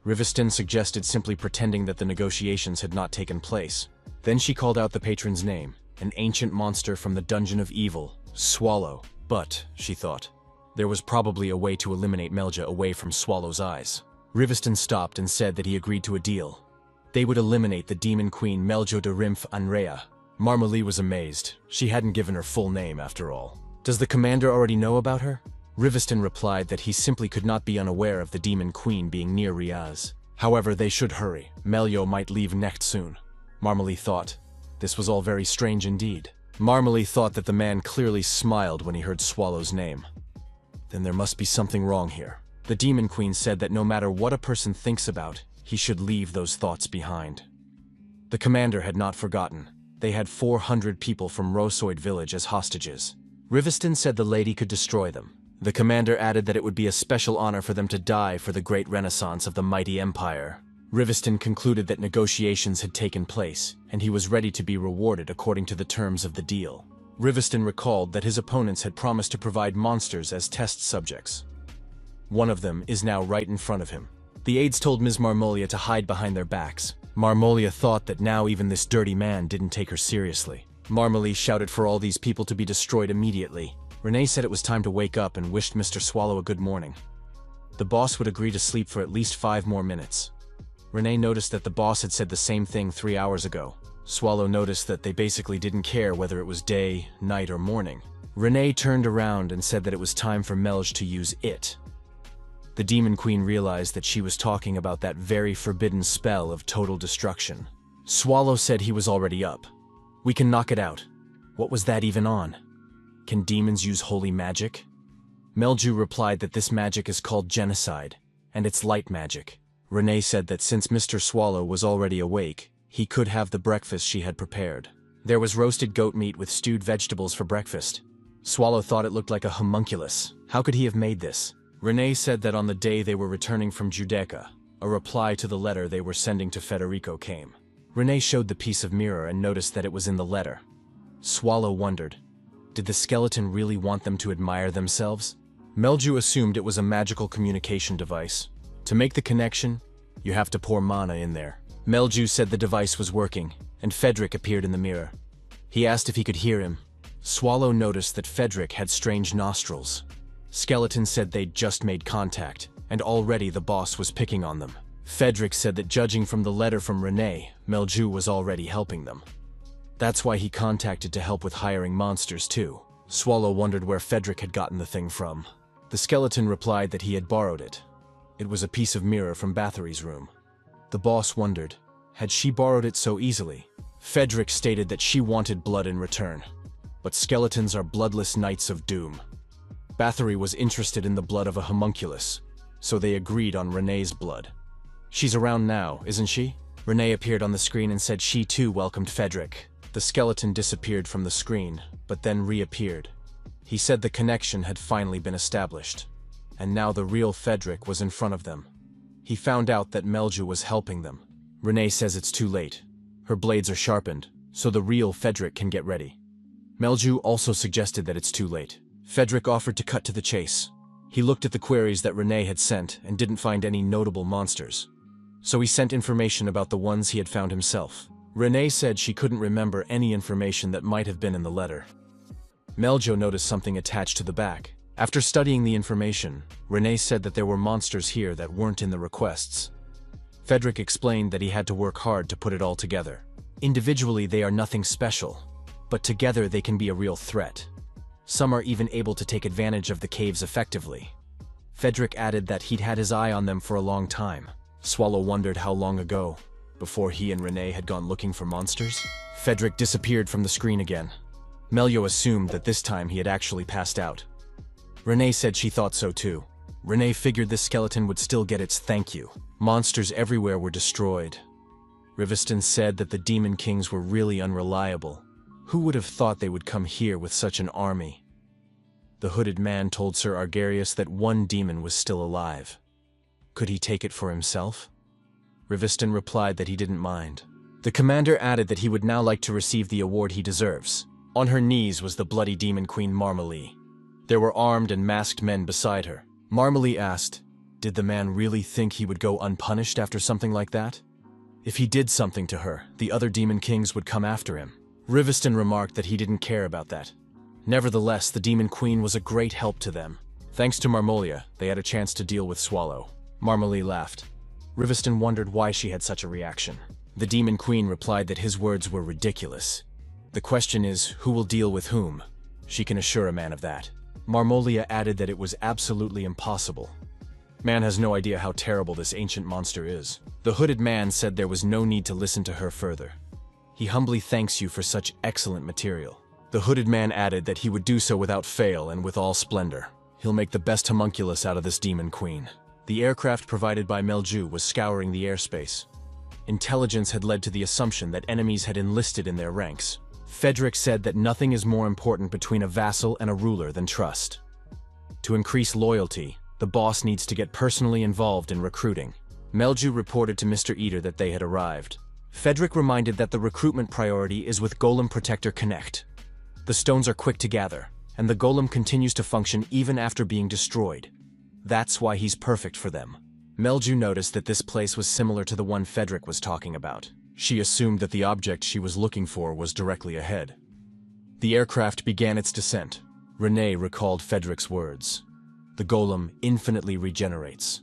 Riveston suggested simply pretending that the negotiations had not taken place. Then she called out the patron's name, an ancient monster from the Dungeon of Evil, Swallow. But, she thought, there was probably a way to eliminate Melja away from Swallow's eyes. Riveston stopped and said that he agreed to a deal. They would eliminate the demon queen Meljo de Rimph Anrea. Marmolee was amazed. She hadn't given her full name, after all. Does the commander already know about her? Riveston replied that he simply could not be unaware of the demon queen being near Riaz. However, they should hurry. Meljo might leave Knecht soon. Marmolee thought. This was all very strange indeed. Marmolee thought that the man clearly smiled when he heard Swallow's name. Then there must be something wrong here. The demon queen said that no matter what a person thinks about, he should leave those thoughts behind. The commander had not forgotten. They had 400 people from Rosoid village as hostages. Riveston said the lady could destroy them. The commander added that it would be a special honor for them to die for the great renaissance of the mighty empire. Riveston concluded that negotiations had taken place, and he was ready to be rewarded according to the terms of the deal. Riveston recalled that his opponents had promised to provide monsters as test subjects. One of them is now right in front of him. The aides told Ms. Marmolia to hide behind their backs. Marmolia thought that now even this dirty man didn't take her seriously. Marmolee shouted for all these people to be destroyed immediately. Renee said it was time to wake up and wished Mr. Swallow a good morning. The boss would agree to sleep for at least 5 more minutes. Renee noticed that the boss had said the same thing 3 hours ago. Swallow noticed that they basically didn't care whether it was day, night, or morning. Renee turned around and said that it was time for Melj to use it. The Demon Queen realized that she was talking about that very forbidden spell of total destruction. Swallow said he was already up. We can knock it out. What was that even on? Can demons use holy magic? Melju replied that this magic is called genocide, and it's light magic. Renee said that since Mr. Swallow was already awake, he could have the breakfast she had prepared. There was roasted goat meat with stewed vegetables for breakfast. Swallow thought it looked like a homunculus. How could he have made this? Renee said that on the day they were returning from Judeca, a reply to the letter they were sending to Federico came. Renee showed the piece of mirror and noticed that it was in the letter. Swallow wondered, did the skeleton really want them to admire themselves? Melju assumed it was a magical communication device. To make the connection, you have to pour mana in there. Melju said the device was working, and Fedric appeared in the mirror. He asked if he could hear him. Swallow noticed that Fedric had strange nostrils. Skeleton said they'd just made contact, and already the boss was picking on them. Fedric said that judging from the letter from Renee, Melju was already helping them. That's why he contacted to help with hiring monsters too. Swallow wondered where Fedric had gotten the thing from. The skeleton replied that he had borrowed it. It was a piece of mirror from Bathory's room. The boss wondered, had she borrowed it so easily? Fedric stated that she wanted blood in return. But skeletons are bloodless knights of doom. Bathory was interested in the blood of a homunculus, so they agreed on Renee's blood. She's around now, isn't she? Renee appeared on the screen and said she too welcomed Fedric. The skeleton disappeared from the screen, but then reappeared. He said the connection had finally been established, and now the real Fedric was in front of them. He found out that Melju was helping them. Renee says it's too late. Her blades are sharpened, so the real Fedric can get ready. Melju also suggested that it's too late. Fedric offered to cut to the chase. He looked at the queries that Renee had sent and didn't find any notable monsters. So he sent information about the ones he had found himself. Renee said she couldn't remember any information that might have been in the letter. Meljo noticed something attached to the back. After studying the information, Renee said that there were monsters here that weren't in the requests. Fedric explained that he had to work hard to put it all together. Individually, they are nothing special, but together they can be a real threat. Some are even able to take advantage of the caves effectively. Fedric added that he'd had his eye on them for a long time. Swallow wondered how long ago, before he and Renee had gone looking for monsters. Fedric disappeared from the screen again. Meljo assumed that this time he had actually passed out. Renee said she thought so too. Renee figured this skeleton would still get its thank you. Monsters everywhere were destroyed. Riviston said that the Demon Kings were really unreliable. Who would have thought they would come here with such an army? The hooded man told Sir Argarius that one demon was still alive. Could he take it for himself? Riviston replied that he didn't mind. The commander added that he would now like to receive the award he deserves. On her knees was the bloody demon queen Marmalie. There were armed and masked men beside her. Marmalie asked, did the man really think he would go unpunished after something like that? If he did something to her, the other demon kings would come after him. Riviston remarked that he didn't care about that. Nevertheless, the demon queen was a great help to them. Thanks to Marmolia, they had a chance to deal with Swallow. Marmalie laughed. Riviston wondered why she had such a reaction. The demon queen replied that his words were ridiculous. The question is, who will deal with whom? She can assure a man of that. Marmolia added that it was absolutely impossible. Man has no idea how terrible this ancient monster is. The hooded man said there was no need to listen to her further. He humbly thanks you for such excellent material. The hooded man added that he would do so without fail and with all splendor. He'll make the best homunculus out of this demon queen. The aircraft provided by Melju was scouring the airspace. Intelligence had led to the assumption that enemies had enlisted in their ranks. Fedric said that nothing is more important between a vassal and a ruler than trust. To increase loyalty, the boss needs to get personally involved in recruiting. Melju reported to Mr. Eater that they had arrived. Fedric reminded that the recruitment priority is with Golem Protector Connect. The stones are quick to gather, and the golem continues to function even after being destroyed. That's why he's perfect for them. Melju noticed that this place was similar to the one Fedric was talking about. She assumed that the object she was looking for was directly ahead. The aircraft began its descent. Renee recalled Fedric's words. The golem infinitely regenerates.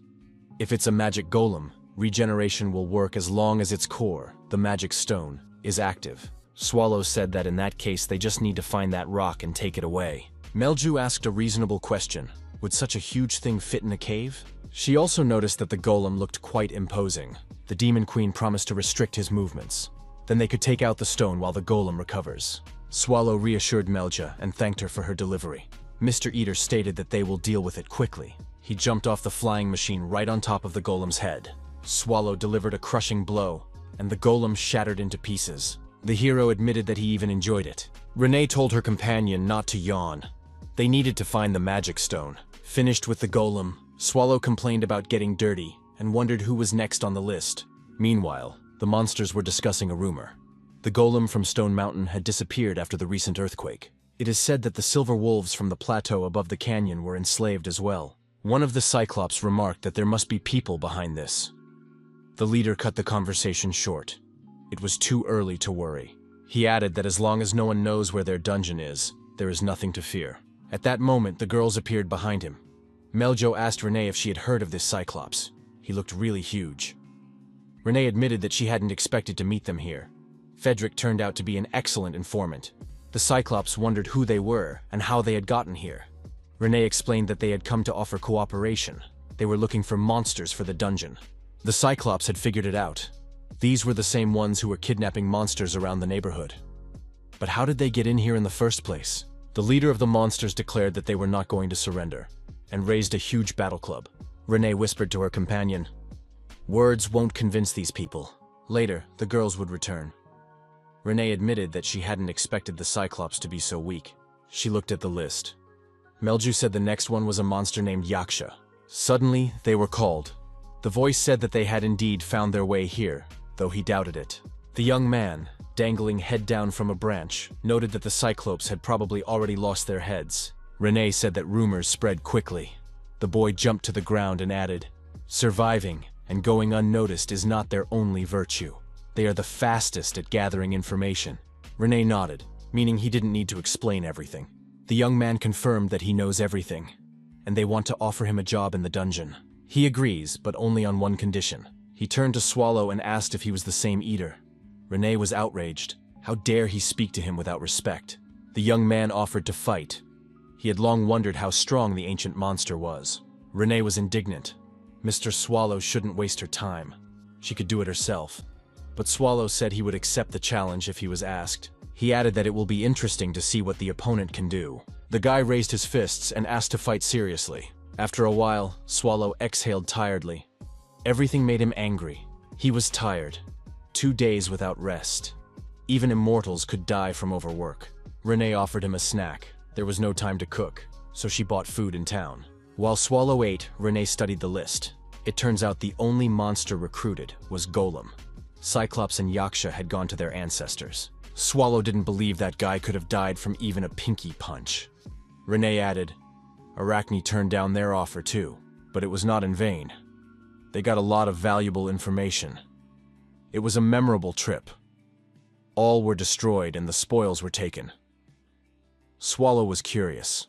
If it's a magic golem, regeneration will work as long as its core, the magic stone, is active. Swallow said that in that case they just need to find that rock and take it away. Melju asked a reasonable question. Would such a huge thing fit in a cave? She also noticed that the golem looked quite imposing. The demon queen promised to restrict his movements. Then they could take out the stone while the golem recovers. Swallow reassured Melja and thanked her for her delivery. Mr. Eater stated that they will deal with it quickly. He jumped off the flying machine right on top of the golem's head. Swallow delivered a crushing blow, and the golem shattered into pieces. The hero admitted that he even enjoyed it. Renee told her companion not to yawn. They needed to find the magic stone. Finished with the golem, Swallow complained about getting dirty and wondered who was next on the list. Meanwhile, the monsters were discussing a rumor. The golem from Stone Mountain had disappeared after the recent earthquake. It is said that the silver wolves from the plateau above the canyon were enslaved as well. One of the Cyclops remarked that there must be people behind this. The leader cut the conversation short. It was too early to worry. He added that as long as no one knows where their dungeon is, there is nothing to fear. At that moment, the girls appeared behind him. Meljo asked Renee if she had heard of this Cyclops. He looked really huge. Renee admitted that she hadn't expected to meet them here. Fedric turned out to be an excellent informant. The Cyclops wondered who they were and how they had gotten here. Renee explained that they had come to offer cooperation. They were looking for monsters for the dungeon. The Cyclops had figured it out. These were the same ones who were kidnapping monsters around the neighborhood. But how did they get in here in the first place? The leader of the monsters declared that they were not going to surrender, and raised a huge battle club. Renee whispered to her companion, "Words won't convince these people." Later, the girls would return. Renee admitted that she hadn't expected the Cyclops to be so weak. She looked at the list. Melju said the next one was a monster named Yaksha. Suddenly, they were called. The voice said that they had indeed found their way here, though he doubted it. The young man, dangling head down from a branch, noted that the Cyclopes had probably already lost their heads. Renee said that rumors spread quickly. The boy jumped to the ground and added, "Surviving and going unnoticed is not their only virtue. They are the fastest at gathering information." Renee nodded, meaning he didn't need to explain everything. The young man confirmed that he knows everything, and they want to offer him a job in the dungeon. He agrees, but only on one condition. He turned to Swallow and asked if he was the same eater. Renee was outraged. How dare he speak to him without respect? The young man offered to fight. He had long wondered how strong the ancient monster was. Renee was indignant. Mr. Swallow shouldn't waste her time. She could do it herself. But Swallow said he would accept the challenge if he was asked. He added that it will be interesting to see what the opponent can do. The guy raised his fists and asked to fight seriously. After a while, Swallow exhaled tiredly. Everything made him angry. He was tired. 2 days without rest. Even immortals could die from overwork. Renee offered him a snack. There was no time to cook, so she bought food in town. While Swallow ate, Renee studied the list. It turns out the only monster recruited was Golem. Cyclops and Yaksha had gone to their ancestors. Swallow didn't believe that guy could have died from even a pinky punch. Renee added, Arachne turned down their offer too, but it was not in vain. They got a lot of valuable information. It was a memorable trip. All were destroyed and the spoils were taken. Swallow was curious.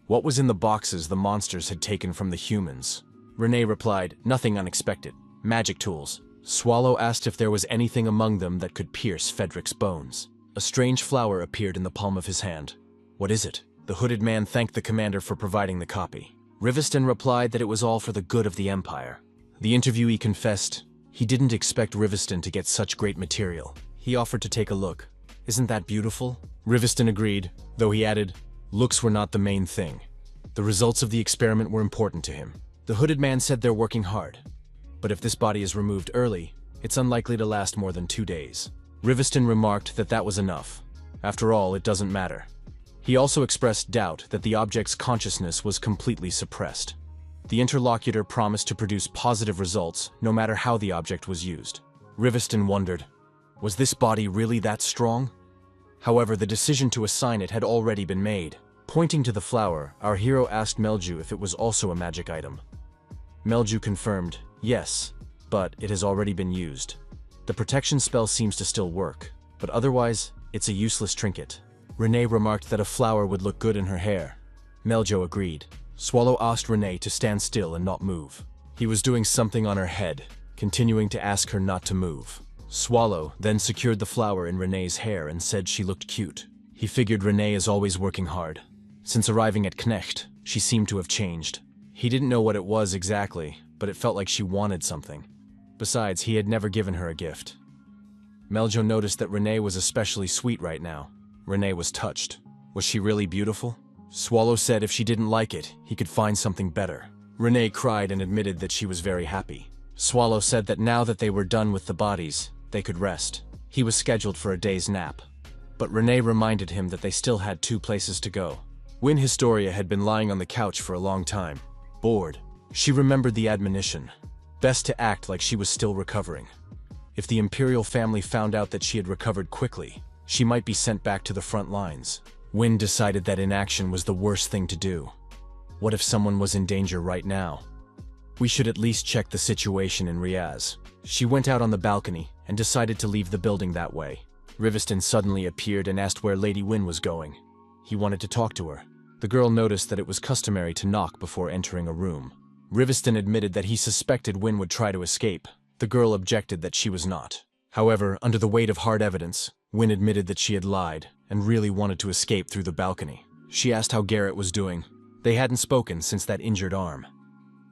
What was in the boxes the monsters had taken from the humans? Renee replied, nothing unexpected. Magic tools. Swallow asked if there was anything among them that could pierce Fedric's bones. A strange flower appeared in the palm of his hand. What is it? The hooded man thanked the commander for providing the copy. Riviston replied that it was all for the good of the Empire. The interviewee confessed he didn't expect Riviston to get such great material. He offered to take a look. Isn't that beautiful? Riviston agreed, though he added, looks were not the main thing. The results of the experiment were important to him. The hooded man said they're working hard. But if this body is removed early, it's unlikely to last more than 2 days. Riviston remarked that that was enough. After all, it doesn't matter. He also expressed doubt that the object's consciousness was completely suppressed. The interlocutor promised to produce positive results no matter how the object was used. Riviston wondered, was this body really that strong? However, the decision to assign it had already been made. Pointing to the flower, our hero asked Melju if it was also a magic item. Melju confirmed, yes, but it has already been used. The protection spell seems to still work, but otherwise, it's a useless trinket. Renee remarked that a flower would look good in her hair. Meljo agreed. Swallow asked Renee to stand still and not move. He was doing something on her head, continuing to ask her not to move. Swallow then secured the flower in Renee's hair and said she looked cute. He figured Renee is always working hard. Since arriving at Knecht, she seemed to have changed. He didn't know what it was exactly, but it felt like she wanted something. Besides, he had never given her a gift. Meljo noticed that Renee was especially sweet right now. Renee was touched. Was she really beautiful? Swallow said if she didn't like it, he could find something better. Renee cried and admitted that she was very happy. Swallow said that now that they were done with the bodies, they could rest. He was scheduled for a day's nap. But Renee reminded him that they still had 2 places to go. Win Historia had been lying on the couch for a long time, bored. She remembered the admonition. Best to act like she was still recovering. If the Imperial family found out that she had recovered quickly, she might be sent back to the front lines. Win decided that inaction was the worst thing to do. What if someone was in danger right now? We should at least check the situation in Riaz. She went out on the balcony and decided to leave the building that way. Riviston suddenly appeared and asked where Lady Win was going. He wanted to talk to her. The girl noticed that it was customary to knock before entering a room. Riviston admitted that he suspected Win would try to escape. The girl objected that she was not. However, under the weight of hard evidence, Win admitted that she had lied and really wanted to escape through the balcony. She asked how Garrett was doing. They hadn't spoken since that injured arm.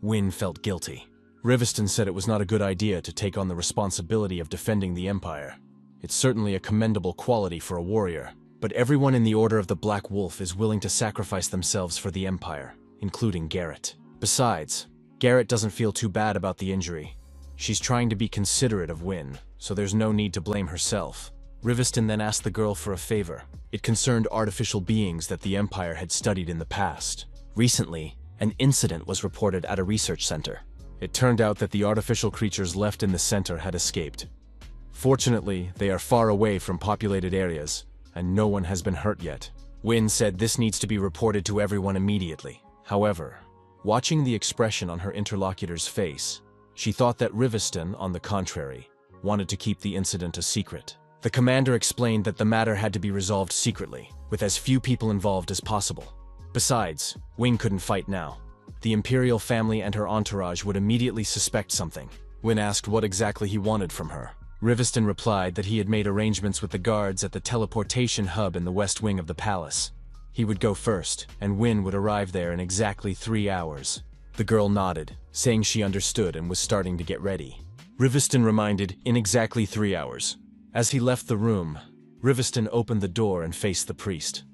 Win felt guilty. Riviston said it was not a good idea to take on the responsibility of defending the Empire. It's certainly a commendable quality for a warrior, but everyone in the Order of the Black Wolf is willing to sacrifice themselves for the Empire, including Garrett. Besides, Garrett doesn't feel too bad about the injury. She's trying to be considerate of Win, so there's no need to blame herself. Riviston then asked the girl for a favor. It concerned artificial beings that the Empire had studied in the past. Recently, an incident was reported at a research center. It turned out that the artificial creatures left in the center had escaped. Fortunately, they are far away from populated areas, and no one has been hurt yet. Win said this needs to be reported to everyone immediately. However, watching the expression on her interlocutor's face, she thought that Riviston, on the contrary, wanted to keep the incident a secret. The commander explained that the matter had to be resolved secretly, with as few people involved as possible. Besides, Win couldn't fight now. The Imperial family and her entourage would immediately suspect something. Win asked what exactly he wanted from her. Riviston replied that he had made arrangements with the guards at the teleportation hub in the west wing of the palace. He would go first, and Win would arrive there in exactly 3 hours. The girl nodded, saying she understood and was starting to get ready. Riviston reminded, in exactly 3 hours. As he left the room, Riviston opened the door and faced the priest.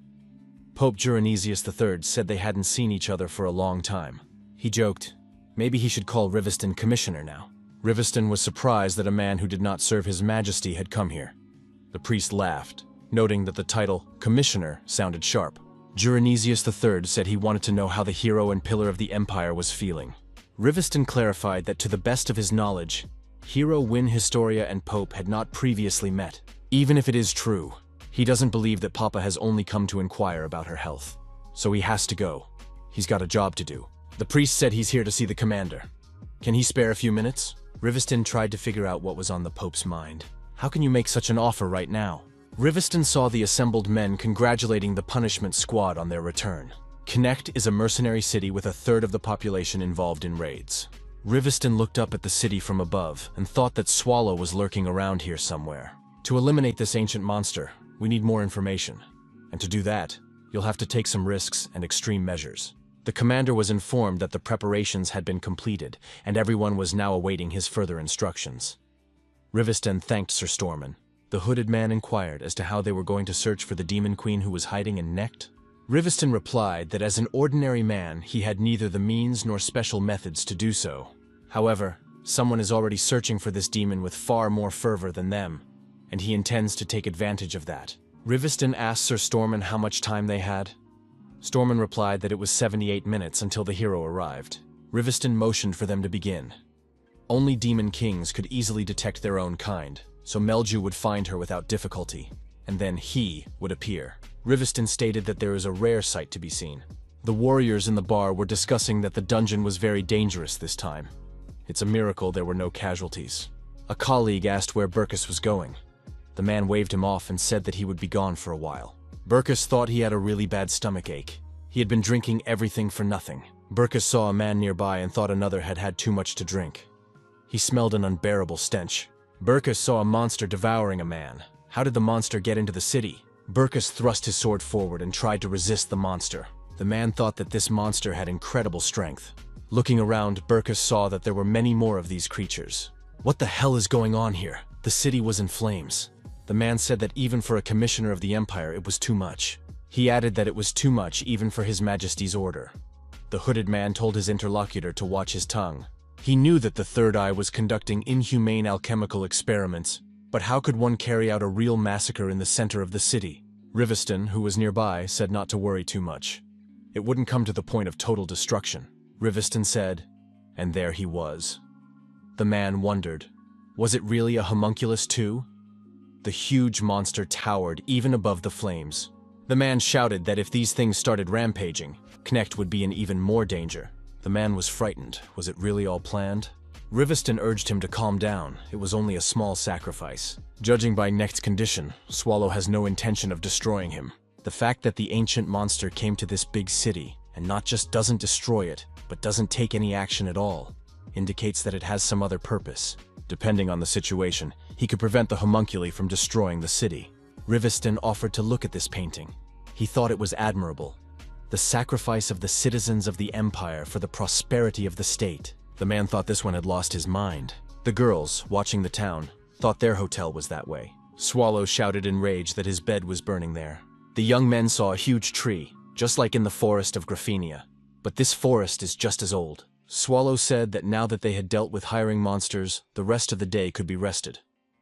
Pope Dionysius III said they hadn't seen each other for a long time. He joked, maybe he should call Riviston Commissioner now. Riviston was surprised that a man who did not serve His Majesty had come here. The priest laughed, noting that the title Commissioner sounded sharp. Dionysius III said he wanted to know how the hero and pillar of the Empire was feeling. Riviston clarified that to the best of his knowledge, Hero Win Historia and Pope had not previously met. Even if it is true, he doesn't believe that Papa has only come to inquire about her health. So he has to go. He's got a job to do. The priest said he's here to see the commander. Can he spare a few minutes? Riviston tried to figure out what was on the Pope's mind. How can you make such an offer right now? Riviston saw the assembled men congratulating the punishment squad on their return. Connect is a mercenary city with 1/3 of the population involved in raids. Riviston looked up at the city from above and thought that Swallow was lurking around here somewhere. To eliminate this ancient monster, we need more information. And to do that, you'll have to take some risks and extreme measures. The commander was informed that the preparations had been completed, and everyone was now awaiting his further instructions. Riviston thanked Sir Stormin. The hooded man inquired as to how they were going to search for the demon queen who was hiding in Necht. Riviston replied that as an ordinary man, he had neither the means nor special methods to do so. However, someone is already searching for this demon with far more fervor than them, and he intends to take advantage of that. Riviston asked Sir Stormin how much time they had. Stormin replied that it was 78 minutes until the hero arrived. Riviston motioned for them to begin. Only demon kings could easily detect their own kind, so Melju would find her without difficulty, and then he would appear. Riviston stated that there is a rare sight to be seen. The warriors in the bar were discussing that the dungeon was very dangerous this time. It's a miracle there were no casualties. A colleague asked where Burkus was going. The man waved him off and said that he would be gone for a while. Burkus thought he had a really bad stomach ache. He had been drinking everything for nothing. Burkus saw a man nearby and thought another had had too much to drink. He smelled an unbearable stench. Burkus saw a monster devouring a man. How did the monster get into the city? Burkus thrust his sword forward and tried to resist the monster. The man thought that this monster had incredible strength. Looking around, Burkus saw that there were many more of these creatures. What the hell is going on here? The city was in flames. The man said that even for a commissioner of the Empire, it was too much. He added that it was too much even for His Majesty's order. The hooded man told his interlocutor to watch his tongue. He knew that the Third Eye was conducting inhumane alchemical experiments, but how could one carry out a real massacre in the center of the city? Riveston, who was nearby, said not to worry too much. It wouldn't come to the point of total destruction. Riveston said, and there he was. The man wondered, was it really a homunculus too? The huge monster towered even above the flames. The man shouted that if these things started rampaging, Knecht would be in even more danger. The man was frightened. Was it really all planned? Riveston urged him to calm down. It was only a small sacrifice. Judging by Knecht's condition, Swallow has no intention of destroying him. The fact that the ancient monster came to this big city, and not just doesn't destroy it, but doesn't take any action at all, indicates that it has some other purpose. Depending on the situation, he could prevent the homunculi from destroying the city. Riveston offered to look at this painting. He thought it was admirable. The sacrifice of the citizens of the empire for the prosperity of the state. The man thought this one had lost his mind. The girls, watching the town, thought their hotel was that way. Swallow shouted in rage that his bed was burning there. The young men saw a huge tree, just like in the forest of Graphenia. But this forest is just as old. Swallow said that now that they had dealt with hiring monsters, the rest of the day could be rested.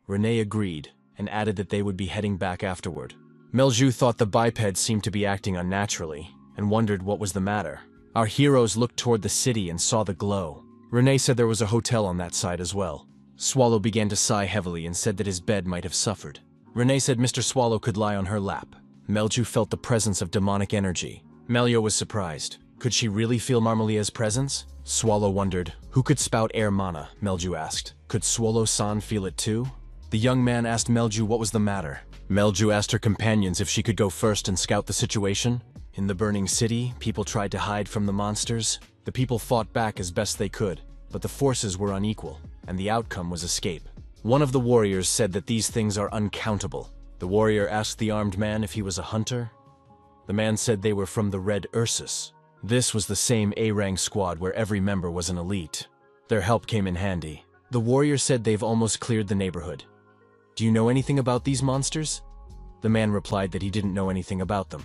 Renee agreed, and added that they would be heading back afterward. Melju thought the biped seemed to be acting unnaturally, and wondered what was the matter. Our heroes looked toward the city and saw the glow. Renee said there was a hotel on that side as well. Swallow began to sigh heavily and said that his bed might have suffered. Renee said Mr. Swallow could lie on her lap. Melju felt the presence of demonic energy. Melio was surprised. Could she really feel Marmolia's presence? Swallow wondered. Who could spout air mana? Melju asked. Could Swallow-san feel it too? The young man asked Melju what was the matter. Melju asked her companions if she could go first and scout the situation. In the burning city, people tried to hide from the monsters. The people fought back as best they could, but the forces were unequal, and the outcome was escape. One of the warriors said that these things are uncountable. The warrior asked the armed man if he was a hunter. The man said they were from the Red Ursus. This was the same A-rank squad where every member was an elite. Their help came in handy. The warrior said they've almost cleared the neighborhood. Do you know anything about these monsters? The man replied that he didn't know anything about them.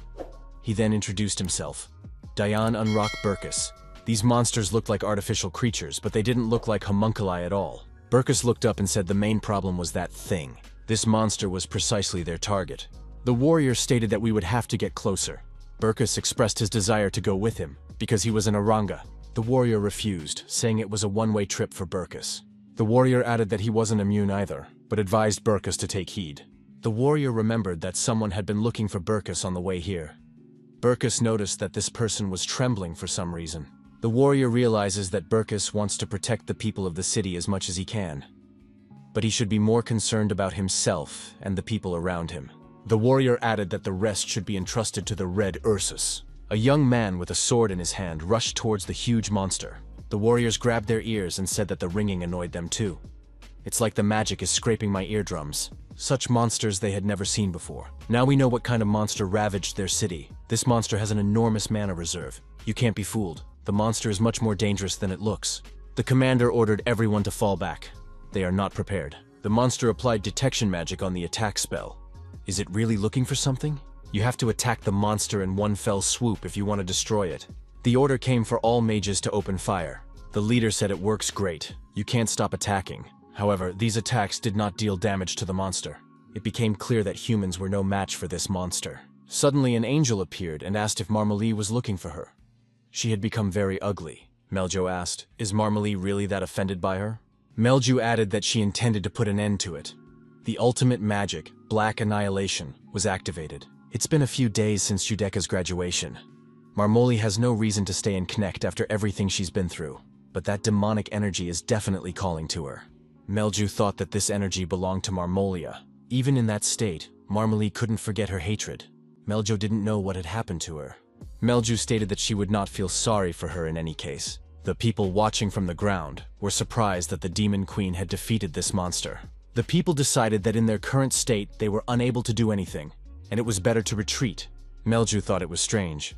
He then introduced himself. Dayan Unrock Burkus. These monsters looked like artificial creatures, but they didn't look like homunculi at all. Burkus looked up and said the main problem was that thing. This monster was precisely their target. The warrior stated that we would have to get closer. Burkus expressed his desire to go with him, because he was an Oranga. The warrior refused, saying it was a one-way trip for Burkus. The warrior added that he wasn't immune either, but advised Burkus to take heed. The warrior remembered that someone had been looking for Burkus on the way here. Burkus noticed that this person was trembling for some reason. The warrior realizes that Burkus wants to protect the people of the city as much as he can. But he should be more concerned about himself and the people around him. The warrior added that the rest should be entrusted to the Red Ursus. A young man with a sword in his hand rushed towards the huge monster. The warriors grabbed their ears and said that the ringing annoyed them too. It's like the magic is scraping my eardrums. Such monsters they had never seen before. Now we know what kind of monster ravaged their city. This monster has an enormous mana reserve. You can't be fooled. The monster is much more dangerous than it looks. The commander ordered everyone to fall back. They are not prepared. The monster applied detection magic on the attack spell. Is it really looking for something? You have to attack the monster in one fell swoop if you want to destroy it. The order came for all mages to open fire. The leader said it works great. You can't stop attacking. However, these attacks did not deal damage to the monster. It became clear that humans were no match for this monster. Suddenly an angel appeared and asked if Marmalie was looking for her. She had become very ugly. Meljo asked, is Marmalie really that offended by her? Melju added that she intended to put an end to it. The ultimate magic, Black Annihilation, was activated. It's been a few days since Judeka's graduation. Marmoli has no reason to stay in Knecht after everything she's been through, but that demonic energy is definitely calling to her. Melju thought that this energy belonged to Marmolia. Even in that state, Marmalie couldn't forget her hatred. Meljo didn't know what had happened to her. Melju stated that she would not feel sorry for her in any case. The people watching from the ground were surprised that the Demon Queen had defeated this monster. The people decided that in their current state they were unable to do anything, and it was better to retreat. Melju thought it was strange.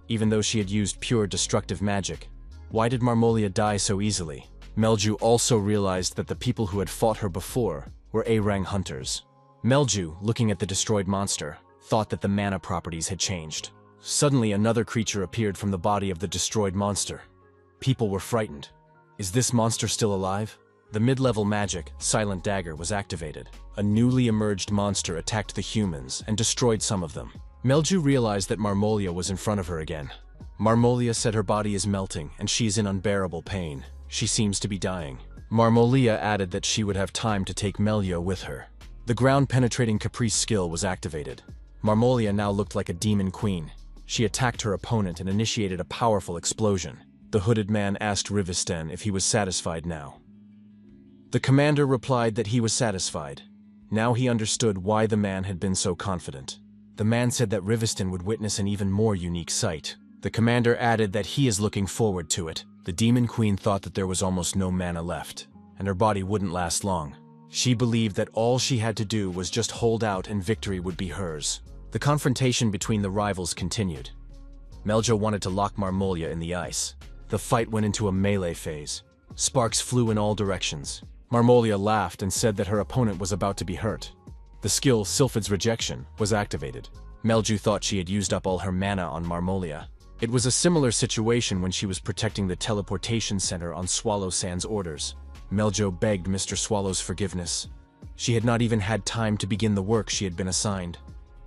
Even though she had used pure destructive magic, why did Marmolia die so easily? Melju also realized that the people who had fought her before were A-Rang hunters. Melju, looking at the destroyed monster, thought that the mana properties had changed. Suddenly, another creature appeared from the body of the destroyed monster. People were frightened. Is this monster still alive? The mid-level magic, Silent Dagger, was activated. A newly emerged monster attacked the humans and destroyed some of them. Melju realized that Marmolia was in front of her again. Marmolia said her body is melting and she is in unbearable pain. She seems to be dying. Marmolia added that she would have time to take Melio with her. The ground-penetrating Caprice skill was activated. Marmolia now looked like a demon queen. She attacked her opponent and initiated a powerful explosion. The hooded man asked Rivisten if he was satisfied now. The commander replied that he was satisfied. Now he understood why the man had been so confident. The man said that Rivisten would witness an even more unique sight. The commander added that he is looking forward to it. The demon queen thought that there was almost no mana left, and her body wouldn't last long. She believed that all she had to do was just hold out and victory would be hers. The confrontation between the rivals continued. Meljo wanted to lock Marmolia in the ice. The fight went into a melee phase. Sparks flew in all directions. Marmolia laughed and said that her opponent was about to be hurt. The skill, Sylphid's Rejection, was activated. Melju thought she had used up all her mana on Marmolia. It was a similar situation when she was protecting the teleportation center on Swallow Sand's orders. Meljo begged Mr. Swallow's forgiveness. She had not even had time to begin the work she had been assigned.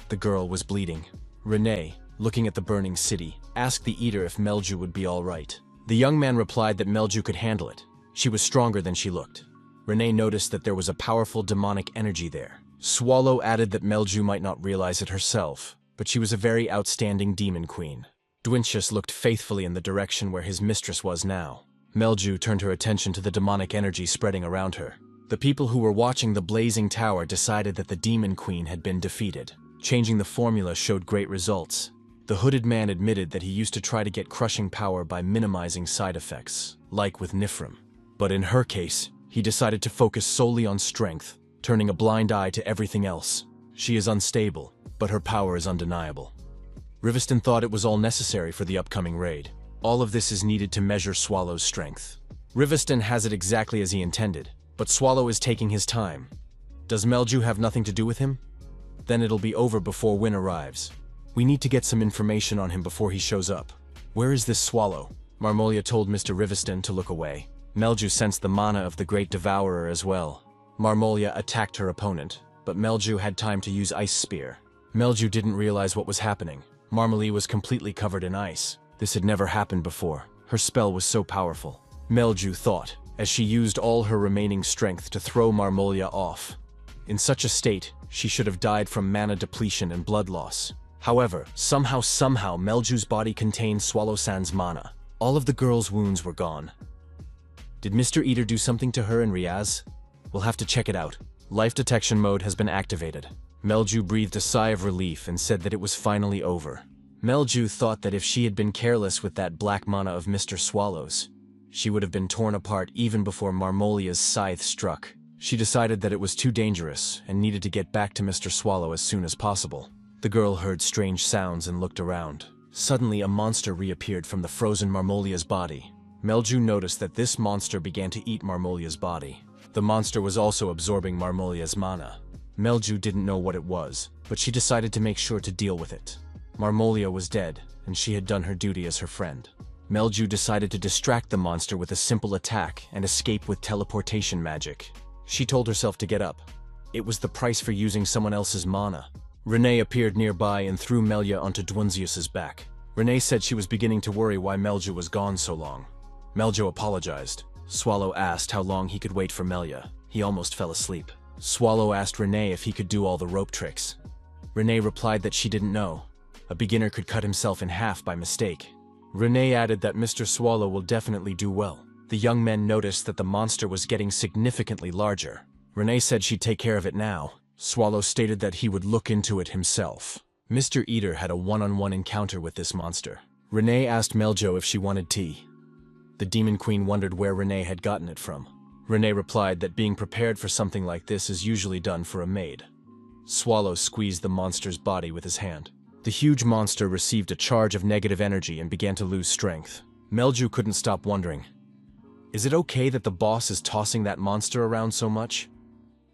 The girl was bleeding. Renee, looking at the burning city, asked the Eater if Melju would be all right. The young man replied that Melju could handle it. She was stronger than she looked. Renee noticed that there was a powerful demonic energy there. Swallow added that Melju might not realize it herself, but she was a very outstanding demon queen. Dwincius looked faithfully in the direction where his mistress was now. Melju turned her attention to the demonic energy spreading around her. The people who were watching the blazing tower decided that the demon queen had been defeated. Changing the formula showed great results. The hooded man admitted that he used to try to get crushing power by minimizing side effects, like with Nifrim. But in her case, he decided to focus solely on strength, turning a blind eye to everything else. She is unstable, but her power is undeniable. Rivisten thought it was all necessary for the upcoming raid. All of this is needed to measure Swallow's strength. Rivisten has it exactly as he intended, but Swallow is taking his time. Does Melju have nothing to do with him? Then it'll be over before Win arrives. We need to get some information on him before he shows up. Where is this Swallow? Marmolia told Mr. Rivisten to look away. Melju sensed the mana of the Great Devourer as well. Marmolia attacked her opponent, but Melju had time to use Ice Spear. Melju didn't realize what was happening. Marmolia was completely covered in ice. This had never happened before. Her spell was so powerful. Melju thought, as she used all her remaining strength to throw Marmolia off. In such a state, she should have died from mana depletion and blood loss. However, somehow Melju's body contained Swallow Sand's mana. All of the girl's wounds were gone. Did Mr. Eater do something to her in Riaz? We'll have to check it out. Life detection mode has been activated. Melju breathed a sigh of relief and said that it was finally over. Melju thought that if she had been careless with that black mana of Mr. Swallow's, she would have been torn apart even before Marmolia's scythe struck. She decided that it was too dangerous and needed to get back to Mr. Swallow as soon as possible. The girl heard strange sounds and looked around. Suddenly, a monster reappeared from the frozen Marmolia's body. Melju noticed that this monster began to eat Marmolia's body. The monster was also absorbing Marmolia's mana. Melju didn't know what it was, but she decided to make sure to deal with it. Marmolia was dead, and she had done her duty as her friend. Melju decided to distract the monster with a simple attack and escape with teleportation magic. She told herself to get up. It was the price for using someone else's mana. Renee appeared nearby and threw Melia onto Dwinzius's back. Renee said she was beginning to worry why Melju was gone so long. Melju apologized. Swallow asked how long he could wait for Melia. He almost fell asleep. Swallow asked Renee if he could do all the rope tricks. Renee replied that she didn't know. A beginner could cut himself in half by mistake. Renee added that Mr. Swallow will definitely do well. The young men noticed that the monster was getting significantly larger. Renee said she'd take care of it now. Swallow stated that he would look into it himself. Mr. Eater had a one-on-one encounter with this monster. Renee asked Meljo if she wanted tea. The Demon Queen wondered where Renee had gotten it from. Renee replied that being prepared for something like this is usually done for a maid. Swallow squeezed the monster's body with his hand. The huge monster received a charge of negative energy and began to lose strength. Melju couldn't stop wondering, is it okay that the boss is tossing that monster around so much?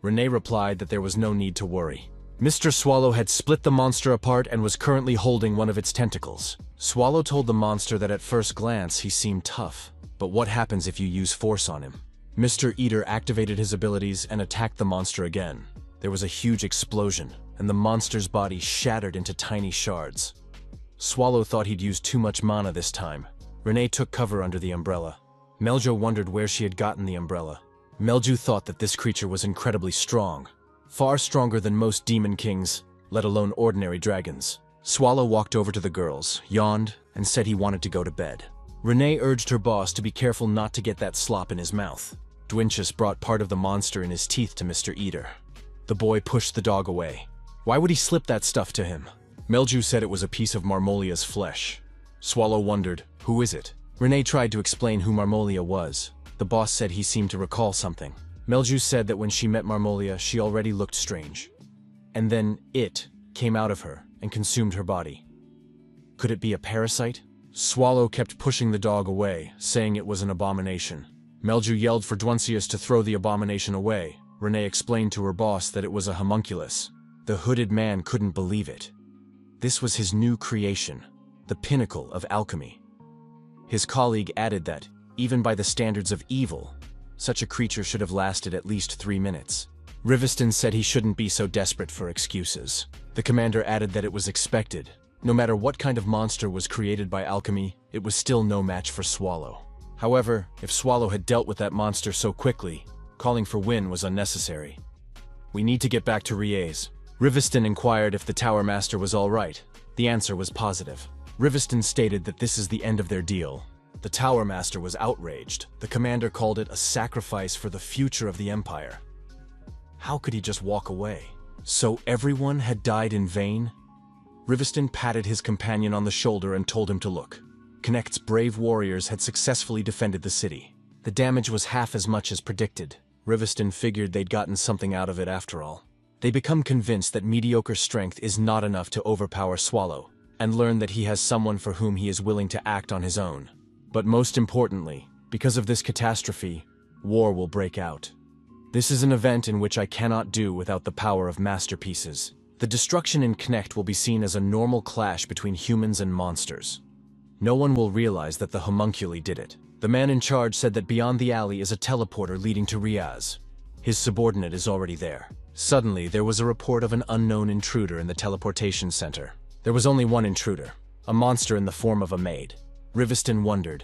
Renee replied that there was no need to worry. Mr. Swallow had split the monster apart and was currently holding one of its tentacles. Swallow told the monster that at first glance he seemed tough, but what happens if you use force on him? Mr. Eater activated his abilities and attacked the monster again. There was a huge explosion, and the monster's body shattered into tiny shards. Swallow thought he'd used too much mana this time. Renee took cover under the umbrella. Meljo wondered where she had gotten the umbrella. Melju thought that this creature was incredibly strong, far stronger than most demon kings, let alone ordinary dragons. Swallow walked over to the girls, yawned, and said he wanted to go to bed. Renee urged her boss to be careful not to get that slop in his mouth. Dwinchus brought part of the monster in his teeth to Mr. Eater. The boy pushed the dog away. Why would he slip that stuff to him? Melju said it was a piece of Marmolia's flesh. Swallow wondered, who is it? Renee tried to explain who Marmolia was. The boss said he seemed to recall something. Melju said that when she met Marmolia, she already looked strange. And then it came out of her and consumed her body. Could it be a parasite? Swallow kept pushing the dog away, saying it was an abomination. Melju yelled for Dwinchus to throw the abomination away. Renee explained to her boss that it was a homunculus. The hooded man couldn't believe it. This was his new creation, the pinnacle of alchemy. His colleague added that, even by the standards of evil, such a creature should have lasted at least 3 minutes. Riviston said he shouldn't be so desperate for excuses. The commander added that it was expected. No matter what kind of monster was created by alchemy, it was still no match for Swallow. However, if Swallow had dealt with that monster so quickly, calling for Win was unnecessary. We need to get back to Rie's. Riviston inquired if the Tower Master was all right. The answer was positive. Riviston stated that this is the end of their deal. The Tower Master was outraged. The commander called it a sacrifice for the future of the Empire. How could he just walk away? So everyone had died in vain? Riviston patted his companion on the shoulder and told him to look. Connect's brave warriors had successfully defended the city. The damage was half as much as predicted. Riviston figured they'd gotten something out of it after all. They become convinced that mediocre strength is not enough to overpower Swallow, and learn that he has someone for whom he is willing to act on his own. But most importantly, because of this catastrophe, war will break out. This is an event in which I cannot do without the power of masterpieces. The destruction in Connect will be seen as a normal clash between humans and monsters. No one will realize that the homunculi did it. The man in charge said that beyond the alley is a teleporter leading to Riaz. His subordinate is already there. Suddenly, there was a report of an unknown intruder in the teleportation center. There was only one intruder, a monster in the form of a maid. Riviston wondered,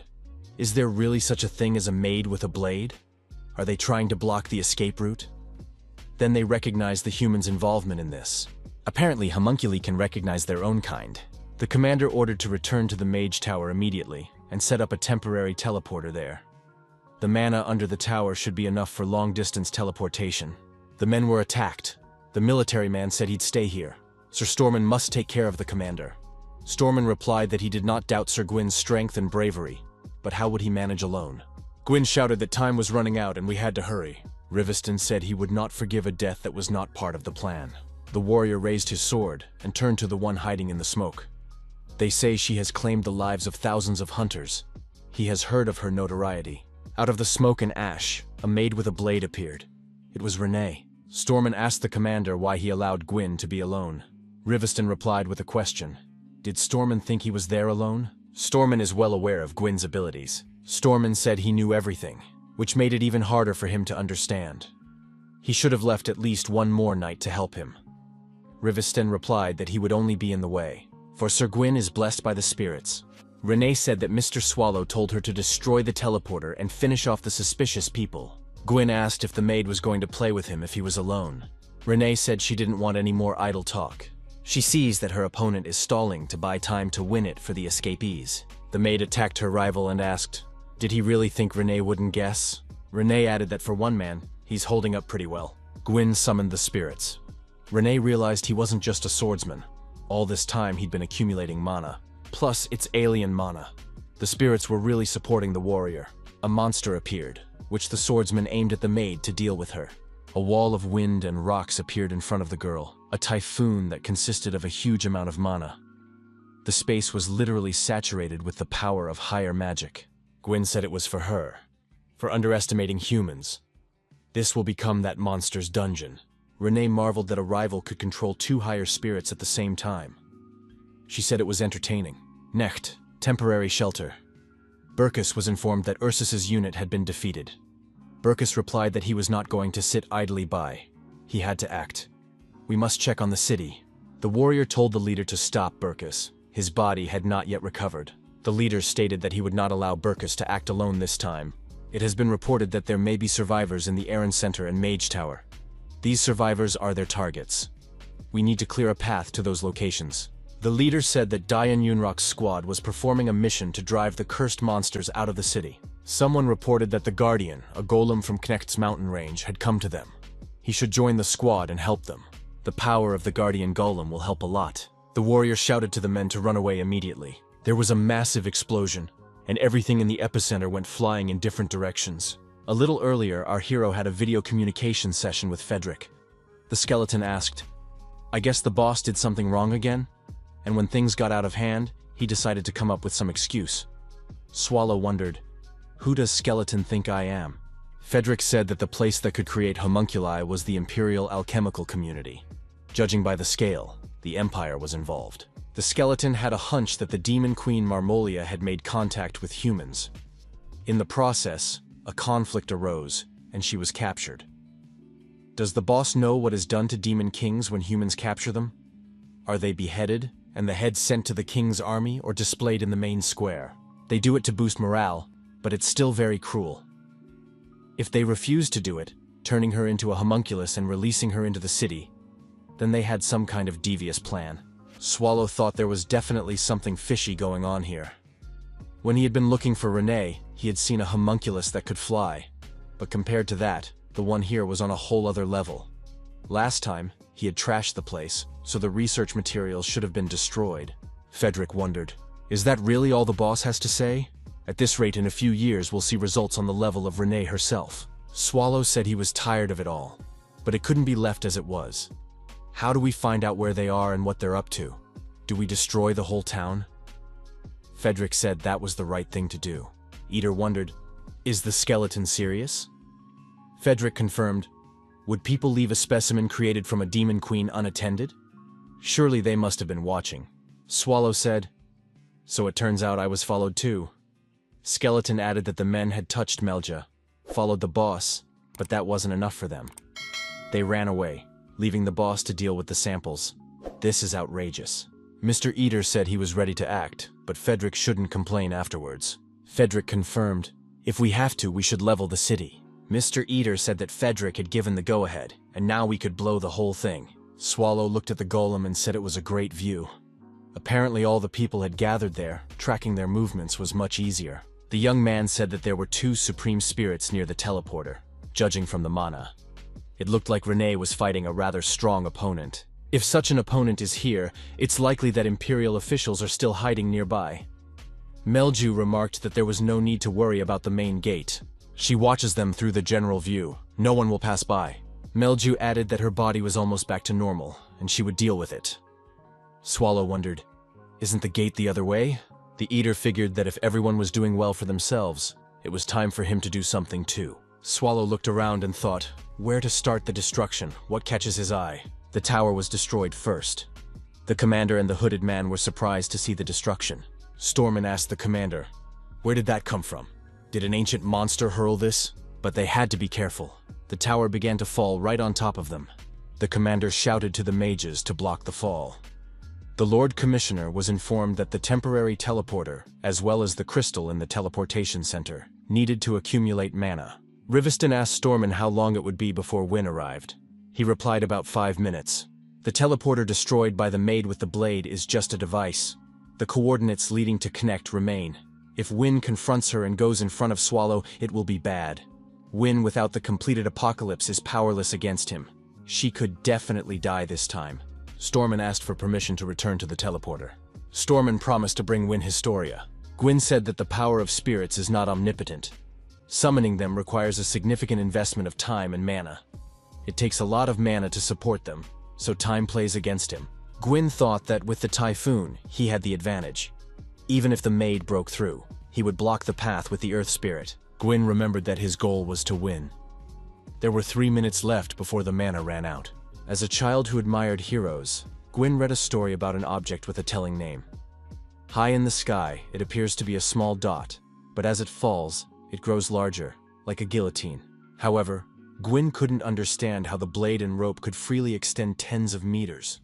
is there really such a thing as a maid with a blade? Are they trying to block the escape route? Then they recognized the humans' involvement in this. Apparently, homunculi can recognize their own kind. The commander ordered to return to the Mage Tower immediately and set up a temporary teleporter there. The mana under the tower should be enough for long-distance teleportation. The men were attacked. The military man said he'd stay here. Sir Stormin must take care of the commander. Stormin replied that he did not doubt Sir Gwyn's strength and bravery, but how would he manage alone? Gwyn shouted that time was running out and we had to hurry. Riviston said he would not forgive a death that was not part of the plan. The warrior raised his sword and turned to the one hiding in the smoke. They say she has claimed the lives of thousands of hunters. He has heard of her notoriety. Out of the smoke and ash, a maid with a blade appeared. It was Renee. Stormin asked the commander why he allowed Gwyn to be alone. Riviston replied with a question. Did Stormin think he was there alone? Stormin is well aware of Gwyn's abilities. Stormin said he knew everything, which made it even harder for him to understand. He should have left at least one more knight to help him. Riviston replied that he would only be in the way, for Sir Gwyn is blessed by the spirits. Renee said that Mr. Swallow told her to destroy the teleporter and finish off the suspicious people. Gwyn asked if the maid was going to play with him if he was alone. Renee said she didn't want any more idle talk. She sees that her opponent is stalling to buy time to win it for the escapees. The maid attacked her rival and asked, did he really think Renee wouldn't guess? Renee added that for one man, he's holding up pretty well. Gwyn summoned the spirits. Renee realized he wasn't just a swordsman. All this time he'd been accumulating mana. Plus, it's alien mana. The spirits were really supporting the warrior. A monster appeared, which the swordsman aimed at the maid to deal with her. A wall of wind and rocks appeared in front of the girl, a typhoon that consisted of a huge amount of mana. The space was literally saturated with the power of higher magic. Gwyn said it was for her, for underestimating humans. This will become that monster's dungeon. Renee marveled that a rival could control two higher spirits at the same time. She said it was entertaining. Necht, temporary shelter. Burkus was informed that Ursus's unit had been defeated. Burkus replied that he was not going to sit idly by. He had to act. We must check on the city. The warrior told the leader to stop Burkus. His body had not yet recovered. The leader stated that he would not allow Burkus to act alone this time. It has been reported that there may be survivors in the Aaron Center and Mage Tower. These survivors are their targets. We need to clear a path to those locations. The leader said that Dayan Yunrok's squad was performing a mission to drive the cursed monsters out of the city. Someone reported that the Guardian, a golem from Knecht's mountain range, had come to them. He should join the squad and help them. The power of the Guardian Golem will help a lot. The warrior shouted to the men to run away immediately. There was a massive explosion, and everything in the epicenter went flying in different directions. A little earlier, our hero had a video communication session with Frederick. The skeleton asked, "I guess the boss did something wrong again?" And when things got out of hand, he decided to come up with some excuse. Swallow wondered, "Who does skeleton think I am?" Frederick said that the place that could create homunculi was the Imperial Alchemical Community. Judging by the scale, the Empire was involved. The skeleton had a hunch that the Demon Queen Marmolia had made contact with humans. In the process, a conflict arose, and she was captured. Does the boss know what is done to demon kings when humans capture them? Are they beheaded, and the head sent to the king's army, or displayed in the main square? They do it to boost morale, but it's still very cruel. If they refuse to do it, turning her into a homunculus and releasing her into the city, then they had some kind of devious plan. Swallow thought there was definitely something fishy going on here. When he had been looking for Renee, he had seen a homunculus that could fly, but compared to that, the one here was on a whole other level. Last time, he had trashed the place, so the research materials should have been destroyed. Frederick wondered, is that really all the boss has to say? At this rate, in a few years, we'll see results on the level of Renee herself. Swallow said he was tired of it all, but it couldn't be left as it was. How do we find out where they are and what they're up to? Do we destroy the whole town? Frederick said that was the right thing to do. Eater wondered, is the skeleton serious? Frederick confirmed, would people leave a specimen created from a demon queen unattended? Surely they must have been watching. Swallow said, so it turns out I was followed too. Skeleton added that the men had touched Melja, followed the boss, but that wasn't enough for them. They ran away, leaving the boss to deal with the samples. This is outrageous. Mr. Eater said he was ready to act, but Frederick shouldn't complain afterwards. Frederick confirmed, if we have to, we should level the city. Mr. Eater said that Frederick had given the go-ahead, and now we could blow the whole thing. Swallow looked at the golem and said it was a great view. Apparently all the people had gathered there, tracking their movements was much easier. The young man said that there were two supreme spirits near the teleporter, judging from the mana. It looked like Renee was fighting a rather strong opponent. If such an opponent is here, it's likely that Imperial officials are still hiding nearby. Melju remarked that there was no need to worry about the main gate. She watches them through the general view. No one will pass by. Melju added that her body was almost back to normal, and she would deal with it. Swallow wondered, isn't the gate the other way? The Eater figured that if everyone was doing well for themselves, it was time for him to do something too. Swallow looked around and thought, where to start the destruction? What catches his eye? The tower was destroyed first. The commander and the hooded man were surprised to see the destruction. Stormin asked the commander, where did that come from? Did an ancient monster hurl this? But they had to be careful. The tower began to fall right on top of them. The commander shouted to the mages to block the fall. The Lord Commissioner was informed that the temporary teleporter, as well as the crystal in the teleportation center, needed to accumulate mana. Riviston asked Stormin how long it would be before Wynn arrived. He replied about 5 minutes. The teleporter destroyed by the maid with the blade is just a device. The coordinates leading to connect remain. If Wynn confronts her and goes in front of Swallow, it will be bad. Wynn without the completed apocalypse is powerless against him. She could definitely die this time. Stormin asked for permission to return to the teleporter. Stormin promised to bring Wynn Historia. Gwyn said that the power of spirits is not omnipotent. Summoning them requires a significant investment of time and mana. It takes a lot of mana to support them, so time plays against him. Gwyn thought that with the typhoon, he had the advantage. Even if the maid broke through, he would block the path with the earth spirit. Gwyn remembered that his goal was to win. There were 3 minutes left before the mana ran out. As a child who admired heroes, Gwyn read a story about an object with a telling name. High in the sky, it appears to be a small dot, but as it falls, it grows larger, like a guillotine. However, Gwyn couldn't understand how the blade and rope could freely extend tens of meters.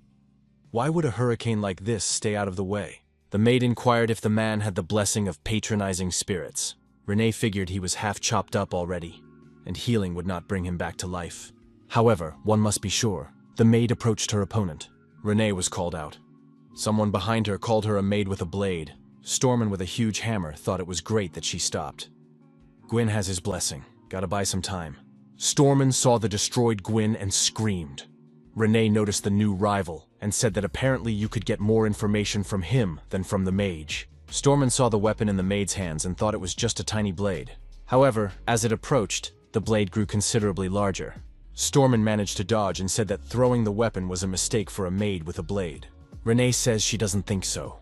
Why would a hurricane like this stay out of the way? The maid inquired if the man had the blessing of patronizing spirits. Renee figured he was half chopped up already, and healing would not bring him back to life. However, one must be sure. The maid approached her opponent. Renee was called out. Someone behind her called her a maid with a blade. Stormin with a huge hammer thought it was great that she stopped. Gwyn has his blessing. Gotta buy some time. Stormin saw the destroyed Gwyn and screamed. Renee noticed the new rival and said that apparently you could get more information from him than from the mage. Stormin saw the weapon in the maid's hands and thought it was just a tiny blade. However, as it approached, the blade grew considerably larger. Stormin managed to dodge and said that throwing the weapon was a mistake for a maid with a blade. Renee says she doesn't think so.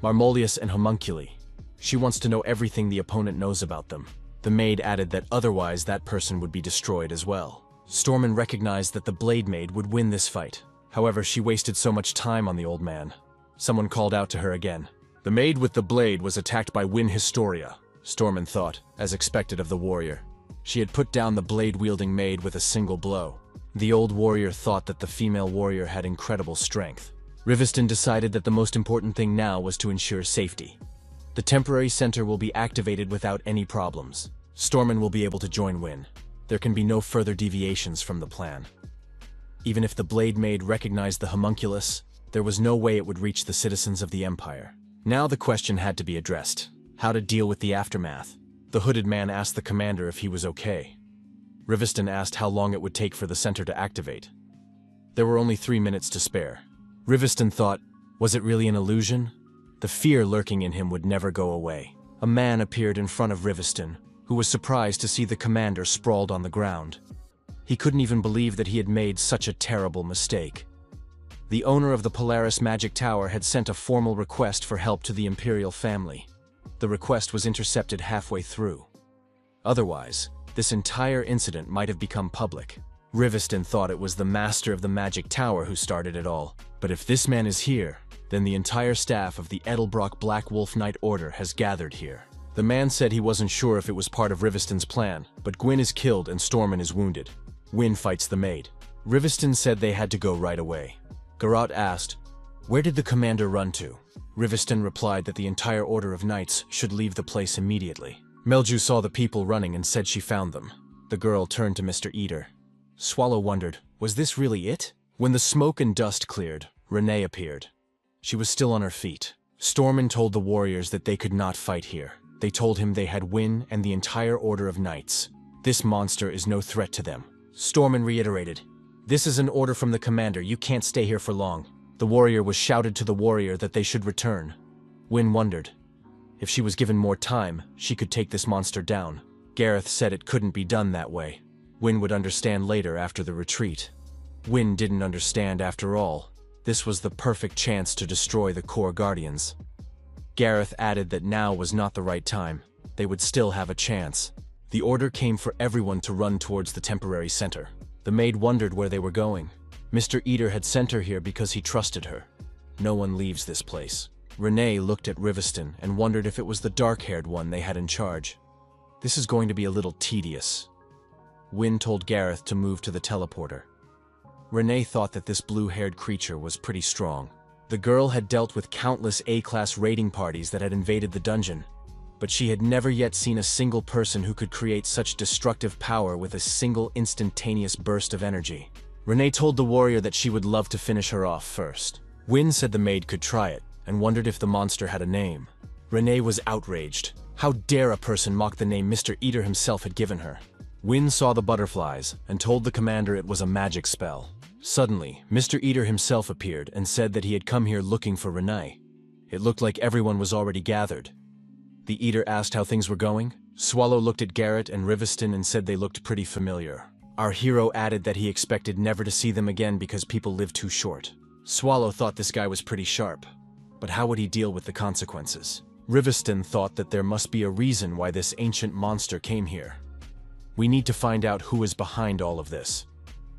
Marmolius and homunculi. She wants to know everything the opponent knows about them. The maid added that otherwise that person would be destroyed as well. Stormin recognized that the blade maid would win this fight. However, she wasted so much time on the old man. Someone called out to her again. The maid with the blade was attacked by Win Historia, Stormin thought, as expected of the warrior. She had put down the blade-wielding maid with a single blow. The old warrior thought that the female warrior had incredible strength. Riveston decided that the most important thing now was to ensure safety. The temporary center will be activated without any problems. Stormin will be able to join Win. There can be no further deviations from the plan. Even if the blade maid recognized the homunculus, there was no way it would reach the citizens of the Empire. Now the question had to be addressed: how to deal with the aftermath. The hooded man asked the commander if he was okay. Riveston asked how long it would take for the center to activate. There were only 3 minutes to spare. Riveston thought, was it really an illusion? The fear lurking in him would never go away. A man appeared in front of Riveston, who was surprised to see the commander sprawled on the ground. He couldn't even believe that he had made such a terrible mistake. The owner of the Polaris Magic Tower had sent a formal request for help to the Imperial family. The request was intercepted halfway through. Otherwise, this entire incident might have become public. Riveston thought it was the master of the Magic Tower who started it all. But if this man is here, then the entire staff of the Edelbrock Black Wolf Knight Order has gathered here. The man said he wasn't sure if it was part of Riveston's plan, but Gwyn is killed and Stormin is wounded. Win fights the maid. Riveston said they had to go right away. Garrot asked, "Where did the commander run to?" Riveston replied that the entire Order of Knights should leave the place immediately. Melju saw the people running and said she found them. The girl turned to Mr. Eater. Swallow wondered, was this really it? When the smoke and dust cleared, Renee appeared. She was still on her feet. Stormin told the warriors that they could not fight here. They told him they had Win and the entire Order of Knights. This monster is no threat to them. Stormin reiterated, "This is an order from the commander, you can't stay here for long." The warrior was shouted to the warrior that they should return. Win wondered. If she was given more time, she could take this monster down. Gareth said it couldn't be done that way. Win would understand later after the retreat. Win didn't understand after all. This was the perfect chance to destroy the core guardians. Gareth added that now was not the right time. They would still have a chance. The order came for everyone to run towards the temporary center. The maid wondered where they were going. Mr. Eater had sent her here because he trusted her. No one leaves this place. Renee looked at Riveston and wondered if it was the dark-haired one they had in charge. This is going to be a little tedious. Win told Gareth to move to the teleporter. Renee thought that this blue-haired creature was pretty strong. The girl had dealt with countless A-class raiding parties that had invaded the dungeon, but she had never yet seen a single person who could create such destructive power with a single instantaneous burst of energy. Renee told the warrior that she would love to finish her off first. Win said the maid could try it, and wondered if the monster had a name. Renee was outraged. How dare a person mock the name Mr. Eater himself had given her? Win saw the butterflies, and told the commander it was a magic spell. Suddenly, Mr. Eater himself appeared and said that he had come here looking for Renee. It looked like everyone was already gathered. The Eater asked how things were going. Swallow looked at Garrett and Riveston and said they looked pretty familiar. Our hero added that he expected never to see them again because people live too short. Swallow thought this guy was pretty sharp, but how would he deal with the consequences? Riveston thought that there must be a reason why this ancient monster came here. We need to find out who is behind all of this.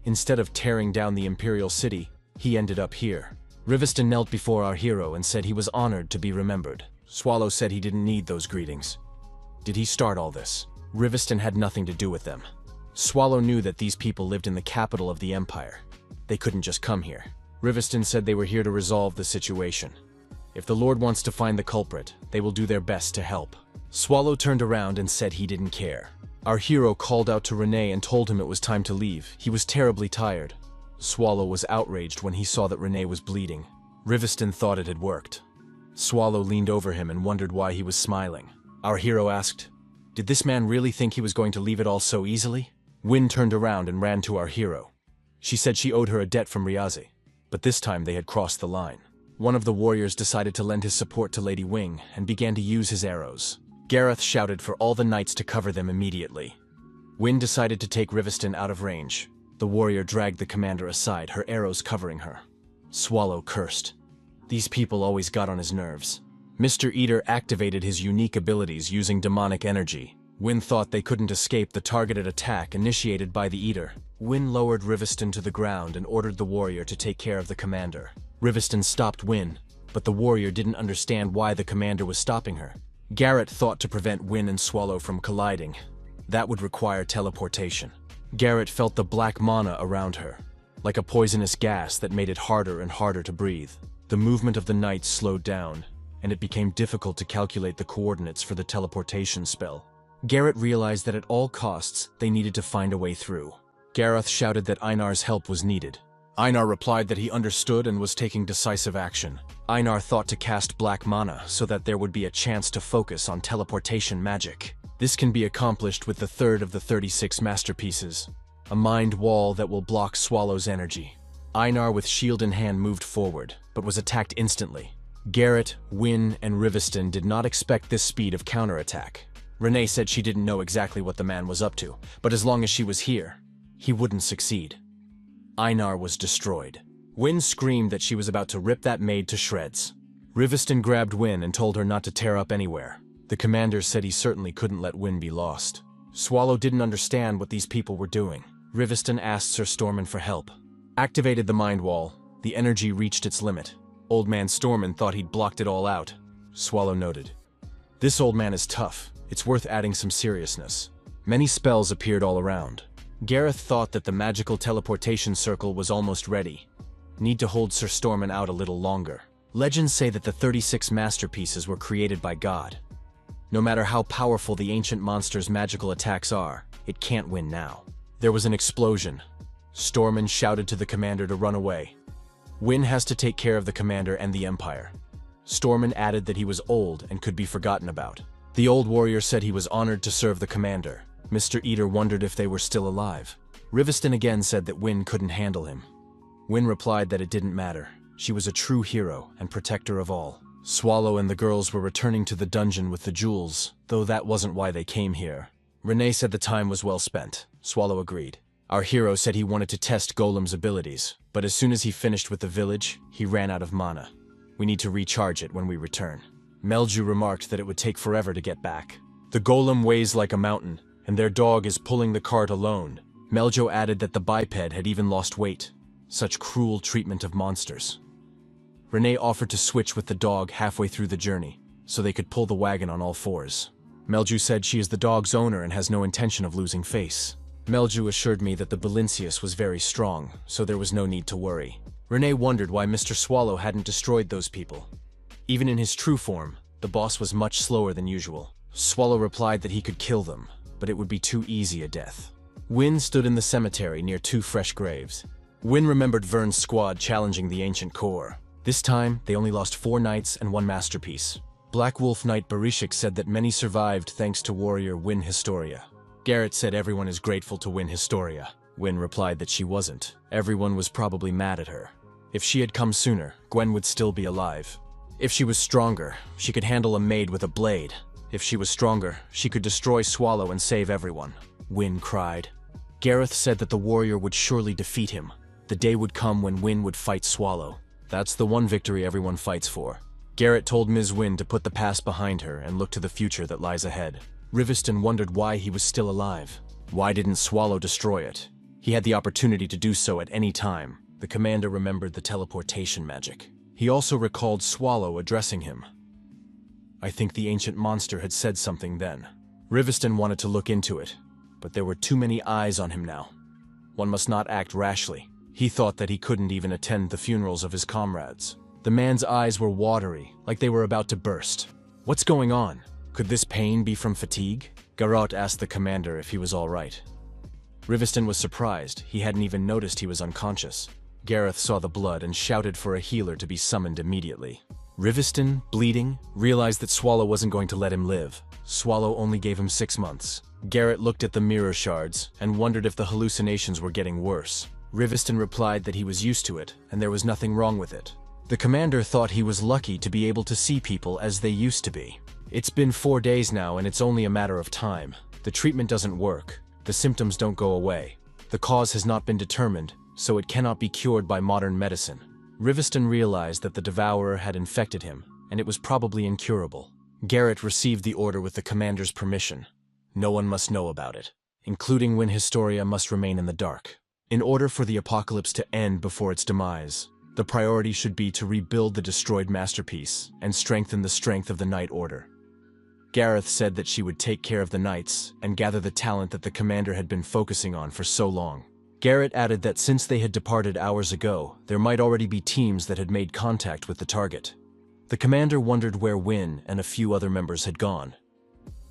Instead of tearing down the Imperial City, he ended up here. Riveston knelt before our hero and said he was honored to be remembered. Swallow said he didn't need those greetings. Did he start all this? Riveston had nothing to do with them. Swallow knew that these people lived in the capital of the Empire. They couldn't just come here. Riveston said they were here to resolve the situation. If the Lord wants to find the culprit, they will do their best to help. Swallow turned around and said he didn't care. Our hero called out to Renee and told him it was time to leave. He was terribly tired. Swallow was outraged when he saw that Renee was bleeding. Riveston thought it had worked. Swallow leaned over him and wondered why he was smiling. Our hero asked, "Did this man really think he was going to leave it all so easily?" Win turned around and ran to our hero. She said she owed her a debt from Ryazi, but this time they had crossed the line. One of the warriors decided to lend his support to Lady Wing and began to use his arrows. Gareth shouted for all the knights to cover them immediately. Win decided to take Riveston out of range. The warrior dragged the commander aside, her arrows covering her. Swallow cursed. These people always got on his nerves. Mr. Eater activated his unique abilities using demonic energy. Win thought they couldn't escape the targeted attack initiated by the Eater. Win lowered Riveston to the ground and ordered the warrior to take care of the commander. Riveston stopped Win, but the warrior didn't understand why the commander was stopping her. Garrett thought to prevent Win and Swallow from colliding. That would require teleportation. Garrett felt the black mana around her, like a poisonous gas that made it harder and harder to breathe. The movement of the knights slowed down, and it became difficult to calculate the coordinates for the teleportation spell. Garrett realized that at all costs, they needed to find a way through. Gareth shouted that Einar's help was needed. Einar replied that he understood and was taking decisive action. Einar thought to cast black mana so that there would be a chance to focus on teleportation magic. This can be accomplished with the third of the 36 masterpieces, a mind wall that will block Swallow's energy. Einar with shield in hand moved forward, but was attacked instantly. Garrett, Win, and Riveston did not expect this speed of counterattack. Renee said she didn't know exactly what the man was up to, but as long as she was here, he wouldn't succeed. Einar was destroyed. Win screamed that she was about to rip that maid to shreds. Riveston grabbed Win and told her not to tear up anywhere. The commander said he certainly couldn't let Win be lost. Swallow didn't understand what these people were doing. Riveston asked Sir Stormin for help. Activated the mind wall. The energy reached its limit. Old man Stormin thought he'd blocked it all out. Swallow noted, "This old man is tough. It's worth adding some seriousness." Many spells appeared all around. Gareth thought that the magical teleportation circle was almost ready. Need to hold Sir Stormin out a little longer. Legends say that the 36 masterpieces were created by God. No matter how powerful the ancient monster's magical attacks are, it can't win now. There was an explosion. Stormin shouted to the commander to run away. Win has to take care of the commander and the Empire. Stormin added that he was old and could be forgotten about. The old warrior said he was honored to serve the commander. Mr. Eater wondered if they were still alive. Riveston again said that Win couldn't handle him. Win replied that it didn't matter. She was a true hero and protector of all. Swallow and the girls were returning to the dungeon with the jewels, though that wasn't why they came here. Renee said the time was well spent. Swallow agreed. Our hero said he wanted to test Golem's abilities, but as soon as he finished with the village, he ran out of mana. We need to recharge it when we return. Melju remarked that it would take forever to get back. The golem weighs like a mountain, and their dog is pulling the cart alone. Meljo added that the biped had even lost weight. Such cruel treatment of monsters. Renee offered to switch with the dog halfway through the journey, so they could pull the wagon on all fours. Melju said she is the dog's owner and has no intention of losing face. Melju assured me that the Belincius was very strong, so there was no need to worry. Renee wondered why Mr. Swallow hadn't destroyed those people. Even in his true form, the boss was much slower than usual. Swallow replied that he could kill them, but it would be too easy a death. Win stood in the cemetery near two fresh graves. Win remembered Vern's squad challenging the ancient core. This time, they only lost 4 knights and 1 masterpiece. Black Wolf Knight Barishik said that many survived thanks to warrior Win Historia. Garrett said everyone is grateful to Win Historia. Win replied that she wasn't. Everyone was probably mad at her. If she had come sooner, Gwen would still be alive. If she was stronger, she could handle a maid with a blade. If she was stronger, she could destroy Swallow and save everyone. Win cried. Gareth said that the warrior would surely defeat him. The day would come when Win would fight Swallow. That's the one victory everyone fights for. Garrett told Ms. Win to put the past behind her and look to the future that lies ahead. Riveston wondered why he was still alive. Why didn't Swallow destroy it? He had the opportunity to do so at any time. The commander remembered the teleportation magic. He also recalled Swallow addressing him. I think the ancient monster had said something then. Riveston wanted to look into it, but there were too many eyes on him now. One must not act rashly. He thought that he couldn't even attend the funerals of his comrades. The man's eyes were watery, like they were about to burst. What's going on? Could this pain be from fatigue? Garrot asked the commander if he was all right. Riveston was surprised. He hadn't even noticed he was unconscious. Gareth saw the blood and shouted for a healer to be summoned immediately. Riveston, bleeding, realized that Swallow wasn't going to let him live. Swallow only gave him 6 months. Garrett looked at the mirror shards and wondered if the hallucinations were getting worse. Riveston replied that he was used to it and there was nothing wrong with it. The commander thought he was lucky to be able to see people as they used to be. It's been 4 days now and it's only a matter of time. The treatment doesn't work. The symptoms don't go away. The cause has not been determined, so it cannot be cured by modern medicine. Riveston realized that the devourer had infected him, and it was probably incurable. Garrett received the order with the commander's permission. No one must know about it, including when Historia must remain in the dark. In order for the apocalypse to end before its demise, the priority should be to rebuild the destroyed masterpiece and strengthen the strength of the Night Order. Gareth said that she would take care of the knights and gather the talent that the commander had been focusing on for so long. Garrett added that since they had departed hours ago, there might already be teams that had made contact with the target. The commander wondered where Wynne and a few other members had gone.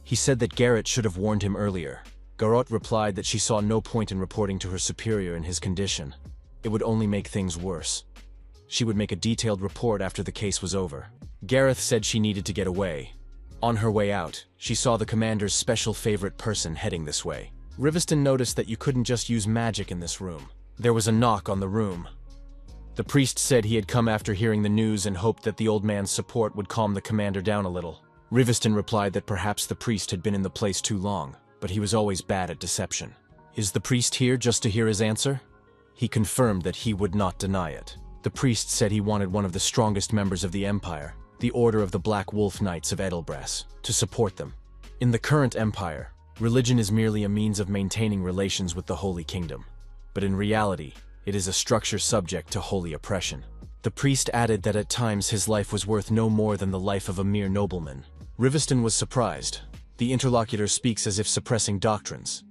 He said that Garrett should have warned him earlier. Garrot replied that she saw no point in reporting to her superior in his condition. It would only make things worse. She would make a detailed report after the case was over. Gareth said she needed to get away. On her way out, she saw the commander's special favorite person heading this way. Riveston noticed that you couldn't just use magic in this room. There was a knock on the room. The priest said he had come after hearing the news and hoped that the old man's support would calm the commander down a little. Riveston replied that perhaps the priest had been in the place too long, but he was always bad at deception. Is the priest here just to hear his answer? He confirmed that he would not deny it. The priest said he wanted one of the strongest members of the Empire, the Order of the Black Wolf Knights of Edelbrass, to support them. In the current Empire, religion is merely a means of maintaining relations with the Holy Kingdom, but in reality, it is a structure subject to holy oppression. The priest added that at times his life was worth no more than the life of a mere nobleman. Riveston was surprised. The interlocutor speaks as if suppressing doctrines.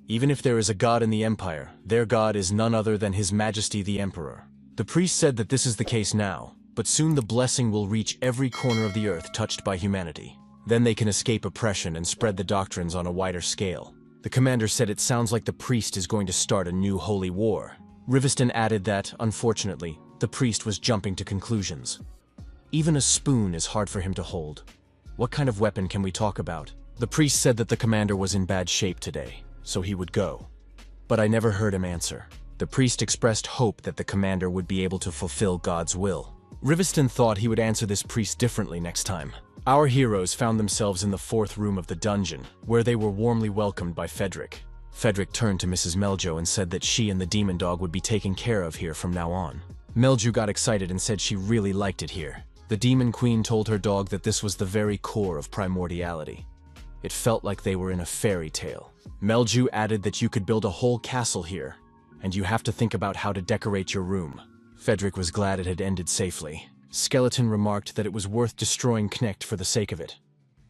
Even if there is a god in the Empire, their god is none other than His Majesty the Emperor. The priest said that this is the case now, but soon the blessing will reach every corner of the earth touched by humanity. Then they can escape oppression and spread the doctrines on a wider scale. The commander said it sounds like the priest is going to start a new holy war. Riveston added that, unfortunately, the priest was jumping to conclusions. Even a spoon is hard for him to hold. What kind of weapon can we talk about? The priest said that the commander was in bad shape today, so he would go. But I never heard him answer. The priest expressed hope that the commander would be able to fulfill God's will. Riveston thought he would answer this priest differently next time. Our heroes found themselves in the 4th room of the dungeon, where they were warmly welcomed by Fedric. Fedric turned to Mrs. Meljo and said that she and the demon dog would be taken care of here from now on. Meljo got excited and said she really liked it here. The demon queen told her dog that this was the very core of primordiality. It felt like they were in a fairy tale. Meljo added that you could build a whole castle here, and you have to think about how to decorate your room. Fedric was glad it had ended safely. Skeleton remarked that it was worth destroying Knecht for the sake of it.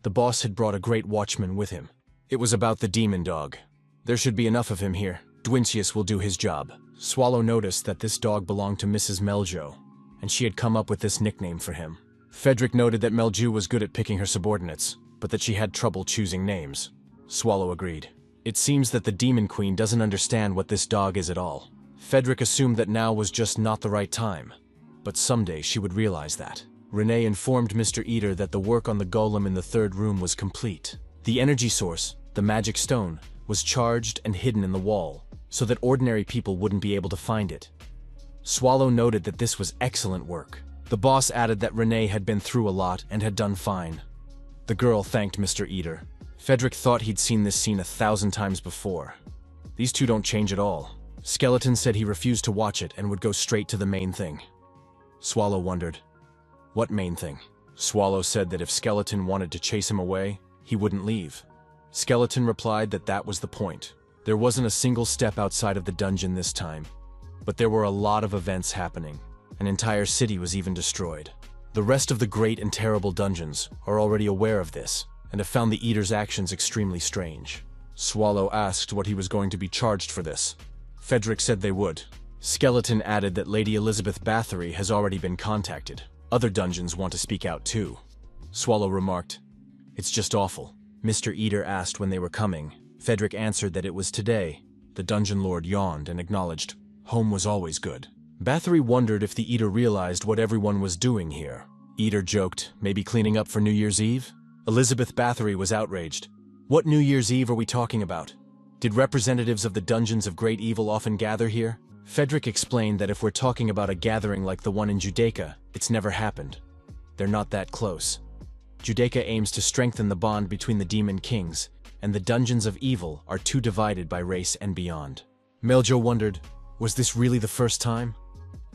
The boss had brought a great watchman with him. It was about the demon dog. There should be enough of him here. Dwincius will do his job. Swallow noticed that this dog belonged to Mrs. Meljo, and she had come up with this nickname for him. Fedric noted that Meljo was good at picking her subordinates, but that she had trouble choosing names. Swallow agreed. It seems that the demon queen doesn't understand what this dog is at all. Fedric assumed that now was just not the right time. But someday she would realize that. Renee informed Mr. Eater that the work on the golem in the 3rd room was complete. The energy source, the magic stone, was charged and hidden in the wall, so that ordinary people wouldn't be able to find it. Swallow noted that this was excellent work. The boss added that Renee had been through a lot and had done fine. The girl thanked Mr. Eater. Fedric thought he'd seen this scene 1,000 times before. These two don't change at all. Skeleton said he refused to watch it and would go straight to the main thing. Swallow wondered, what main thing? Swallow said that if Skeleton wanted to chase him away, he wouldn't leave. Skeleton replied that that was the point. There wasn't a single step outside of the dungeon this time, but there were a lot of events happening. An entire city was even destroyed. The rest of the great and terrible dungeons are already aware of this, and have found the Eater's actions extremely strange. Swallow asked what he was going to be charged for this. Frederick said they would. Skeleton added that Lady Elizabeth Bathory has already been contacted. Other dungeons want to speak out too. Swallow remarked, "It's just awful." Mr. Eater asked when they were coming. Frederick answered that it was today. The dungeon lord yawned and acknowledged, "Home was always good." Bathory wondered if the Eater realized what everyone was doing here. Eater joked, maybe cleaning up for New Year's Eve? Elizabeth Bathory was outraged. What New Year's Eve are we talking about? Did representatives of the dungeons of great evil often gather here? Frederick explained that if we're talking about a gathering like the one in Judaica, it's never happened. They're not that close. Judaica aims to strengthen the bond between the demon kings, and the dungeons of evil are too divided by race and beyond. Meljo wondered, was this really the first time?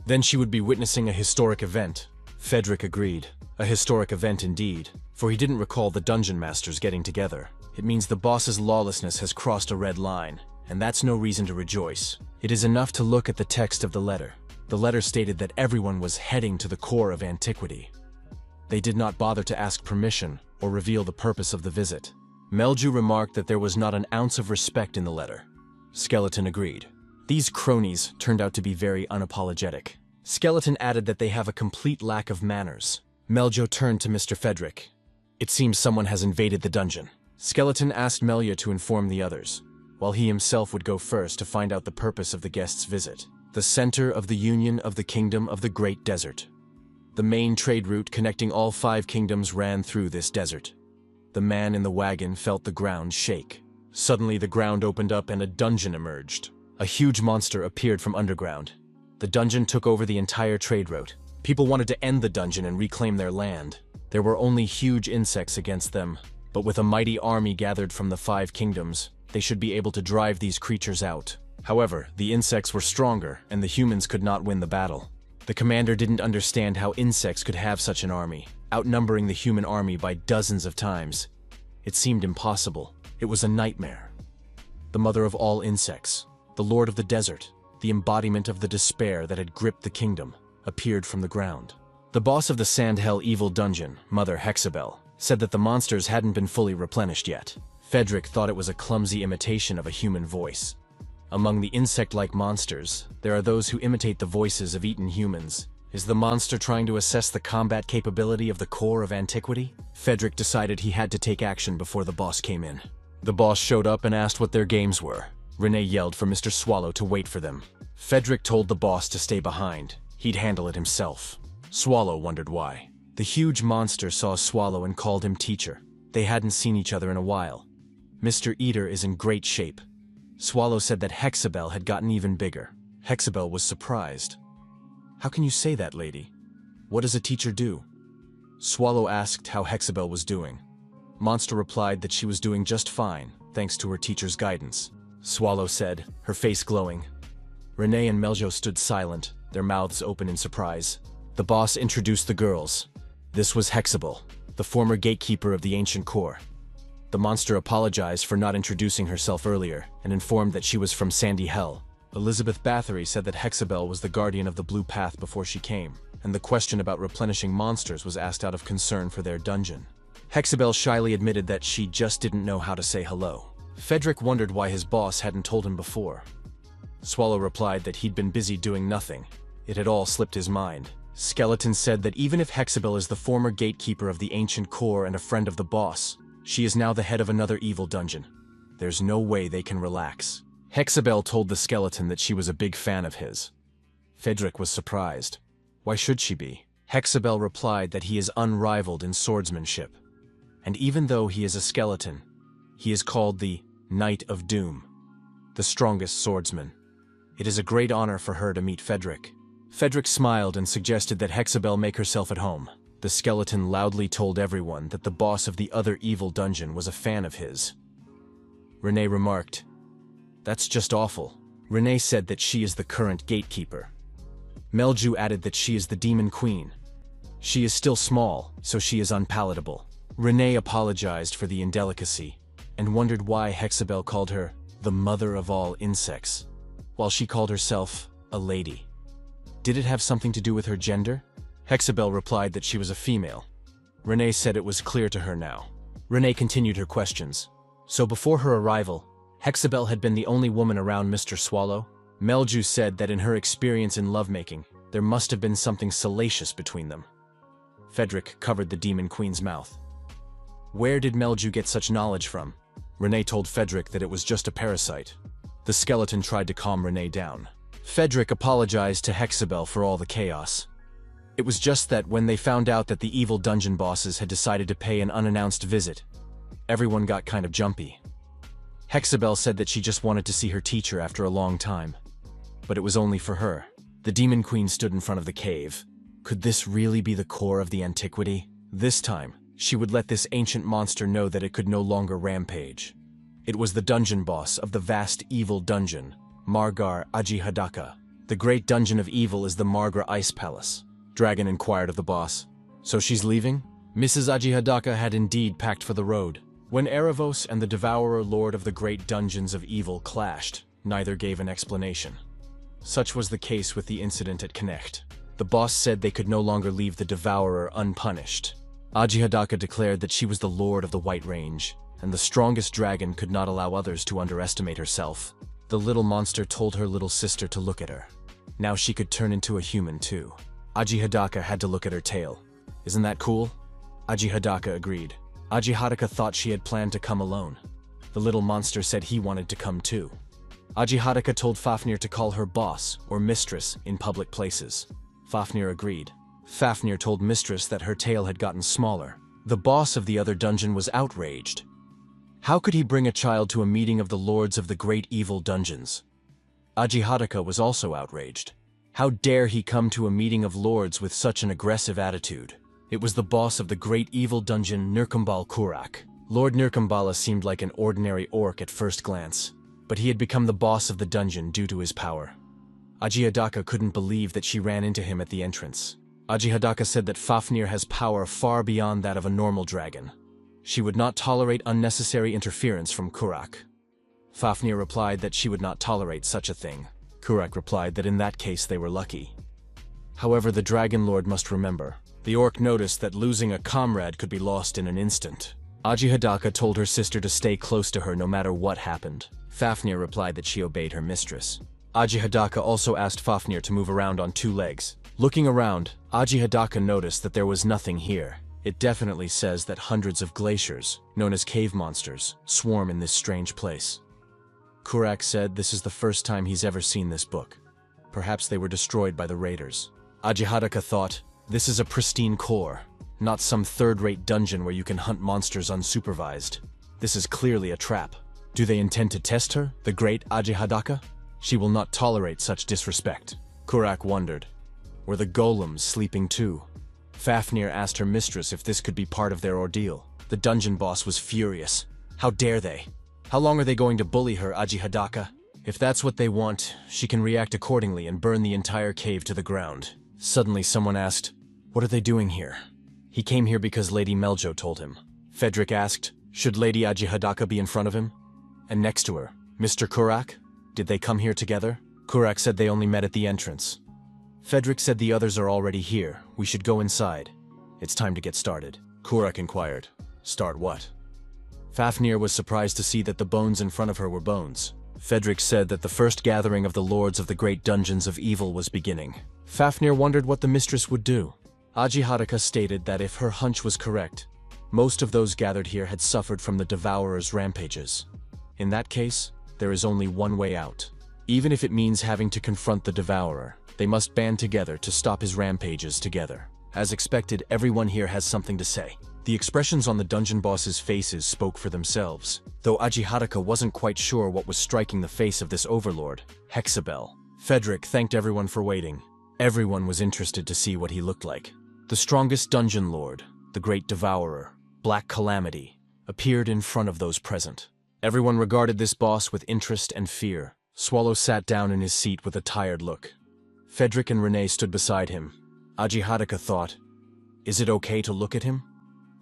Then she would be witnessing a historic event. Frederick agreed. A historic event indeed, for he didn't recall the dungeon masters getting together. It means the boss's lawlessness has crossed a red line, and that's no reason to rejoice. It is enough to look at the text of the letter. The letter stated that everyone was heading to the core of antiquity. They did not bother to ask permission or reveal the purpose of the visit. Melju remarked that there was not an ounce of respect in the letter. Skeleton agreed. These cronies turned out to be very unapologetic. Skeleton added that they have a complete lack of manners. Meljo turned to Mr. Frederick. It seems someone has invaded the dungeon. Skeleton asked Melia to inform the others, while he himself would go first to find out the purpose of the guest's visit. The center of the union of the kingdom of the Great Desert. The main trade route connecting all 5 kingdoms ran through this desert. The man in the wagon felt the ground shake. Suddenly the ground opened up and a dungeon emerged. A huge monster appeared from underground. The dungeon took over the entire trade route. People wanted to end the dungeon and reclaim their land. There were only huge insects against them, but with a mighty army gathered from the 5 kingdoms, they should be able to drive these creatures out. However, the insects were stronger, and the humans could not win the battle. The commander didn't understand how insects could have such an army, outnumbering the human army by dozens of times. It seemed impossible. It was a nightmare. The mother of all insects, the lord of the desert, the embodiment of the despair that had gripped the kingdom, appeared from the ground. The boss of the Sandhell Evil Dungeon, Mother Hexabel, said that the monsters hadn't been fully replenished yet. Frederick thought it was a clumsy imitation of a human voice. Among the insect-like monsters, there are those who imitate the voices of eaten humans. Is the monster trying to assess the combat capability of the core of antiquity? Frederick decided he had to take action before the boss came in. The boss showed up and asked what their games were. Renee yelled for Mr. Swallow to wait for them. Frederick told the boss to stay behind. He'd handle it himself. Swallow wondered why. The huge monster saw Swallow and called him teacher. They hadn't seen each other in a while. Mr. Eater is in great shape. Swallow said that Hexabel had gotten even bigger. Hexabel was surprised. How can you say that, lady? What does a teacher do? Swallow asked how Hexabel was doing. Monster replied that she was doing just fine, thanks to her teacher's guidance. Swallow said, her face glowing. Renee and Meljo stood silent, their mouths open in surprise. The boss introduced the girls. This was Hexabel, the former gatekeeper of the ancient core. The monster apologized for not introducing herself earlier and informed that she was from Sandy Hell. Elizabeth Bathory said that Hexabel was the guardian of the Blue Path before she came, and the question about replenishing monsters was asked out of concern for their dungeon. Hexabel shyly admitted that she just didn't know how to say hello. Frederick wondered why his boss hadn't told him before. Swallow replied that he'd been busy doing nothing. It had all slipped his mind. Skeleton said that even if Hexabel is the former gatekeeper of the ancient core and a friend of the boss, she is now the head of another evil dungeon. There's no way they can relax. Hexabel told the skeleton that she was a big fan of his. Frederick was surprised. Why should she be? Hexabel replied that he is unrivaled in swordsmanship. And even though he is a skeleton, he is called the Knight of Doom, the strongest swordsman. It is a great honor for her to meet Frederick. Frederick smiled and suggested that Hexabel make herself at home. The skeleton loudly told everyone that the boss of the other evil dungeon was a fan of his. Renee remarked, "That's just awful." Renee said that she is the current gatekeeper. Melju added that she is the demon queen. She is still small, so she is unpalatable. Renee apologized for the indelicacy and wondered why Hexabel called her the mother of all insects, while she called herself a lady. Did it have something to do with her gender? Hexabelle replied that she was a female. Renee said it was clear to her now. Renee continued her questions. So before her arrival, Hexabelle had been the only woman around Mr. Swallow? Melju said that in her experience in lovemaking, there must have been something salacious between them. Frederick covered the Demon Queen's mouth. Where did Melju get such knowledge from? Renee told Frederick that it was just a parasite. The skeleton tried to calm Renee down. Frederick apologized to Hexabelle for all the chaos. It was just that when they found out that the evil dungeon bosses had decided to pay an unannounced visit, everyone got kind of jumpy. Hexabelle said that she just wanted to see her teacher after a long time. But it was only for her. The Demon Queen stood in front of the cave. Could this really be the core of the antiquity? This time, she would let this ancient monster know that it could no longer rampage. It was the dungeon boss of the vast evil dungeon, Margar Ajihadaka. The great dungeon of evil is the Margra Ice Palace. Dragon inquired of the boss. So she's leaving? Mrs. Ajihadaka had indeed packed for the road. When Erebos and the Devourer Lord of the great dungeons of evil clashed, neither gave an explanation. Such was the case with the incident at Knecht. The boss said they could no longer leave the Devourer unpunished. Ajihadaka declared that she was the Lord of the White Range, and the strongest dragon could not allow others to underestimate herself. The little monster told her little sister to look at her. Now she could turn into a human too. Ajihadaka had to look at her tail. Isn't that cool? Ajihadaka agreed. Ajihadaka thought she had planned to come alone. The little monster said he wanted to come too. Ajihadaka told Fafnir to call her boss or mistress in public places. Fafnir agreed. Fafnir told mistress that her tail had gotten smaller. The boss of the other dungeon was outraged. How could he bring a child to a meeting of the lords of the great evil dungeons? Ajihadaka was also outraged. How dare he come to a meeting of lords with such an aggressive attitude? It was the boss of the great evil dungeon, Nirkambal Kurak. Lord Nirkambala seemed like an ordinary orc at first glance, but he had become the boss of the dungeon due to his power. Ajihadaka couldn't believe that she ran into him at the entrance. Ajihadaka said that Fafnir has power far beyond that of a normal dragon. She would not tolerate unnecessary interference from Kurak. Fafnir replied that she would not tolerate such a thing. Kurak replied that in that case they were lucky. However, the Dragon Lord must remember. The orc noticed that losing a comrade could be lost in an instant. Ajihadaka told her sister to stay close to her no matter what happened. Fafnir replied that she obeyed her mistress. Ajihadaka also asked Fafnir to move around on 2 legs. Looking around, Ajihadaka noticed that there was nothing here. It definitely says that hundreds of glaciers, known as cave monsters, swarm in this strange place. Kurak said this is the first time he's ever seen this book. Perhaps they were destroyed by the raiders. Ajihadaka thought, this is a pristine core, not some third-rate dungeon where you can hunt monsters unsupervised. This is clearly a trap. Do they intend to test her, the great Ajihadaka? She will not tolerate such disrespect. Kurak wondered. Were the golems sleeping too? Fafnir asked her mistress if this could be part of their ordeal. The dungeon boss was furious. How dare they? How long are they going to bully her, Ajihadaka? If that's what they want, she can react accordingly and burn the entire cave to the ground. Suddenly someone asked, what are they doing here? He came here because Lady Meljo told him. Frederick asked, should Lady Ajihadaka be in front of him? And next to her, Mr. Kurak? Did they come here together? Kurak said they only met at the entrance. Frederick said the others are already here. We should go inside. It's time to get started. Kurak inquired. Start what? Fafnir was surprised to see that the bones in front of her were bones. Frederick said that the first gathering of the lords of the great dungeons of evil was beginning. Fafnir wondered what the mistress would do. Ajihadaka stated that if her hunch was correct, most of those gathered here had suffered from the Devourer's rampages. In that case, there is only one way out. Even if it means having to confront the Devourer, they must band together to stop his rampages together. As expected, everyone here has something to say. The expressions on the dungeon boss's faces spoke for themselves, though Ajihadaka wasn't quite sure what was striking the face of this overlord, Hexabelle. Frederick thanked everyone for waiting. Everyone was interested to see what he looked like. The strongest dungeon lord, the great Devourer, Black Calamity, appeared in front of those present. Everyone regarded this boss with interest and fear. Swallow sat down in his seat with a tired look. Frederick and Renee stood beside him. Ajihadaka thought, is it okay to look at him?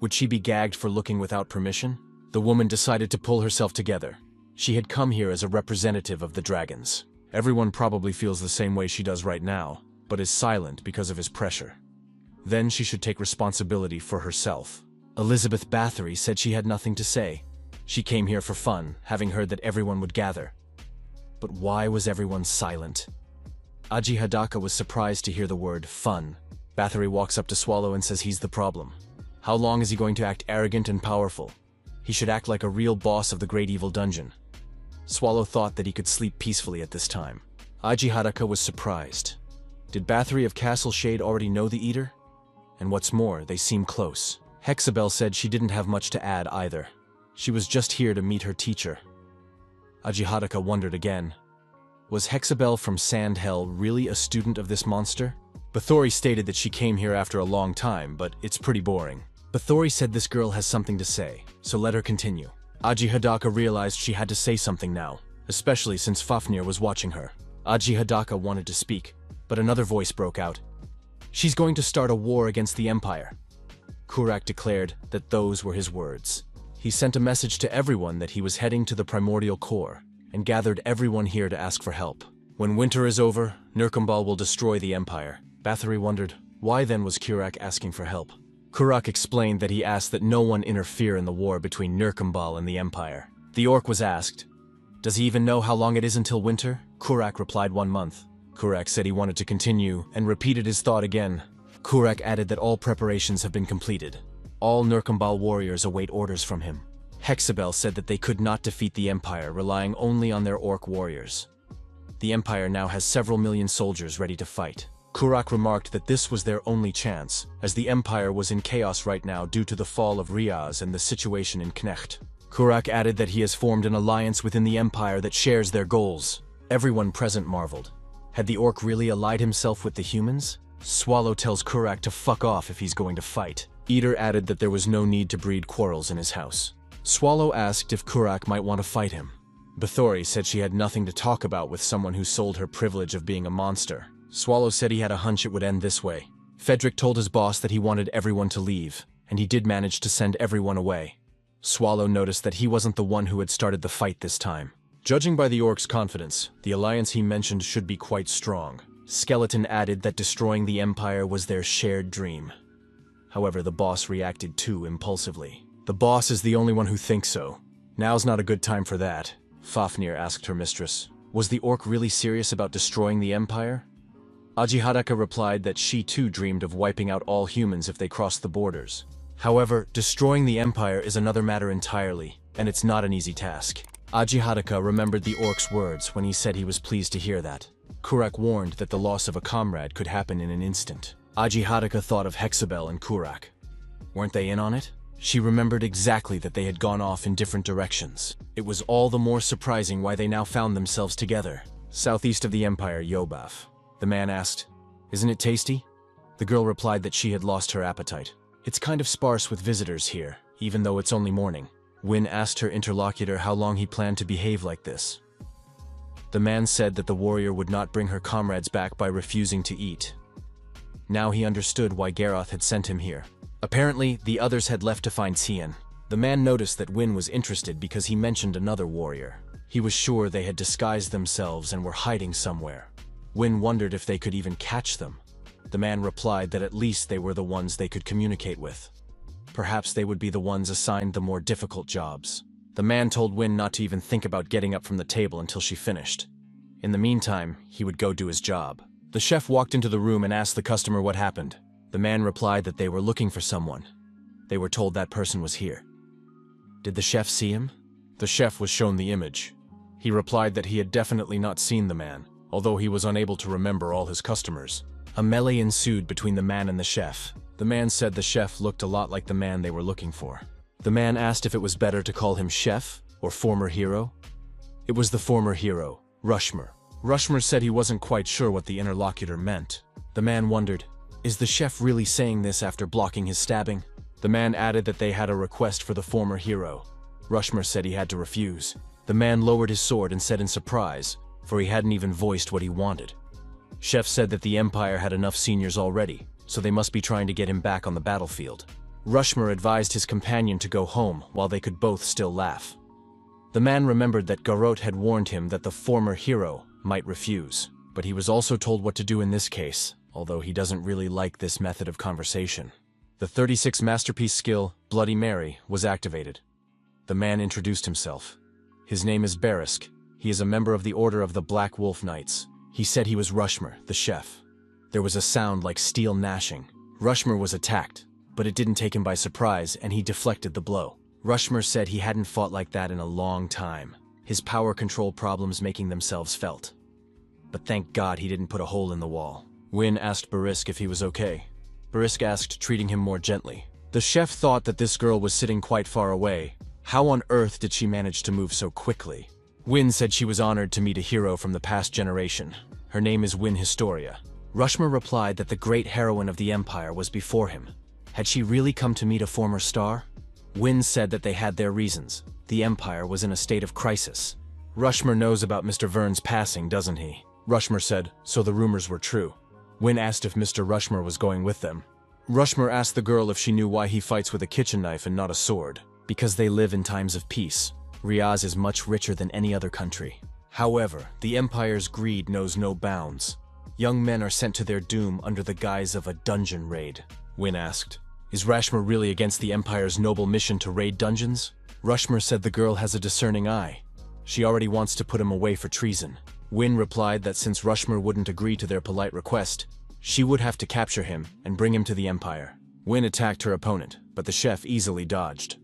Would she be gagged for looking without permission? The woman decided to pull herself together. She had come here as a representative of the dragons. Everyone probably feels the same way she does right now, but is silent because of his pressure. Then she should take responsibility for herself. Elizabeth Bathory said she had nothing to say. She came here for fun, having heard that everyone would gather. But why was everyone silent? Aji Hadaka was surprised to hear the word fun. Bathory walks up to Swallow and says he's the problem. How long is he going to act arrogant and powerful? He should act like a real boss of the Great Evil Dungeon. Swallow thought that he could sleep peacefully at this time. Aji Hadaka was surprised. Did Bathory of Castle Shade already know the Eater? And what's more, they seem close. Hexabelle said she didn't have much to add either. She was just here to meet her teacher. Aji Hadaka wondered again. Was Hexabelle from Sandhell really a student of this monster? Bathory stated that she came here after a long time, but it's pretty boring. Bathory said this girl has something to say, so let her continue. Aji Hadaka realized she had to say something now, especially since Fafnir was watching her. Aji Hadaka wanted to speak, but another voice broke out. She's going to start a war against the Empire. Kurak declared that those were his words. He sent a message to everyone that he was heading to the Primordial Core, and gathered everyone here to ask for help. When winter is over, Nurkambal will destroy the Empire. Bathory wondered, why then was Kurak asking for help? Kurak explained that he asked that no one interfere in the war between Nurkambal and the Empire. The orc was asked, does he even know how long it is until winter? Kurak replied 1 month. Kurak said he wanted to continue, and repeated his thought again. Kurak added that all preparations have been completed. All Nurkambal warriors await orders from him. Hexabelle said that they could not defeat the Empire, relying only on their orc warriors. The Empire now has several million soldiers ready to fight. Kurak remarked that this was their only chance, as the Empire was in chaos right now due to the fall of Riaz and the situation in Knecht. Kurak added that he has formed an alliance within the Empire that shares their goals. Everyone present marveled. Had the orc really allied himself with the humans? Swallow tells Kurak to fuck off if he's going to fight. Eater added that there was no need to breed quarrels in his house. Swallow asked if Kurak might want to fight him. Bathory said she had nothing to talk about with someone who sold her privilege of being a monster. Swallow said he had a hunch it would end this way. Fedric told his boss that he wanted everyone to leave, and he did manage to send everyone away. Swallow noticed that he wasn't the one who had started the fight this time. Judging by the orc's confidence, the alliance he mentioned should be quite strong. Skeleton added that destroying the Empire was their shared dream. However, the boss reacted too impulsively. The boss is the only one who thinks so. Now's not a good time for that, Fafnir asked her mistress. Was the orc really serious about destroying the Empire? Aji Hadaka replied that she too dreamed of wiping out all humans if they crossed the borders. However, destroying the Empire is another matter entirely, and it's not an easy task. Aji Hadaka remembered the orc's words when he said he was pleased to hear that. Kurak warned that the loss of a comrade could happen in an instant. Aji Hadaka thought of Hexabelle and Kurak. Weren't they in on it? She remembered exactly that they had gone off in different directions. It was all the more surprising why they now found themselves together. Southeast of the Empire, Yobaf. The man asked, "Isn't it tasty?" The girl replied that she had lost her appetite. "It's kind of sparse with visitors here, even though it's only morning." Wynne asked her interlocutor how long he planned to behave like this. The man said that the warrior would not bring her comrades back by refusing to eat. Now he understood why Garoth had sent him here. Apparently, the others had left to find Tian. The man noticed that Wynne was interested because he mentioned another warrior. He was sure they had disguised themselves and were hiding somewhere. Wynne wondered if they could even catch them. The man replied that at least they were the ones they could communicate with. Perhaps they would be the ones assigned the more difficult jobs. The man told Wynne not to even think about getting up from the table until she finished. In the meantime, he would go do his job. The chef walked into the room and asked the customer what happened. The man replied that they were looking for someone. They were told that person was here. Did the chef see him? The chef was shown the image. He replied that he had definitely not seen the man, although he was unable to remember all his customers. A melee ensued between the man and the chef. The man said the chef looked a lot like the man they were looking for. The man asked if it was better to call him chef or former hero. It was the former hero, Rushmer. Rushmer said he wasn't quite sure what the interlocutor meant. The man wondered, is the chef really saying this after blocking his stabbing? The man added that they had a request for the former hero. Rushmer said he had to refuse. The man lowered his sword and said in surprise, for he hadn't even voiced what he wanted. Chef said that the Empire had enough seniors already, so they must be trying to get him back on the battlefield. Rushmer advised his companion to go home while they could both still laugh. The man remembered that Garot had warned him that the former hero might refuse, but he was also told what to do in this case, although he doesn't really like this method of conversation. The 36 masterpiece skill, Bloody Mary, was activated. The man introduced himself. His name is Barisk. He is a member of the Order of the Black Wolf Knights. He said he was Rushmer, the chef. There was a sound like steel gnashing. Rushmer was attacked, but it didn't take him by surprise, and he deflected the blow. Rushmer said he hadn't fought like that in a long time, his power control problems making themselves felt. But thank God he didn't put a hole in the wall. Win asked Barisk if he was okay. Barisk asked, treating him more gently. The chef thought that this girl was sitting quite far away. How on earth did she manage to move so quickly? Win said she was honored to meet a hero from the past generation. Her name is Win Historia. Rushmer replied that the great heroine of the Empire was before him. Had she really come to meet a former star? Win said that they had their reasons. The Empire was in a state of crisis. Rushmer knows about Mr. Vern's passing, doesn't he? Rushmer said, so the rumors were true. Win asked if Mr. Rushmer was going with them. Rushmer asked the girl if she knew why he fights with a kitchen knife and not a sword. Because they live in times of peace. Riaz is much richer than any other country. However, the Empire's greed knows no bounds. Young men are sent to their doom under the guise of a dungeon raid. Win asked, is Rushmer really against the Empire's noble mission to raid dungeons? Rushmer said the girl has a discerning eye. She already wants to put him away for treason. Win replied that since Rushmer wouldn't agree to their polite request, she would have to capture him and bring him to the Empire. Win attacked her opponent, but the chef easily dodged.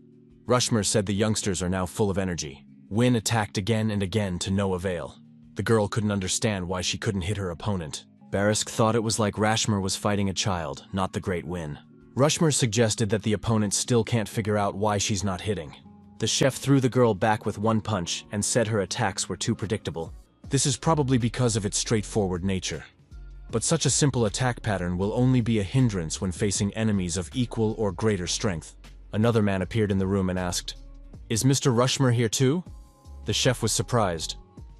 Rushmer said the youngsters are now full of energy. Win attacked again and again to no avail. The girl couldn't understand why she couldn't hit her opponent. Barisk thought it was like Rushmer was fighting a child, not the great Win. Rushmer suggested that the opponent still can't figure out why she's not hitting. The chef threw the girl back with one punch and said her attacks were too predictable. This is probably because of its straightforward nature. But such a simple attack pattern will only be a hindrance when facing enemies of equal or greater strength. Another man appeared in the room and asked, is Mr. Rushmer here too? The chef was surprised.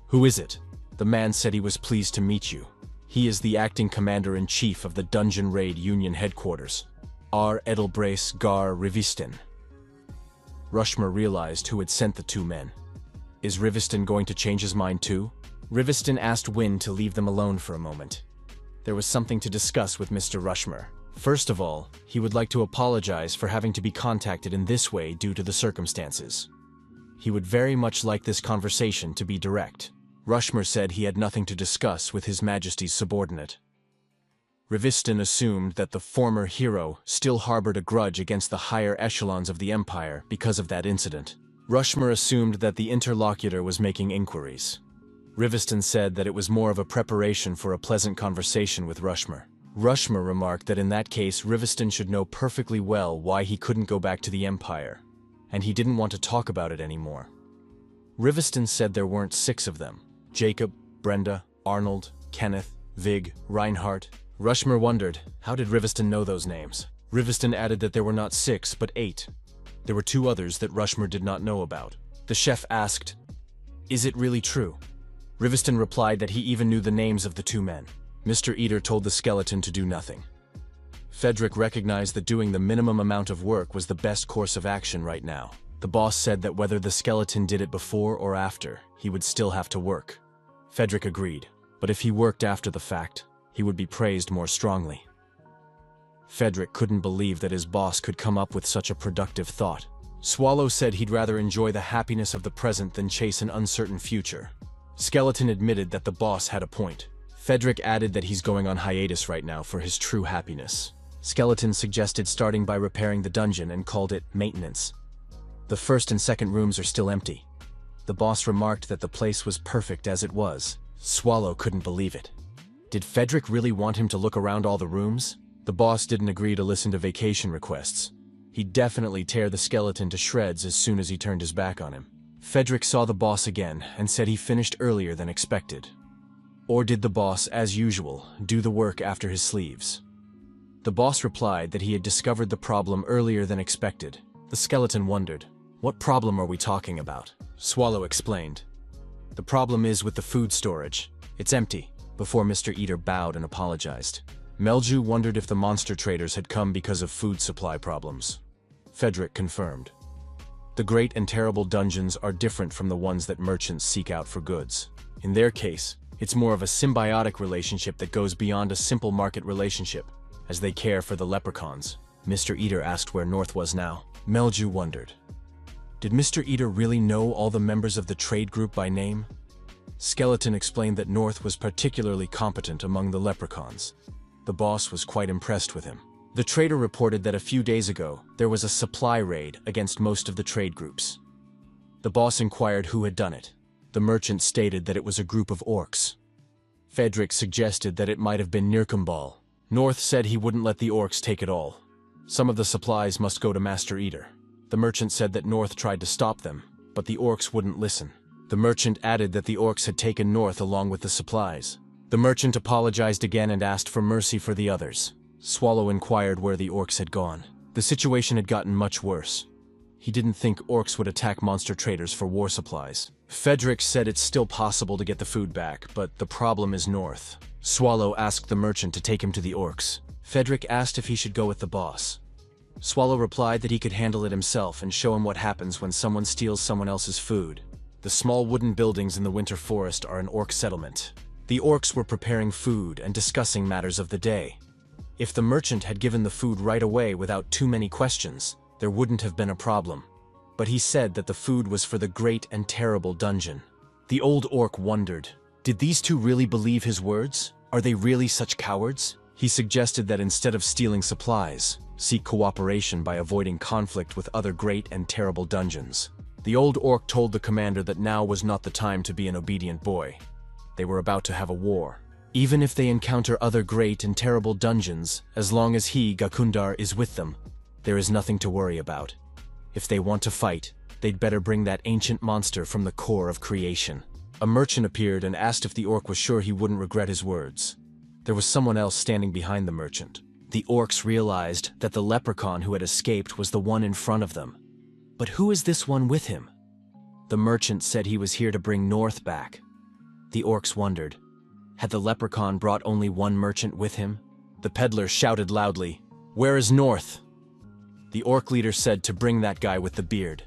Who is it? The man said he was pleased to meet you. He is the acting commander-in-chief of the Dungeon Raid Union headquarters. R. Edelbrace Gar Riviston. Rushmer realized who had sent the two men. Is Riviston going to change his mind too? Riviston asked Win to leave them alone for a moment. There was something to discuss with Mr. Rushmer. First of all, he would like to apologize for having to be contacted in this way due to the circumstances. He would very much like this conversation to be direct. Rushmer said he had nothing to discuss with His Majesty's subordinate. Riviston assumed that the former hero still harbored a grudge against the higher echelons of the Empire because of that incident. Rushmer assumed that the interlocutor was making inquiries. Riviston said that it was more of a preparation for a pleasant conversation with Rushmer. Rushmer remarked that in that case Riviston should know perfectly well why he couldn't go back to the Empire, and he didn't want to talk about it anymore. Riviston said there weren't 6 of them: Jacob, Brenda, Arnold, Kenneth, Vig, Reinhardt. Rushmer wondered, how did Riviston know those names? Riviston added that there were not 6, but 8. There were 2 others that Rushmer did not know about. The chef asked, is it really true? Riviston replied that he even knew the names of the 2 men. Mr. Eater told the skeleton to do nothing. Fedric recognized that doing the minimum amount of work was the best course of action right now. The boss said that whether the skeleton did it before or after, he would still have to work. Fedric agreed, but if he worked after the fact, he would be praised more strongly. Fedric couldn't believe that his boss could come up with such a productive thought. Swallow said he'd rather enjoy the happiness of the present than chase an uncertain future. Skeleton admitted that the boss had a point. Fedric added that he's going on hiatus right now for his true happiness. Skeleton suggested starting by repairing the dungeon and called it maintenance. The first and second rooms are still empty. The boss remarked that the place was perfect as it was. Swallow couldn't believe it. Did Fedric really want him to look around all the rooms? The boss didn't agree to listen to vacation requests. He'd definitely tear the skeleton to shreds as soon as he turned his back on him. Fedric saw the boss again and said he finished earlier than expected. Or did the boss, as usual, do the work after his sleeves? The boss replied that he had discovered the problem earlier than expected. The skeleton wondered, what problem are we talking about? Swallow explained. The problem is with the food storage. It's empty. Before Mr. Eater bowed and apologized. Melju wondered if the monster traders had come because of food supply problems. Fedric confirmed. The great and terrible dungeons are different from the ones that merchants seek out for goods. In their case, it's more of a symbiotic relationship that goes beyond a simple market relationship, as they care for the leprechauns. Mr. Eater asked where North was now. Melju wondered. Did Mr. Eater really know all the members of the trade group by name? Skeleton explained that North was particularly competent among the leprechauns. The boss was quite impressed with him. The trader reported that a few days ago, there was a supply raid against most of the trade groups. The boss inquired who had done it. The merchant stated that it was a group of orcs. Frederick suggested that it might have been Nirkumbal. North said he wouldn't let the orcs take it all. Some of the supplies must go to Master Eater. The merchant said that North tried to stop them, but the orcs wouldn't listen. The merchant added that the orcs had taken North along with the supplies. The merchant apologized again and asked for mercy for the others. Swallow inquired where the orcs had gone. The situation had gotten much worse. He didn't think orcs would attack monster traders for war supplies. Frederick said it's still possible to get the food back, but the problem is North. Swallow asked the merchant to take him to the orcs. Frederick asked if he should go with the boss. Swallow replied that he could handle it himself and show him what happens when someone steals someone else's food. The small wooden buildings in the winter forest are an orc settlement. The orcs were preparing food and discussing matters of the day. If the merchant had given the food right away without too many questions, there wouldn't have been a problem. But he said that the food was for the great and terrible dungeon. The old orc wondered, did these two really believe his words? Are they really such cowards? He suggested that instead of stealing supplies, seek cooperation by avoiding conflict with other great and terrible dungeons. The old orc told the commander that now was not the time to be an obedient boy. They were about to have a war. Even if they encounter other great and terrible dungeons, as long as he, Gakundar, is with them, there is nothing to worry about. If they want to fight, they'd better bring that ancient monster from the core of creation. A merchant appeared and asked if the orc was sure he wouldn't regret his words. There was someone else standing behind the merchant. The orcs realized that the leprechaun who had escaped was the one in front of them. But who is this one with him? The merchant said he was here to bring North back. The orcs wondered, had the leprechaun brought only one merchant with him? The peddler shouted loudly, "Where is North?" The orc leader said to bring that guy with the beard.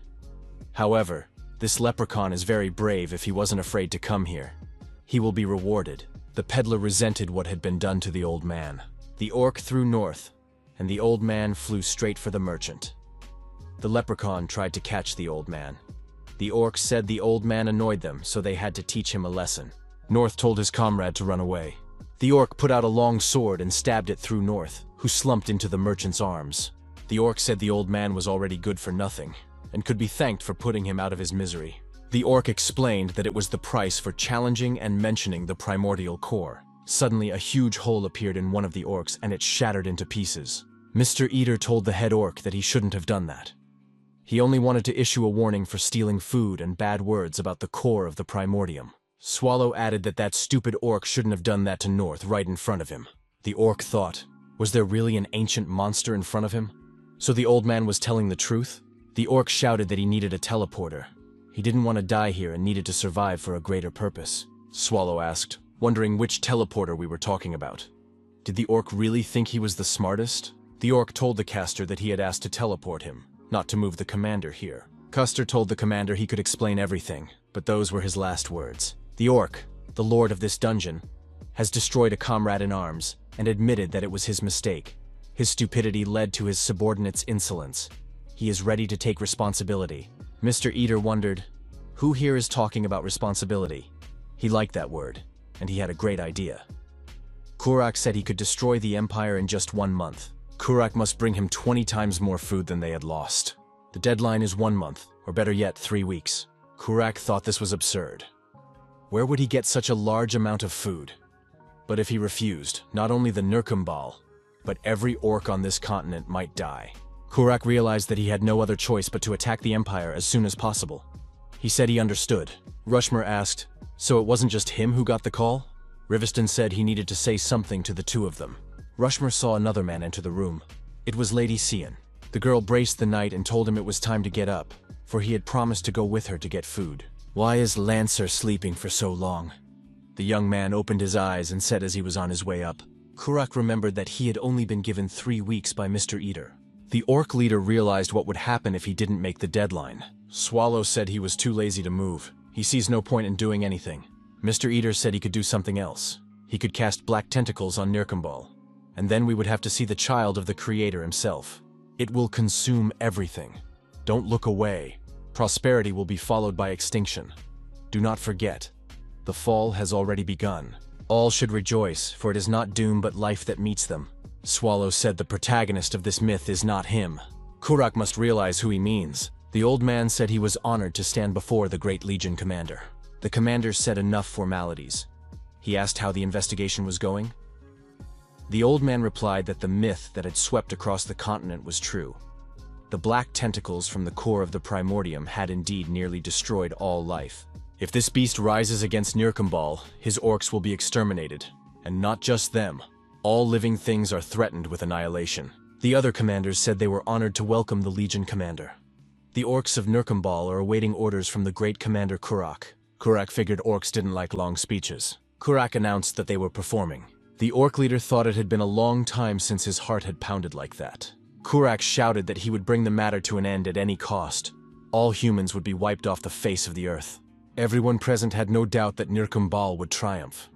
However, this leprechaun is very brave if he wasn't afraid to come here. He will be rewarded. The peddler resented what had been done to the old man. The orc threw North, and the old man flew straight for the merchant. The leprechaun tried to catch the old man. The orcs said the old man annoyed them, so they had to teach him a lesson. North told his comrade to run away. The orc put out a long sword and stabbed it through North, who slumped into the merchant's arms. The orc said the old man was already good for nothing, and could be thanked for putting him out of his misery. The orc explained that it was the price for challenging and mentioning the primordial core. Suddenly, a huge hole appeared in one of the orcs and it shattered into pieces. Mr. Eater told the head orc that he shouldn't have done that. He only wanted to issue a warning for stealing food and bad words about the core of the primordium. Swallow added that that stupid orc shouldn't have done that to North right in front of him. The orc thought, was there really an ancient monster in front of him? So the old man was telling the truth? The orc shouted that he needed a teleporter. He didn't want to die here and needed to survive for a greater purpose. Swallow asked, wondering which teleporter we were talking about. Did the orc really think he was the smartest? The orc told the caster that he had asked to teleport him, not to move the commander here. Custer told the commander he could explain everything, but those were his last words. The orc, the lord of this dungeon, has destroyed a comrade in arms and admitted that it was his mistake. His stupidity led to his subordinate's insolence. He is ready to take responsibility. Mr. Eater wondered, who here is talking about responsibility? He liked that word, and he had a great idea. Kurak said he could destroy the empire in just 1 month. Kurak must bring him 20 times more food than they had lost. The deadline is 1 month, or better yet, 3 weeks. Kurak thought this was absurd. Where would he get such a large amount of food? But if he refused, not only the Nirkumbal, but every orc on this continent might die. Kurak realized that he had no other choice but to attack the empire as soon as possible. He said he understood. Rushmer asked, so it wasn't just him who got the call? Riviston said he needed to say something to the two of them. Rushmer saw another man enter the room. It was Lady Cian. The girl braced the knight and told him it was time to get up, for he had promised to go with her to get food. Why is Lancer sleeping for so long? The young man opened his eyes and said as he was on his way up. Kurak remembered that he had only been given 3 weeks by Mr. Eater. The orc leader realized what would happen if he didn't make the deadline, Swallow said he was too lazy to move. He sees no point in doing anything. Mr. Eater said he could do something else. He could cast black tentacles on Nirkambal, and then we would have to see the child of the creator himself. It will consume everything. Don't look away. Prosperity will be followed by extinction. Do not forget, the fall has already begun. All should rejoice, for it is not doom but life that meets them. Swallow said the protagonist of this myth is not him. Kurak must realize who he means. The old man said he was honored to stand before the great Legion commander. The commander said enough formalities. He asked how the investigation was going. The old man replied that the myth that had swept across the continent was true. The black tentacles from the core of the primordium had indeed nearly destroyed all life. If this beast rises against Nirkambal, his orcs will be exterminated. And not just them. All living things are threatened with annihilation. The other commanders said they were honored to welcome the Legion commander. The orcs of Nirkambal are awaiting orders from the great commander Kurak. Kurak figured orcs didn't like long speeches. Kurak announced that they were performing. The orc leader thought it had been a long time since his heart had pounded like that. Kurak shouted that he would bring the matter to an end at any cost. All humans would be wiped off the face of the earth. Everyone present had no doubt that Nirkambal would triumph.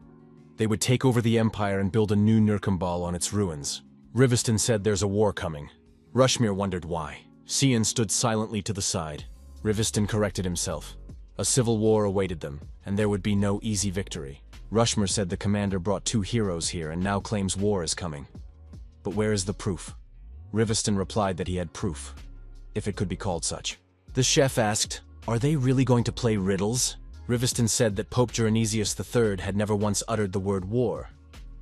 They would take over the empire and build a new Nirkambal on its ruins. Riviston said there's a war coming. Rushmere wondered why. Cian stood silently to the side. Riviston corrected himself. A civil war awaited them, and there would be no easy victory. Rushmere said the commander brought 2 heroes here and now claims war is coming. But where is the proof? Riviston replied that he had proof, if it could be called such. The chef asked, "Are they really going to play riddles?" Riviston said that Pope Dionysius III had never once uttered the word war,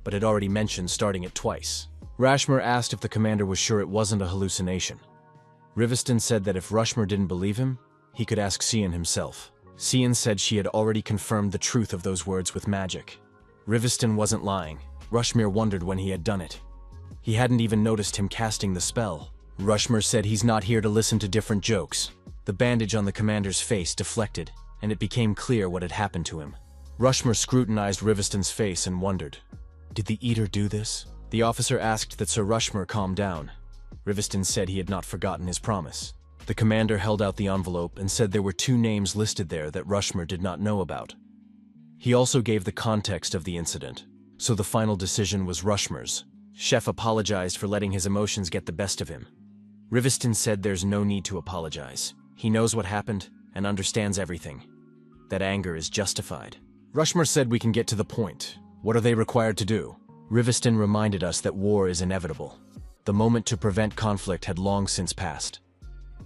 but had already mentioned starting it twice. Rushmere asked if the commander was sure it wasn't a hallucination. Riviston said that if Rushmere didn't believe him, he could ask Cian himself. Cian said she had already confirmed the truth of those words with magic. Riviston wasn't lying. Rushmere wondered when he had done it. He hadn't even noticed him casting the spell. Rushmere said he's not here to listen to different jokes. The bandage on the commander's face deflected, and it became clear what had happened to him. Rushmere scrutinized Riviston's face and wondered, did the Eater do this? The officer asked that Sir Rushmere calm down. Riviston said he had not forgotten his promise. The commander held out the envelope and said there were 2 names listed there that Rushmere did not know about. He also gave the context of the incident, so the final decision was Rushmere's. Chef apologized for letting his emotions get the best of him. Riviston said there's no need to apologize. He knows what happened and understands everything. That anger is justified. Rushmere said we can get to the point. What are they required to do? Riviston reminded us that war is inevitable. The moment to prevent conflict had long since passed.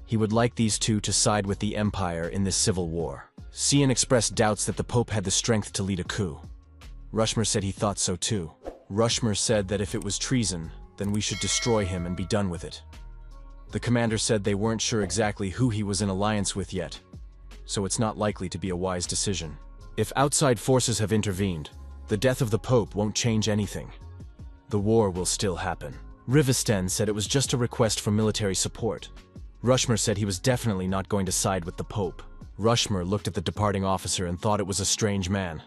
He would like these 2 to side with the Empire in this civil war. Cian expressed doubts that the Pope had the strength to lead a coup. Rushmere said he thought so too. Rushmere said that if it was treason, then we should destroy him and be done with it. The commander said they weren't sure exactly who he was in alliance with yet, so it's not likely to be a wise decision. If outside forces have intervened, the death of the Pope won't change anything. The war will still happen. Riviston said it was just a request for military support. Rushmere said he was definitely not going to side with the Pope. Rushmere looked at the departing officer and thought it was a strange man.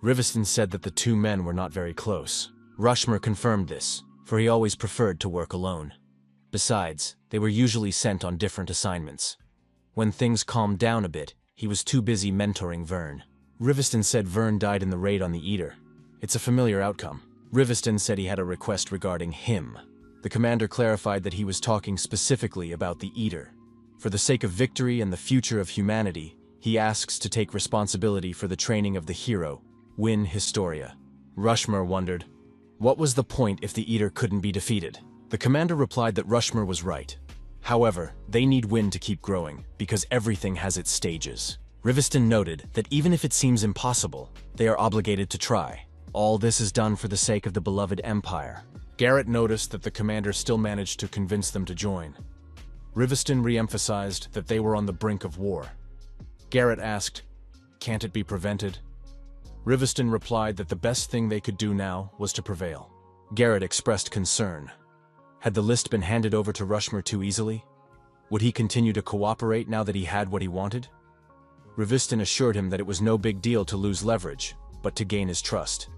Riviston said that the 2 men were not very close. Rushmere confirmed this, for he always preferred to work alone. Besides, they were usually sent on different assignments. When things calmed down a bit, he was too busy mentoring Vern. Riviston said Vern died in the raid on the Eater. It's a familiar outcome. Riviston said he had a request regarding him. The commander clarified that he was talking specifically about the Eater. For the sake of victory and the future of humanity, he asks to take responsibility for the training of the hero, Win Historia. Rushmere wondered, what was the point if the Eater couldn't be defeated? The commander replied that Rushmere was right. However, they need Win to keep growing, because everything has its stages. Riviston noted that even if it seems impossible, they are obligated to try. All this is done for the sake of the beloved Empire. Garrett noticed that the commander still managed to convince them to join. Riviston re-emphasized that they were on the brink of war. Garrett asked, can't it be prevented? Riviston replied that the best thing they could do now was to prevail. Garrett expressed concern. Had the list been handed over to Rushmere too easily? Would he continue to cooperate now that he had what he wanted? Riviston assured him that it was no big deal to lose leverage, but to gain his trust.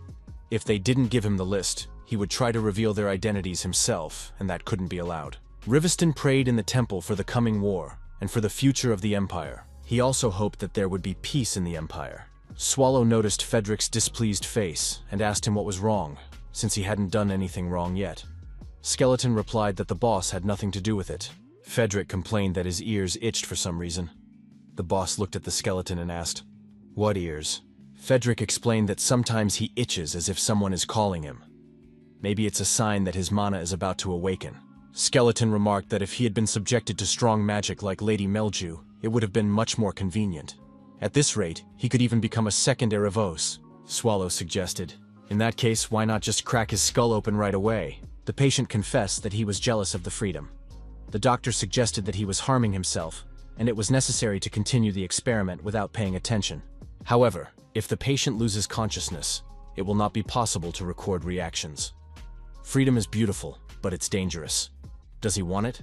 If they didn't give him the list, he would try to reveal their identities himself, and that couldn't be allowed. Riviston prayed in the temple for the coming war, and for the future of the Empire. He also hoped that there would be peace in the Empire. Swallow noticed Frederick's displeased face and asked him what was wrong, since he hadn't done anything wrong yet. Skeleton replied that the boss had nothing to do with it. Frederick complained that his ears itched for some reason. The boss looked at the skeleton and asked, "What ears?" Frederick explained that sometimes he itches as if someone is calling him. Maybe it's a sign that his mana is about to awaken. Skeleton remarked that if he had been subjected to strong magic like Lady Melju, it would have been much more convenient. At this rate, he could even become a second Erebos, Swallow suggested. In that case, why not just crack his skull open right away? The patient confessed that he was jealous of the freedom. The doctor suggested that he was harming himself, and it was necessary to continue the experiment without paying attention. However, if the patient loses consciousness, it will not be possible to record reactions. Freedom is beautiful, but it's dangerous. Does he want it?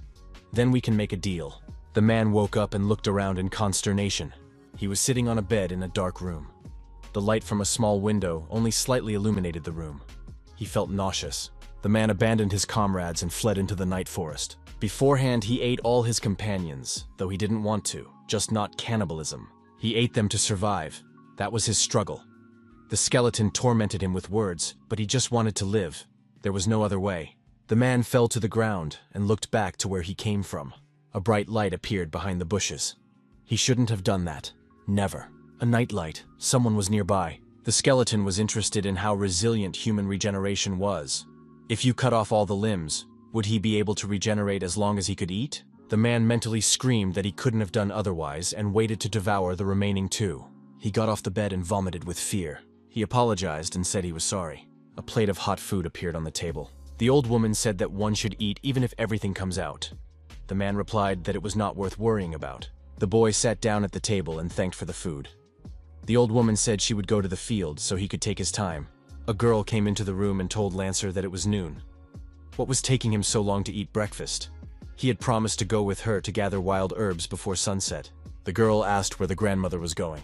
Then we can make a deal. The man woke up and looked around in consternation. He was sitting on a bed in a dark room. The light from a small window only slightly illuminated the room. He felt nauseous. The man abandoned his comrades and fled into the night forest. Beforehand, he ate all his companions, though he didn't want to, just not cannibalism. He ate them to survive. That was his struggle. The skeleton tormented him with words, but he just wanted to live. There was no other way. The man fell to the ground and looked back to where he came from. A bright light appeared behind the bushes. He shouldn't have done that. Never. A nightlight. Someone was nearby. The skeleton was interested in how resilient human regeneration was. If you cut off all the limbs, would he be able to regenerate as long as he could eat? The man mentally screamed that he couldn't have done otherwise and waited to devour the remaining two. He got off the bed and vomited with fear. He apologized and said he was sorry. A plate of hot food appeared on the table. The old woman said that one should eat even if everything comes out. The man replied that it was not worth worrying about. The boy sat down at the table and thanked for the food. The old woman said she would go to the field so he could take his time. A girl came into the room and told Lancer that it was noon. What was taking him so long to eat breakfast? He had promised to go with her to gather wild herbs before sunset. The girl asked where the grandmother was going.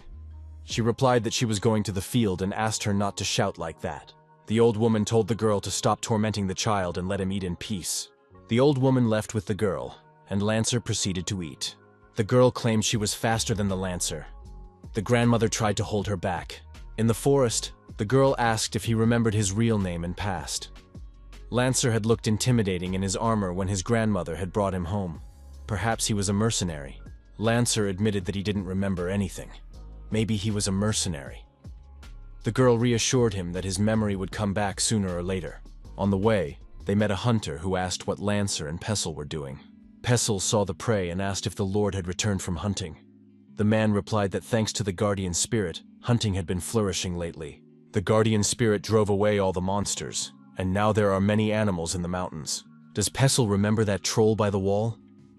She replied that she was going to the field and asked her not to shout like that. The old woman told the girl to stop tormenting the child and let him eat in peace. The old woman left with the girl, and Lancer proceeded to eat. The girl claimed she was faster than the Lancer. The grandmother tried to hold her back. In the forest, the girl asked if he remembered his real name and past. Lancer had looked intimidating in his armor when his grandmother had brought him home. Perhaps he was a mercenary. Lancer admitted that he didn't remember anything. Maybe he was a mercenary. The girl reassured him that his memory would come back sooner or later. On the way, they met a hunter who asked what Lancer and Pestle were doing. Pestle saw the prey and asked if the Lord had returned from hunting. The man replied that thanks to the guardian spirit, hunting had been flourishing lately. The guardian spirit drove away all the monsters, and now there are many animals in the mountains. Does Pestle remember that troll by the wall?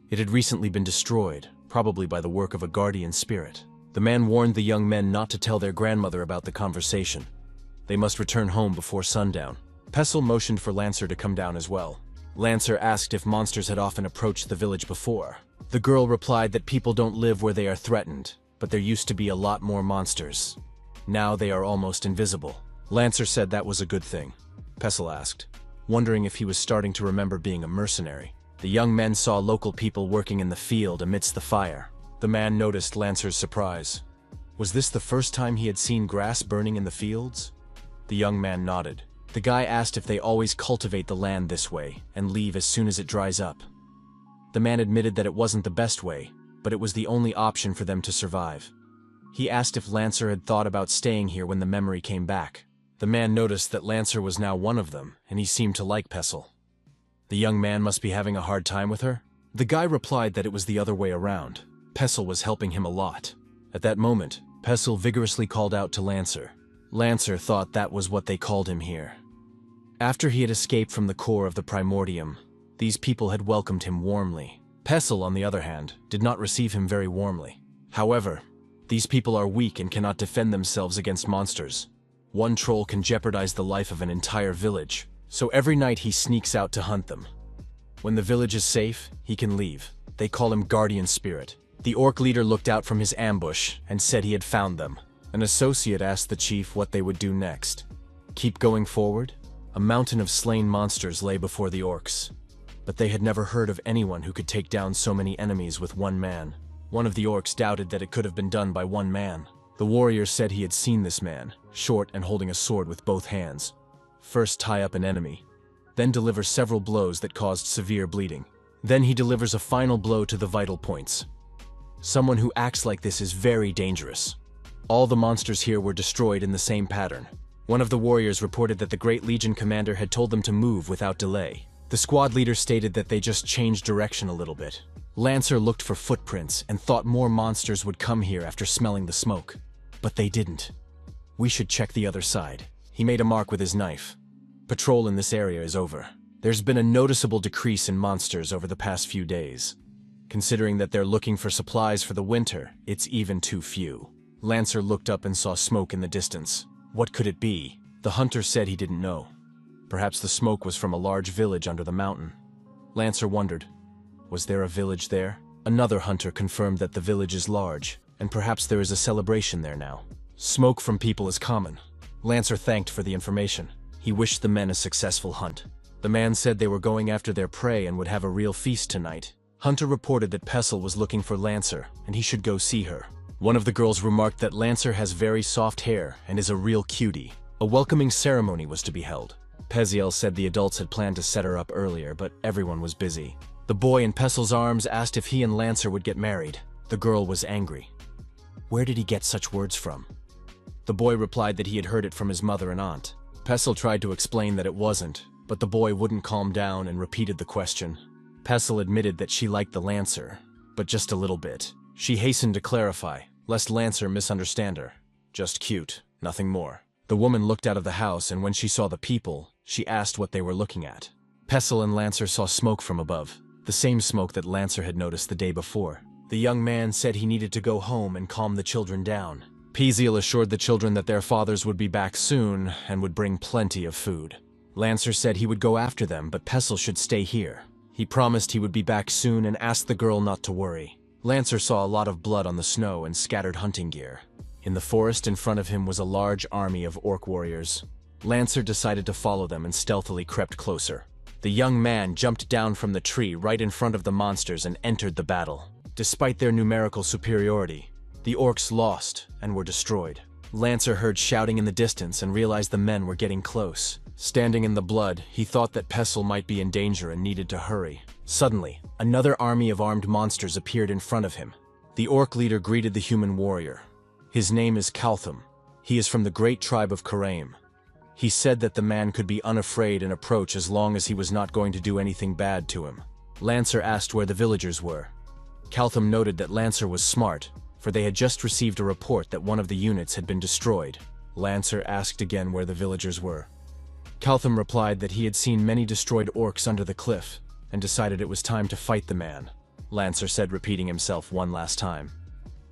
It had recently been destroyed, probably by the work of a guardian spirit. The man warned the young men not to tell their grandmother about the conversation. They must return home before sundown. Pestle motioned for Lancer to come down as well. Lancer asked if monsters had often approached the village before. The girl replied that people don't live where they are threatened, but there used to be a lot more monsters. Now they are almost invisible. Lancer said that was a good thing. Pestle asked, wondering if he was starting to remember being a mercenary. The young men saw local people working in the field amidst the fire. The man noticed Lancer's surprise. Was this the first time he had seen grass burning in the fields? The young man nodded. The guy asked if they always cultivate the land this way and leave as soon as it dries up. The man admitted that it wasn't the best way, but it was the only option for them to survive. He asked if Lancer had thought about staying here when the memory came back. The man noticed that Lancer was now one of them, and he seemed to like Pestle. The young man must be having a hard time with her? The guy replied that it was the other way around. Pestle was helping him a lot. At that moment, Pestle vigorously called out to Lancer. Lancer thought that was what they called him here. After he had escaped from the core of the Primordium, these people had welcomed him warmly. Pestle, on the other hand, did not receive him very warmly. However, these people are weak and cannot defend themselves against monsters. One troll can jeopardize the life of an entire village, so every night he sneaks out to hunt them. When the village is safe, he can leave. They call him Guardian Spirit. The orc leader looked out from his ambush and said he had found them. An associate asked the chief what they would do next. Keep going forward? A mountain of slain monsters lay before the orcs, but they had never heard of anyone who could take down so many enemies with one man. One of the orcs doubted that it could have been done by one man. The warrior said he had seen this man, short and holding a sword with both hands. First tie up an enemy, then deliver several blows that caused severe bleeding. Then he delivers a final blow to the vital points. Someone who acts like this is very dangerous. All the monsters here were destroyed in the same pattern. One of the warriors reported that the Great Legion commander had told them to move without delay. The squad leader stated that they just changed direction a little bit. Lancer looked for footprints and thought more monsters would come here after smelling the smoke. But they didn't. We should check the other side. He made a mark with his knife. Patrol in this area is over. There's been a noticeable decrease in monsters over the past few days. Considering that they're looking for supplies for the winter, it's even too few. Lancer looked up and saw smoke in the distance. What could it be? The hunter said he didn't know. Perhaps the smoke was from a large village under the mountain. Lancer wondered, was there a village there? Another hunter confirmed that the village is large, and perhaps there is a celebration there now. Smoke from people is common. Lancer thanked for the information. He wished the men a successful hunt. The man said they were going after their prey and would have a real feast tonight. Hunter reported that Pestle was looking for Lancer, and he should go see her. One of the girls remarked that Lancer has very soft hair and is a real cutie. A welcoming ceremony was to be held. Peziel said the adults had planned to set her up earlier, but everyone was busy. The boy in Pestle's arms asked if he and Lancer would get married. The girl was angry. Where did he get such words from? The boy replied that he had heard it from his mother and aunt. Pestle tried to explain that it wasn't, but the boy wouldn't calm down and repeated the question. Pestle admitted that she liked the Lancer, but just a little bit. She hastened to clarify, lest Lancer misunderstand her. Just cute, nothing more. The woman looked out of the house, and when she saw the people, she asked what they were looking at. Pestle and Lancer saw smoke from above, the same smoke that Lancer had noticed the day before. The young man said he needed to go home and calm the children down. Peziel assured the children that their fathers would be back soon and would bring plenty of food. Lancer said he would go after them, but Pestle should stay here. He promised he would be back soon and asked the girl not to worry. Lancer saw a lot of blood on the snow and scattered hunting gear. In the forest in front of him was a large army of orc warriors. Lancer decided to follow them and stealthily crept closer. The young man jumped down from the tree right in front of the monsters and entered the battle. Despite their numerical superiority, the orcs lost and were destroyed. Lancer heard shouting in the distance and realized the men were getting close. Standing in the blood, he thought that Pestle might be in danger and needed to hurry. Suddenly, another army of armed monsters appeared in front of him. The orc leader greeted the human warrior. His name is Kalthum. He is from the great tribe of Karaim. He said that the man could be unafraid and approach as long as he was not going to do anything bad to him. Lancer asked where the villagers were. Kalthum noted that Lancer was smart, for they had just received a report that one of the units had been destroyed. Lancer asked again where the villagers were. Kalthum replied that he had seen many destroyed orcs under the cliff, and decided it was time to fight the man. Lancer said, repeating himself one last time.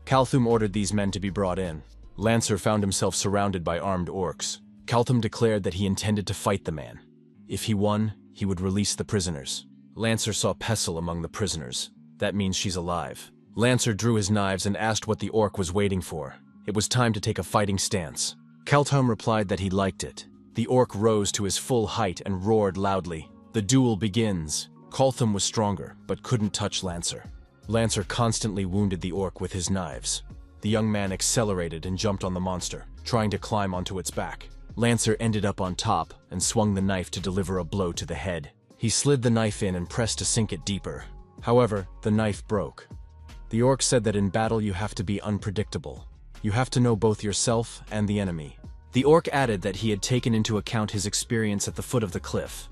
Kalthum ordered these men to be brought in. Lancer found himself surrounded by armed orcs. Kalthum declared that he intended to fight the man. If he won, he would release the prisoners. Lancer saw Pestle among the prisoners. That means she's alive. Lancer drew his knives and asked what the orc was waiting for. It was time to take a fighting stance. Kalthum replied that he liked it. The orc rose to his full height and roared loudly. The duel begins. Kalthum was stronger, but couldn't touch Lancer. Lancer constantly wounded the orc with his knives. The young man accelerated and jumped on the monster, trying to climb onto its back. Lancer ended up on top and swung the knife to deliver a blow to the head. He slid the knife in and pressed to sink it deeper. However, the knife broke. The orc said that in battle you have to be unpredictable. You have to know both yourself and the enemy. The orc added that he had taken into account his experience at the foot of the cliff.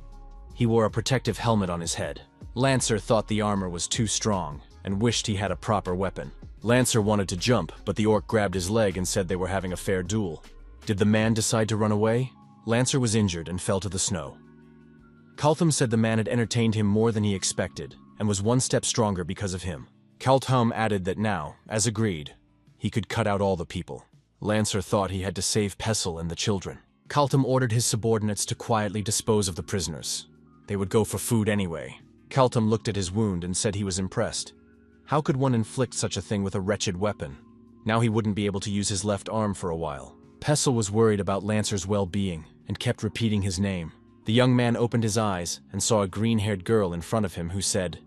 He wore a protective helmet on his head. Lancer thought the armor was too strong and wished he had a proper weapon. Lancer wanted to jump, but the orc grabbed his leg and said they were having a fair duel. Did the man decide to run away? Lancer was injured and fell to the snow. Kalthum said the man had entertained him more than he expected and was one step stronger because of him. Kalthum added that now, as agreed, he could cut out all the people. Lancer thought he had to save Pestle and the children. Kalthum ordered his subordinates to quietly dispose of the prisoners. They would go for food anyway. Kalthum looked at his wound and said he was impressed. How could one inflict such a thing with a wretched weapon? Now he wouldn't be able to use his left arm for a while. Pestle was worried about Lancer's well-being and kept repeating his name. The young man opened his eyes and saw a green-haired girl in front of him who said,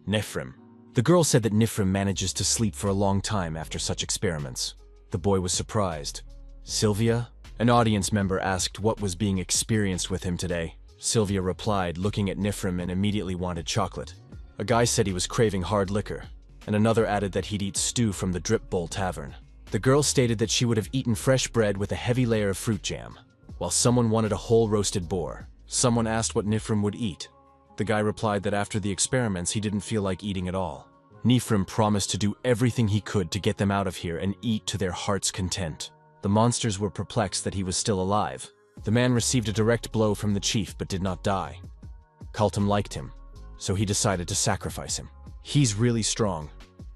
Nephrim. The girl said that Nifrim manages to sleep for a long time after such experiments. The boy was surprised. Sylvia? An audience member asked what was being experienced with him today. Sylvia replied, looking at Nifrim, and immediately wanted chocolate. A guy said he was craving hard liquor, and another added that he'd eat stew from the Drip Bowl Tavern. The girl stated that she would have eaten fresh bread with a heavy layer of fruit jam, while someone wanted a whole roasted boar. Someone asked what Nifrim would eat. The guy replied that after the experiments he didn't feel like eating at all. Nifrim promised to do everything he could to get them out of here and eat to their heart's content. The monsters were perplexed that he was still alive. The man received a direct blow from the chief but did not die. Kultum liked him, so he decided to sacrifice him. He's really strong.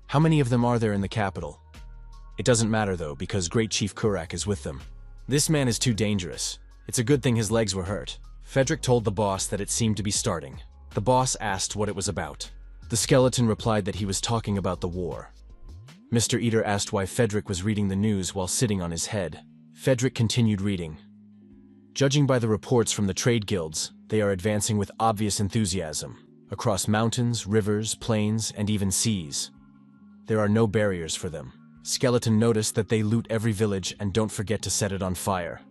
How many of them are there in the capital? It doesn't matter though, because Great Chief Kurak is with them. This man is too dangerous. It's a good thing his legs were hurt. Fedric told the boss that it seemed to be starting. The boss asked what it was about. The skeleton replied that he was talking about the war. Mr. Eater asked why Fedric was reading the news while sitting on his head. Fedric continued reading. Judging by the reports from the trade guilds, they are advancing with obvious enthusiasm, across mountains, rivers, plains, and even seas. There are no barriers for them. Skeleton noticed that they loot every village and don't forget to set it on fire.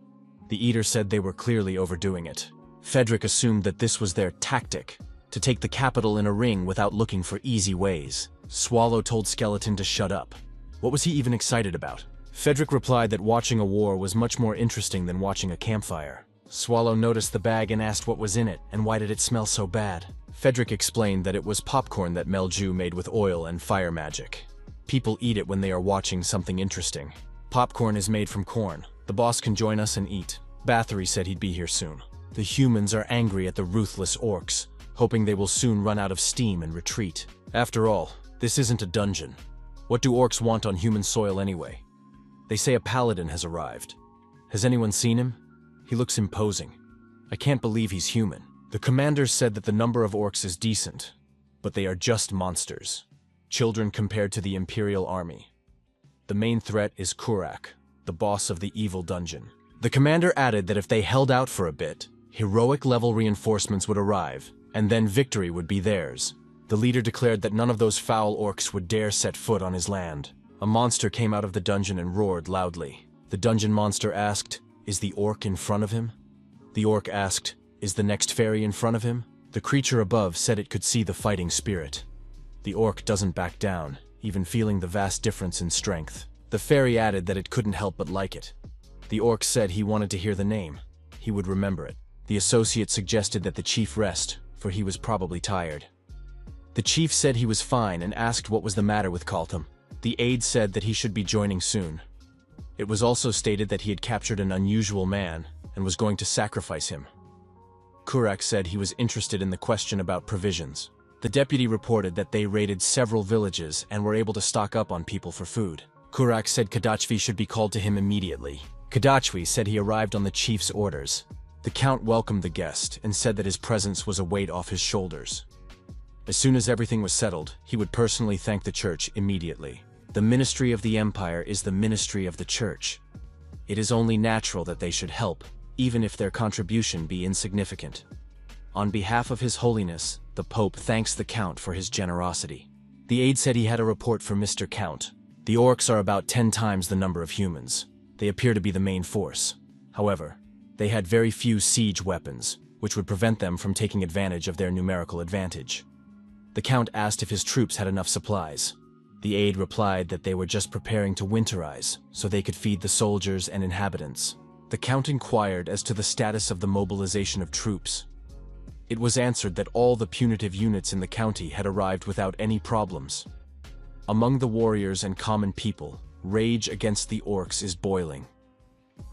The Eater said they were clearly overdoing it. Fedric assumed that this was their tactic, to take the capital in a ring without looking for easy ways. Swallow told Skeleton to shut up. What was he even excited about? Fedric replied that watching a war was much more interesting than watching a campfire. Swallow noticed the bag and asked what was in it and why did it smell so bad. Fedric explained that it was popcorn that Melju made with oil and fire magic. People eat it when they are watching something interesting. Popcorn is made from corn. The boss can join us and eat. Bathory said he'd be here soon. The humans are angry at the ruthless orcs, hoping they will soon run out of steam and retreat. After all, this isn't a dungeon. What do orcs want on human soil anyway? They say a paladin has arrived. Has anyone seen him? He looks imposing. I can't believe he's human. The commander said that the number of orcs is decent, but they are just monsters. Children compared to the Imperial Army. The main threat is Kurak, the boss of the evil dungeon. The commander added that if they held out for a bit, heroic-level reinforcements would arrive, and then victory would be theirs. The leader declared that none of those foul orcs would dare set foot on his land. A monster came out of the dungeon and roared loudly. The dungeon monster asked, "Is the orc in front of him?" The orc asked, "Is the next fairy in front of him?" The creature above said it could see the fighting spirit. The orc doesn't back down, even feeling the vast difference in strength. The fairy added that it couldn't help but like it. The orc said he wanted to hear the name. He would remember it. The associate suggested that the chief rest, for he was probably tired. The chief said he was fine and asked what was the matter with Kultum. The aide said that he should be joining soon. It was also stated that he had captured an unusual man and was going to sacrifice him. Kurak said he was interested in the question about provisions. The deputy reported that they raided several villages and were able to stock up on people for food. Kurak said Kadachvi should be called to him immediately. Kadachvi said he arrived on the chief's orders. The count welcomed the guest and said that his presence was a weight off his shoulders. As soon as everything was settled, he would personally thank the church immediately. The ministry of the empire is the ministry of the church. It is only natural that they should help, even if their contribution be insignificant. On behalf of His Holiness, the Pope thanks the Count for his generosity. The aide said he had a report for Mr. Count. The orcs are about 10 times the number of humans. They appear to be the main force. However, they had very few siege weapons, which would prevent them from taking advantage of their numerical advantage. The Count asked if his troops had enough supplies. The aide replied that they were just preparing to winterize, so they could feed the soldiers and inhabitants. The Count inquired as to the status of the mobilization of troops. It was answered that all the punitive units in the county had arrived without any problems. Among the warriors and common people, rage against the orcs is boiling.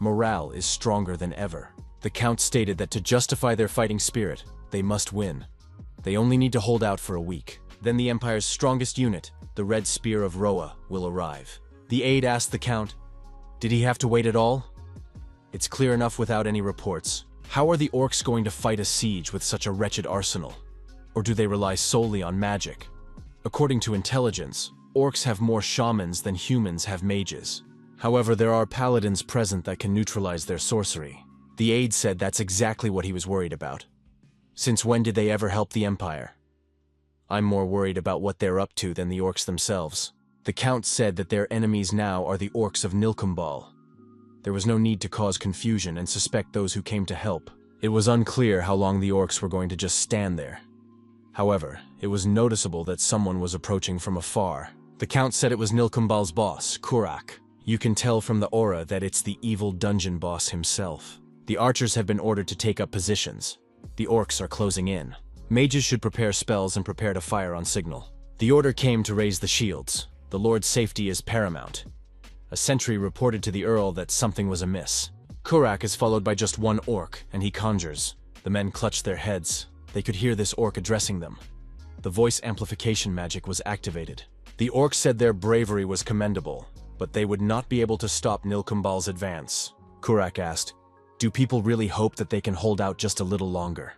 Morale is stronger than ever. The Count stated that to justify their fighting spirit, they must win. They only need to hold out for a week. Then the Empire's strongest unit, the Red Spear of Roa, will arrive. The aide asked the Count, did he have to wait at all? It's clear enough without any reports. How are the orcs going to fight a siege with such a wretched arsenal? Or do they rely solely on magic? According to intelligence, orcs have more shamans than humans have mages. However, there are paladins present that can neutralize their sorcery. The aide said that's exactly what he was worried about. Since when did they ever help the Empire? I'm more worried about what they're up to than the orcs themselves. The Count said that their enemies now are the orcs of Nilkumbal. There was no need to cause confusion and suspect those who came to help. It was unclear how long the orcs were going to just stand there. However, it was noticeable that someone was approaching from afar. The Count said it was Nilkumbal's boss, Kurak. You can tell from the aura that it's the evil dungeon boss himself. The archers have been ordered to take up positions. The orcs are closing in. Mages should prepare spells and prepare to fire on signal. The order came to raise the shields. The Lord's safety is paramount. A sentry reported to the Earl that something was amiss. Kurak is followed by just one orc, and he conjures. The men clutched their heads. They could hear this orc addressing them. The voice amplification magic was activated. The orcs said their bravery was commendable, but they would not be able to stop Nilkumbal's advance. Kurak asked, "Do people really hope that they can hold out just a little longer?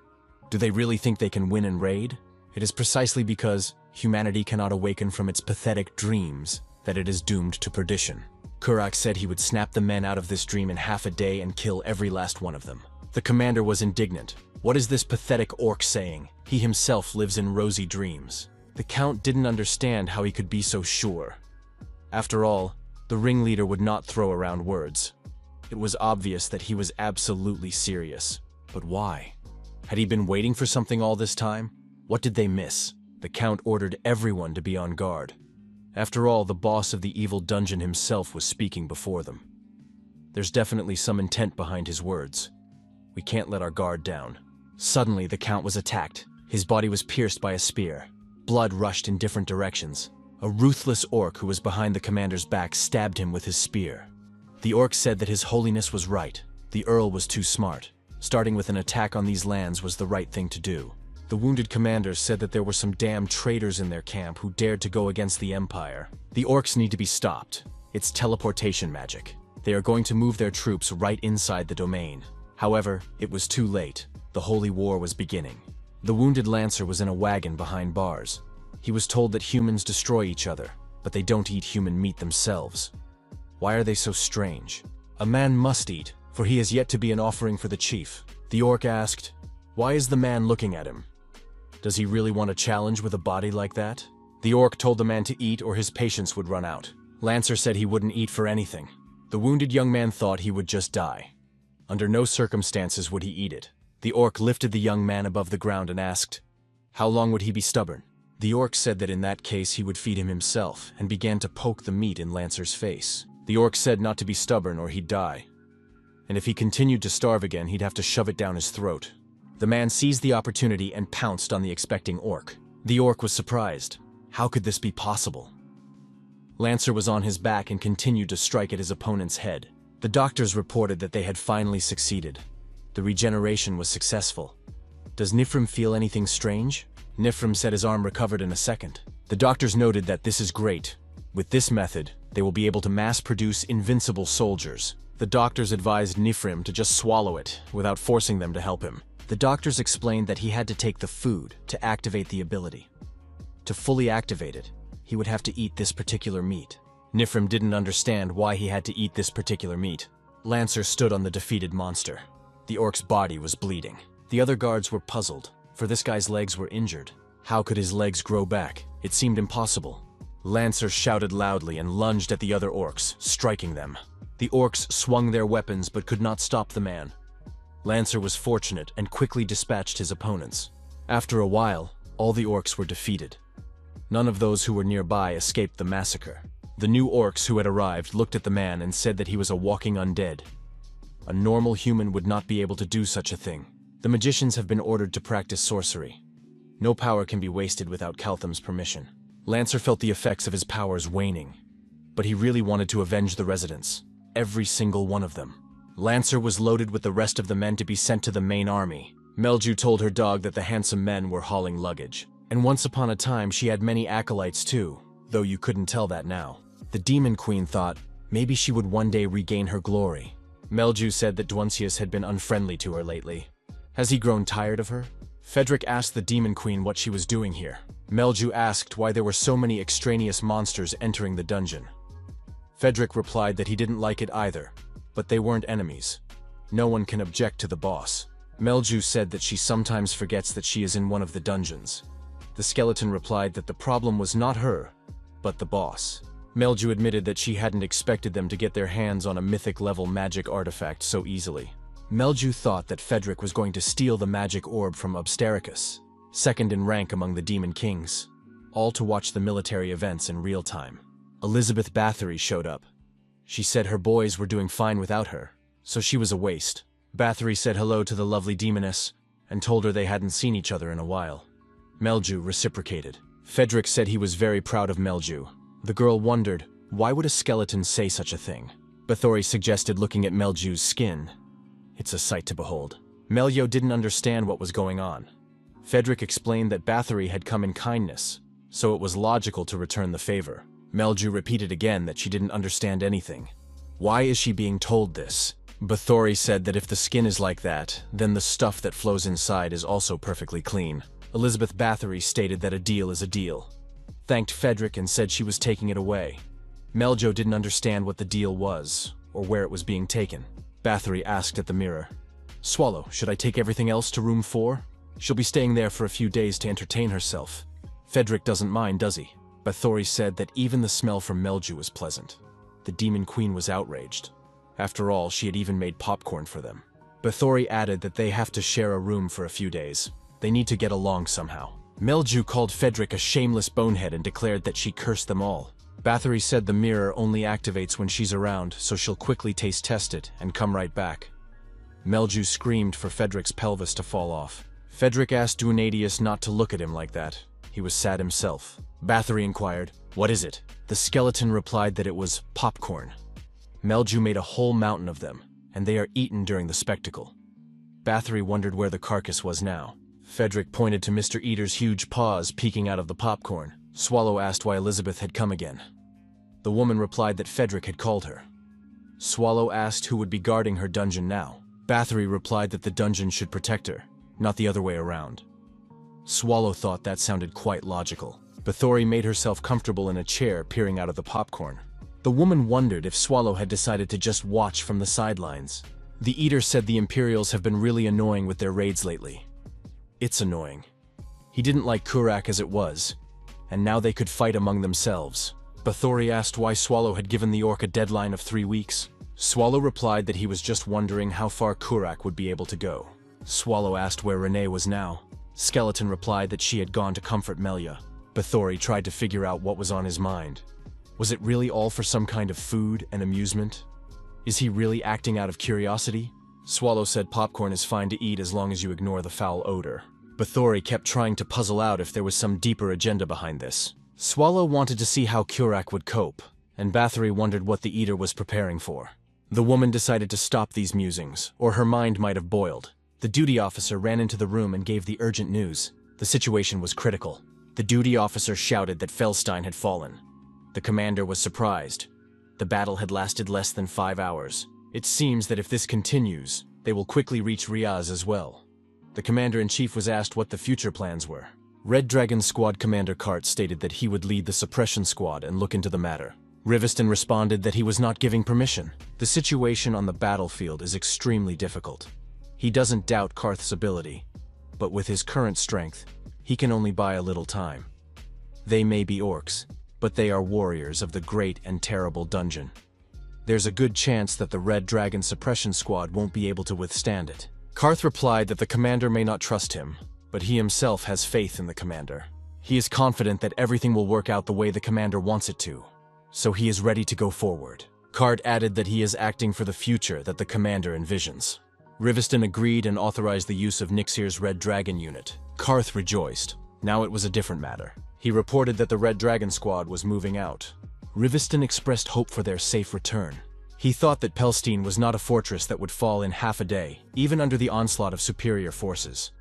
Do they really think they can win and raid? It is precisely because humanity cannot awaken from its pathetic dreams that it is doomed to perdition." Kurak said he would snap the men out of this dream in half a day and kill every last one of them. The commander was indignant. What is this pathetic orc saying? He himself lives in rosy dreams. The Count didn't understand how he could be so sure. After all, the ringleader would not throw around words. It was obvious that he was absolutely serious. But why? Had he been waiting for something all this time? What did they miss? The Count ordered everyone to be on guard. After all, the boss of the evil dungeon himself was speaking before them. There's definitely some intent behind his words. We can't let our guard down. Suddenly, the Count was attacked. His body was pierced by a spear. Blood rushed in different directions. A ruthless orc who was behind the commander's back stabbed him with his spear. The orc said that His Holiness was right. The Earl was too smart. Starting with an attack on these lands was the right thing to do. The wounded commander said that there were some damn traitors in their camp who dared to go against the Empire. The orcs need to be stopped. It's teleportation magic. They are going to move their troops right inside the domain. However, it was too late. The holy war was beginning. The wounded lancer was in a wagon behind bars. He was told that humans destroy each other, but they don't eat human meat themselves. Why are they so strange? A man must eat, for he has yet to be an offering for the chief. The orc asked, "Why is the man looking at him? Does he really want a challenge with a body like that?" The orc told the man to eat or his patience would run out. Lancer said he wouldn't eat for anything. The wounded young man thought he would just die. Under no circumstances would he eat it. The orc lifted the young man above the ground and asked, "How long would he be stubborn?" The orc said that in that case he would feed him himself and began to poke the meat in Lancer's face. The orc said not to be stubborn or he'd die. And if he continued to starve again, he'd have to shove it down his throat. The man seized the opportunity and pounced on the expecting orc. The orc was surprised. How could this be possible? Lancer was on his back and continued to strike at his opponent's head. The doctors reported that they had finally succeeded. The regeneration was successful. Does Nifrim feel anything strange? Nifrim said his arm recovered in a second. The doctors noted that this is great. With this method, they will be able to mass-produce invincible soldiers. The doctors advised Nifrim to just swallow it, without forcing them to help him. The doctors explained that he had to take the food to activate the ability. To fully activate it, he would have to eat this particular meat. Nifrim didn't understand why he had to eat this particular meat. Lancer stood on the defeated monster. The orc's body was bleeding. The other guards were puzzled, for this guy's legs were injured. How could his legs grow back? It seemed impossible. Lancer shouted loudly and lunged at the other orcs, striking them. The orcs swung their weapons but could not stop the man. Lancer was fortunate and quickly dispatched his opponents. After a while, all the orcs were defeated. None of those who were nearby escaped the massacre. The new orcs who had arrived looked at the man and said that he was a walking undead. A normal human would not be able to do such a thing. The magicians have been ordered to practice sorcery. No power can be wasted without Caltham's permission. Lancer felt the effects of his powers waning, but he really wanted to avenge the residents. Every single one of them. Lancer was loaded with the rest of the men to be sent to the main army. Melju told her dog that the handsome men were hauling luggage. And once upon a time she had many acolytes too, though you couldn't tell that now. The Demon Queen thought maybe she would one day regain her glory. Melju said that Dwoncius had been unfriendly to her lately. Has he grown tired of her? Fedric asked the Demon Queen what she was doing here. Melju asked why there were so many extraneous monsters entering the dungeon. Fedric replied that he didn't like it either, but they weren't enemies. No one can object to the boss. Melju said that she sometimes forgets that she is in one of the dungeons. The The skeleton replied that the problem was not her, but the boss. Melju admitted that she hadn't expected them to get their hands on a mythic-level magic artifact so easily. Melju thought that Fedric was going to steal the magic orb from Obstericus, second in rank among the Demon Kings, all to watch the military events in real time. Elizabeth Bathory showed up. She said her boys were doing fine without her, so she was a waste. Bathory said hello to the lovely demoness and told her they hadn't seen each other in a while. Melju reciprocated. Fedric said he was very proud of Melju. The girl wondered, why would a skeleton say such a thing? Bathory suggested looking at Melju's skin. It's a sight to behold. Meljo didn't understand what was going on. Fedric explained that Bathory had come in kindness, so it was logical to return the favor. Melju repeated again that she didn't understand anything. Why is she being told this? Bathory said that if the skin is like that, then the stuff that flows inside is also perfectly clean. Elizabeth Bathory stated that a deal is a deal, thanked Fedric and said she was taking it away. Meljo didn't understand what the deal was, or where it was being taken. Bathory asked at the mirror, "Swallow, should I take everything else to room 4? She'll be staying there for a few days to entertain herself." Fedric doesn't mind, does he? Bathory said that even the smell from Melju was pleasant. The Demon Queen was outraged. After all, she had even made popcorn for them. Bathory added that they have to share a room for a few days. They need to get along somehow. Melju called Fedric a shameless bonehead and declared that she cursed them all. Bathory said the mirror only activates when she's around, so she'll quickly taste-test it and come right back. Melju screamed for Fedric's pelvis to fall off. Fedric asked Duenadius not to look at him like that. He was sad himself. Bathory inquired, "What is it?" The skeleton replied that it was popcorn. Melju made a whole mountain of them, and they are eaten during the spectacle. Bathory wondered where the carcass was now. Fedric pointed to Mr. Eater's huge paws peeking out of the popcorn. Swallow asked why Elizabeth had come again. The woman replied that Fedric had called her. Swallow asked who would be guarding her dungeon now. Bathory replied that the dungeon should protect her, not the other way around. Swallow thought that sounded quite logical. Bathory made herself comfortable in a chair peering out of the popcorn. The woman wondered if Swallow had decided to just watch from the sidelines. The Eater said the Imperials have been really annoying with their raids lately. It's annoying. He didn't like Kurak as it was, and now they could fight among themselves. Bathory asked why Swallow had given the orc a deadline of 3 weeks. Swallow replied that he was just wondering how far Kurak would be able to go. Swallow asked where Renee was now. Skeleton replied that she had gone to comfort Melia. Bathory tried to figure out what was on his mind. Was it really all for some kind of food and amusement? Is he really acting out of curiosity? Swallow said popcorn is fine to eat as long as you ignore the foul odor. Bathory kept trying to puzzle out if there was some deeper agenda behind this. Swallow wanted to see how Kurak would cope, and Bathory wondered what the Eater was preparing for. The woman decided to stop these musings, or her mind might have boiled. The duty officer ran into the room and gave the urgent news. The situation was critical. The duty officer shouted that Felstein had fallen. The commander was surprised. The battle had lasted less than 5 hours. It seems that if this continues, they will quickly reach Riaz as well. The commander-in-chief was asked what the future plans were. Red Dragon Squad Commander Cart stated that he would lead the suppression squad and look into the matter. Riviston responded that he was not giving permission. The situation on the battlefield is extremely difficult. He doesn't doubt Karth's ability, but with his current strength, he can only buy a little time. They may be orcs, but they are warriors of the great and terrible dungeon. There's a good chance that the Red Dragon Suppression Squad won't be able to withstand it. Karth replied that the commander may not trust him, but he himself has faith in the commander. He is confident that everything will work out the way the commander wants it to, so he is ready to go forward. Karth added that he is acting for the future that the commander envisions. Riviston agreed and authorized the use of Nixir's Red Dragon unit. Karth rejoiced. Now it was a different matter. He reported that the Red Dragon Squad was moving out. Riviston expressed hope for their safe return. He thought that Pelstein was not a fortress that would fall in half a day, even under the onslaught of superior forces.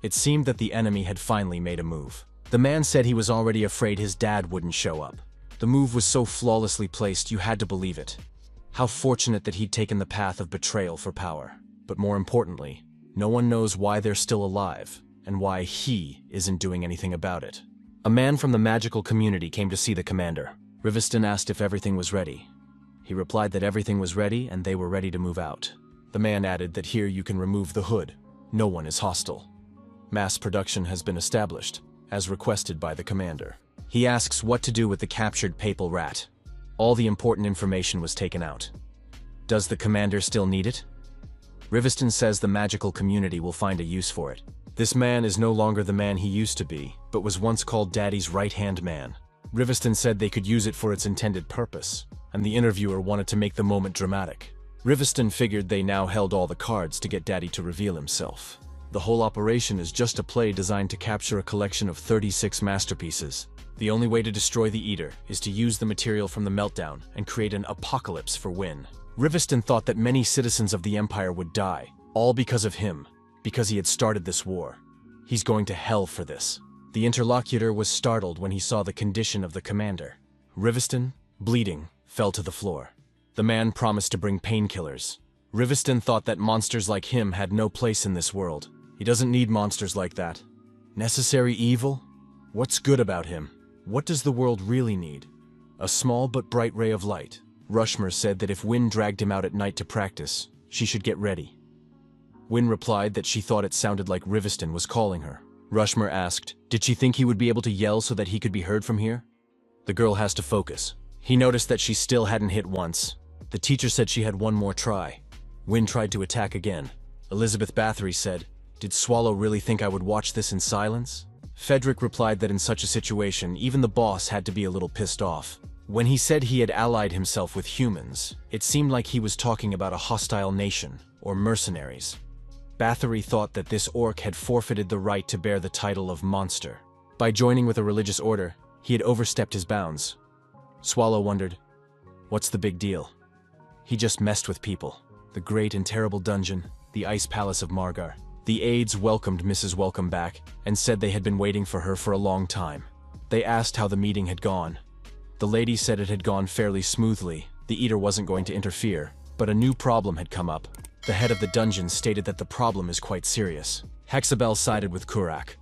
It seemed that the enemy had finally made a move. The man said he was already afraid his dad wouldn't show up. The move was so flawlessly placed you had to believe it. How fortunate that he'd taken the path of betrayal for power. But more importantly, no one knows why they're still alive, and why he isn't doing anything about it. A man from the magical community came to see the commander. Riviston asked if everything was ready. He replied that everything was ready and they were ready to move out. The man added that here you can remove the hood. No one is hostile. Mass production has been established. as requested by the commander. He asks what to do with the captured papal rat. All the important information was taken out. Does the commander still need it? Riveston says the magical community will find a use for it. This man is no longer the man he used to be, but was once called Daddy's right-hand man. Riveston said they could use it for its intended purpose, and the interviewer wanted to make the moment dramatic. Riveston figured they now held all the cards to get Daddy to reveal himself. The whole operation is just a play designed to capture a collection of 36 masterpieces. The only way to destroy the Eater is to use the material from the meltdown and create an apocalypse for Win. Riveston thought that many citizens of the Empire would die, all because of him, because he had started this war. He's going to hell for this. The interlocutor was startled when he saw the condition of the commander. Riveston, bleeding, fell to the floor. The man promised to bring painkillers. Riveston thought that monsters like him had no place in this world. He doesn't need monsters like that. Necessary evil? What's good about him? What does the world really need? A small but bright ray of light. Rushmore said that if Win dragged him out at night to practice, she should get ready. Win replied that she thought it sounded like Riveston was calling her. Rushmore asked, did she think he would be able to yell so that he could be heard from here? The girl has to focus. He noticed that she still hadn't hit once. The teacher said she had one more try. Win tried to attack again. Elizabeth Bathory said, did Swallow really think I would watch this in silence? Frederick replied that in such a situation, even the boss had to be a little pissed off. When he said he had allied himself with humans, it seemed like he was talking about a hostile nation, or mercenaries. Bathory thought that this orc had forfeited the right to bear the title of monster. By joining with a religious order, he had overstepped his bounds. Swallow wondered, what's the big deal? He just messed with people. The great and terrible dungeon, the ice palace of Margar. The aides welcomed Mrs. Welcome back and said they had been waiting for her for a long time. They asked how the meeting had gone. The lady said it had gone fairly smoothly. The Eater wasn't going to interfere, but a new problem had come up. The head of the dungeon stated that the problem is quite serious. Hexabel sided with Kurak.